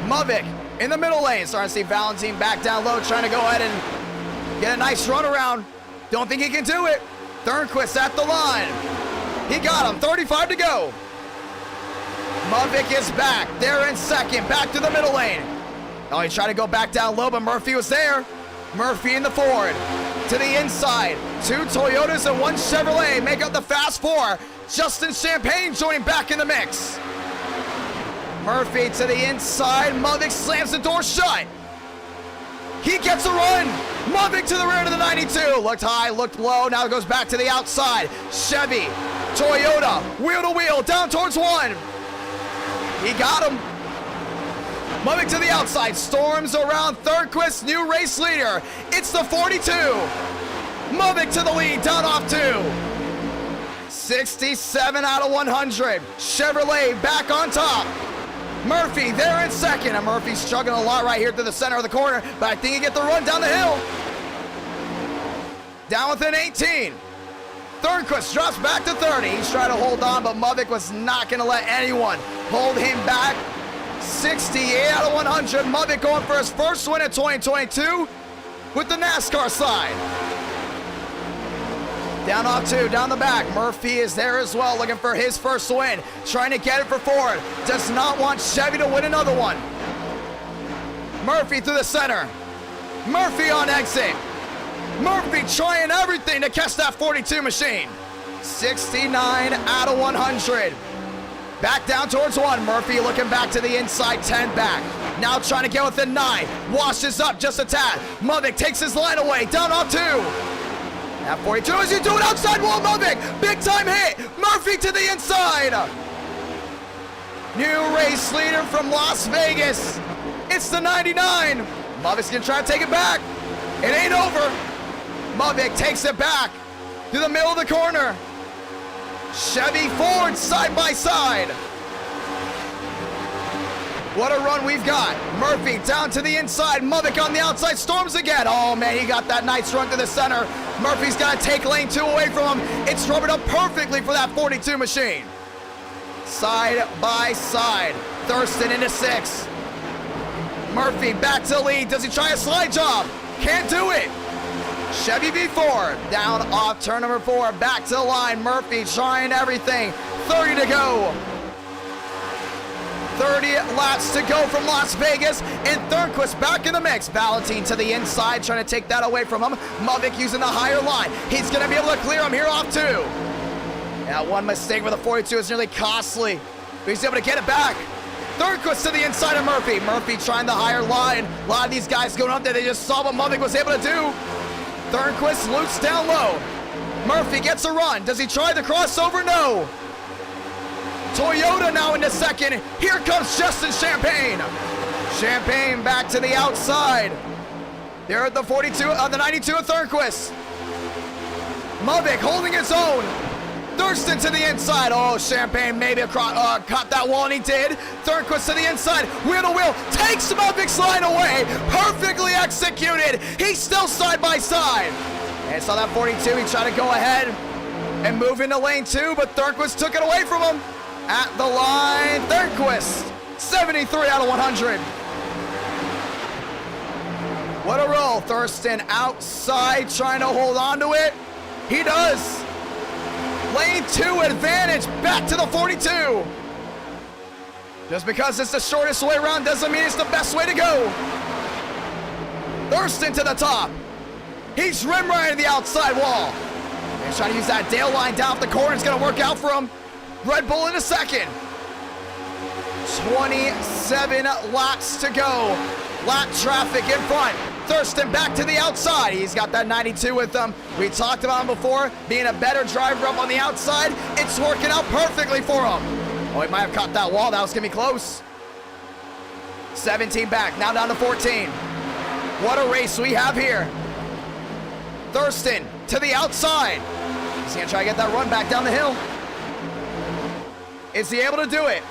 Movic in the middle lane. Starting to see Valentine back down low, trying to go ahead and get a nice run around. Don't think he can do it. Thornquist at the line. He got him. 35 to go. Movic is back. They're in 2nd. Back to the middle lane. Oh, he tried to go back down low, but Murphy was there. Murphy in the Ford. To the inside. 2 Toyotas and 1 Chevrolet make up the fast 4. Justin Champagne joining back in the mix. Murphy to the inside. Movic slams the door shut. He gets a run. Movic to the rear to the 92. Looked high, looked low. Now it goes back to the outside. Chevy, Toyota, wheel to wheel, down towards 1. He got him. Movic to the outside, storms around. Thornquist, new race leader. It's the 42. Movic to the lead, down off 2. 67 out of 100. Chevrolet back on top. Murphy there in 2nd. And Murphy's struggling a lot right here through the center of the corner, but I think he get the run down the hill. Down within 18. Thornquist drops back to 30. He's trying to hold on, but Movic was not going to let anyone hold him back. 68 out of 100. Movic going for his first win in 2022 with the Nascar side. Down off 2, down the back. Murphy is there as well, looking for his first win. Trying to get it for Ford. Does not want Chevy to win another one. Murphy through the center. Murphy on exit. Murphy trying everything to catch that 42 machine. 69 out of 100. Back down towards 1. Murphy looking back to the inside, 10 back. Now trying to get within 9. Washes up just a tad. Mudvik takes his line away. Down off 2. At 42, as you do it outside wall, Mudvik. Big time hit. Murphy to the inside. New race leader from Las Vegas. It's the 99. Mudvik's gonna try to take it back. It ain't over. Mudvik takes it back to the middle of the corner. Chevy Ford side by side. What a run we've got. Murphy down to the inside. Mudvik on the outside, storms again. Oh man, he got that nice run to the center. Murphy's got to take lane 2 away from him. It's rubbing up perfectly for that 42 machine. Side by side. Thurston into 6. Murphy back to lead. Does he try a slide job? Can't do it. Chevy V4 down off turn number 4. Back to the line. Murphy trying everything. 30 to go. 30 laps to go from Las Vegas, and Thornquist back in the mix. Valentine to the inside, trying to take that away from him. Mudvik using the higher line. He's going to be able to clear him here off 2. Now one mistake with the 42 is nearly costly, but he's able to get it back. Thornquist to the inside of Murphy. Murphy trying the higher line. A lot of these guys going up there, they just saw what Mudvik was able to do. Thornquist loops down low. Murphy gets a run. Does he try the crossover? No. Toyota now into second. Here comes Justin Champagne. Champagne back to the outside. There at the 42, the 92 of Thornquist. Mudvik holding his own. Thurston to the inside. Oh, Champagne maybe caught that wall, and he did. Thornquist to the inside. Wheel to wheel. Takes Mudvik's line away. Perfectly executed. He's still side by side. And saw that 42. He tried to go ahead and move into lane 2, but Thornquist took it away from him. At the line, Thornquist. 73 out of 100. What a roll. Thurston outside trying to hold on to it. He does. Lane 2 advantage back to the 42. Just because it's the shortest way around doesn't mean it's the best way to go. Thurston to the top. He's rim riding the outside wall. He's trying to use that Dale line down off the corner. It's going to work out for him. Red Bull in a second. 27 laps to go. Lap traffic in front. Thurston back to the outside. He's got that 92 with him. We talked about him before, being a better driver up on the outside. It's working out perfectly for him. Oh, he might have caught that wall. That was going to be close. 17 back, now down to 14. What a race we have here. Thurston to the outside. He's going to try to get that run back down the hill. Is he able to do it?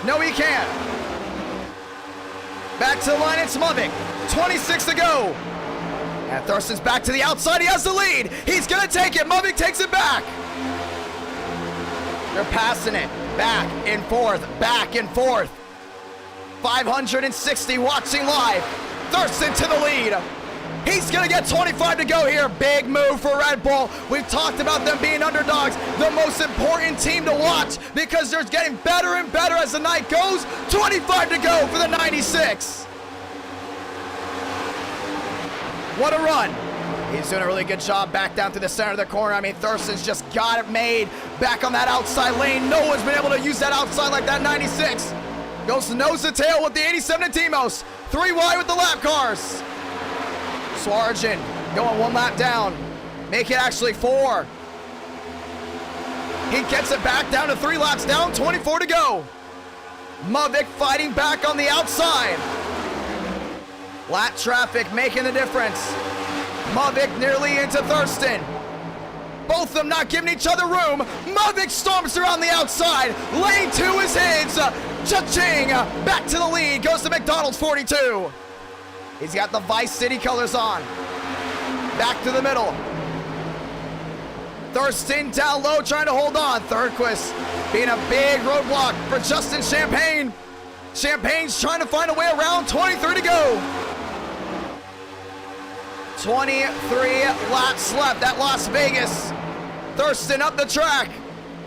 No, he can't. Back to the line, it's Mudvik. 26 to go. And Thurston's back to the outside. He has the lead. He's going to take it. Mudvik takes it back. They're passing it. Back and forth. Back and forth. 560 watching live. Thurston to the lead. He's going to get 25 to go here. Big move for Red Bull. We've talked about them being underdogs. The most important team to watch because they're getting better and better as the night goes. 25 to go for the 96. What a run. He's doing a really good job back down to the center of the corner. I mean, Thurston's just got it made back on that outside lane. No one's been able to use that outside like that 96. Goes nose to tail with the 87 to Timos. 3 wide with the lap cars. Swarjan going 1 lap down. Make it actually 4. He gets it back down to 3 laps down, 24 to go. Mudvik fighting back on the outside. Lap traffic making the difference. Mudvik nearly into Thurston. Both of them not giving each other room. Mudvik storms around the outside. Lane 2 is his. Cha-ching. Back to the lead. Goes to McDonald's 42. He's got the Vice City colors on. Back to the middle. Thurston down low trying to hold on. Thornquist being a big roadblock for Justin Champagne. Champagne's trying to find a way around. 23 to go. 23 laps left at Las Vegas. Thurston up the track,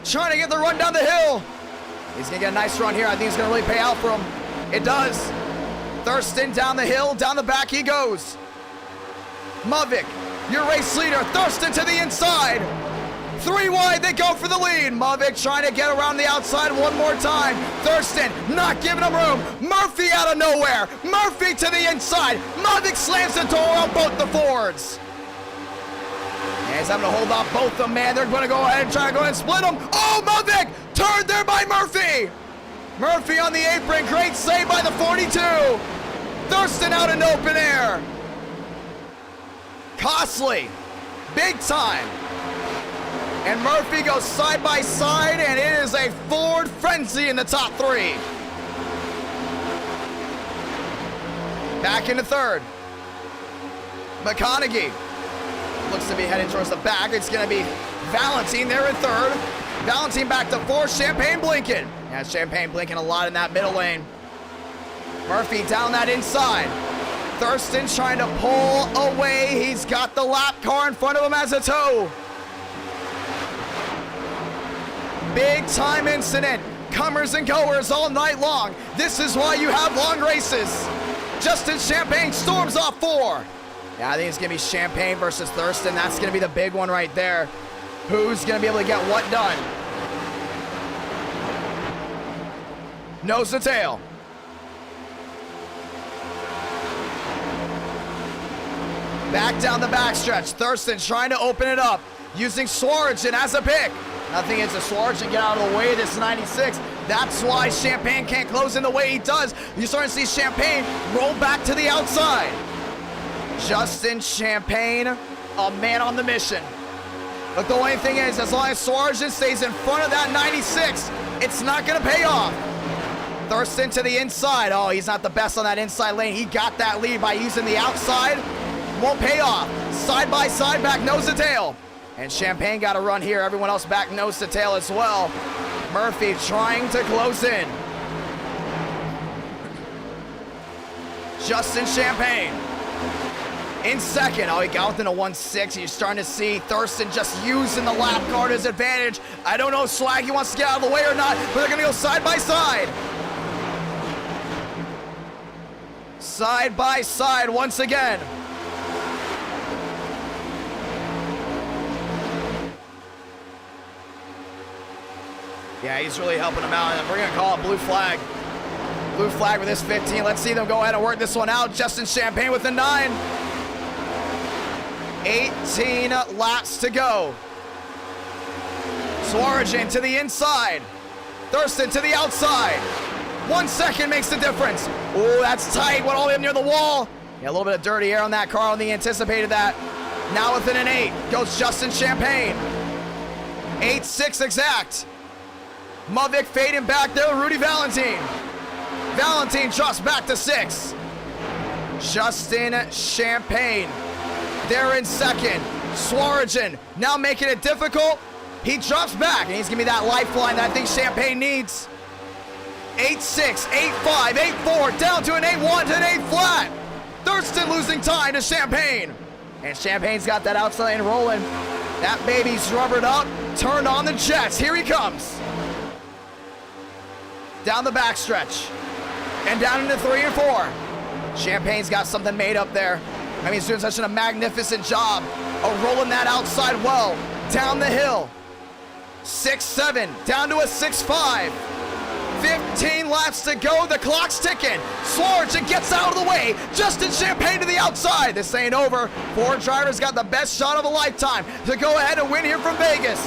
trying to get the run down the hill. He's gonna get a nice run here. I think it's gonna really pay out for him. It does. Thurston down the hill, down the back he goes. Mavic, your race leader. Thurston to the inside. 3 wide, they go for the lead. Mavic trying to get around the outside one more time. Thurston not giving him room. Murphy out of nowhere. Murphy to the inside. Mavic slams the door on both the Fords. And he's having to hold off both of them, man. They're going to go ahead and try to go ahead and split them. Oh, Mavic turned there by Murphy. Murphy on the apron. Great save by the 42. Thurston out in open air. Costly. Big time. And Murphy goes side by side, and it is a Ford frenzy in the top 3. Back into third. McConaughey looks to be heading towards the back. It's going to be Valentine there in third. Valentine back to 4. Champagne blinking. Yeah, Champagne blinking a lot in that middle lane. Murphy down that inside. Thurston trying to pull away. He's got the lap car in front of him as a tow. Big time incident. Comers and goers all night long. This is why you have long races. Justin Champagne storms off 4. Yeah, I think it's going to be Champagne versus Thurston. That's going to be the big one right there. Who's going to be able to get what done? Nose to tail. Back down the backstretch. Thurston trying to open it up. Using Swartzen as a pick. Nothing is a Swartzen get out of the way of this 96. That's why Champagne can't close in the way he does. You're starting to see Champagne roll back to the outside. Justin Champagne, a man on the mission. But the only thing is, as long as Swartzen stays in front of that 96, it's not going to pay off. Thurston to the inside. Oh, he's not the best on that inside lane. He got that lead by using the outside. Won't pay off. Side by side, back nose to tail. And Champagne got a run here. Everyone else back nose to tail as well. Murphy trying to close in. Justin Champagne in second. Oh, he got within a 1.6. You're starting to see Thurston just using the lap car to his advantage. I don't know if Swaggy wants to get out of the way or not, but they're going to go side by side. Side by side once again. Yeah, he's really helping him out, and we're going to call it blue flag. Blue flag with this 15. Let's see them go ahead and work this one out. Justin Champagne with the 9. 18 laps to go. Swartzen to the inside. Thurston to the outside. 1 second makes the difference. Oh, that's tight. Went all the way up near the wall. Yeah, a little bit of dirty air on that car. I don't think he anticipated that. Now within an 8 goes Justin Champagne. 8.6 exact. Mavic fading back there with Rudy Valentine. Valentine drops back to 6. Justin Champagne there in second. Swartzen now making it difficult. He drops back, and he's gonna be that lifeline that I think Champagne needs. 8.6, 8.5, 8.4, down to an 8.1 to an 8 flat. Thurston losing time to Champagne. And Champagne's got that outside lane rolling. That baby's rubbered up, turned on the jets. Here he comes. Down the backstretch. And down into 3 and 4. Champagne's got something made up there. I mean, he's doing such a magnificent job of rolling that outside well. Down the hill. 6.7, down to a 6.5. 15 laps to go, the clock's ticking. Swartzen gets out of the way. Justin Champagne to the outside. This ain't over. Ford drivers got the best shot of a lifetime to go ahead and win here from Vegas.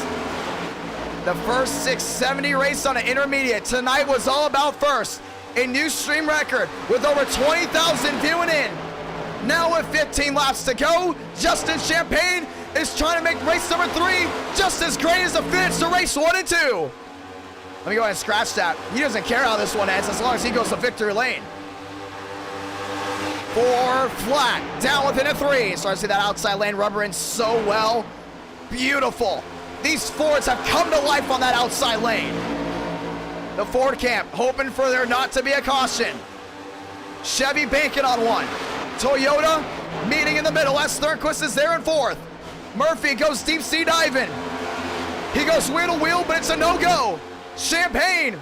The first 670 race on an intermediate tonight was all about first. A new stream record with over 20,000 viewing in. Now with 15 laps to go, Justin Champagne is trying to make race number 3 just as great as the finish to race 1 and 2. Let me go ahead and scratch that. He doesn't care how this one ends as long as he goes to victory lane. 4 flat, down within a 3. Starting to see that outside lane rubber in so well. Beautiful. These Fords have come to life on that outside lane. The Ford camp hoping for there not to be a caution. Chevy banking on one. Toyota meeting in the middle as Thornquist is there in fourth. Murphy goes deep sea diving. He goes wheel to wheel, but it's a no-go. Champagne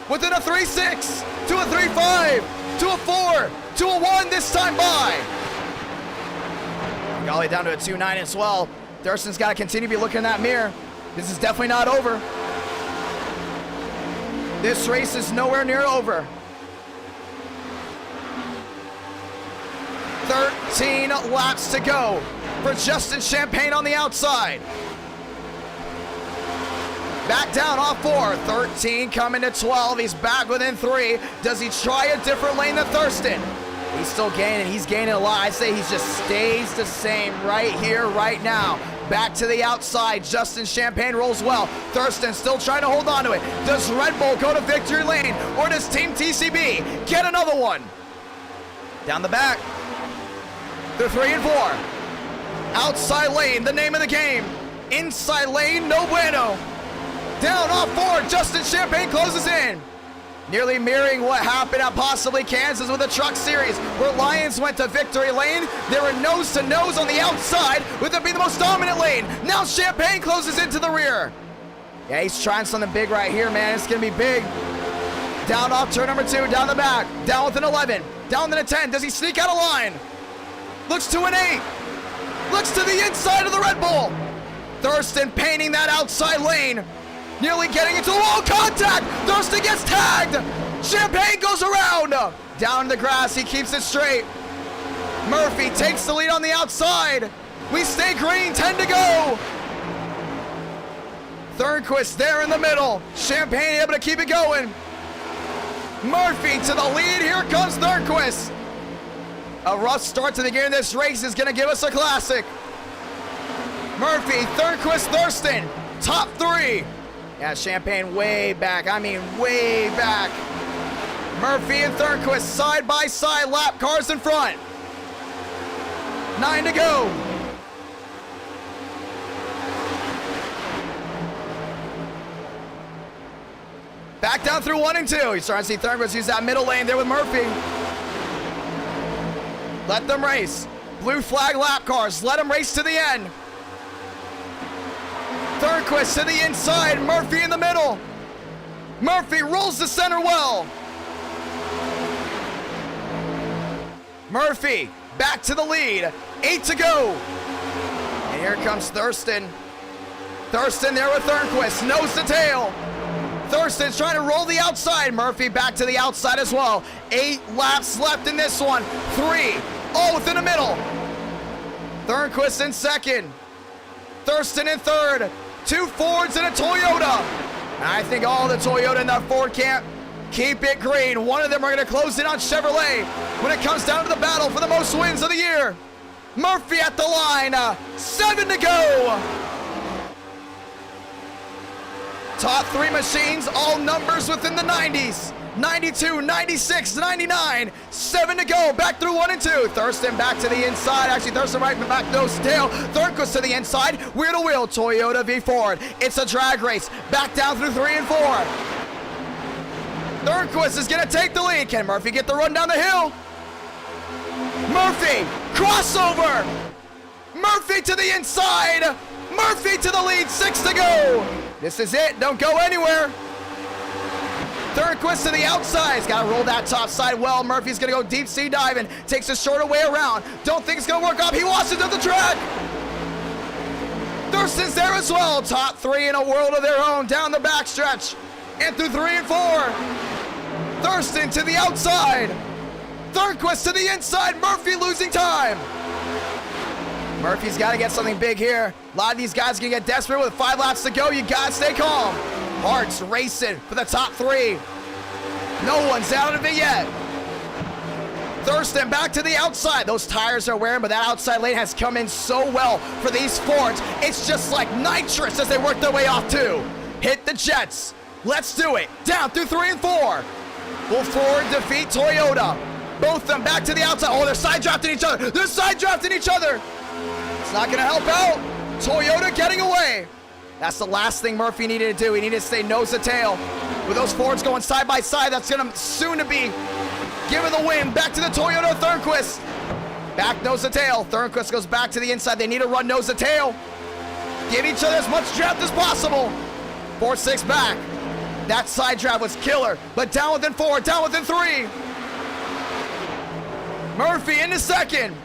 within a 3.6 to a 3.5 to a 4 to a 1 this time by. All the way down to a 2.9 as well. Thurston's got to continue to be looking in that mirror. This is definitely not over. This race is nowhere near over. 13 laps to go for Justin Champagne on the outside. Back down off 4. 13 coming to 12. He's back within 3. Does he try a different lane than Thurston? He's still gaining. He's gaining a lot. I say he just stays the same right here, right now. Back to the outside. Justin Champagne rolls well. Thurston still trying to hold on to it. Does Red Bull go to victory lane, or does Team TCB get another one? Down the back. They're 3 and 4. Outside lane, the name of the game. Inside lane, no bueno. Down off 4, Justin Champagne closes in. Nearly mirroring what happened at possibly Kansas with the Truck Series, where Lions went to victory lane. They were nose to nose on the outside, with it being the most dominant lane. Now Champagne closes into the rear. Yeah, he's trying something big right here, man. It's gonna be big. Down off turn number 2, down the back. Down with an 11, down with a 10. Does he sneak out of line? Looks to an 8. Looks to the inside of the Red Bull. Thurston painting that outside lane. Nearly getting into wall contact. Thurston gets tagged. Champagne goes around. Down in the grass, he keeps it straight. Murphy takes the lead on the outside. We stay green, 10 to go. Thornquist there in the middle. Champagne able to keep it going. Murphy to the lead. Here comes Thornquist. A rough start to the game. This race is going to give us a classic. Murphy, Thornquist, Thurston, top 3. Yeah, Champagne way back. I mean, way back. Murphy and Thornquist side by side, lap cars in front. 9 to go. Back down through 1 and 2. You're starting to see Thornquist use that middle lane there with Murphy. Let them race. Blue flag lap cars. Let them race to the end. Thornquist to the inside, Murphy in the middle. Murphy rolls the center well. Murphy back to the lead, 8 to go. And here comes Thurston. Thurston there with Thornquist, nose to tail. Thurston's trying to roll the outside. Murphy back to the outside as well. 8 laps left in this one. 3, all within the middle. Thornquist in second. Thurston in third. 2 Fords and a Toyota. And I think all the Toyota in that Ford camp keep it green. One of them are going to close in on Chevrolet when it comes down to the battle for the most wins of the year. Murphy at the line. 7 to go. Top 3 machines, all numbers within the 90s. 92, 96, 99, 7 to go. Back through 1 and 2. Thurston back to the inside. Actually, Thurston right back nose to tail. Thornquist to the inside. Wheel to wheel. Toyota v Ford. It's a drag race. Back down through 3 and 4. Thornquist is going to take the lead. Can Murphy get the run down the hill? Murphy, crossover. Murphy to the inside. Murphy to the lead. 6 to go. This is it. Don't go anywhere. Thornquist to the outside. He's got to roll that top side well. Murphy's going to go deep sea diving. Takes a shorter way around. Don't think it's going to work out. He wants it to the track. Thurston's there as well. Top 3 in a world of their own down the backstretch. And through 3 and 4. Thurston to the outside. Thornquist to the inside. Murphy losing time. Murphy's got to get something big here. A lot of these guys can get desperate with 5 laps to go. You got to stay calm. Hart's racing for the top 3. No one's out of it yet. Thurston back to the outside. Those tires are wearing, but that outside lane has come in so well for these Fords. It's just like nitrous as they work their way off too. Hit the jets. Let's do it. Down through 3 and 4. Will Ford defeat Toyota? Both of them back to the outside. Oh, they're side drafting each other. They're side drafting each other. It's not going to help out. Toyota getting away. That's the last thing Murphy needed to do. He needed to stay nose to tail. With those Fords going side by side, that's going to soon to be given the win. Back to the Toyota Thornquist. Back nose to tail. Thornquist goes back to the inside. They need to run nose to tail. Give each other as much draft as possible. 4-6 back. That side draft was killer, but down within 4, down within 3. Murphy into second.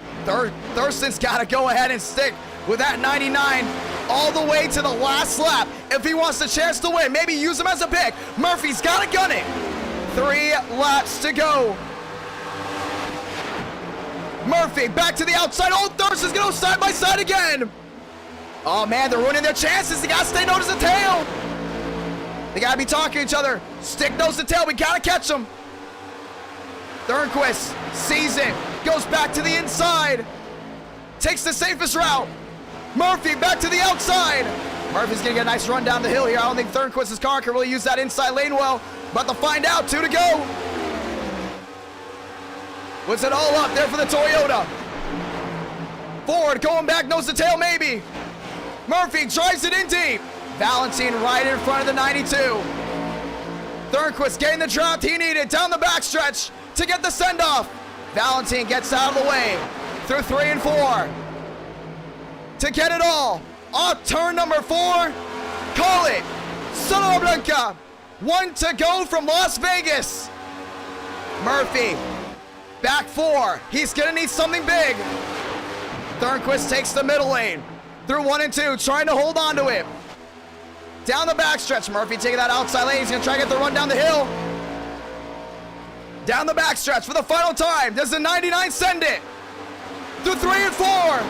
Thurston's got to go ahead and stick with that 99 all the way to the last lap. If he wants the chance to win, maybe use him as a pick. Murphy's got to gun it. 3 laps to go. Murphy back to the outside. Oh, Thurston's going to go side by side again. Oh, man, they're ruining their chances. They got to stay nose to tail. They got to be talking to each other. Stick nose to tail. We got to catch them. Thornquist sees it. Goes back to the inside. Takes the safest route. Murphy back to the outside. Murphy's going to get a nice run down the hill here. I don't think Thornquist's car can really use that inside lane well. About to find out. 2 to go. Puts it all up there for the Toyota. Ford going back nose to tail maybe. Murphy drives it in deep. Valentine right in front of the 92. Thornquist getting the draft he needed down the backstretch to get the send-off. Valentine gets out of the way through 3 and 4 to get it all. Off turn number 4. Call it. Santa Blanca. 1 to go from Las Vegas. Murphy back 4. He's gonna need something big. Thornquist takes the middle lane through 1 and 2, trying to hold on to it. Down the backstretch, Murphy taking that outside lane. He's gonna try to get the run down the hill. Down the backstretch for the final time. Does the 99 send it? Through 3 and 4.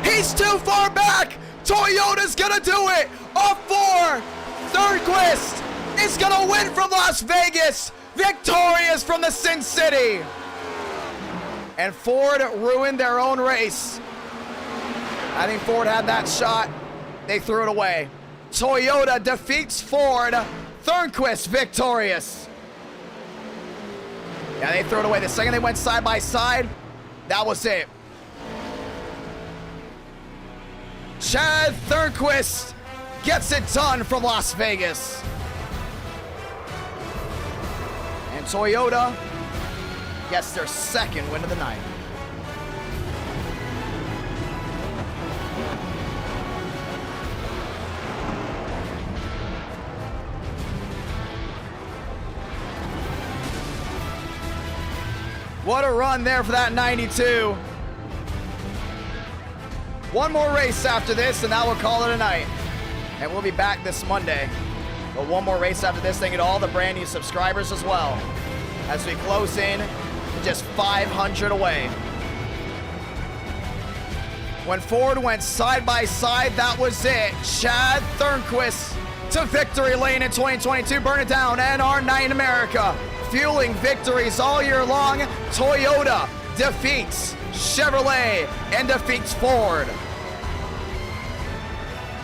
He's too far back. Toyota's gonna do it. Off 4. Thornquist is gonna win from Las Vegas. Victorious from the Sin City. And Ford ruined their own race. I think Ford had that shot. They threw it away. Toyota defeats Ford. Thornquist victorious. Yeah, they threw it away. The second they went side by side, that was it. Chad Thornquist gets it done from Las Vegas. And Toyota gets their second win of the night. What a run there for that 92. One more race after this, and that will call it a night. And we'll be back this Monday. But one more race after this. Thank you to all the brand new subscribers as well, as we close in to just 500 away. When Ford went side by side, that was it. Chad Thornquist to victory lane in 2022. Burn it down, NR9 America. Fueling victories all year long. Toyota defeats Chevrolet and defeats Ford.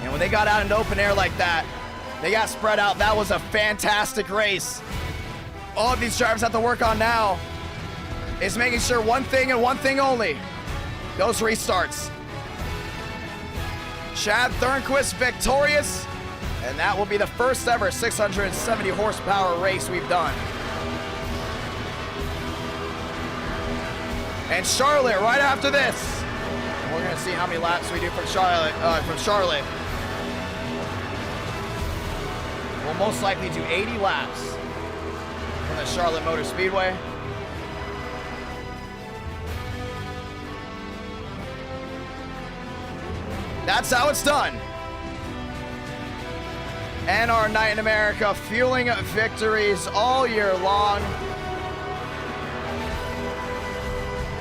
And when they got out in open air like that, they got spread out. That was a fantastic race. All of these drivers have to work on now is making sure one thing and one thing only: those restarts. Chad Thornquist victorious, and that will be the first ever 670 horsepower race we've done. And Charlotte right after this. We're gonna see how many laps we do from Charlotte. We'll most likely do 80 laps from the Charlotte Motor Speedway. That's how it's done. NR9 in America fueling victories all year long.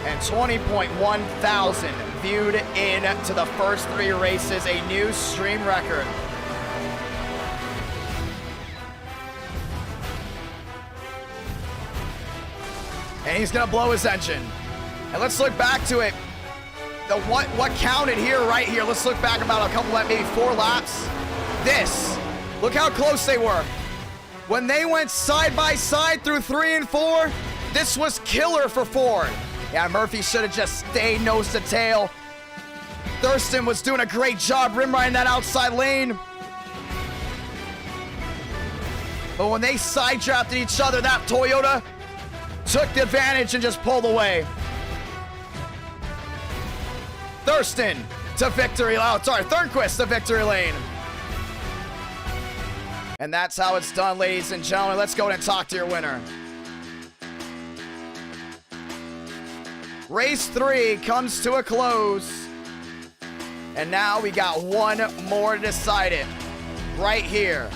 And 20.1 thousand viewed in to the first 3 races, a new stream record. And he's gonna blow his engine. And let's look back to it. What counted here, right here. Let's look back about a couple, maybe 4 laps. This, look how close they were. When they went side by side through 3 and 4, this was killer for Ford. Yeah, Murphy should have just stayed nose to tail. Thurston was doing a great job rim riding that outside lane. But when they side drafted each other, that Toyota took the advantage and just pulled away. Thurston to victory. Oh, sorry, Thornquist to victory lane. And that's how it's done, ladies and gentlemen. Let's go and talk to your winner. Race 3 comes to a close. And now we got one more to decide it. Right here,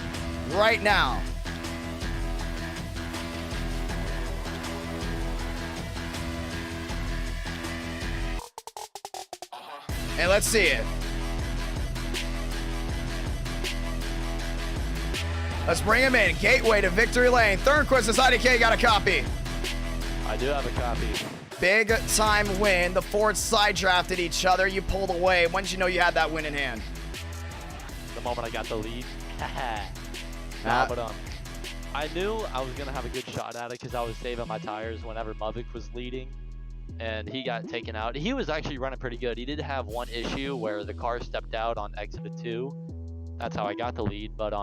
right now. And let's see it. Let's bring him in. Gateway to victory lane. Thornquist is IDK. Got a copy. I do have a copy. Big time win. The Fords side drafted each other. You pulled away. When did you know you had that win in hand? The moment I got the lead. Nah, but I knew I was gonna have a good shot at it because I was saving my tires whenever Muvik was leading, and he got taken out. He was actually running pretty good. He did have one issue where the car stepped out on exit 2. That's how I got the lead. But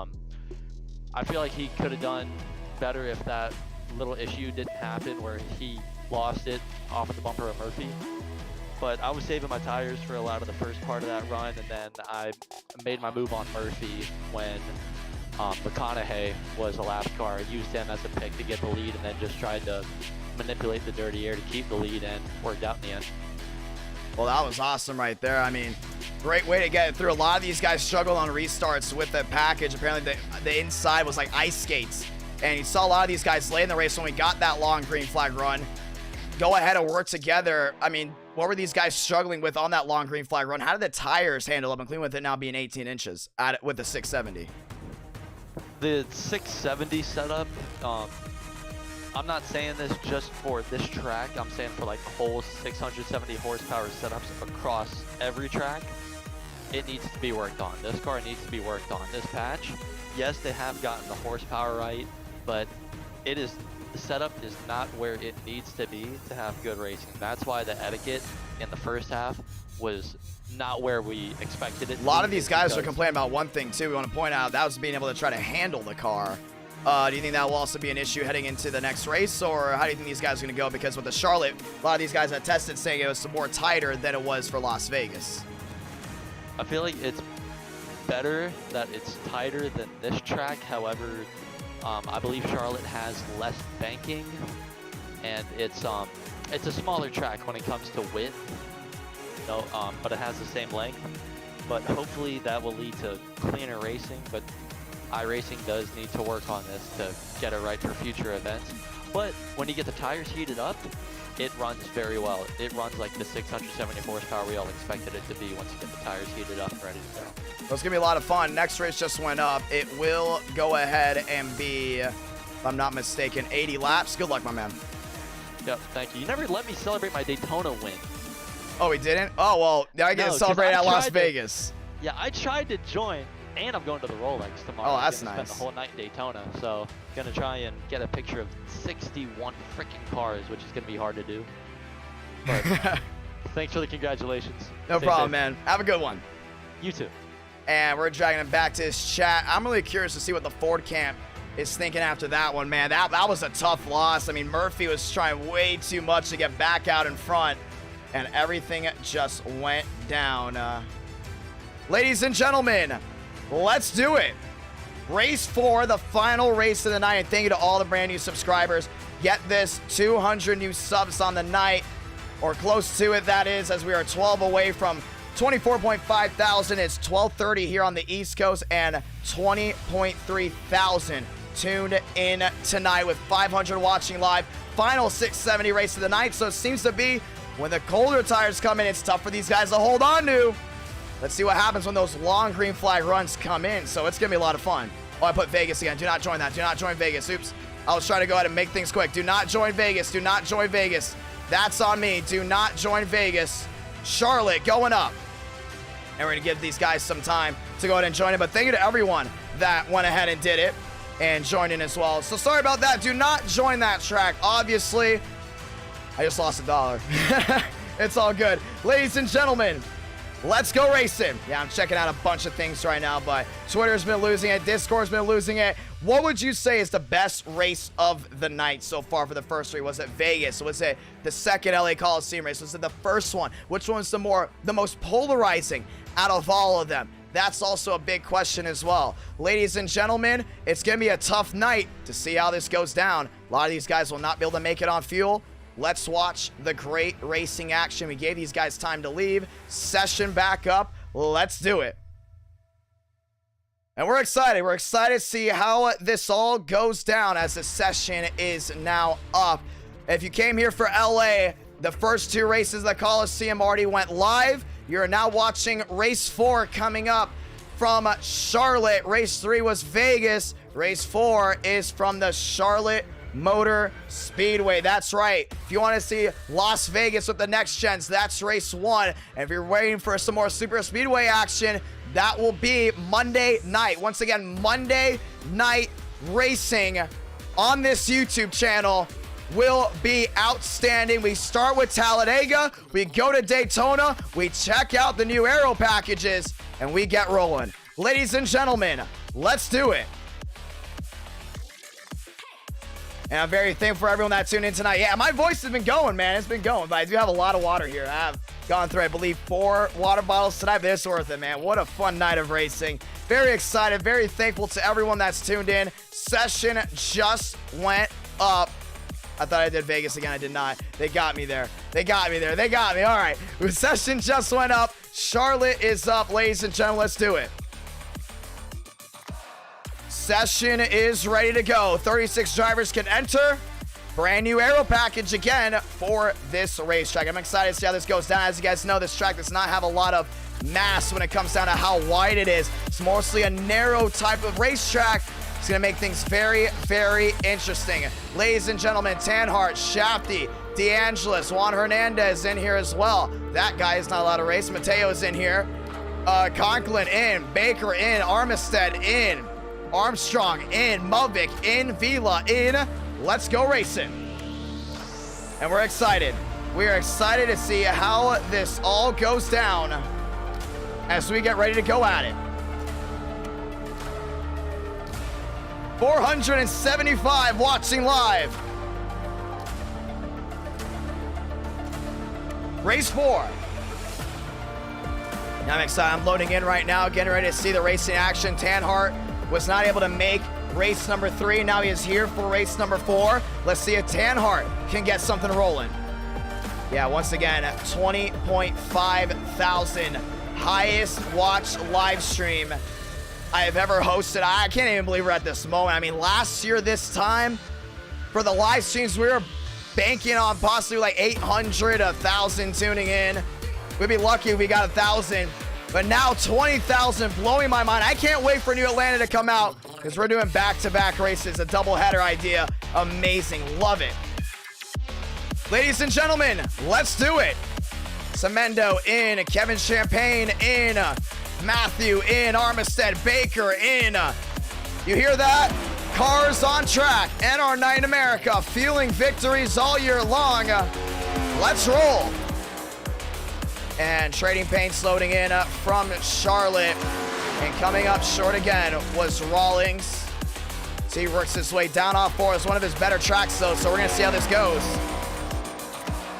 I feel like he could have done better if that little issue didn't happen where he lost it off of the bumper of Murphy. But I was saving my tires for a lot of the first part of that run, and then I made my move on Murphy when McConaughey was a lap car. I used him as a pick to get the lead, and then just tried to manipulate the dirty air to keep the lead, and worked out in the end. Well, that was awesome right there. I mean, great way to get it through. A lot of these guys struggled on restarts with the package. Apparently, the inside was like ice skates. And you saw a lot of these guys late in the race when we got that long green flag run. Go ahead and work together. I mean, what were these guys struggling with on that long green flag run? How did the tires handle up, including with it now being 18 inches with the 670? The 670 setup, I'm not saying this just for this track. I'm saying for like the whole 670 horsepower setups across every track. It needs to be worked on. This car needs to be worked on. This patch, yes, they have gotten the horsepower right, but the setup is not where it needs to be to have good racing. That's why the etiquette in the first half was not where we expected it. A lot of these guys are complaining about one thing too. We want to point out that was being able to try to handle the car. Do you think that will also be an issue heading into the next race, or how do you think these guys are going to go? Because with the Charlotte, a lot of these guys that tested saying it was more tighter than it was for Las Vegas. I feel like it's better that it's tighter than this track. However, I believe Charlotte has less banking, and it's a smaller track when it comes to width. No, but it has the same length. But hopefully that will lead to cleaner racing. But iRacing does need to work on this to get it right for future events. But when you get the tires heated up, it runs very well. It runs like the 670 horsepower we all expected it to be once you get the tires heated up and ready to go. Well, it's going to be a lot of fun. Next race just went up. It will go ahead and be, if I'm not mistaken, 80 laps. Good luck, my man. Yep, thank you. You never let me celebrate my Daytona win. Oh, we didn't? Oh, well, now I get to celebrate at Las Vegas. Yeah, I tried to join, and I'm going to the Rolex tomorrow. Oh, that's nice. Spend the whole night in Daytona, so gonna try and get a picture of 61 freaking cars, which is gonna be hard to do. But thanks for the congratulations. No Stay problem, safe. man. Have a good one. You too. And we're dragging him back to his chat. I'm really curious to see what the Ford camp is thinking after that one, man. That was a tough loss. I mean, Murphy was trying way too much to get back out in front, and everything just went down. Ladies and gentlemen, let's do it. Race 4, the final race of the night. And thank you to all the brand new subscribers. Get this, 200 new subs on the night, or close to it, that is, as we are 12 away from 24.5 thousand. It's 12:30 here on the East Coast, and 20.3 thousand tuned in tonight with 500 watching live. Final 670 race of the night. So it seems to be when the colder tires come in, it's tough for these guys to hold on to. Let's see what happens when those long green flag runs come in. So it's going to be a lot of fun. Oh, I put Vegas again. Do not join that. Do not join Vegas. Oops. I was trying to go ahead and make things quick. Do not join Vegas. Do not join Vegas. That's on me. Do not join Vegas. Charlotte going up. And we're going to give these guys some time to go ahead and join in. But thank you to everyone that went ahead and did it and joined in as well. So sorry about that. Do not join that track. Obviously, I just lost $1. It's all good. Ladies and gentlemen, Let's go racing. Yeah, I'm checking out a bunch of things right now, but Twitter's been losing it. Discord's been losing it. What would you say is the best race of the night so far for the first three? Was it Vegas? Was it the second LA Coliseum race? Was it the first one? Which one's the most polarizing out of all of them? That's also a big question as well. Ladies and gentlemen, it's going to be a tough night to see how this goes down. A lot of these guys will not be able to make it on fuel. Let's watch the great racing action. We gave these guys time to leave. Session back up. Let's do it. And we're excited. We're excited to see how this all goes down as the session is now up. If you came here for LA, the first two races of the Coliseum already went live. You're now watching race 4 coming up from Charlotte. Race 3 was Vegas. Race 4 is from the Charlotte Motor Speedway. That's right. If you want to see Las Vegas with the next gens, that's race 1. And if you're waiting for some more super speedway action, that will be Monday night. Once again, Monday night racing on this YouTube channel will be outstanding. We start with Talladega, we go to Daytona, we check out the new aero packages, and we get rolling. Ladies and gentlemen, let's do it. And I'm very thankful for everyone that tuned in tonight. Yeah, my voice has been going, man. It's been going, but I do have a lot of water here. I have gone through, I believe, 4 water bottles tonight, but it's worth it, man. What a fun night of racing. Very excited, very thankful to everyone that's tuned in. Session just went up. I thought I did Vegas again. I did not. They got me there. They got me there. They got me. All right. The session just went up. Charlotte is up. Ladies and gentlemen, let's do it. Session is ready to go. 36 drivers can enter. Brand new aero package again for this racetrack. I'm excited to see how this goes down. As you guys know, this track does not have a lot of mass when it comes down to how wide it is. It's mostly a narrow type of racetrack. It's going to make things very, very interesting. Ladies and gentlemen, Tanhart, Shafty, DeAngelis, Juan Hernandez in here as well. That guy is not allowed to race. Mateo's in here. Conklin in. Baker in. Armistead in. Armstrong in. Movic in. Vila in. Let's go racing. And we're excited. We are excited to see how this all goes down as we get ready to go at it. 475 watching live. Race 4. Now I'm excited. I'm loading in right now, getting ready to see the racing action. Tanhart was not able to make race number 3. Now he is here for race number 4. Let's see if Tanhart can get something rolling. Yeah, once again, 20.5 thousand. Highest watch live stream I have ever hosted. I can't even believe we're at this moment. I mean, last year this time, for the live streams, we were banking on possibly like 800, 1,000 tuning in. We'd be lucky if we got 1,000. But now 20,000, blowing my mind. I can't wait for New Atlanta to come out because we're doing back-to-back races, a doubleheader idea. Amazing, love it. Ladies and gentlemen, let's do it. Semendo in, Kevin Champagne in, Matthew in, Armistead, Baker in. You hear that? Cars on track, NR Night in America, feeling victories all year long. Let's roll. And Trading Paints loading in from Charlotte. And coming up short again was Rawlings. So he works his way down off 4. It's one of his better tracks though, so we're gonna see how this goes.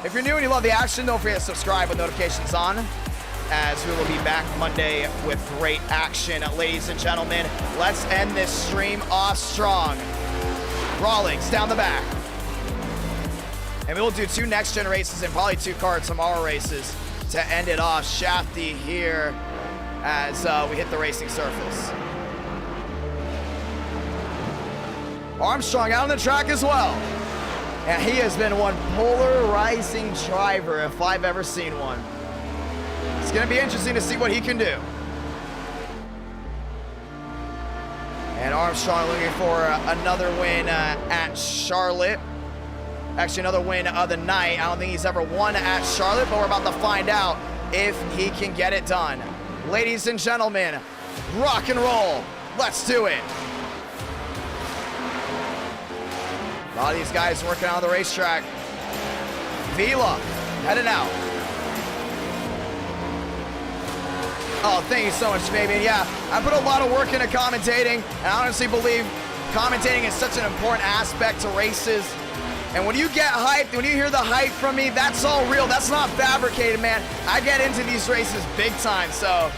If you're new and you love the action, don't forget to subscribe with notifications on, as we will be back Monday with great action. Ladies and gentlemen, let's end this stream off strong. Rawlings down the back. And we will do 2 next gen races and probably 2 car tomorrow races to end it off. Shafty here as we hit the racing surface. Armstrong out on the track as well. And he has been one polarizing driver if I've ever seen one. It's going to be interesting to see what he can do. And Armstrong looking for another win at Charlotte. Actually, another win of the night. I don't think he's ever won at Charlotte, but we're about to find out if he can get it done. Ladies and gentlemen, rock and roll. Let's do it. A lot of these guys working on the racetrack. Vila heading out. Oh, thank you so much, Fabian. Yeah, I put a lot of work into commentating, and I honestly believe commentating is such an important aspect to races. And when you get hyped, when you hear the hype from me, that's all real. That's not fabricated, man. I get into these races big time, so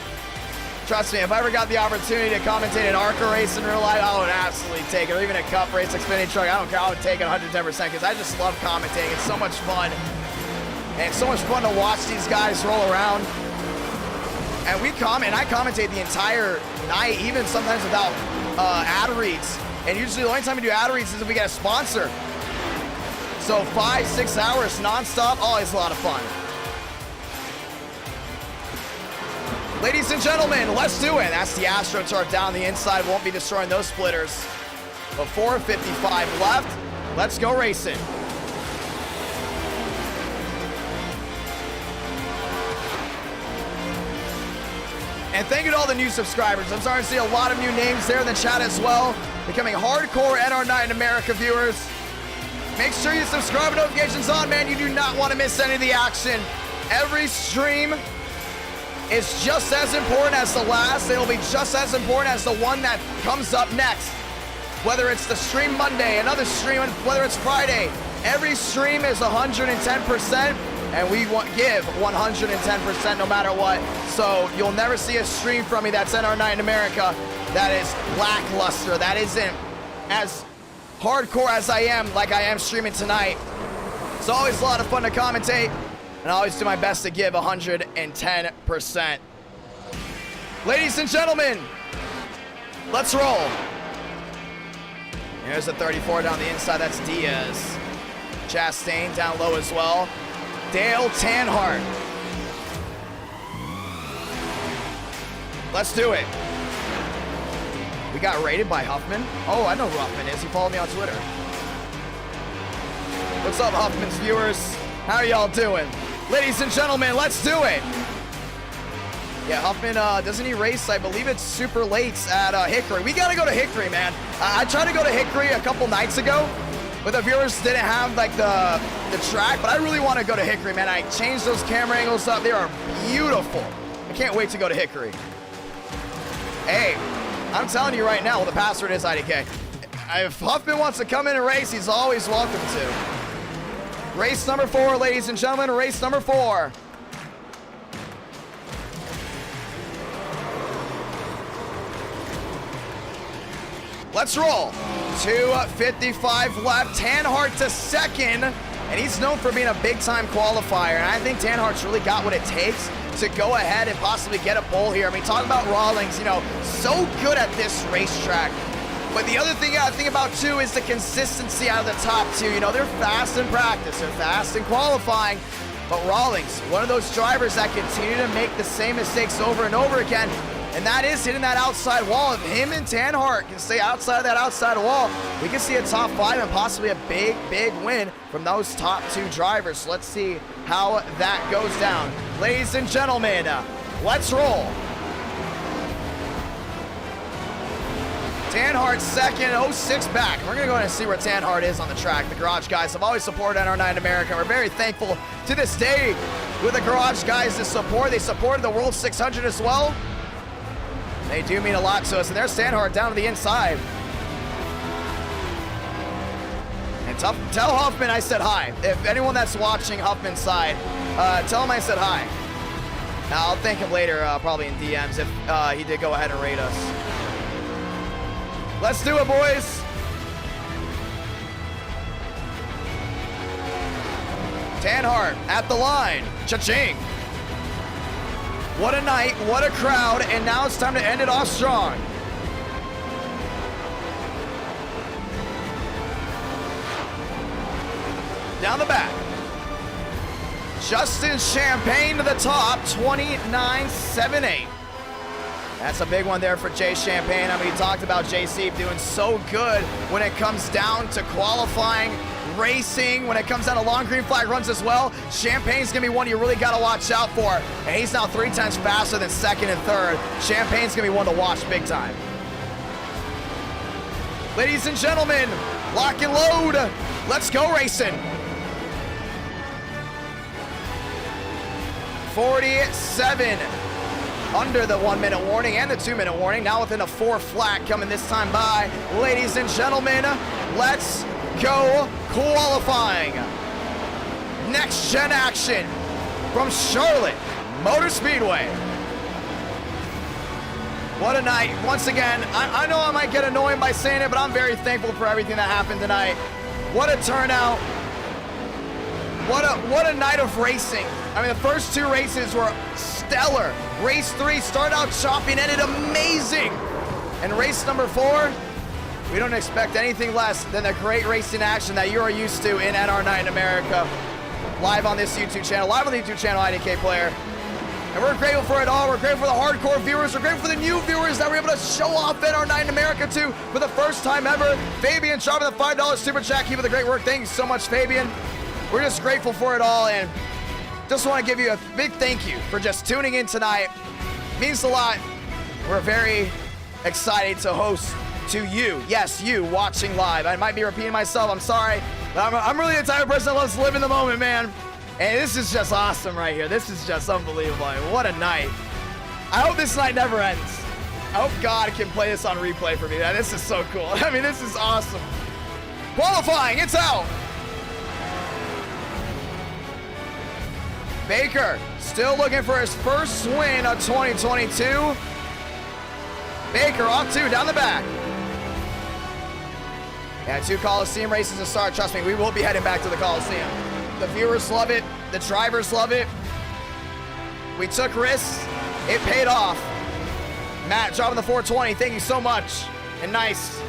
trust me, if I ever got the opportunity to commentate an ARCA race in real life, I would absolutely take it. Or even a cup race, Xfinity truck, I don't care. I would take it 110% because I just love commentating. It's so much fun. And it's so much fun to watch these guys roll around. And I commentate the entire night, even sometimes without ad reads. And usually the only time we do ad reads is if we get a sponsor. So 5-6 hours nonstop, always a lot of fun. Ladies and gentlemen, let's do it. That's the AstroTurf down the inside. Won't be destroying those splitters. But 4:55 left. Let's go racing. And thank you to all the new subscribers. I'm starting to see a lot of new names there in the chat as well. Becoming hardcore NR9 America viewers. Make sure you subscribe and notifications on, man. You do not want to miss any of the action. Every stream is just as important as the last. It'll be just as important as the one that comes up next. Whether it's the stream Monday, another stream, whether it's Friday, every stream is 110%, and we give 110% no matter what. So you'll never see a stream from me that's NR9 America that is lackluster, that isn't as hardcore as I am, like I am streaming tonight. It's always a lot of fun to commentate, and I always do my best to give 110%. Ladies and gentlemen, let's roll. Here's the 34 down the inside, that's Diaz. Chastain down low as well. Dale Tanhart. Let's do it. We got rated by Huffman. Oh, I know who Huffman is. He followed me on Twitter. What's up, Huffman's viewers? How are y'all doing? Ladies and gentlemen, let's do it. Yeah, Huffman, doesn't he race? I believe it's super late at Hickory. We got to go to Hickory, man. I tried to go to Hickory a couple nights ago, but the viewers didn't have, like, the track, but I really want to go to Hickory, man. I changed those camera angles up. They are beautiful. I can't wait to go to Hickory. Hey, I'm telling you right now, well, the password is IDK. If Huffman wants to come in and race, he's always welcome to. Race number 4, ladies and gentlemen, race number 4. Let's roll. 2:55 left. Tanhart to second, and he's known for being a big-time qualifier, and I think Tanhart's really got what it takes to go ahead and possibly get a pole here. I mean, talk about Rawlings, you know, so good at this racetrack. But the other thing I think about, too, is the consistency out of the top two. You know, they're fast in practice, they're fast in qualifying, but Rawlings, one of those drivers that continue to make the same mistakes over and over again, and that is hitting that outside wall. If him and Tanhart can stay outside of that outside wall, we can see a top 5 and possibly a big, big win from those top 2 drivers. So let's see how that goes down. Ladies and gentlemen, let's roll. Tanhart second, 06 back. We're gonna go ahead and see where Tanhart is on the track. The Garage Guys have always supported NR9 America. We're very thankful to this day with the Garage Guys' support. They supported the World 600 as well. They do mean a lot to us, and there's Tanhart down to the inside. And tell Huffman I said hi. If anyone that's watching Huffman's side, tell him I said hi. Now, I'll thank him later, probably in DMs, if he did go ahead and rate us. Let's do it, boys. Tanhart at the line. Cha-ching. What a night, what a crowd, and now it's time to end it off strong. Down the back. Justin Champagne to the top, 29.78. That's a big one there for Jay Champagne. I mean, we talked about JC doing so good when it comes down to qualifying, racing, when it comes down to long green flag runs as well. Champagne's gonna be one you really gotta watch out for. And he's now 3 times faster than second and third. Champagne's gonna be one to watch big time. Ladies and gentlemen, lock and load. Let's go racing. 47. under the 1 minute warning and the 2 minute warning. Now within a 4 flat coming this time by. Ladies and gentlemen, let's go qualifying. Next gen action from Charlotte Motor Speedway. What a night. Once again, I know I might get annoying by saying it, but I'm very thankful for everything that happened tonight. What a turnout. What a night of racing. I mean, the first 2 races were stellar. Race 3 started out choppy and ended amazing. And race number 4, we don't expect anything less than the great racing action that you are used to in NR Night in America. Live on this YouTube channel, live on the YouTube channel, Idk Player. And we're grateful for it all. We're grateful for the hardcore viewers. We're grateful for the new viewers that we're able to show off NR Night in America to for the first time ever. Fabian dropping the $5 super chat. Keep up the great work. Thank you so much, Fabian. We're just grateful for it all, and just want to give you a big thank you for just tuning in tonight. It means a lot. We're very excited to host to you. Yes, you watching live. I might be repeating myself. I'm sorry. But I'm really the type of person that loves to live in the moment, man. And this is just awesome right here. This is just unbelievable. What a night. I hope this night never ends. I hope God can play this on replay for me. This is so cool. I mean, this is awesome. Qualifying, it's out. Baker still looking for his first win of 2022. Baker off 2 down the back. Yeah, 2 Coliseum races to start. Trust me, we will be heading back to the Coliseum. The viewers love it. The drivers love it. We took risks. It paid off. Matt dropping the 420. Thank you so much. And nice.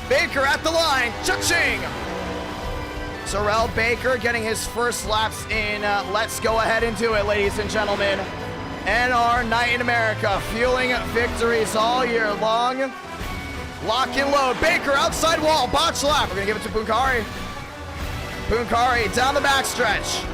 Baker at the line. Cha-ching! Terrell Baker getting his first laps in. Let's go ahead and do it, ladies and gentlemen. NR Night in America, fueling victories all year long. Lock and load. Baker outside wall, botch lap. We're gonna give it to Punkari. Punkari down the backstretch.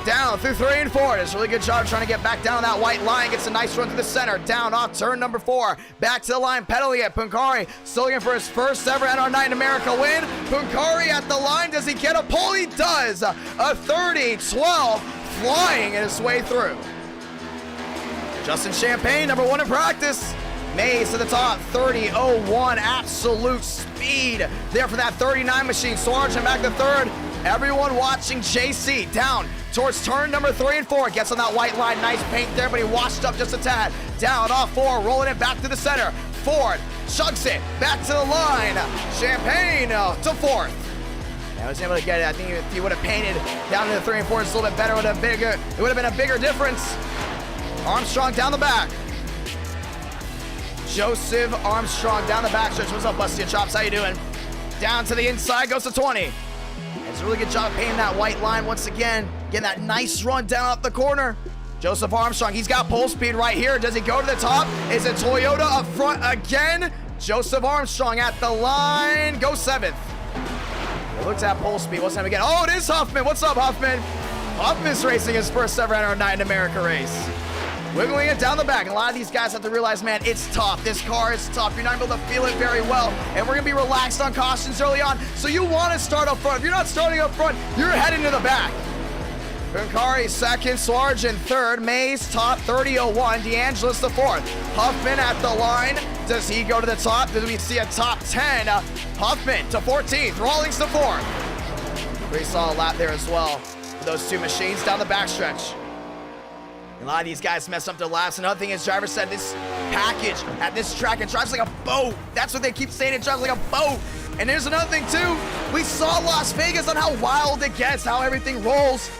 Down through 3 and 4. Does a really good job trying to get back down that white line. Gets a nice run through the center. Down off turn number 4. Back to the line, pedaling it. Punkari still looking for his first ever NR Night in America win. Punkari at the line. Does he get a pole? He does. A 30-12 flying his way through. Justin Champagne, number 1 in practice. Mays to the top, 30.01, absolute speed there for that 39 machine. Sargent back to 3rd. Everyone watching JC down towards turn number 3 and 4. Gets on that white line, nice paint there, but he washed up just a tad. Down off 4, rolling it back to the center. Ford chugs it back to the line. Champagne to 4th. I was able to get it. I think if he would have painted down to the 3 and 4, it's a little bit better. It would have been a bigger difference. Armstrong down the back. Joseph Armstrong down the backstretch. What's up, Busty and Chops? How you doing? Down to the inside, goes to 20. It's a really good job painting that white line once again. Getting that nice run down up the corner. Joseph Armstrong, he's got pole speed right here. Does he go to the top? Is it Toyota up front again? Joseph Armstrong at the line. Go 7th. It looks at pole speed. What's time again? Oh, it is Huffman. What's up, Huffman? Huffman's racing his first ever NR Night in America race. Wiggling it down the back. And a lot of these guys have to realize, man, it's tough. This car is tough. You're not able to feel it very well. And we're going to be relaxed on cautions early on. So you want to start up front. If you're not starting up front, you're heading to the back. Punkari 2nd, Sargent 3rd, Mays top, 30.01, DeAngelis the 4th. Huffman at the line. Does he go to the top? Do we see a top 10? Huffman to 14th, Rawlings to 4th. We saw a lap there as well. Those 2 machines down the backstretch. A lot of these guys mess up their laps. Another thing is, driver said this package at this track, it drives like a boat. That's what they keep saying, it drives like a boat. And there's another thing too. We saw Las Vegas on how wild it gets, how everything rolls.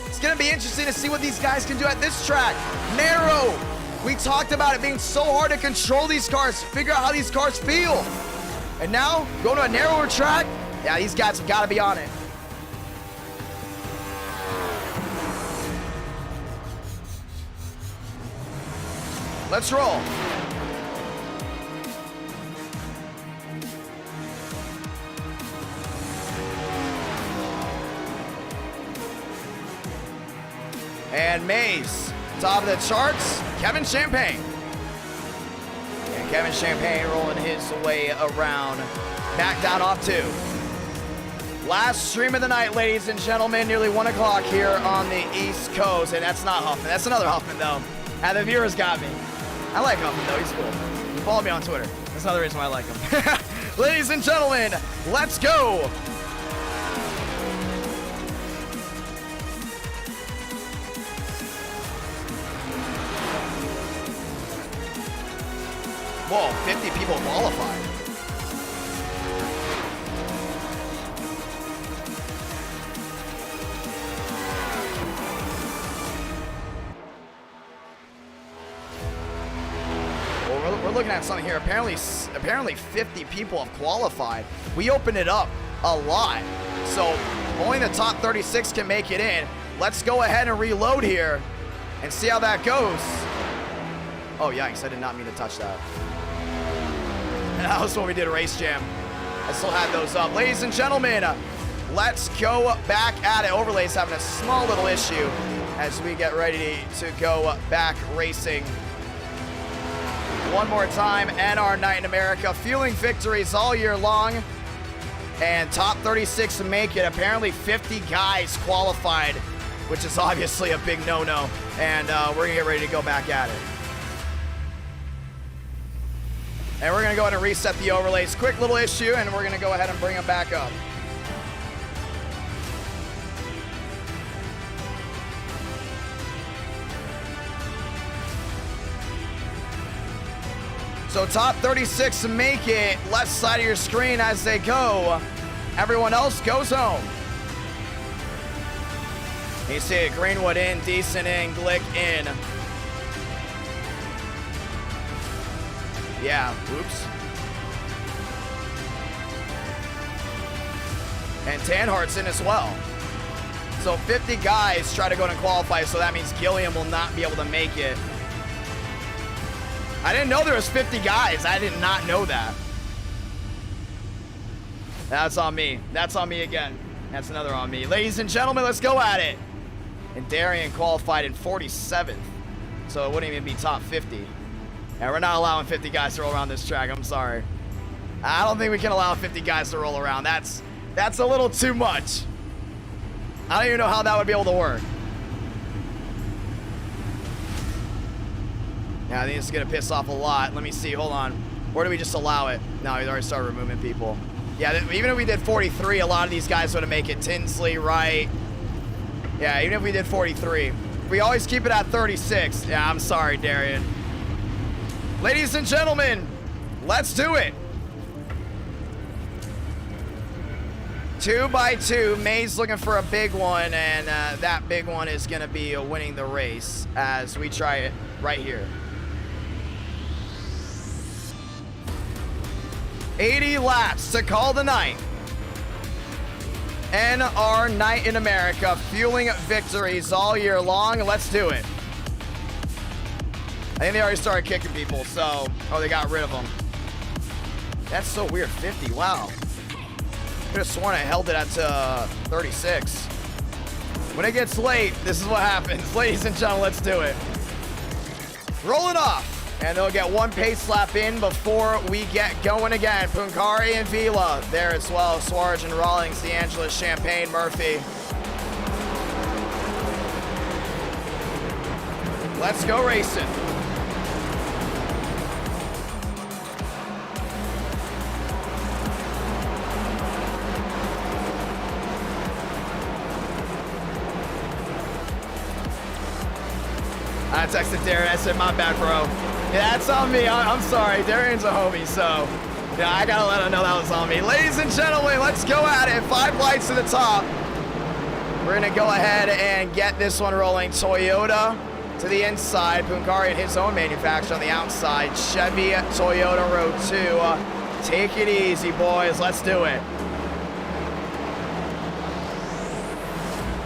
It's gonna be interesting to see what these guys can do at this track. Narrow. We talked about it being so hard to control these cars, figure out how these cars feel. And now, going to a narrower track, yeah, these guys have gotta be on it. Let's roll. And Mays, top of the charts, Kevin Champagne. And Kevin Champagne rolling his way around. Back down off 2. Last stream of the night, ladies and gentlemen, nearly 1 o'clock here on the East Coast. And that's not Huffman, that's another Huffman though. And the viewers got me. I like him though, he's cool. Follow me on Twitter. That's another reason why I like him. Ladies and gentlemen, let's go. Whoa, 50 people qualified. Well, we're looking at something here. Apparently 50 people have qualified. We opened it up a lot. So only the top 36 can make it in. Let's go ahead and reload here and see how that goes. Oh, yikes, I did not mean to touch that. That was when we did a race jam. I still had those up. Ladies and gentlemen, let's go back at it. Overlay's having a small little issue as we get ready to go back racing. One more time, and our night in America, fueling victories all year long. And top 36 to make it. Apparently 50 guys qualified, which is obviously a big no-no. And we're gonna get ready to go back at it. And we're gonna go ahead and reset the overlays. Quick little issue, and we're gonna go ahead and bring them back up. So top 36 to make it, left side of your screen as they go. Everyone else goes home. You see it, Greenwood in, Decent in, Glick in. Yeah, oops. And Tanhart's in as well. So 50 guys try to go and qualify, so that means Gilliam will not be able to make it. I didn't know there was 50 guys. I did not know that. That's on me. That's on me again. That's another on me. Ladies and gentlemen, let's go at it. And Darian qualified in 47th, so it wouldn't even be top 50. And we're not allowing 50 guys to roll around this track. I'm sorry. I don't think we can allow 50 guys to roll around. That's a little too much. I don't even know how that would be able to work. Yeah, I think it's gonna piss off a lot. Let me see, hold on. Or do we just allow it? No, we already started removing people. Yeah, even if we did 43, a lot of these guys would make it. Tinsley, Wright. Yeah, even if we did 43. We always keep it at 36. Yeah, I'm sorry, Darian. Ladies and gentlemen, let's do it. 2 by 2, May's looking for a big one, and that big one is gonna be winning the race as we try it right here. 80 laps to call the night. And our night in America, fueling victories all year long. Let's do it. I think they already started kicking people, so... Oh, they got rid of them. That's so weird. 50, wow. Could have sworn I held it at 36. When it gets late, this is what happens. Ladies and gentlemen, let's do it. Roll it off. And they'll get one pace lap in before we get going again. Punkari and Vila there as well. Swarge and Rawlings, DeAngelis, Champagne, Murphy. Let's go racing. I texted Darren. I said, my bad, bro. Yeah, that's on me. I'm sorry. Darian's a homie, so yeah, I gotta let him know that was on me. Ladies and gentlemen, let's go at it. 5 lights to the top. We're gonna go ahead and get this one rolling. Toyota to the inside. Punkari and his own manufacturer on the outside. Chevy, Toyota, row 2. Take it easy, boys. Let's do it.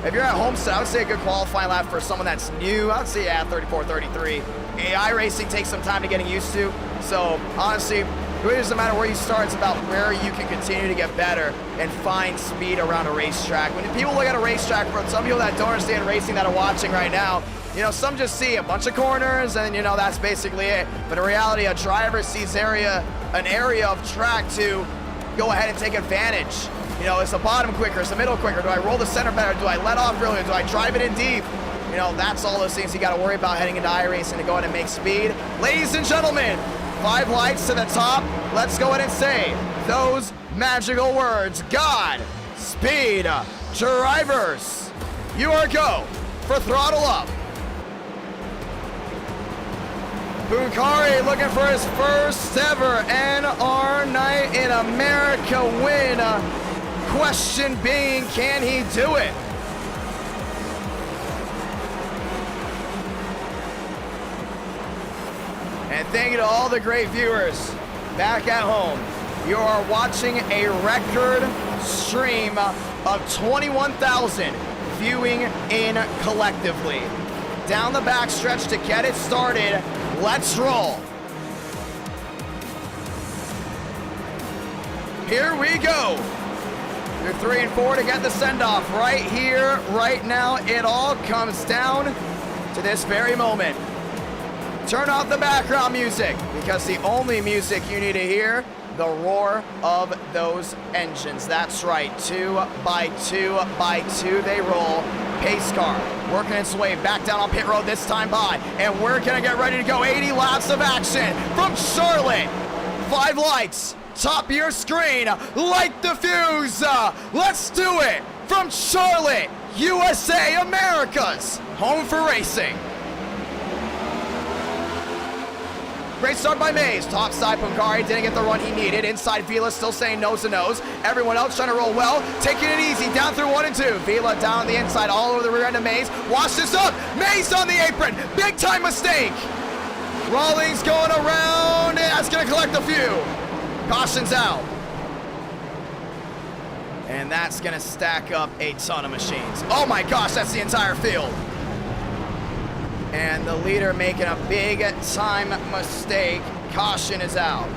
If you're at Homestead, I would say a good qualifying lap for someone that's new. I would say, yeah, 34, 33. AI racing takes some time to getting used to. So, honestly, it really doesn't matter where you start. It's about where you can continue to get better and find speed around a racetrack. When people look at a racetrack, for some people that don't understand racing that are watching right now, you know, some just see a bunch of corners and, you know, that's basically it. But in reality, a driver sees an area of track to go ahead and take advantage. You know, is the bottom quicker? Is the middle quicker? Do I roll the center better? Do I let off earlier? Do I drive it in deep? you know, that's all those things you got to worry about heading into iRacing to go ahead and make speed. Ladies and gentlemen, 5 lights to the top. Let's go ahead and say those magical words. God, speed, drivers. You are go for throttle up. Bukhari looking for his first ever NR Night in America win. Question being, can he do it? And thank you to all the great viewers back at home. You are watching a record stream of 21,000 viewing in collectively. Down the backstretch to get it started. Let's roll. Here we go. Through 3 and 4 to get the send-off. Right here, right now, it all comes down to this very moment. Turn off the background music, because the only music you need to hear, the roar of those engines. That's right, 2 by 2 by 2 they roll. Pace car working its way back down on pit road this time by, and we're gonna get ready to go. 80 laps of action from Charlotte. 5 lights, top of your screen, light the fuse. Let's do it from Charlotte, USA, America's home for racing. Great start by Mays. Top side, Bukhari didn't get the run he needed. Inside, Vila still saying nose to nose. Everyone else trying to roll well. Taking it easy down through 1 and 2. Vila down on the inside, all over the rear end of Mays. Wash this up. Mays on the apron. Big time mistake. Rawlings going around. That's going to collect a few. Caution's out. And that's going to stack up a ton of machines. Oh my gosh, that's the entire field. And the leader making a big time mistake. Caution is out.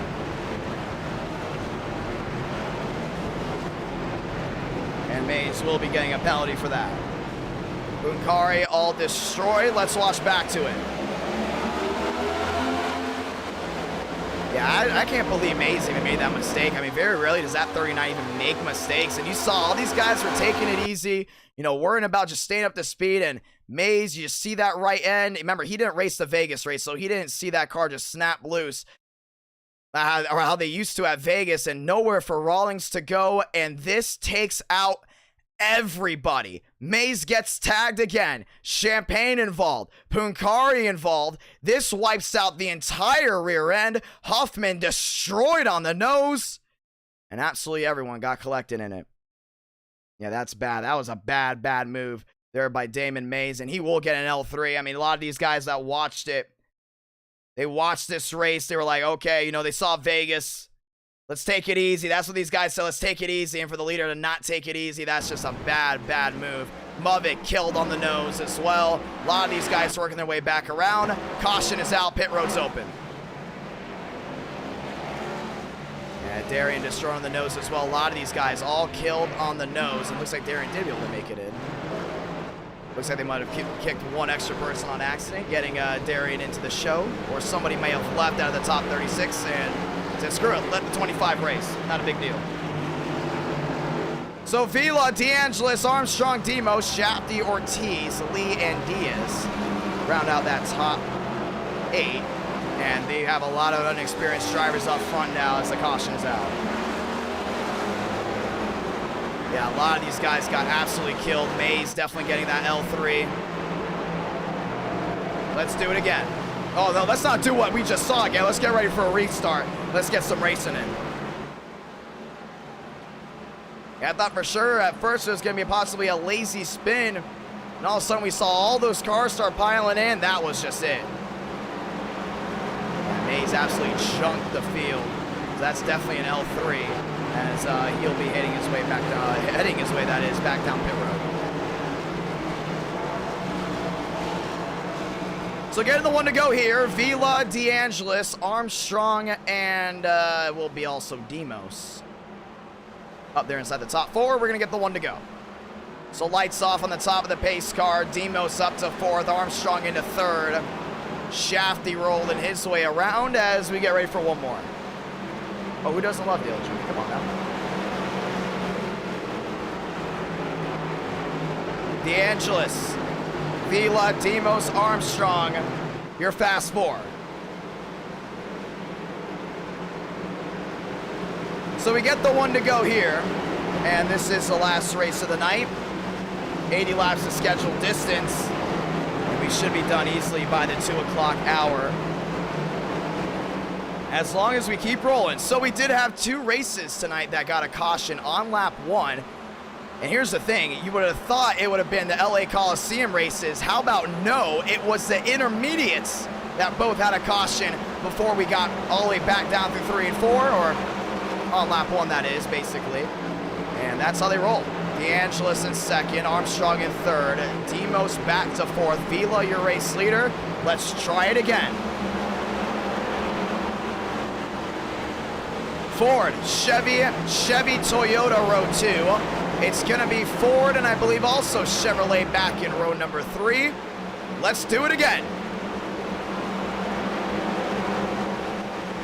And Mays will be getting a penalty for that. Bukhari all destroyed. Let's watch back to it. Yeah, I can't believe Mays even made that mistake. I mean, very rarely does that 39 even make mistakes. And you saw all these guys were taking it easy, you know, worrying about just staying up to speed. And Mays, you just see that right end. Remember, he didn't race the Vegas race, so he didn't see that car just snap loose. Or how they used to at Vegas, and nowhere for Rawlings to go. And this takes out everybody. Mays gets tagged again. Champagne involved. Bukhari involved. This wipes out the entire rear end. Huffman destroyed on the nose. And absolutely everyone got collected in it. Yeah, that's bad. That was a bad move there by Damon Mays. And he will get an L3. I mean, a lot of these guys that watched it, they watched this race. They were like, okay, you know, they saw Vegas. Let's take it easy. That's what these guys said. Let's take it easy. And for the leader to not take it easy, that's just a bad move. Muvik killed on the nose as well. A lot of these guys working their way back around. Caution is out. Pit road's open. Yeah, Darian destroyed on the nose as well. A lot of these guys all killed on the nose. It looks like Darian did be able to make it in. Looks like they might have kicked one extra person on accident, getting Darian into the show. Or somebody may have left out of the top 36 and said, screw it, let the 25 race. Not a big deal. So Vila, DeAngelis, Armstrong, Demos, Shafty, Ortiz, Lee, and Diaz round out that top 8. And they have a lot of unexperienced drivers up front now as the caution is out. Yeah, a lot of these guys got absolutely killed. Mays definitely getting that L3. Let's do it again. Oh, no, let's not do what we just saw again. Let's get ready for a restart. Let's get some racing in. Yeah, I thought for sure at first it was going to be possibly a lazy spin. And all of a sudden we saw all those cars start piling in. That was just it. And Mays absolutely chunked the field. So that's definitely an L3 as he'll be heading his way back down, back down pit road. So getting the one to go here, Vila, DeAngelis, Armstrong, and will be also Demos. Up there inside the top 4, we're going to get the one to go. So lights off on the top of the pace car, Demos up to 4th, Armstrong into 3rd. Shafty rolling his way around as we get ready for one more. Oh, who doesn't love the LG? Come on now. DeAngelis Vila, Demos, Armstrong, your fast four. So we get the one to go here, and this is the last race of the night. 80 laps of scheduled distance, and we should be done easily by the 2 o'clock hour, as long as we keep rolling. So we did have 2 races tonight that got a caution on lap 1. And here's the thing, you would have thought it would have been the LA Coliseum races. How about no, it was the intermediates that both had a caution before we got all the way back down through 3 and 4, or on lap 1 that is, basically. And that's how they roll. DeAngelis in 2nd, Armstrong in 3rd, Demos back to 4th, Vila your race leader. Let's try it again. Ford, Chevy, Toyota row 2. It's gonna be Ford and I believe also Chevrolet back in row number 3. Let's do it again.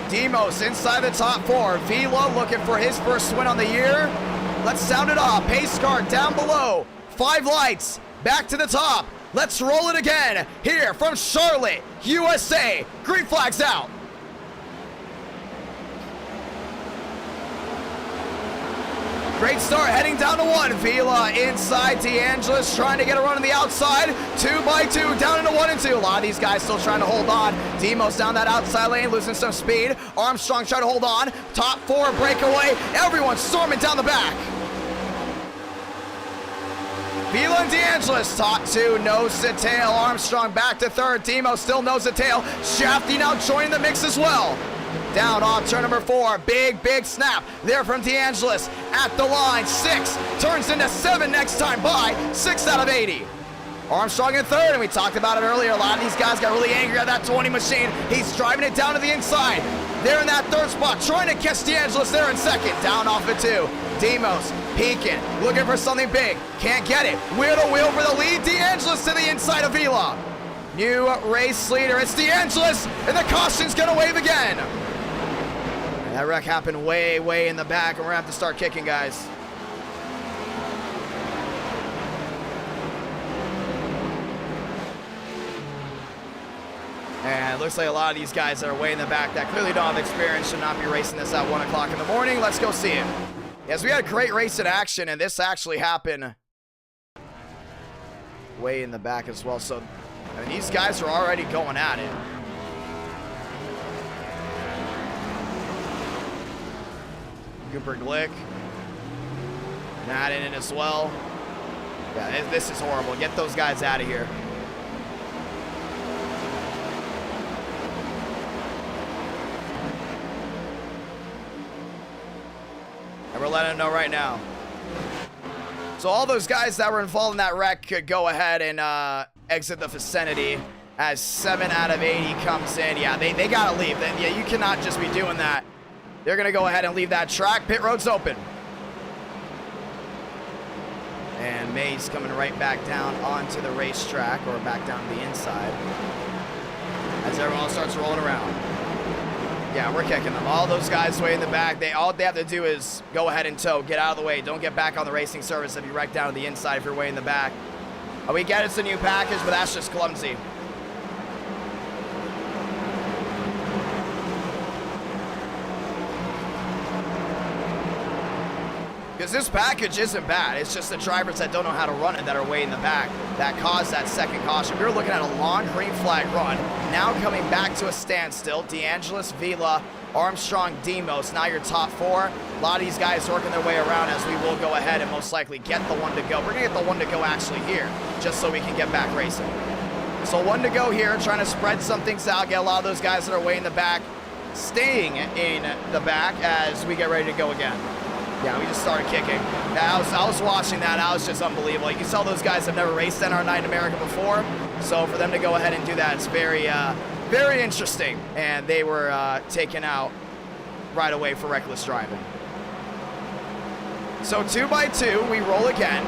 Demos inside the top 4. Vila looking for his first win on the year. Let's sound it off. Pace car down below. 5 lights. Back to the top. Let's roll it again. Here from Charlotte, USA. Green flags out. Great start, heading down to 1. Vila inside, DeAngelis trying to get a run on the outside. 2 by 2, down into 1 and 2. A lot of these guys still trying to hold on. Demos down that outside lane, losing some speed. Armstrong trying to hold on. Top 4 breakaway. Everyone storming down the back. Vila and DeAngelis, top 2, nose to tail. Armstrong back to 3rd. Demos still nose to tail. Shafty now joining the mix as well. Down off turn number 4, big snap there from DeAngelis at the line. 6 turns into 7 next time by, 6 out of 80. Armstrong in 3rd, and we talked about it earlier. A lot of these guys got really angry at that 20 machine. He's driving it down to the inside. There in that 3rd spot, trying to catch DeAngelis there in 2nd. Down off of 2. Demos peeking, looking for something big. Can't get it. Wheel to wheel for the lead. DeAngelis to the inside of Vila. New race leader, it's DeAngelis, and the caution's gonna wave again. That wreck happened way in the back, and we're gonna have to start kicking, guys. And it looks like a lot of these guys that are way in the back that clearly don't have experience should not be racing this at 1 o'clock in the morning. Let's go see it. Yes, we had a great race in action, and this actually happened way in the back as well. So, I mean, these guys are already going at it. Cooper Glick. Not in it as well. Yeah, this is horrible. Get those guys out of here. And we're letting them know right now. So all those guys that were involved in that wreck could go ahead and exit the vicinity as 7 out of 80 comes in. Yeah, they gotta leave. Yeah, you cannot just be doing that. They're going to go ahead and leave that track. Pit road's open. And Mays coming right back down onto the racetrack, or back down to the inside, as everyone starts rolling around. Yeah, we're kicking them. All those guys way in the back, all they have to do is go ahead and tow. Get out of the way. Don't get back on the racing service if you wreck down to the inside if you're way in the back. We get it's a new package, but that's just clumsy. Because this package isn't bad. It's just the drivers that don't know how to run it that are way in the back that caused that second caution. We were looking at a long green flag run. Now coming back to a standstill. DeAngelis, Vila, Armstrong, Demos. Now your top 4. A lot of these guys working their way around as we will go ahead and most likely get the one to go. We're going to get the one to go actually here, just so we can get back racing. So 1 to go here, trying to spread some things out, get a lot of those guys that are way in the back staying in the back as we get ready to go again. Yeah, we just started kicking. Yeah, I was watching that. That was just unbelievable. You can tell those guys have never raced NR Night in America before. So for them to go ahead and do that, it's very interesting. And they were taken out right away for reckless driving. So 2 by 2, we roll again.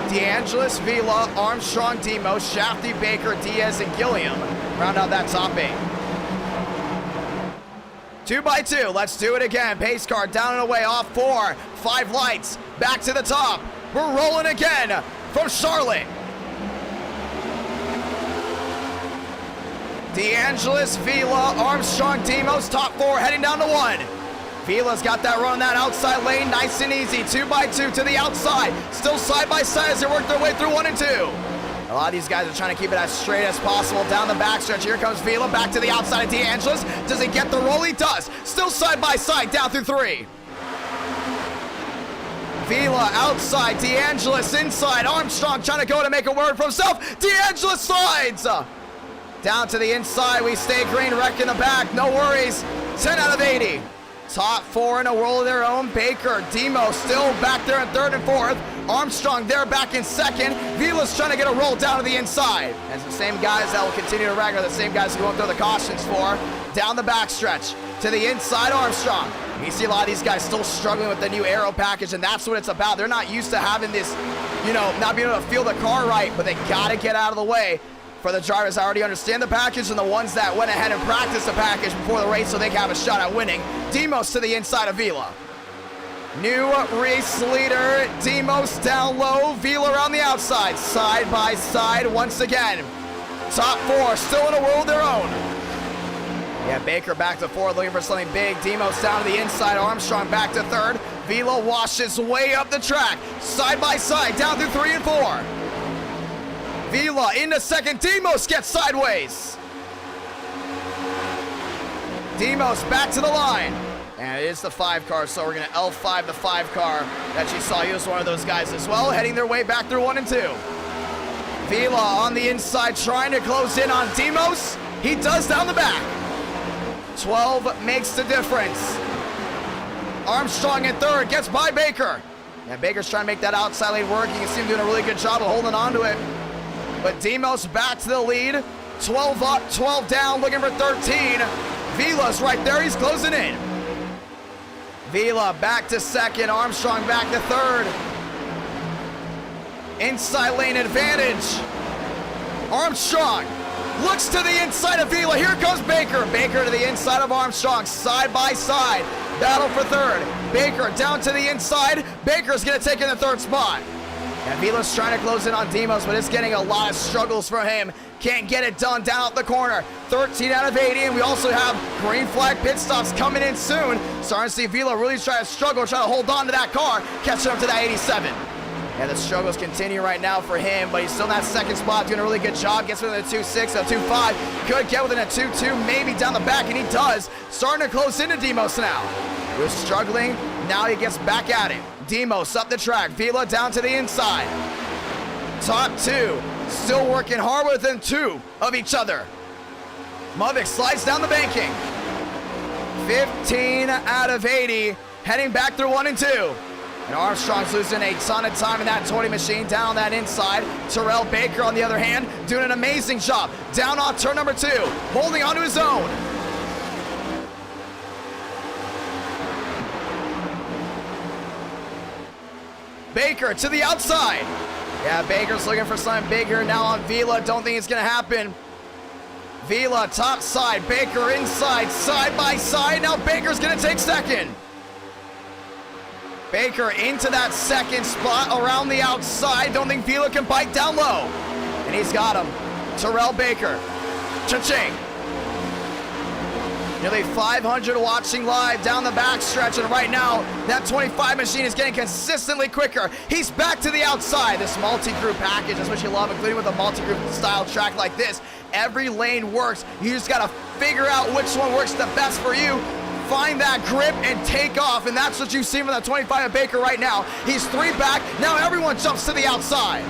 DeAngelis, Vila, Armstrong, Demos, Shafty, Baker, Diaz, and Gilliam round out that top 8. 2 by 2, let's do it again. Pace car down and away off 4. 5 lights, back to the top. We're rolling again from Charlotte. DeAngelis, Vila, Armstrong, Demos, top 4 heading down to 1. Vila's got that run that outside lane, nice and easy. 2x2 to the outside. Still side by side as they work their way through 1 and 2. A lot of these guys are trying to keep it as straight as possible down the backstretch. Here comes Vila back to the outside of DeAngelis. Does he get the roll? He does. Still side by side down through 3. Vila outside, DeAngelis inside. Armstrong trying to go to make a word for himself. DeAngelis slides. Down to the inside, we stay green, wreck in the back, no worries. 10 out of 80. Top 4 in a world of their own. Baker, Demo still back there in 3rd and 4th. Armstrong there back in 2nd. Vila's trying to get a roll down to the inside. And it's the same guys that will continue to wreck are the same guys who won't throw the cautions for. Down the backstretch to the inside, Armstrong. You see a lot of these guys still struggling with the new aero package, and that's what it's about. They're not used to having this, not being able to feel the car right, but they gotta get out of the way. For the drivers that already understand the package and the ones that went ahead and practiced the package before the race so they can have a shot at winning. Demos to the inside of Vila. New race leader, Demos down low, Vila around the outside. Side by side once again. Top 4 still in a world of their own. Yeah, Baker back to 4th looking for something big. Demos down to the inside, Armstrong back to 3rd. Vila washes way up the track. Side by side down through 3 and 4. Vila into 2nd. Demos gets sideways. Demos back to the line. And it is the 5 car, so we're going to L5 the 5 car that you saw. He was one of those guys as well, heading their way back through 1 and 2. Vila on the inside trying to close in on Demos. He does down the back. 12 makes the difference. Armstrong in 3rd, gets by Baker. And Baker's trying to make that outside lane work. You can see him doing a really good job of holding on to it. But Demos back to the lead. 12 up, 12 down, looking for 13. Vila's right there, he's closing in. Vila back to 2nd, Armstrong back to 3rd. Inside lane advantage. Armstrong looks to the inside of Vila. Here comes Baker. Baker to the inside of Armstrong, side by side. Battle for 3rd. Baker down to the inside. Baker's gonna take in the 3rd spot. And Vila's trying to close in on Demos, but it's getting a lot of struggles for him. Can't get it done down at the corner. 13 out of 80, and we also have green flag pit stops coming in soon. Starting to see Vila really try to struggle, try to hold on to that car, catching up to that 87. And the struggles continue right now for him, but he's still in that 2nd spot, doing a really good job. Gets within a 2.6, a 2.5. Could get within a 2.2, maybe down the back, and he does. Starting to close into Demos now. He was struggling, now he gets back at it. Demos up the track, Vila down to the inside. Top 2, still working hard within 2 of each other. Mavic slides down the banking. 15 out of 80, heading back through 1 and 2. And Armstrong's losing a ton of time in that toy machine down on that inside. Terrell Baker, on the other hand, doing an amazing job. Down off turn number 2, holding onto his own. Baker to the outside. Yeah, Baker's looking for something bigger now on Vila. Don't think it's going to happen. Vila top side, Baker inside, side by side. Now Baker's going to take 2nd. Baker into that 2nd spot around the outside. Don't think Vila can bite down low. And he's got him. Terrell Baker. Cha-ching. Nearly 500 watching live down the backstretch, and right now, that 25 machine is getting consistently quicker. He's back to the outside. This multi-group package is what you love, including with a multi-group style track like this. Every lane works. You just gotta figure out which one works the best for you. Find that grip and take off, and that's what you see from that 25 of Baker right now. He's 3 back. Now everyone jumps to the outside.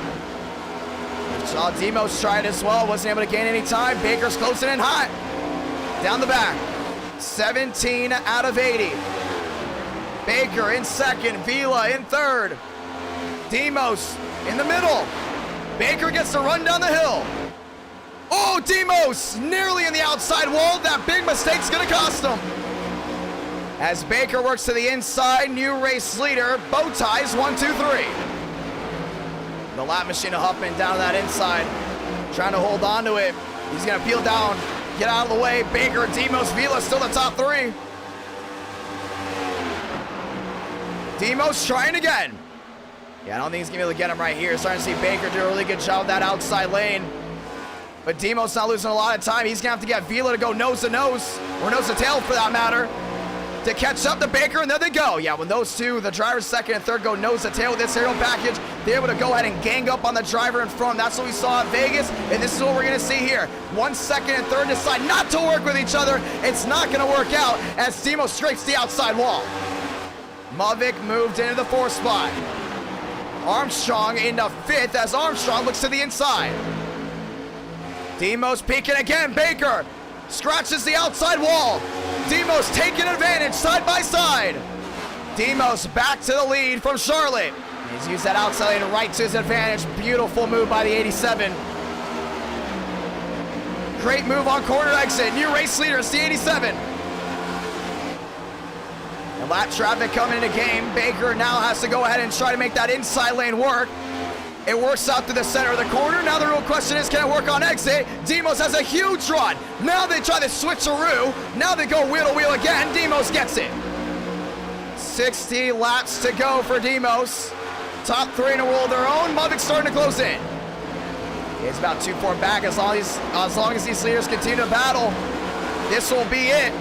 Saw Demos try it as well. Wasn't able to gain any time. Baker's closing in hot. Down the back. 17 out of 80. Baker in 2nd, Vila in 3rd. Demos in the middle. Baker gets to run down the hill. Oh, Demos nearly in the outside wall. That big mistake's gonna cost him. As Baker works to the inside, new race leader, bow ties, 1, 2, 3. The lap machine of Huffman down to that inside, trying to hold on to it. He's gonna peel down. Get out of the way. Baker, Demos, Vila still the top 3. Demos trying again. Yeah, I don't think he's gonna be able to get him right here. Starting to see Baker do a really good job of that outside lane. But Demos not losing a lot of time. He's going to have to get Vila to go nose to nose, or nose to tail for that matter, to catch up to Baker, and there they go. Yeah, when those two, the driver's second and third, go nose to tail with this aerial package, they're able to go ahead and gang up on the driver in front. That's what we saw at Vegas, and this is what we're going to see here. 1 second and third decide not to work with each other. It's not going to work out as Demos scrapes the outside wall. Mavic moved into the 4th spot. Armstrong into 5th as Armstrong looks to the inside. Demos peeking again. Baker scratches the outside wall. Demos taking advantage side by side. Demos back to the lead from Charlotte. He's used that outside lane right to his advantage. Beautiful move by the 87. Great move on corner exit. New race leader, it's the 87. And lap traffic coming into game. Baker now has to go ahead and try to make that inside lane work. It works out to the center of the corner. Now the real question is, can it work on exit? Demos has a huge run. Now they try the switcheroo. Now they go wheel to wheel again. Demos gets it. 60 laps to go for Demos. Top 3 in a row of their own. Mavic's starting to close in. It's about 2-4 back as long as these leaders continue to battle. This will be it.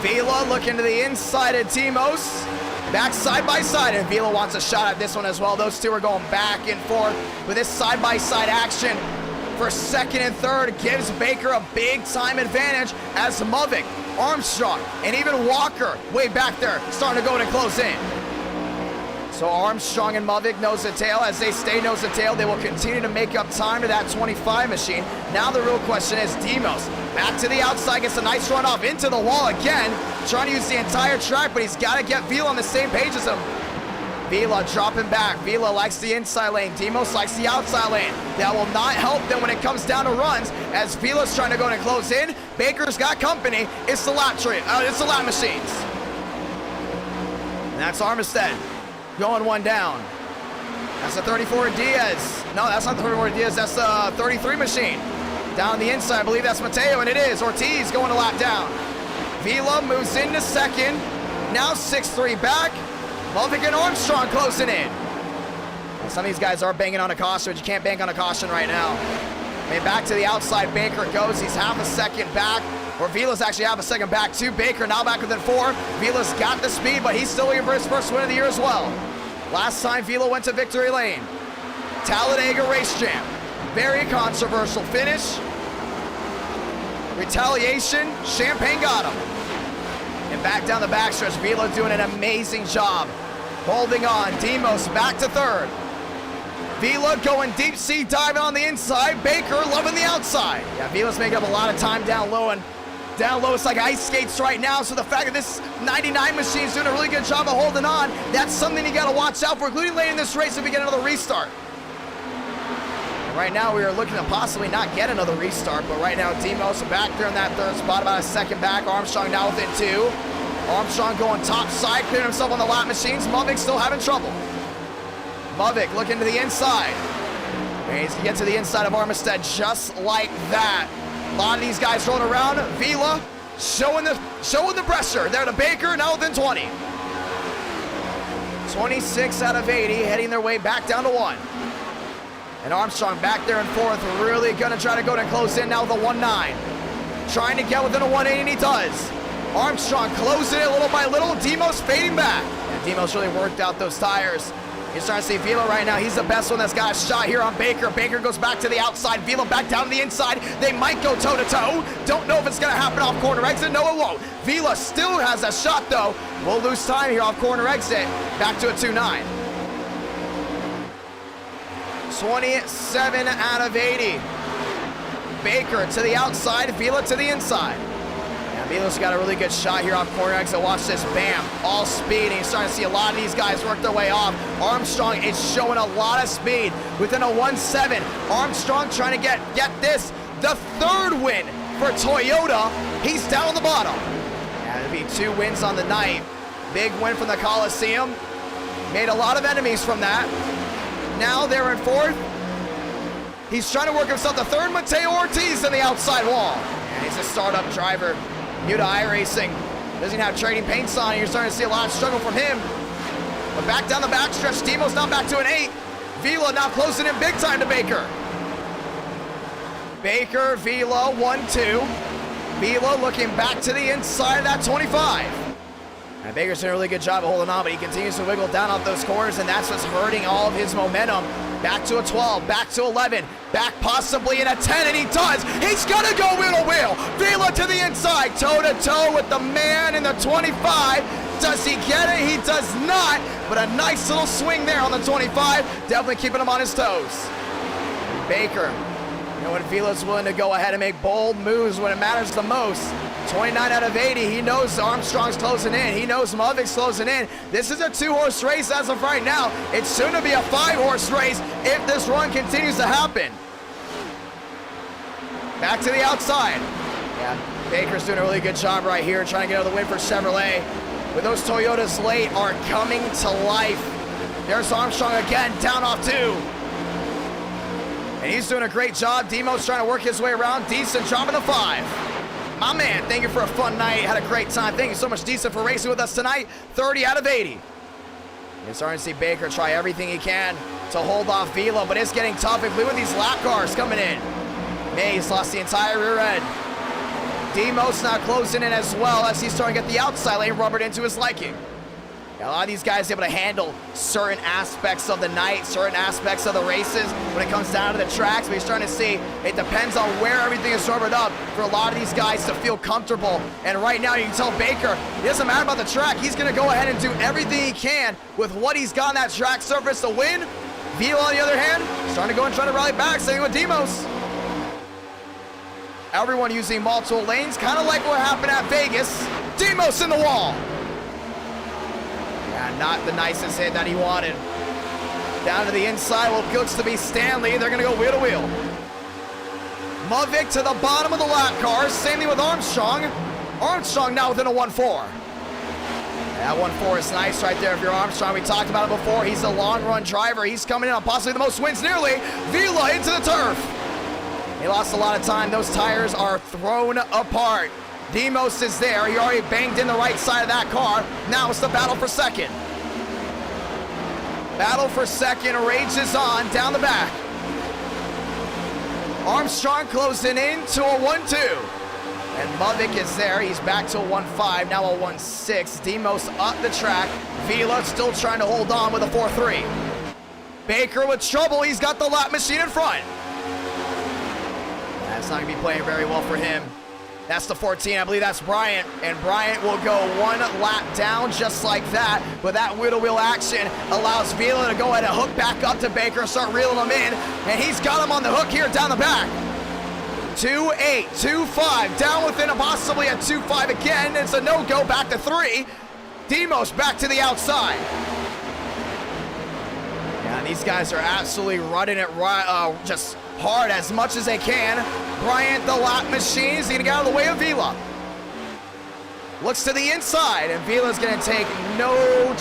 Vila looking to the inside of Demos. Back side by side, and Vila wants a shot at this one as well. Those two are going back and forth with this side by side action for second and third. Gives Baker a big time advantage as Mavic, Armstrong, and even Walker way back there starting to go to close in. So Armstrong and Mavic nose to tail. As they stay nose to tail, they will continue to make up time to that 25 machine. Now the real question is Demos back to the outside, gets a nice run off into the wall again, trying to use the entire track, but he's got to get Vila on the same page as him. Vila dropping back. Vila likes the inside lane. Demos likes the outside lane. That will not help them when it comes down to runs, as Vila's trying to go and close in. Baker's got company. It's the lap it's the lap machines. And that's Armistead going one down. That's the 34 Diaz. No, that's not the 34 Diaz. That's the 33 machine. Down the inside, I believe that's Mateo, and it is. Ortiz going a lap down. Vila moves into second. Now 6-3 back. Mavic and Armstrong closing in. Well, some of these guys are banging on a caution, but you can't bank on a caution right now. And back to the outside, Baker goes. He's half a second back. Or Vila's actually half a second back to Baker. Now back within 4. Vila's got the speed, but he's still looking for his first win of the year as well. Last time Vila went to victory lane. Talladega Race Jam. Very controversial finish. Retaliation, Champagne got him. And back down the backstretch, Vila doing an amazing job. Holding on, Demos back to third. Vila going deep sea diving on the inside. Baker loving the outside. Yeah, Vila's making up a lot of time down low, and down low it's like ice skates right now. So the fact that this 99 machine's doing a really good job of holding on, that's something you got to watch out for, including late in this race if we get another restart. And right now we are looking to possibly not get another restart, but right now Demos back there in that third spot, about a second back. Armstrong now within 2. Armstrong going top side, clearing himself on the lap machines. Mavic still having trouble. Mavic looking to the inside. And he's going to get to the inside of Armistead just like that. A lot of these guys rolling around. Vila showing the pressure. There to Baker, now within 20. 26 out of 80, heading their way back down to 1. And Armstrong back there in 4th, really going to try to go to close in now with a 1.9. Trying to get within a 1.8, and he does. Armstrong closing it little by little. Demos fading back. And Demos really worked out those tires. You're starting to see Vila right now. He's the best one that's got a shot here on Baker. Baker goes back to the outside. Vila back down to the inside. They might go toe-to-toe. Don't know if it's going to happen off corner exit. No, it won't. Vila still has a shot, though. We'll lose time here off corner exit. Back to a 2.9. 27 out of 80. Baker to the outside. Vila to the inside. Vila's got a really good shot here off corner exit. Watch this, bam, all speed. And you're starting to see a lot of these guys work their way off. Armstrong is showing a lot of speed within a 1.7. Armstrong trying to get this, the 3rd win for Toyota. He's down on the bottom. Yeah, it'll be 2 wins on the night. Big win from the Coliseum. Made a lot of enemies from that. Now they're in 4th. He's trying to work himself the 3rd. Mateo Ortiz on the outside wall. And he's a startup driver. New to Iracing, doesn't have trading paints on. You're starting to see a lot of struggle from him. But back down the backstretch, Demos now back to an 8. Vila now closing in big time to Baker. Baker, Vila, 1-2. Vila looking back to the inside of that 25. And Baker's doing a really good job of holding on, but he continues to wiggle down off those corners, and that's what's hurting all of his momentum. Back to a 12, back to 11, back possibly in a 10, and he does. He's gonna go wheel to wheel. Vila to the inside, toe to toe with the man in the 25. Does he get it? He does not, but a nice little swing there on the 25, definitely keeping him on his toes. Baker, you know when Vila's willing to go ahead and make bold moves when it matters the most. 29 out of 80, he knows Armstrong's closing in. He knows Movik's closing in. This is a 2-horse race as of right now. It's soon to be a 5-horse race if this run continues to happen. Back to the outside. Yeah, Baker's doing a really good job right here trying to get out of the win for Chevrolet. But those Toyotas late are coming to life. There's Armstrong again, down off 2. And he's doing a great job. Demo's trying to work his way around. Decent dropping the 5. My man, thank you for a fun night. Had a great time. Thank you so much, Decent, for racing with us tonight. 30 out of 80. You're starting to see Baker try everything he can to hold off Vila, but it's getting tough, including with these lap cars coming in. Mays lost the entire rear end. Demos now closing in as well as he's starting to get the outside lane rubbered into his liking. A lot of these guys are able to handle certain aspects of the night, certain aspects of the races when it comes down to the tracks. But you're starting to see it depends on where everything is rubbered up for a lot of these guys to feel comfortable. And right now you can tell Baker, it doesn't matter about the track. He's going to go ahead and do everything he can with what he's got on that track surface to win. Vila, on the other hand, starting to go and try to rally back, same with Demos. Everyone using multiple lanes, kind of like what happened at Vegas. Demos in the wall. Yeah, not the nicest hit that he wanted. Down to the inside, well, looks to be Stanley. They're going to go wheel to wheel. Movic to the bottom of the lap cars. Same thing with Armstrong. Armstrong now within a 1-4. That 1-4 is nice right there if you're Armstrong. We talked about it before. He's a long-run driver. He's coming in on possibly the most wins nearly. Vila into the turf. He lost a lot of time. Those tires are thrown apart. Demos is there. He already banged in the right side of that car. Now it's the battle for second. Battle for second rages on down the back. Armstrong closing in to a 1-2. And Movic is there. He's back to a 1-5, now a 1-6. Demos up the track. Vila still trying to hold on with a 4-3. Baker with trouble. He's got the lap machine in front. That's not going to be playing very well for him. That's the 14. I believe that's Bryant. And Bryant will go one lap down just like that. But that wheel-to-wheel action allows Vila to go ahead and hook back up to Baker and start reeling him in. And he's got him on the hook here down the back. 2-8, 2-5, down within a possibly a 2-5 again. It's a no-go, back to 3. Demos back to the outside. Yeah, these guys are absolutely running it just hard as much as they can. Bryant, the lap machine, is going to get out of the way of Vila. Looks to the inside, and Vila's going to take no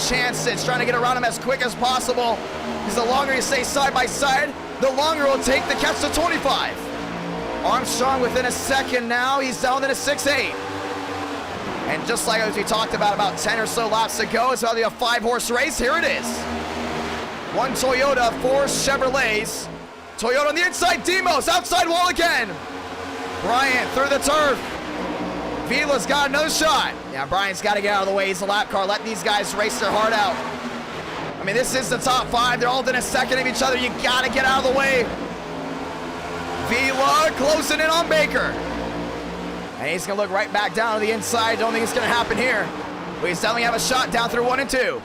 chances trying to get around him as quick as possible. Because the longer you stay side by side, the longer it'll take to catch the 25. Armstrong within a second now. He's down in a 6-8. And just like as we talked about 10 or so laps ago, it's about to be a 5-horse race. Here it is. 1 Toyota, 4 Chevrolets. Toyota on the inside, Demos, outside wall again. Bryant through the turf. Vila's got another shot. Yeah, Bryant's got to get out of the way. He's the lap car. Let these guys race their heart out. I mean, this is the top 5. They're all within a second of each other. You got to get out of the way. Vila closing in on Baker. And he's going to look right back down to the inside. Don't think it's going to happen here. But he's definitely have a shot down through 1 and 2.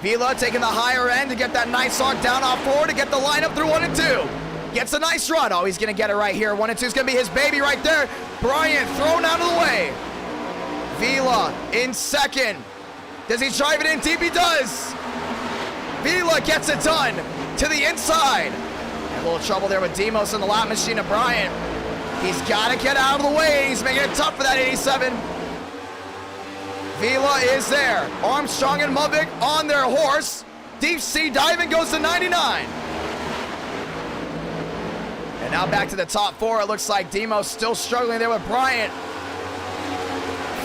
Vila taking the higher end to get that nice arc down off 4 to get the lineup through 1 and 2. Gets a nice run. Oh, he's going to get it right here. 1 and 2 is going to be his baby right there. Bryant thrown out of the way. Vila in second. Does he drive it in deep? He does. Vila gets it done to the inside. A little trouble there with Demos in the lap machine of Bryant. He's got to get out of the way. He's making it tough for that 87. Vila is there. Armstrong and Movic on their horse. Deep sea diving goes to 99. And now back to the top 4. It looks like Demos still struggling there with Bryant.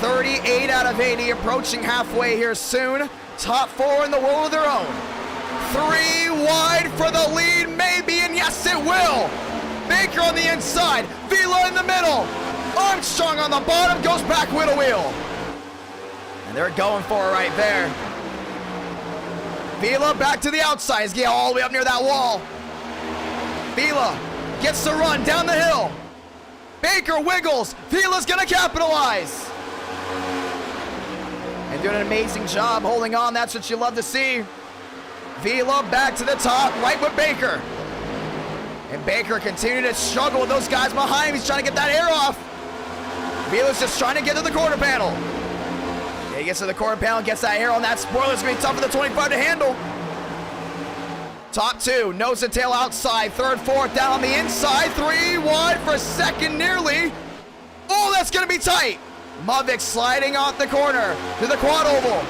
38 out of 80, approaching halfway here soon. Top 4 in the world of their own. 3 wide for the lead, maybe, and yes, it will. Baker on the inside. Vila in the middle. Armstrong on the bottom, goes back with a wheel. And they're going for it right there. Vila back to the outside. He's getting all the way up near that wall. Vila gets the run down the hill. Baker wiggles. Vila's gonna capitalize. And doing an amazing job holding on. That's what you love to see. Vila back to the top, right with Baker. And Baker continuing to struggle with those guys behind him. He's trying to get that air off. Vila's just trying to get to the quarter panel. Yeah, he gets to the quarter panel and gets that air on that spoiler. It's going to be tough for the 25 to handle. Top two, nose to tail outside. Third, fourth, down on the inside. 3 wide for second nearly. Oh, that's going to be tight. Mavik sliding off the corner to the quad oval.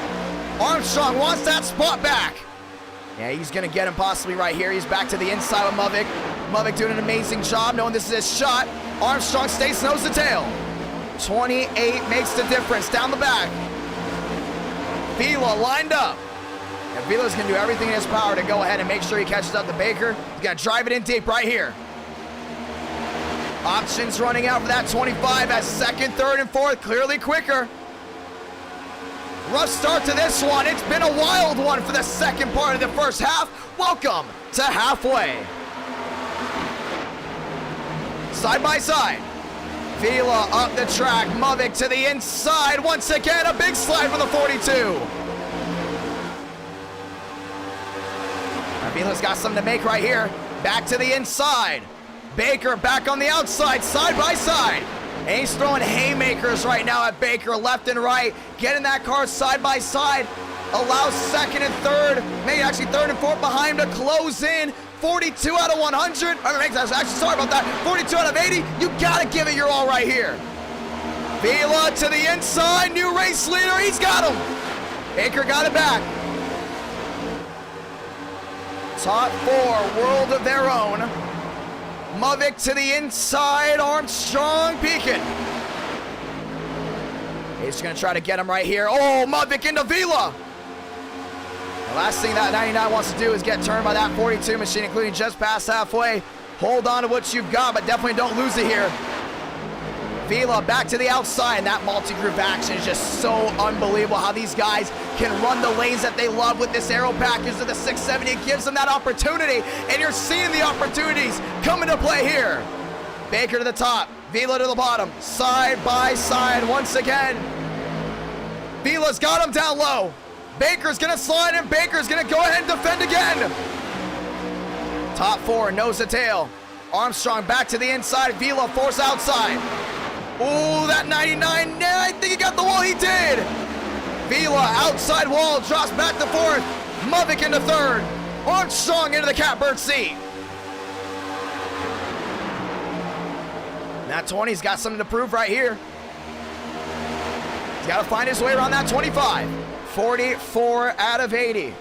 Armstrong wants that spot back. Yeah, he's going to get him possibly right here. He's back to the inside with Mavik. Mavik doing an amazing job knowing this is his shot. Armstrong stays nose to tail. 28 makes the difference down the back. Vila lined up. And Vila's going to do everything in his power to go ahead and make sure he catches up to Baker. He's going to drive it in deep right here. Options running out for that 25 as second, third, and fourth clearly quicker. Rough start to this one. It's been a wild one for the second part of the first half. Welcome to halfway. Side by side. Vila up the track. Mavik to the inside. Once again, a big slide for the 42. Vila's got something to make right here. Back to the inside. Baker back on the outside, side by side. And he's throwing haymakers right now at Baker, left and right. Getting that car side by side. Allows second and third, maybe actually third and fourth behind him to close in. 42 out of 100. Actually, sorry about that. 42 out of 80. You gotta give it your all right here. Vila to the inside, new race leader. He's got him. Baker got it back. Top four, world of their own. Mavik to the inside, Armstrong peeking. He's gonna try to get him right here. Oh, Mavik into Vila. The last thing that 99 wants to do is get turned by that 42 machine, including just past halfway. Hold on to what you've got, but definitely don't lose it here. Vila back to the outside, and that multi-group action is just so unbelievable how these guys can run the lanes that they love with this aero package of the 670. It gives them that opportunity, and you're seeing the opportunities come into play here. Baker to the top, Vila to the bottom, side by side once again. Vila's got him down low. Baker's gonna slide, and Baker's gonna go ahead and defend again. Top four, nose to tail. Armstrong back to the inside, Vila force outside. Ooh, that 99, I think he got the wall, he did. Vila, outside wall, drops back to fourth. Mavik into third. Armstrong into the catbird seat. That 20's got something to prove right here. He's got to find his way around that 25. 44 out of 80.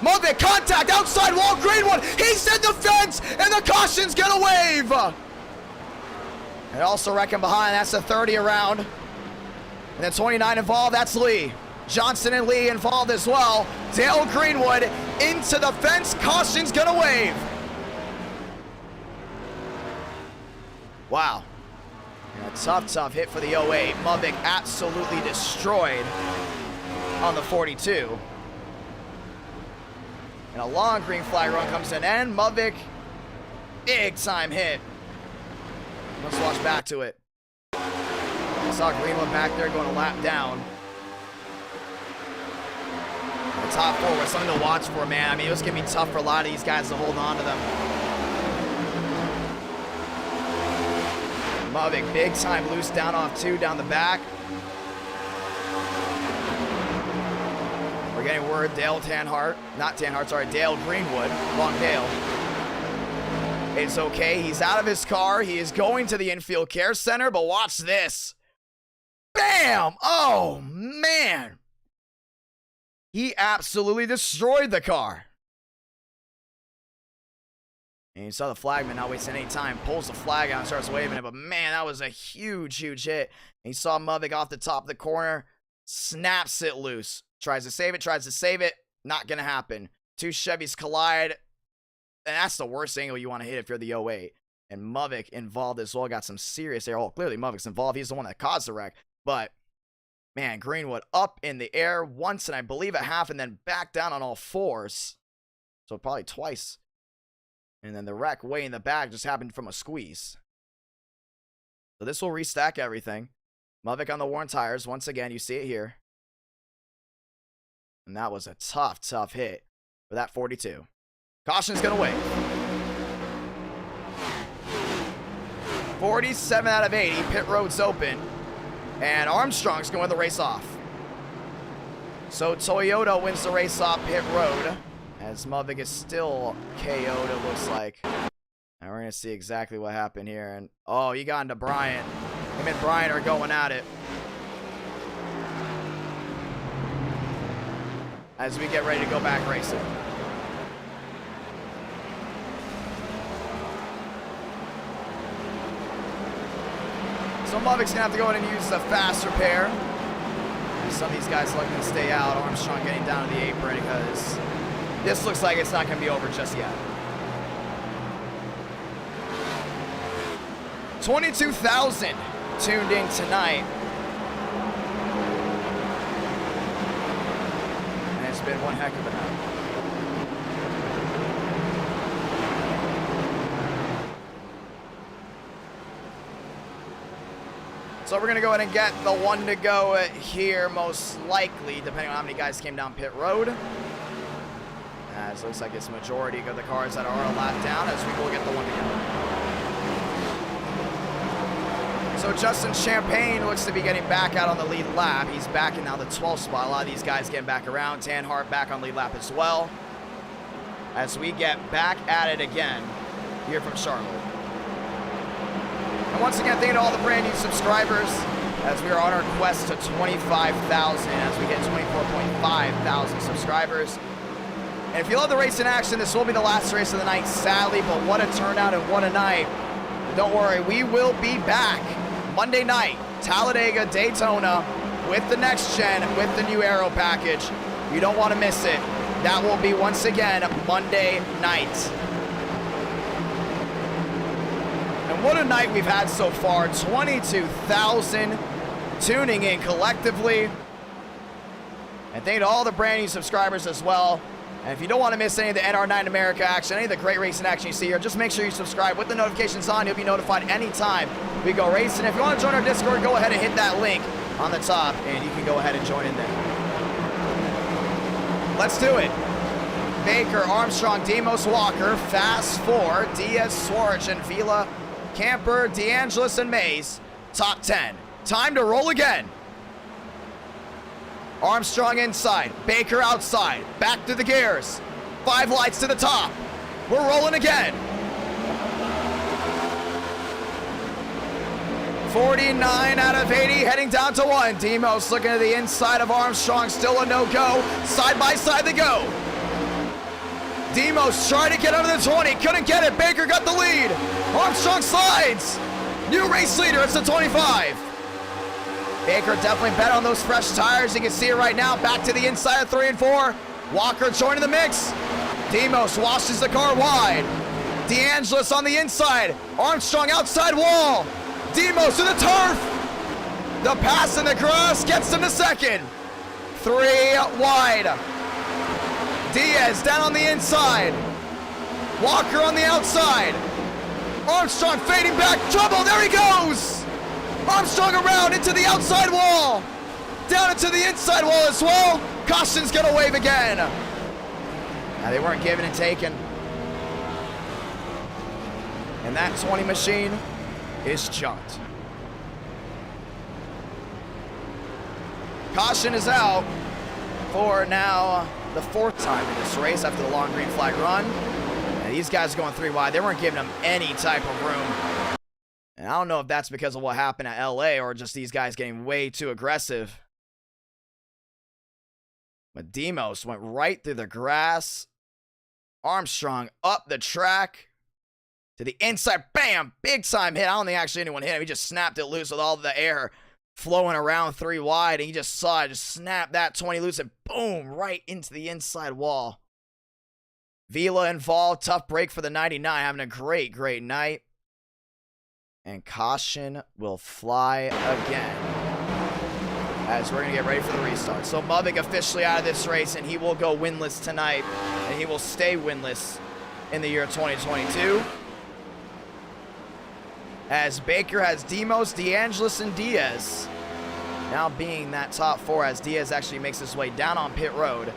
Mavik, contact, outside wall, Greenwood. He's in the fence, and the caution's gonna wave. And also reckon behind, that's the 30 around. And then 29 involved, that's Lee. Johnson and Lee involved as well. Dale Greenwood into the fence, caution's gonna wave. Wow. And a tough hit for the 08. Mavik absolutely destroyed on the 42. And a long green flag run comes to an end. Mavik, big time hit. Let's watch back to it. I saw Greenwood back there going a lap down. The top four was something to watch for, man. I mean, it was going to be tough for a lot of these guys to hold on to them. Mavik, big time loose down off two, down the back. We're getting word Dale Greenwood, long Dale. It's okay, he's out of his car. He is going to the infield care center, but watch this. Bam! Oh, man. He absolutely destroyed the car. And you saw the flagman not wasting any time. Pulls the flag out and starts waving it, but man, that was a huge hit. And you saw Mavik off the top of the corner. Snaps it loose. Tries to save it. Not gonna happen. Two Chevys collide. And that's the worst angle you want to hit if you're the 08. And Mavik involved as well. Got some serious air. Oh, clearly Mavik's involved. He's the one that caused the wreck. But, man, Greenwood up in the air once and I believe a half and then back down on all fours. So probably twice. And then the wreck way in the back just happened from a squeeze. So this will restack everything. Mavik on the worn tires. Once again, you see it here. And that was a tough, tough hit for that 42. Caution's going to wait. 47 out of 80. Pit road's open. And Armstrong's going to win the race off. So Toyota wins the race off pit road. As Mavik is still KO'd, it looks like. And we're going to see exactly what happened here. And oh, he got into Bryant. Him and Bryant are going at it. As we get ready to go back racing. So Mavik's gonna have to go in and use the fast repair. Some of these guys are looking to stay out. Armstrong getting down to the apron because this looks like it's not gonna be over just yet. 22,000 tuned in tonight. And it's been one heck of a night. So we're going to go ahead and get the one to go here, most likely, depending on how many guys came down pit road. As it looks like it's majority of the cars that are a lap down, as we will get the one to go. So Justin Champagne looks to be getting back out on the lead lap. He's back in now the 12th spot. A lot of these guys getting back around. Tanhart back on lead lap as well. As we get back at it again here from Charlotte. And once again, thank you to all the brand new subscribers as we are on our quest to 25,000 as we hit 24.5 thousand subscribers. And if you love the race in action, this will be the last race of the night, sadly, but what a turnout and what a night. Don't worry, we will be back Monday night, Talladega, Daytona, with the next gen, with the new aero package. You don't want to miss it. That will be once again Monday night. And what a night we've had so far. 22,000 tuning in collectively. And thank you to all the brand new subscribers as well. And if you don't want to miss any of the NR9 America action, any of the great racing action you see here, just make sure you subscribe with the notifications on. You'll be notified anytime we go racing. If you want to join our Discord, go ahead and hit that link on the top, and you can go ahead and join in there. Let's do it. Baker, Armstrong, Demos, Walker, Fast 4, Diaz, Swartz, and Vila, Camper, DeAngelis, and Mays. Top 10. Time to roll again. Armstrong inside, Baker outside, back to the gears. 5 lights to the top. We're rolling again. 49 out of 80, heading down to 1. Demos looking at the inside of Armstrong, still a no-go. Side by side they go. Demos trying to get under the 20, couldn't get it. Baker got the lead. Armstrong slides. New race leader, it's the 25. Baker definitely bet on those fresh tires. You can see it right now. Back to the inside of 3 and 4. Walker joining the mix. Demos washes the car wide. DeAngelis on the inside. Armstrong outside wall. Demos to the turf. The pass in the grass gets him to second. 3 wide. Diaz down on the inside. Walker on the outside. Armstrong fading back. Trouble. There he goes. Armstrong around into the outside wall. Down into the inside wall as well. Caution's gonna wave again. Now they weren't given and taken. And that 20 machine is junked. Caution is out for now the 4th time in this race after the long green flag run. And these guys are going 3 wide. They weren't giving them any type of room. And I don't know if that's because of what happened at LA or just these guys getting way too aggressive. But Demos went right through the grass. Armstrong up the track to the inside. Bam! Big time hit. I don't think actually anyone hit him. He just snapped it loose with all the air flowing around 3 wide. And you just saw it just snap that 20 loose and boom! Right into the inside wall. Vila involved. Tough break for the 99. Having a great, great night. And caution will fly again. As we're going to get ready for the restart. So Mavik officially out of this race, and he will go winless tonight. And he will stay winless in the year 2022. As Baker has Demos, DeAngelis, and Diaz. Now being that top 4 as Diaz actually makes his way down on pit road.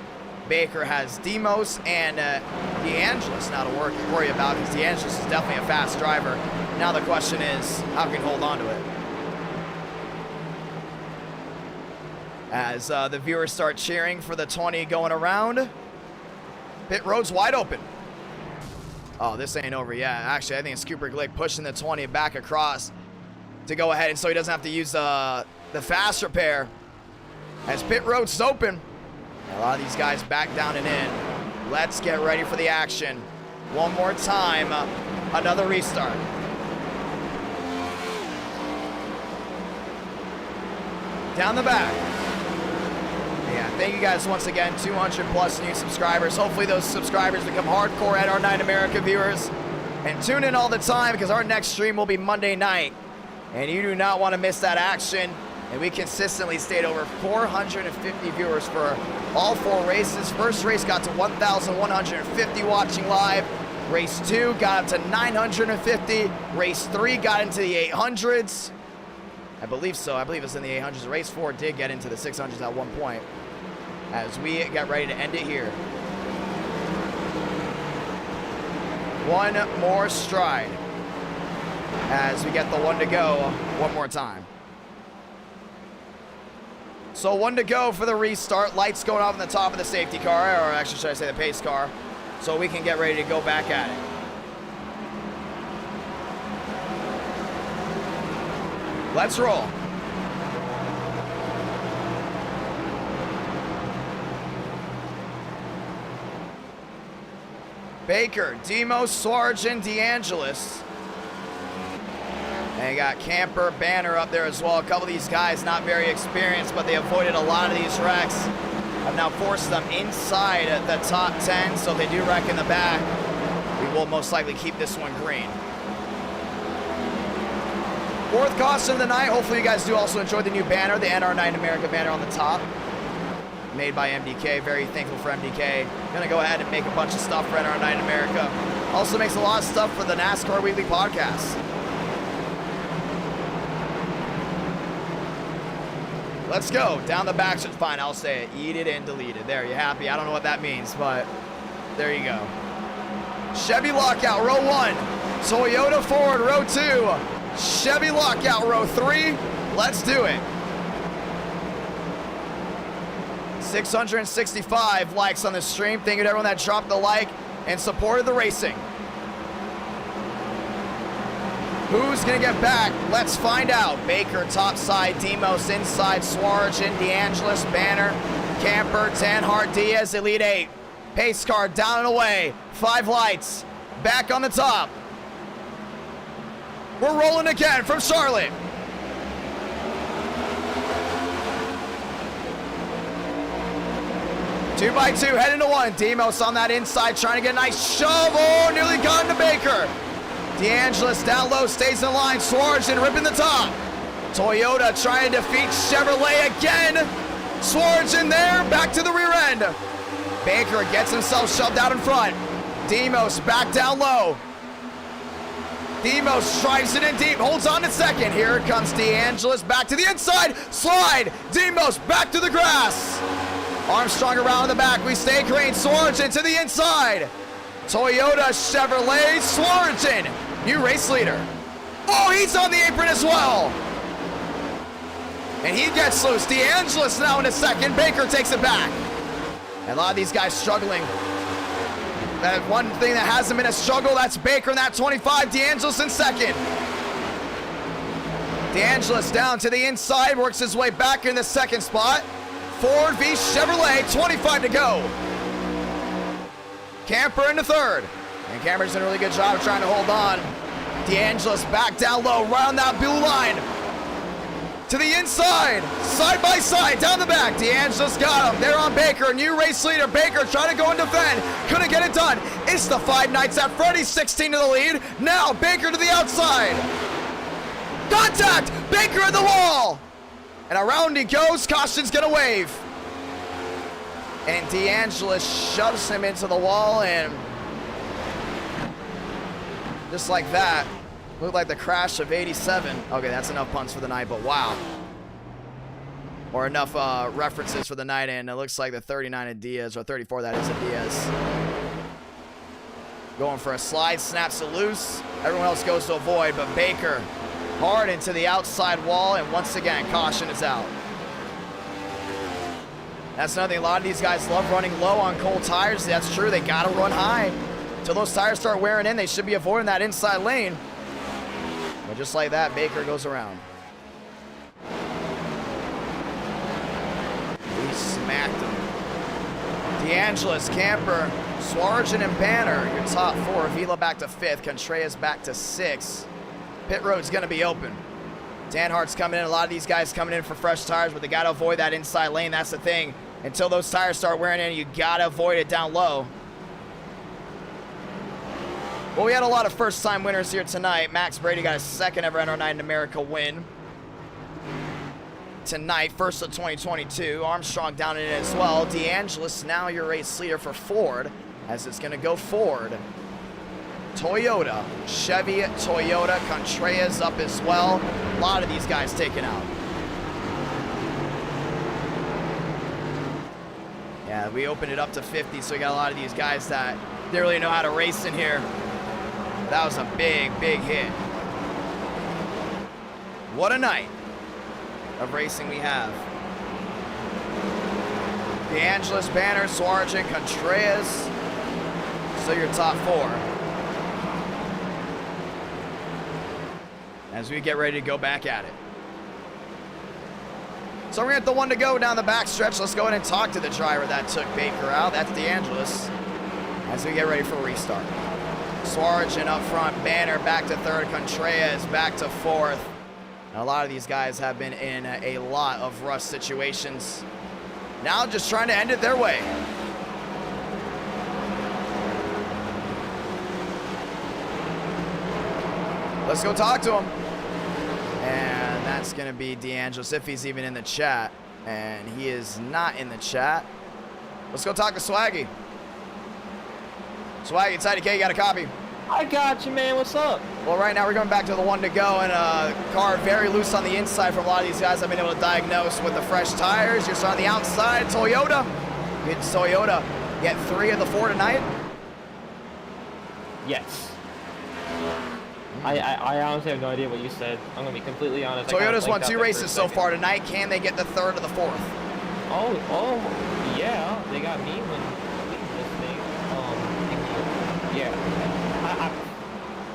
Baker has Demos and DeAngelis now to worry about, because DeAngelis is definitely a fast driver. Now the question is, how can he hold on to it? As the viewers start cheering for the 20 going around. Pit road's wide open. Oh, this ain't over yet. Actually, I think it's Cooper Glick pushing the 20 back across to go ahead, and so he doesn't have to use the fast repair. As pit road's open. A lot of these guys back down and in. Let's get ready for the action. One more time. Another restart. Down the back. Yeah, thank you guys once again. 200 plus new subscribers. Hopefully those subscribers become hardcore at R9 America viewers. And tune in all the time, because our next stream will be Monday night. And you do not want to miss that action. And we consistently stayed over 450 viewers for all 4 races. First race got to 1,150 watching live. Race 2 got up to 950. Race 3 got into the 800s. I believe so. I believe it's in the 800s. Race 4 did get into the 600s at one point. As we get ready to end it here. One more stride. As we get the 1 to go one more time. So 1 to go for the restart. Lights going off in the top of the safety car, or actually should I say the pace car, so we can get ready to go back at it. Let's roll. Baker, Demos, Sargent, DeAngelis. And you got Camper, Banner up there as well. A couple of these guys not very experienced, but they avoided a lot of these wrecks. I've now forced them inside the top 10, so if they do wreck in the back, we will most likely keep this one green. 4th caution of the night. Hopefully you guys do also enjoy the new banner, the NR9 America banner on the top. Made by MDK. Very thankful for MDK. Gonna go ahead and make a bunch of stuff for NR9 America. Also makes a lot of stuff for the NASCAR Weekly Podcast. Let's go. Down the back. Fine, I'll say it. Eat it and delete it. There, you happy? I don't know what that means, but there you go. Chevy Lockout, row 1. Toyota Ford, row 2. Chevy Lockout, row 3. Let's do it. 665 likes on the stream. Thank you to everyone that dropped the like and supported the racing. Who's going to get back? Let's find out. Baker topside, Demos inside, Swargen, DeAngelis, Banner, Camper, Tanhart, Diaz, Elite 8. Pace car down and away. 5 lights. Back on the top. We're rolling again from Charlotte. Two by two, heading to 1. Demos on that inside, trying to get a nice shove. Oh, nearly got into Baker. DeAngelis down low, stays in line. Swargen ripping the top. Toyota trying to defeat Chevrolet again. Swargen there, back to the rear end. Baker gets himself shoved out in front. Demos back down low. Demos drives it in deep, holds on to second. Here comes DeAngelis back to the inside. Slide. Demos back to the grass. Armstrong around the back. We stay green. Swargen to the inside. Toyota, Chevrolet, Swargen. New race leader. Oh, he's on the apron as well. And he gets loose. DeAngelis now in a second. Baker takes it back. And a lot of these guys struggling. That one thing that hasn't been a struggle, that's Baker in that 25. DeAngelis in second. DeAngelis down to the inside, works his way back in the second spot. Ford v Chevrolet, 25 to go. Camper in the third. And Camper's doing a really good job of trying to hold on. DeAngelis back down low, right on that blue line. To the inside, side by side, down the back. DeAngelis got him. They're on Baker, new race leader. Baker trying to go and defend. Couldn't get it done. It's the Five Nights at Freddy's, 16 to the lead. Now Baker to the outside. Contact! Baker in the wall! And around he goes. Caution's gonna wave. And DeAngelis shoves him into the wall, and just like that, looked like the crash of 87. Okay, that's enough puns for the night, but wow. Or enough references for the night, and it looks like the 39 of Diaz, or 34 that is of Diaz. Going for a slide, snaps it loose. Everyone else goes to avoid, but Baker hard into the outside wall, and once again, caution is out. That's another thing. A lot of these guys love running low on cold tires. That's true. They got to run high. Until those tires start wearing in, they should be avoiding that inside lane. But just like that, Baker goes around. He smacked him. DeAngelis, Camper, Swarjan, and Banner, your top four. Avila back to 5th. Contreras back to 6th. Pit road's going to be open. Dan Hart's coming in. A lot of these guys coming in for fresh tires, but they got to avoid that inside lane. That's the thing. Until those tires start wearing in, you got to avoid it down low. Well, we had a lot of first-time winners here tonight. Max Brady got his second ever NR9 in America win tonight, first of 2022. Armstrong down in it as well. DeAngelis, now your race leader for Ford, as it's going to go Ford. Toyota, Chevy, Toyota, Contreras up as well. A lot of these guys taken out. Yeah, we opened it up to 50, so we got a lot of these guys that didn't really know how to race in here. That was a big, big hit. What a night of racing we have. DeAngelis, Banner, Swarjan, Contreras. So your top four. As we get ready to go back at it. So we're at the one to go down the back stretch. Let's go ahead and talk to the driver that took Baker out. That's DeAngelis. As we get ready for a restart. Swarjan up front, Banner back to 3rd, Contreras back to 4th. And a lot of these guys have been in a lot of rough situations. Now just trying to end it their way. Let's go talk to him. And that's going to be DeAngelis, if he's even in the chat. And he is not in the chat. Let's go talk to Swaggy. Swaggy, it's IDK, you got a copy? I got you, man. What's up? Well, right now we're going back to the one to go, and car very loose on the inside from a lot of these guys I've been able to diagnose with the fresh tires. You're on the outside, Toyota. Good Toyota. Get 3 of the 4 tonight? Yes. I honestly have no idea what you said. I'm going to be completely honest. Toyota's won 2 races so far tonight. Can they get the 3rd or the 4th? Oh, yeah. They got me when leading this thing. Yeah.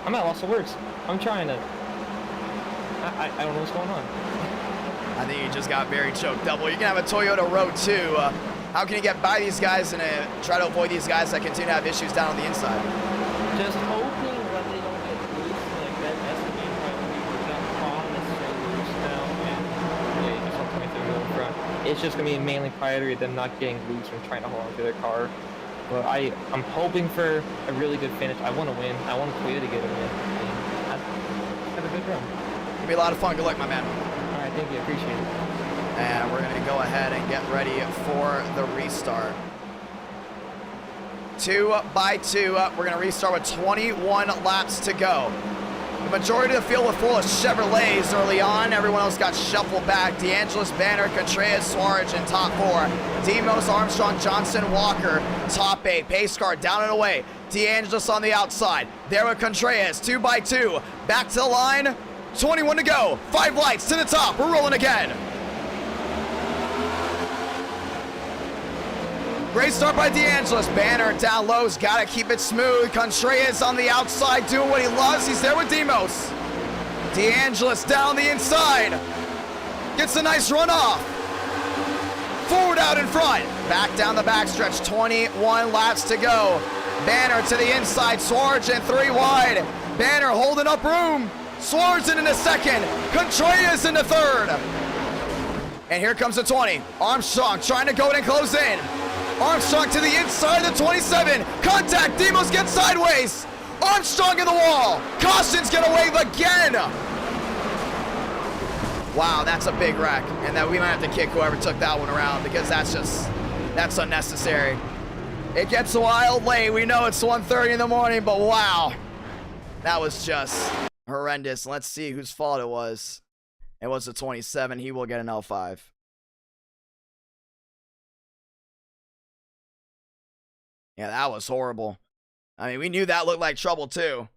I'm at a loss of words. I'm trying to... I don't know what's going on. I think you just got very choked up. Well, you can have a Toyota Road 2. How can you get by these guys and try to avoid these guys that continue to have issues down on the inside? Just hoping that they don't get loose like that. That's the main priority. We're not calling necessarily loose now, and really just on 23rd in front. It's just going to be mainly priority them not getting loose and trying to hold on to their car. But I'm hoping for a really good finish. I want to win. I want Toyota to get a win. And have a good run. It'll be a lot of fun. Good luck, my man. All right, thank you. Appreciate it. And we're going to go ahead and get ready for the restart. 2 by 2. We're going to restart with 21 laps to go. The majority of the field was full of Chevrolets early on. Everyone else got shuffled back. DeAngelis, Banner, Contreras, Swarjan, top 4. Demos, Armstrong, Johnson, Walker, top 8. Pace car down and away. DeAngelis on the outside. There with Contreras, 2 by 2. Back to the line. 21 to go. 5 lights to the top. We're rolling again. Great start by DeAngelis. Banner down low's got to keep it smooth. Contreras on the outside doing what he loves. He's there with Demos. DeAngelis down the inside. Gets a nice run off. Forward out in front. Back down the backstretch. 21 laps to go. Banner to the inside. Swarjan 3 wide. Banner holding up room. Swarjan in the 2nd. Contreras in the 3rd. And here comes the 20. Armstrong trying to go in and close in. Armstrong to the inside of the 27. Contact. Demos gets sideways. Armstrong in the wall. Caution's going to wave again. Wow, that's a big wreck. And that we might have to kick whoever took that one around because that's unnecessary. It gets wild late. We know it's 1:30 in the morning, but wow. That was just horrendous. Let's see whose fault it was. It was the 27. He will get an L5. Yeah, that was horrible. I mean, we knew that looked like trouble too.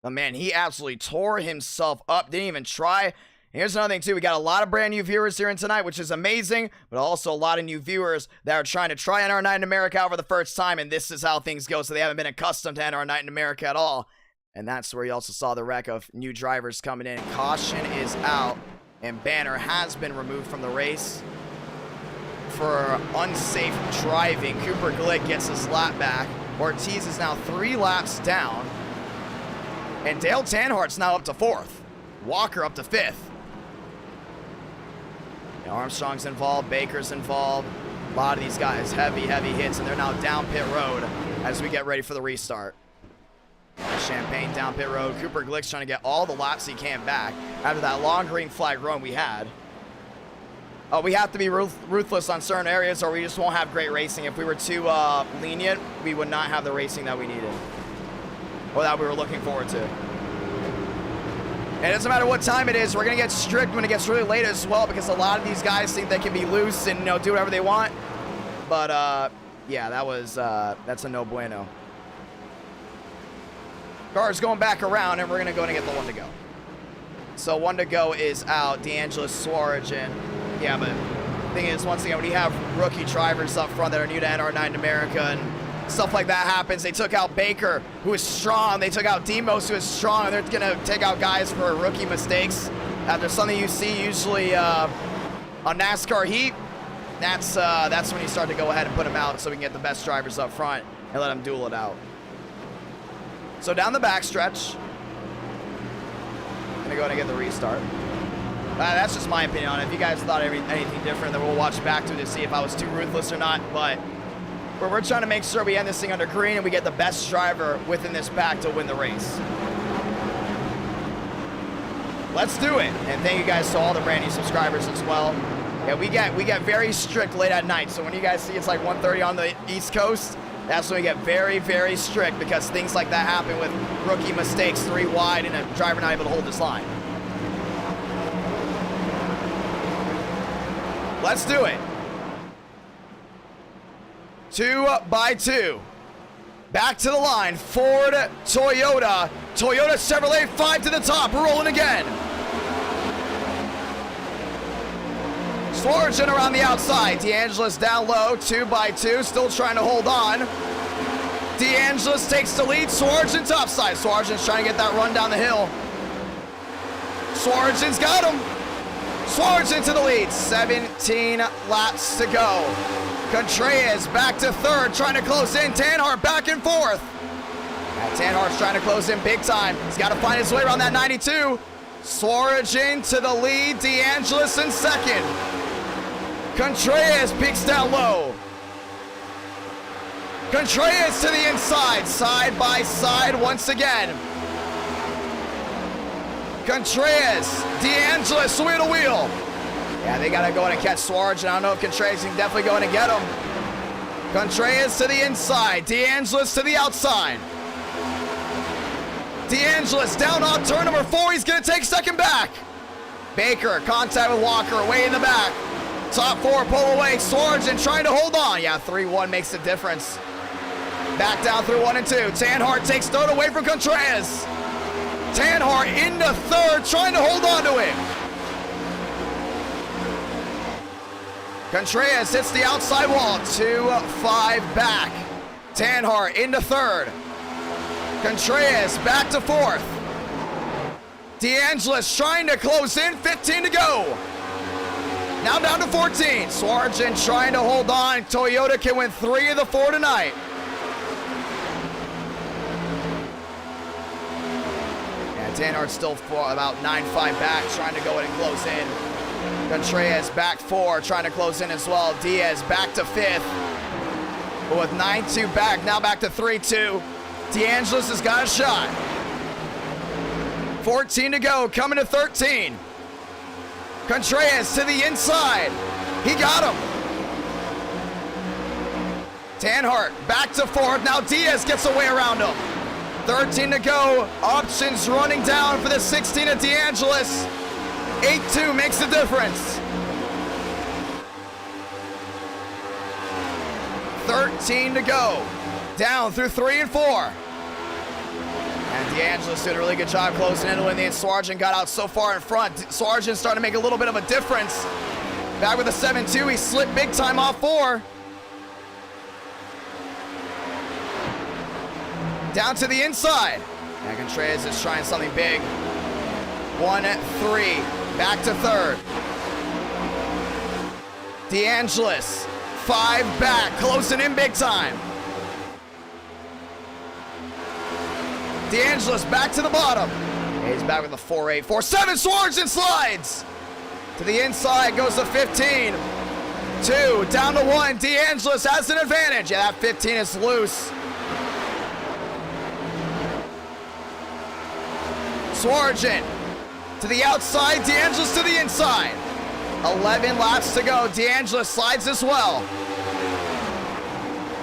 But man, he absolutely tore himself up. Didn't even try. And here's another thing too. We got a lot of brand new viewers here in tonight, which is amazing. But also a lot of new viewers that are trying to try NR Night in America out for the first time. And this is how things go. So they haven't been accustomed to NR Night in America at all. And that's where you also saw the wreck of new drivers coming in. Caution is out. And banner has been removed from the race for unsafe driving. Cooper Glick gets his lap back. Ortiz is now 3 laps down. And Dale Tanhart's now up to 4th. Walker up to 5th. Armstrong's involved. Baker's involved. A lot of these guys, heavy hits, and they're now down pit road as we get ready for the restart. Champagne down pit road. Cooper Glick's trying to get all the laps he can back after that long green flag run we had. We have to be ruthless on certain areas or we just won't have great racing. If we were too lenient, we would not have the racing that we needed. Or that we were looking forward to. And it doesn't matter what time it is, we're going to get strict when it gets really late as well because a lot of these guys think they can be loose and, do whatever they want. But, yeah, that's a no bueno. Car's going back around, and we're going to go and get the 1 to go. So 1 to go is out. DeAngelis, Suarez, and yeah, but the thing is, once again, when you have rookie drivers up front that are new to NR Night in America and stuff like that happens, they took out Baker, who is strong. They took out Demos, who is strong. They're going to take out guys for rookie mistakes. There's something you see usually on NASCAR Heat. That's when you start to go ahead and put them out so we can get the best drivers up front and let them duel it out. So down the backstretch. Gonna go and get the restart. That's just my opinion on it. If you guys thought anything different, then we'll watch back to it to see if I was too ruthless or not. But we're trying to make sure we end this thing under green and we get the best driver within this pack to win the race. Let's do it. And thank you guys to all the brand new subscribers as well. Yeah, we get very strict late at night. So when you guys see it's like 1:30 on the East Coast, that's when we get very, very strict because things like that happen with rookie mistakes, 3 wide, and a driver not able to hold this line. Let's do it. 2 by 2. Back to the line. Ford, Toyota. Toyota, Chevrolet, 5 to the top. Rolling again. Swartzen around the outside. DeAngelis down low. 2 by 2. Still trying to hold on. DeAngelis takes the lead. Swartzen topside. Swartzen's trying to get that run down the hill. Swartzen's got him. Swartzen to the lead. 17 laps to go. Contreras back to 3rd, trying to close in. Tanhart back and forth. Tanhart's trying to close in big time. He's got to find his way around that 92. Swartzen to the lead. DeAngelis in 2nd. Contreras peaks down low. Contreras to the inside, side by side once again. Contreras, DeAngelis, wheel to wheel. Yeah, they got to go in and catch Suarez. I don't know if Contreras can definitely go in and get him. Contreras to the inside. DeAngelis to the outside. DeAngelis down on turn number 4. He's going to take 2nd back. Baker, contact with Walker, way in the back. Top 4, pull away. Suarez trying to hold on. Yeah, 3-1 makes a difference. Back down through 1 and 2. Tanhart takes 3rd away from Contreras. Tanhart into 3rd, trying to hold on to him. Contreras hits the outside wall. 2-5 back. Tanhart into 3rd. Contreras back to 4th. DeAngelis trying to close in. 15 to go. Now down to 14. Swartzen trying to hold on. Toyota can win 3 of the 4 tonight. And Tanhart's still about 9-5 back, trying to go in and close in. Contreras back 4, trying to close in as well. Diaz back to 5th. But with 9-2 back, now back to 3-2. DeAngelis has got a shot. 14 to go, coming to 13. Contreras to the inside. He got him. Tanhart back to fourth. Now Diaz gets away around him. 13 to go. Options running down for the 16 of DeAngelis. 8-2 makes the difference. 13 to go. Down through 3 and 4. And DeAngelis did a really good job closing in when the Sargent got out so far in front. Sargent starting to make a little bit of a difference. Back with a 7-2. He slipped big time off 4. Down to the inside. And Contreras is trying something big. 1-3. Back to third. DeAngelis. 5 back. Closing in big time. DeAngelis back to the bottom. He's back with a 4-8. 4-7. Sargent slides. To the inside goes the 15. 2. Down to 1. DeAngelis has an advantage. Yeah, that 15 is loose. Sargent to the outside, DeAngelis to the inside. 11 laps to go. DeAngelis slides as well.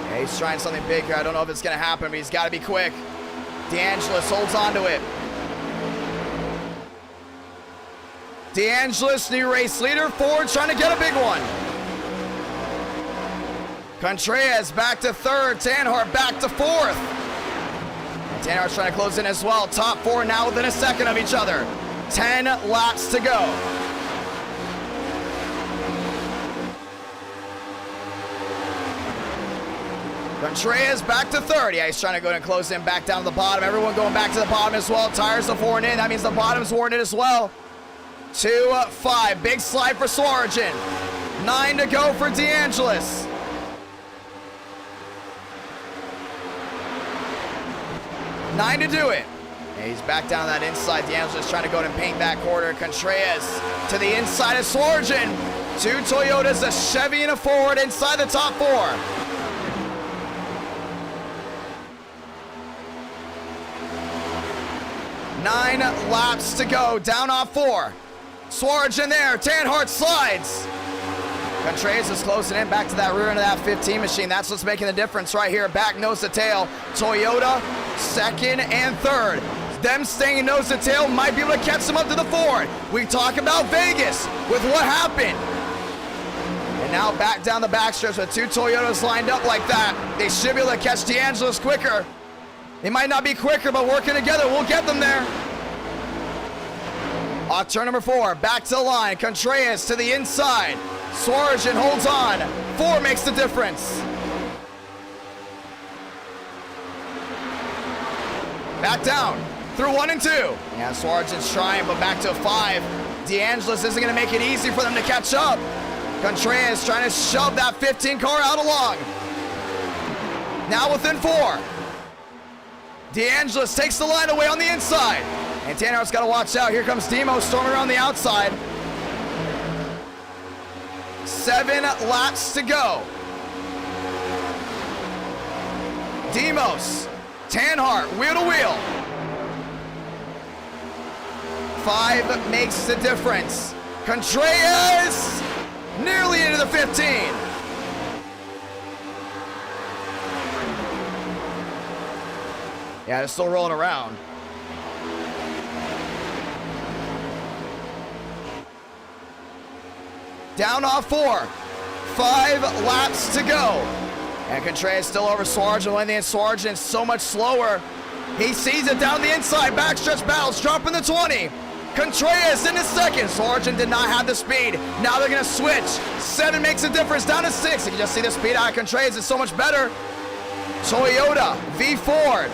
Yeah, he's trying something big here. I don't know if it's going to happen, but he's got to be quick. DeAngelis holds on to it. DeAngelis, new race leader. Ford trying to get a big one. Contreras back to third. Tanhart back to fourth. Tanhart's trying to close in as well. Top 4 now within a second of each other. 10 laps to go. Contreras back to third. Yeah, he's trying to go and close in back down to the bottom. Everyone going back to the bottom as well. Tires are worn in. That means the bottom's worn in as well. 2-5. Big slide for Sargent. 9 to go for DeAngelis. Nine to do it. Yeah, he's back down that inside. DeAngelis trying to go and paint that corner. Contreras to the inside of Sargent. 2 Toyotas, a Chevy and a Ford inside the top 4. 9 laps to go. Down off 4. Sargent there. Tanhart slides. Contreras is closing in back to that rear end of that 15 machine. That's what's making the difference right here. Back nose to tail. Toyota, second and third. Them staying nose to tail might be able to catch them up to the Ford. We talk about Vegas with what happened. And now back down the backstretch with 2 Toyotas lined up like that. They should be able to catch DeAngelis quicker. They might not be quicker, but working together, we'll get them there. Off turn number 4, back to the line. Contreras to the inside. Sargent holds on. 4 makes the difference. Back down through 1 and 2. Yeah, Sargent's trying, but back to 5. DeAngelis isn't going to make it easy for them to catch up. Contreras trying to shove that 15 car out along. Now within 4. DeAngelis takes the line away on the inside. And Tanner's got to watch out. Here comes Demo storming around the outside. 7 laps to go. Demos, Tanhart, wheel to wheel. 5 makes the difference. Contreras nearly into the 15. Yeah, they're still rolling around. Down off 4. 5 laps to go. And Contreras still over Sargent. When the Sargent so much slower. He sees it down the inside. Backstretch battles, dropping the 20. Contreras in the second. Sargent did not have the speed. Now they're going to switch. 7 makes a difference, down to 6. You can just see the speed out of Contreras is so much better. Toyota v Ford.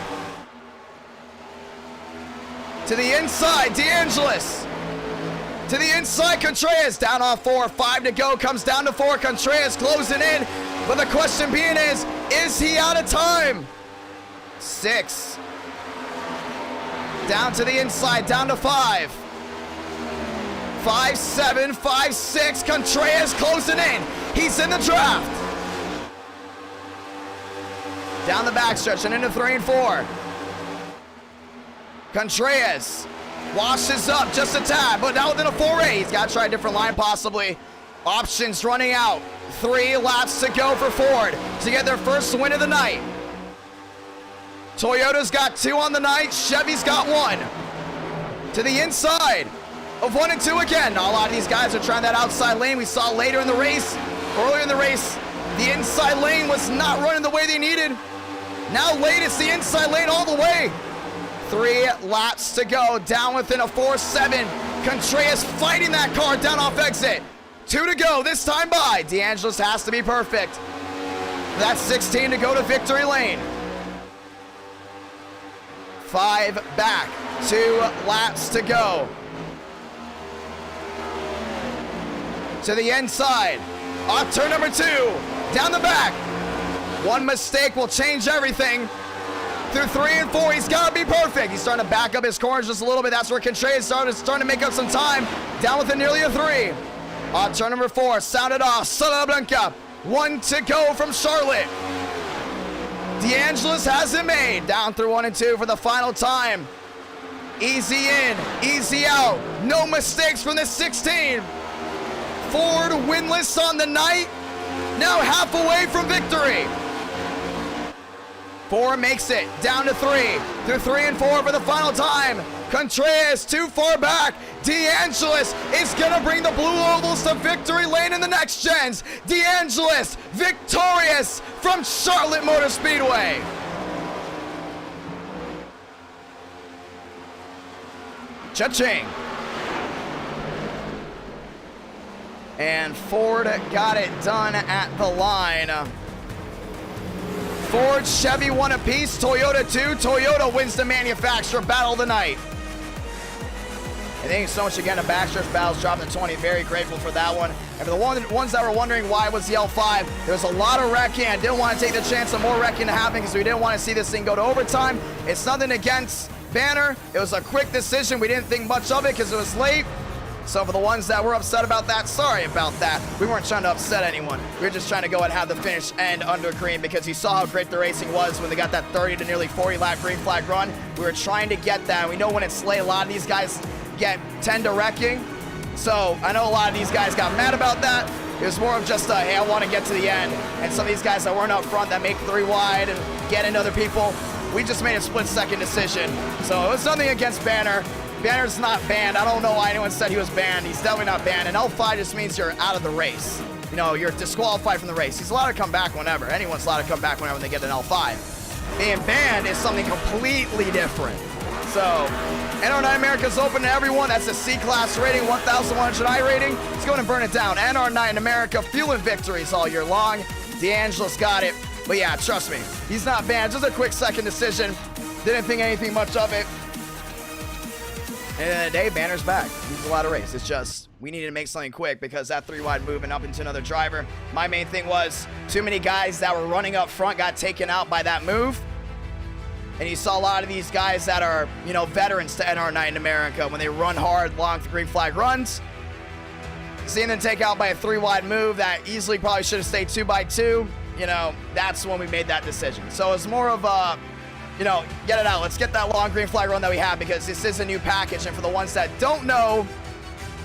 To the inside, DeAngelis. To the inside, Contreras down off 4. 5 to go, comes down to 4. Contreras closing in. But the question being is he out of time? 6. Down to the inside, down to 5. 5-7, 5-6. Contreras closing in. He's in the draft. Down the backstretch and into 3 and 4. Contreras Washes up just a tad, but now within a 4A. He's got to try a different line possibly. Options running out. 3 laps to go for Ford to get their first win of the night. Toyota's got 2 on the night. Chevy's got 1. To the inside of 1 and 2 again. Now, a lot of these guys are trying that outside lane. We saw later in the race, earlier in the race, the inside lane was not running the way they needed. Now late, it's the inside lane all the way. 3 laps to go, down within a 4-7. Contreras fighting that car down off exit. 2 to go, this time by. DeAngelis has to be perfect. That's 16 to go to victory lane. 5 back, 2 laps to go. To the inside, off turn number 2, down the back. 1 mistake will change everything. Through 3 and 4, he's got to be perfect. He's starting to back up his corners just a little bit. That's where Contreras starting to make up some time. Down within nearly a 3. On turn number 4, sounded off. Salamanca, 1 to go from Charlotte. DeAngelis has it made. Down through 1 and 2 for the final time. Easy in, easy out. No mistakes from the 16. Ford winless on the night. Now half away from victory. 4 makes it down to 3. Through 3 and 4 for the final time. Contreras too far back. DeAngelis is gonna bring the blue ovals to victory lane in the next gens. DeAngelis victorious from Charlotte Motor Speedway. Cha-ching. And Ford got it done at the line. Ford, Chevy 1 apiece, Toyota 2. Toyota wins the manufacturer battle of the night. And thank you so much again to Baxter's Battles, dropping the 20. Very grateful for that one. And for the ones that were wondering why it was the L5, there was a lot of wrecking. I didn't want to take the chance of more wrecking to happen because we didn't want to see this thing go to overtime. It's nothing against Banner. It was a quick decision. We didn't think much of it because it was late. So for the ones that were upset about that, sorry about that. We weren't trying to upset anyone. We were just trying to go and have the finish end under green because you saw how great the racing was when they got that 30 to nearly 40 lap green flag run. We were trying to get that. We know when it's late, a lot of these guys tend to wrecking. So I know a lot of these guys got mad about that. It was more of just hey, I want to get to the end. And some of these guys that weren't up front that make 3 wide and get into other people, we just made a split-second decision. So it was nothing against Banner. Banner's not banned. I don't know why anyone said he was banned. He's definitely not banned. And L5 just means you're out of the race. You know, you're disqualified from the race. He's allowed to come back whenever. Anyone's allowed to come back whenever they get an L5. Being banned is something completely different. So, NR9 America's open to everyone. That's a C-class rating, 1,100 rating. Let's go and burn it down. NR9 America fueling victories all year long. DeAngelis got it. But yeah, trust me, he's not banned. Just a quick second decision. Didn't think anything much of it. And at the end of the day, Banner's back. He's allowed to race. It's just, we needed to make something quick because that 3-wide move and up into another driver. My main thing was too many guys that were running up front got taken out by that move. And you saw a lot of these guys that are, you know, veterans to NR9 in America when they run hard, long green flag runs. Seeing them take out by a 3-wide move that easily probably should have stayed 2x2, you know, that's when we made that decision. So it's more of a, you know, get it out. Let's get that long green flag run that we have because this is a new package. And for the ones that don't know,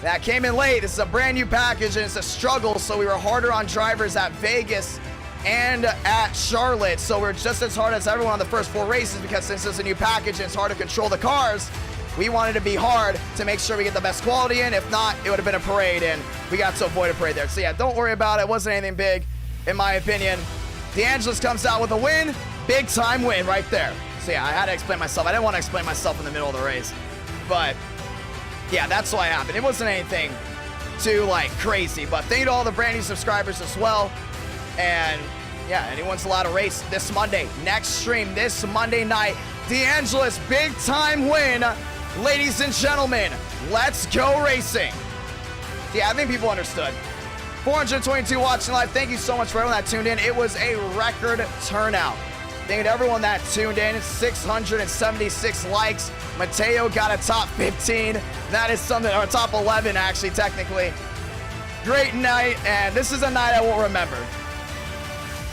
that came in late, this is a brand new package and it's a struggle. So we were harder on drivers at Vegas and at Charlotte. So we're just as hard as everyone on the first 4 races because since it's a new package and it's hard to control the cars, we wanted to be hard to make sure we get the best quality in. If not, it would have been a parade and we got to avoid a parade there. So yeah, don't worry about it. It wasn't anything big, in my opinion. DeAngelis comes out with a win. Big time win right there. So yeah, I had to explain myself. I didn't want to explain myself in the middle of the race. But yeah, that's what happened. It wasn't anything too like crazy. But thank you to all the brand new subscribers as well. And yeah, anyone's allowed to race this Monday. Next stream this Monday night. DeAngelis, big time win. Ladies and gentlemen, let's go racing. Yeah, I think people understood. 422 watching live. Thank you so much for everyone that tuned in. It was a record turnout. Thank you to everyone that tuned in. 676 likes. Mateo got a top 15. That is something, or top 11 actually, technically. Great night, and this is a night I won't remember.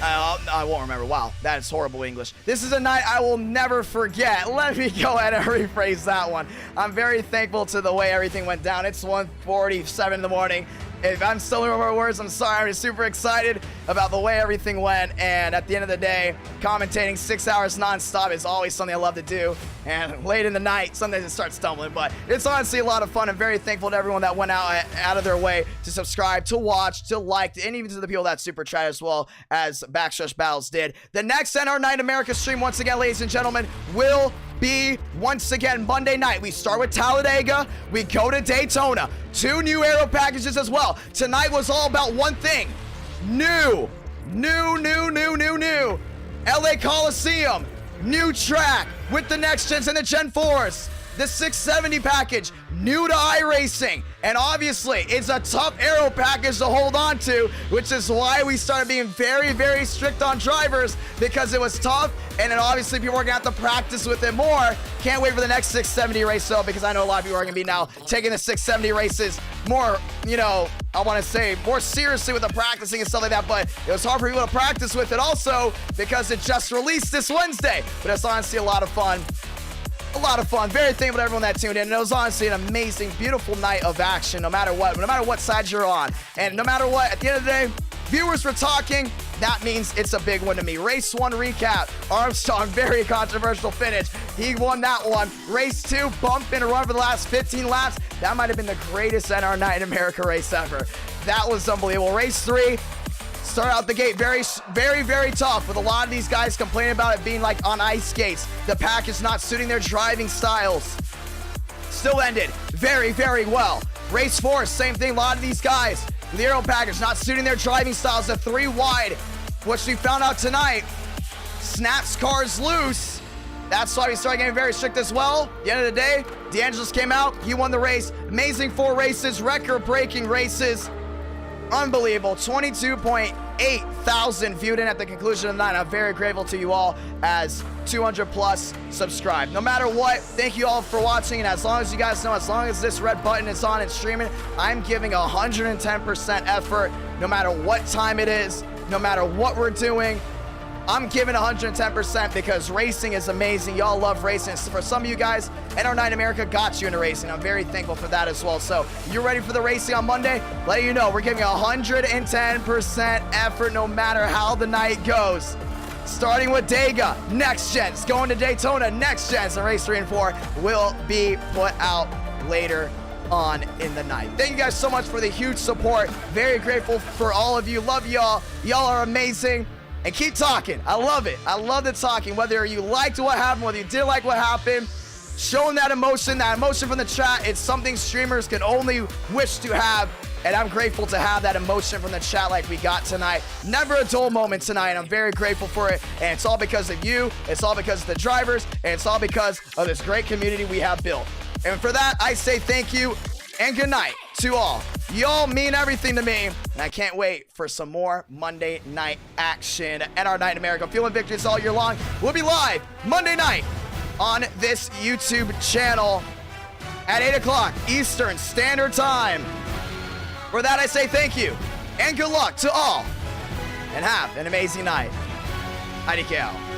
I won't remember. Wow, that is horrible English. This is a night I will never forget. Let me go ahead and rephrase that one. I'm very thankful to the way everything went down. It's 1:47 in the morning. If I'm still remembering words, I'm sorry. I'm just super excited about the way everything went. And at the end of the day, commentating 6 hours nonstop is always something I love to do. And late in the night, sometimes it starts stumbling. But it's honestly a lot of fun. I'm very thankful to everyone that went out of their way to subscribe, to watch, to like, and even to the people that super chat as well as Backstretch Battles did. The next NR Night America stream, once again, ladies and gentlemen, will be once again Monday night. We start with Talladega, we go to Daytona, 2 new aero packages as well. Tonight was all about one thing: new LA Coliseum, new track with the next gens and the Gen 4s, the 670 package, new to iRacing, and obviously it's a tough aero package to hold on to, which is why we started being very, very strict on drivers, because it was tough, and then obviously people are gonna have to practice with it more. Can't wait for the next 670 race though, because I know a lot of people are gonna be now taking the 670 races more, you know, I want to say more seriously with the practicing and stuff like that, but it was hard for people to practice with it also because it just released this Wednesday. But it's honestly a lot of fun. A lot of fun. Very thankful to everyone that tuned in. And it was honestly an amazing, beautiful night of action, no matter what side you're on. And no matter what, at the end of the day, viewers were talking. That means it's a big one to me. Race 1 recap. Armstrong, very controversial finish. He won that one. Race 2, bump and run for the last 15 laps. That might have been the greatest NR Night in America race ever. That was unbelievable. Race 3, start out the gate very, very, very tough, with a lot of these guys complaining about it being like on ice skates. The pack is not suiting their driving styles. Still ended very, very well. Race 4, same thing. A lot of these guys, the aero package not suiting their driving styles. The 3 wide, which we found out tonight, snaps cars loose. That's why we started getting very strict as well. At the end of the day, DeAngelis came out. He won the race. Amazing 4 races, record-breaking races. Unbelievable. 22.8 thousand viewed in at the conclusion of the night. I'm very grateful to you all as 200 plus subscribe. No matter what, thank you all for watching. And as long as you guys know, as long as this red button is on and streaming, I'm giving 110% effort no matter what time it is, no matter what we're doing. I'm giving 110% because racing is amazing. Y'all love racing. So for some of you guys, NR Night America got you into racing. I'm very thankful for that as well. So you're ready for the racing on Monday? Let you know, we're giving 110% effort no matter how the night goes. Starting with Dega, next gens, going to Daytona, next gens, and race 3 and 4 will be put out later on in the night. Thank you guys so much for the huge support. Very grateful for all of you. Love y'all. Y'all are amazing. And keep talking. I love it. I love the talking. Whether you liked what happened, whether you didn't like what happened, showing that emotion from the chat, it's something streamers can only wish to have. And I'm grateful to have that emotion from the chat like we got tonight. Never a dull moment tonight. I'm very grateful for it. And it's all because of you. It's all because of the drivers. And it's all because of this great community we have built. And for that, I say thank you and good night to all. Y'all mean everything to me. And I can't wait for some more Monday night action at our Night in America. Feeling victories all year long. We'll be live Monday night on this YouTube channel at 8 o'clock Eastern Standard Time. For that, I say thank you and good luck to all. And have an amazing night. IDK out.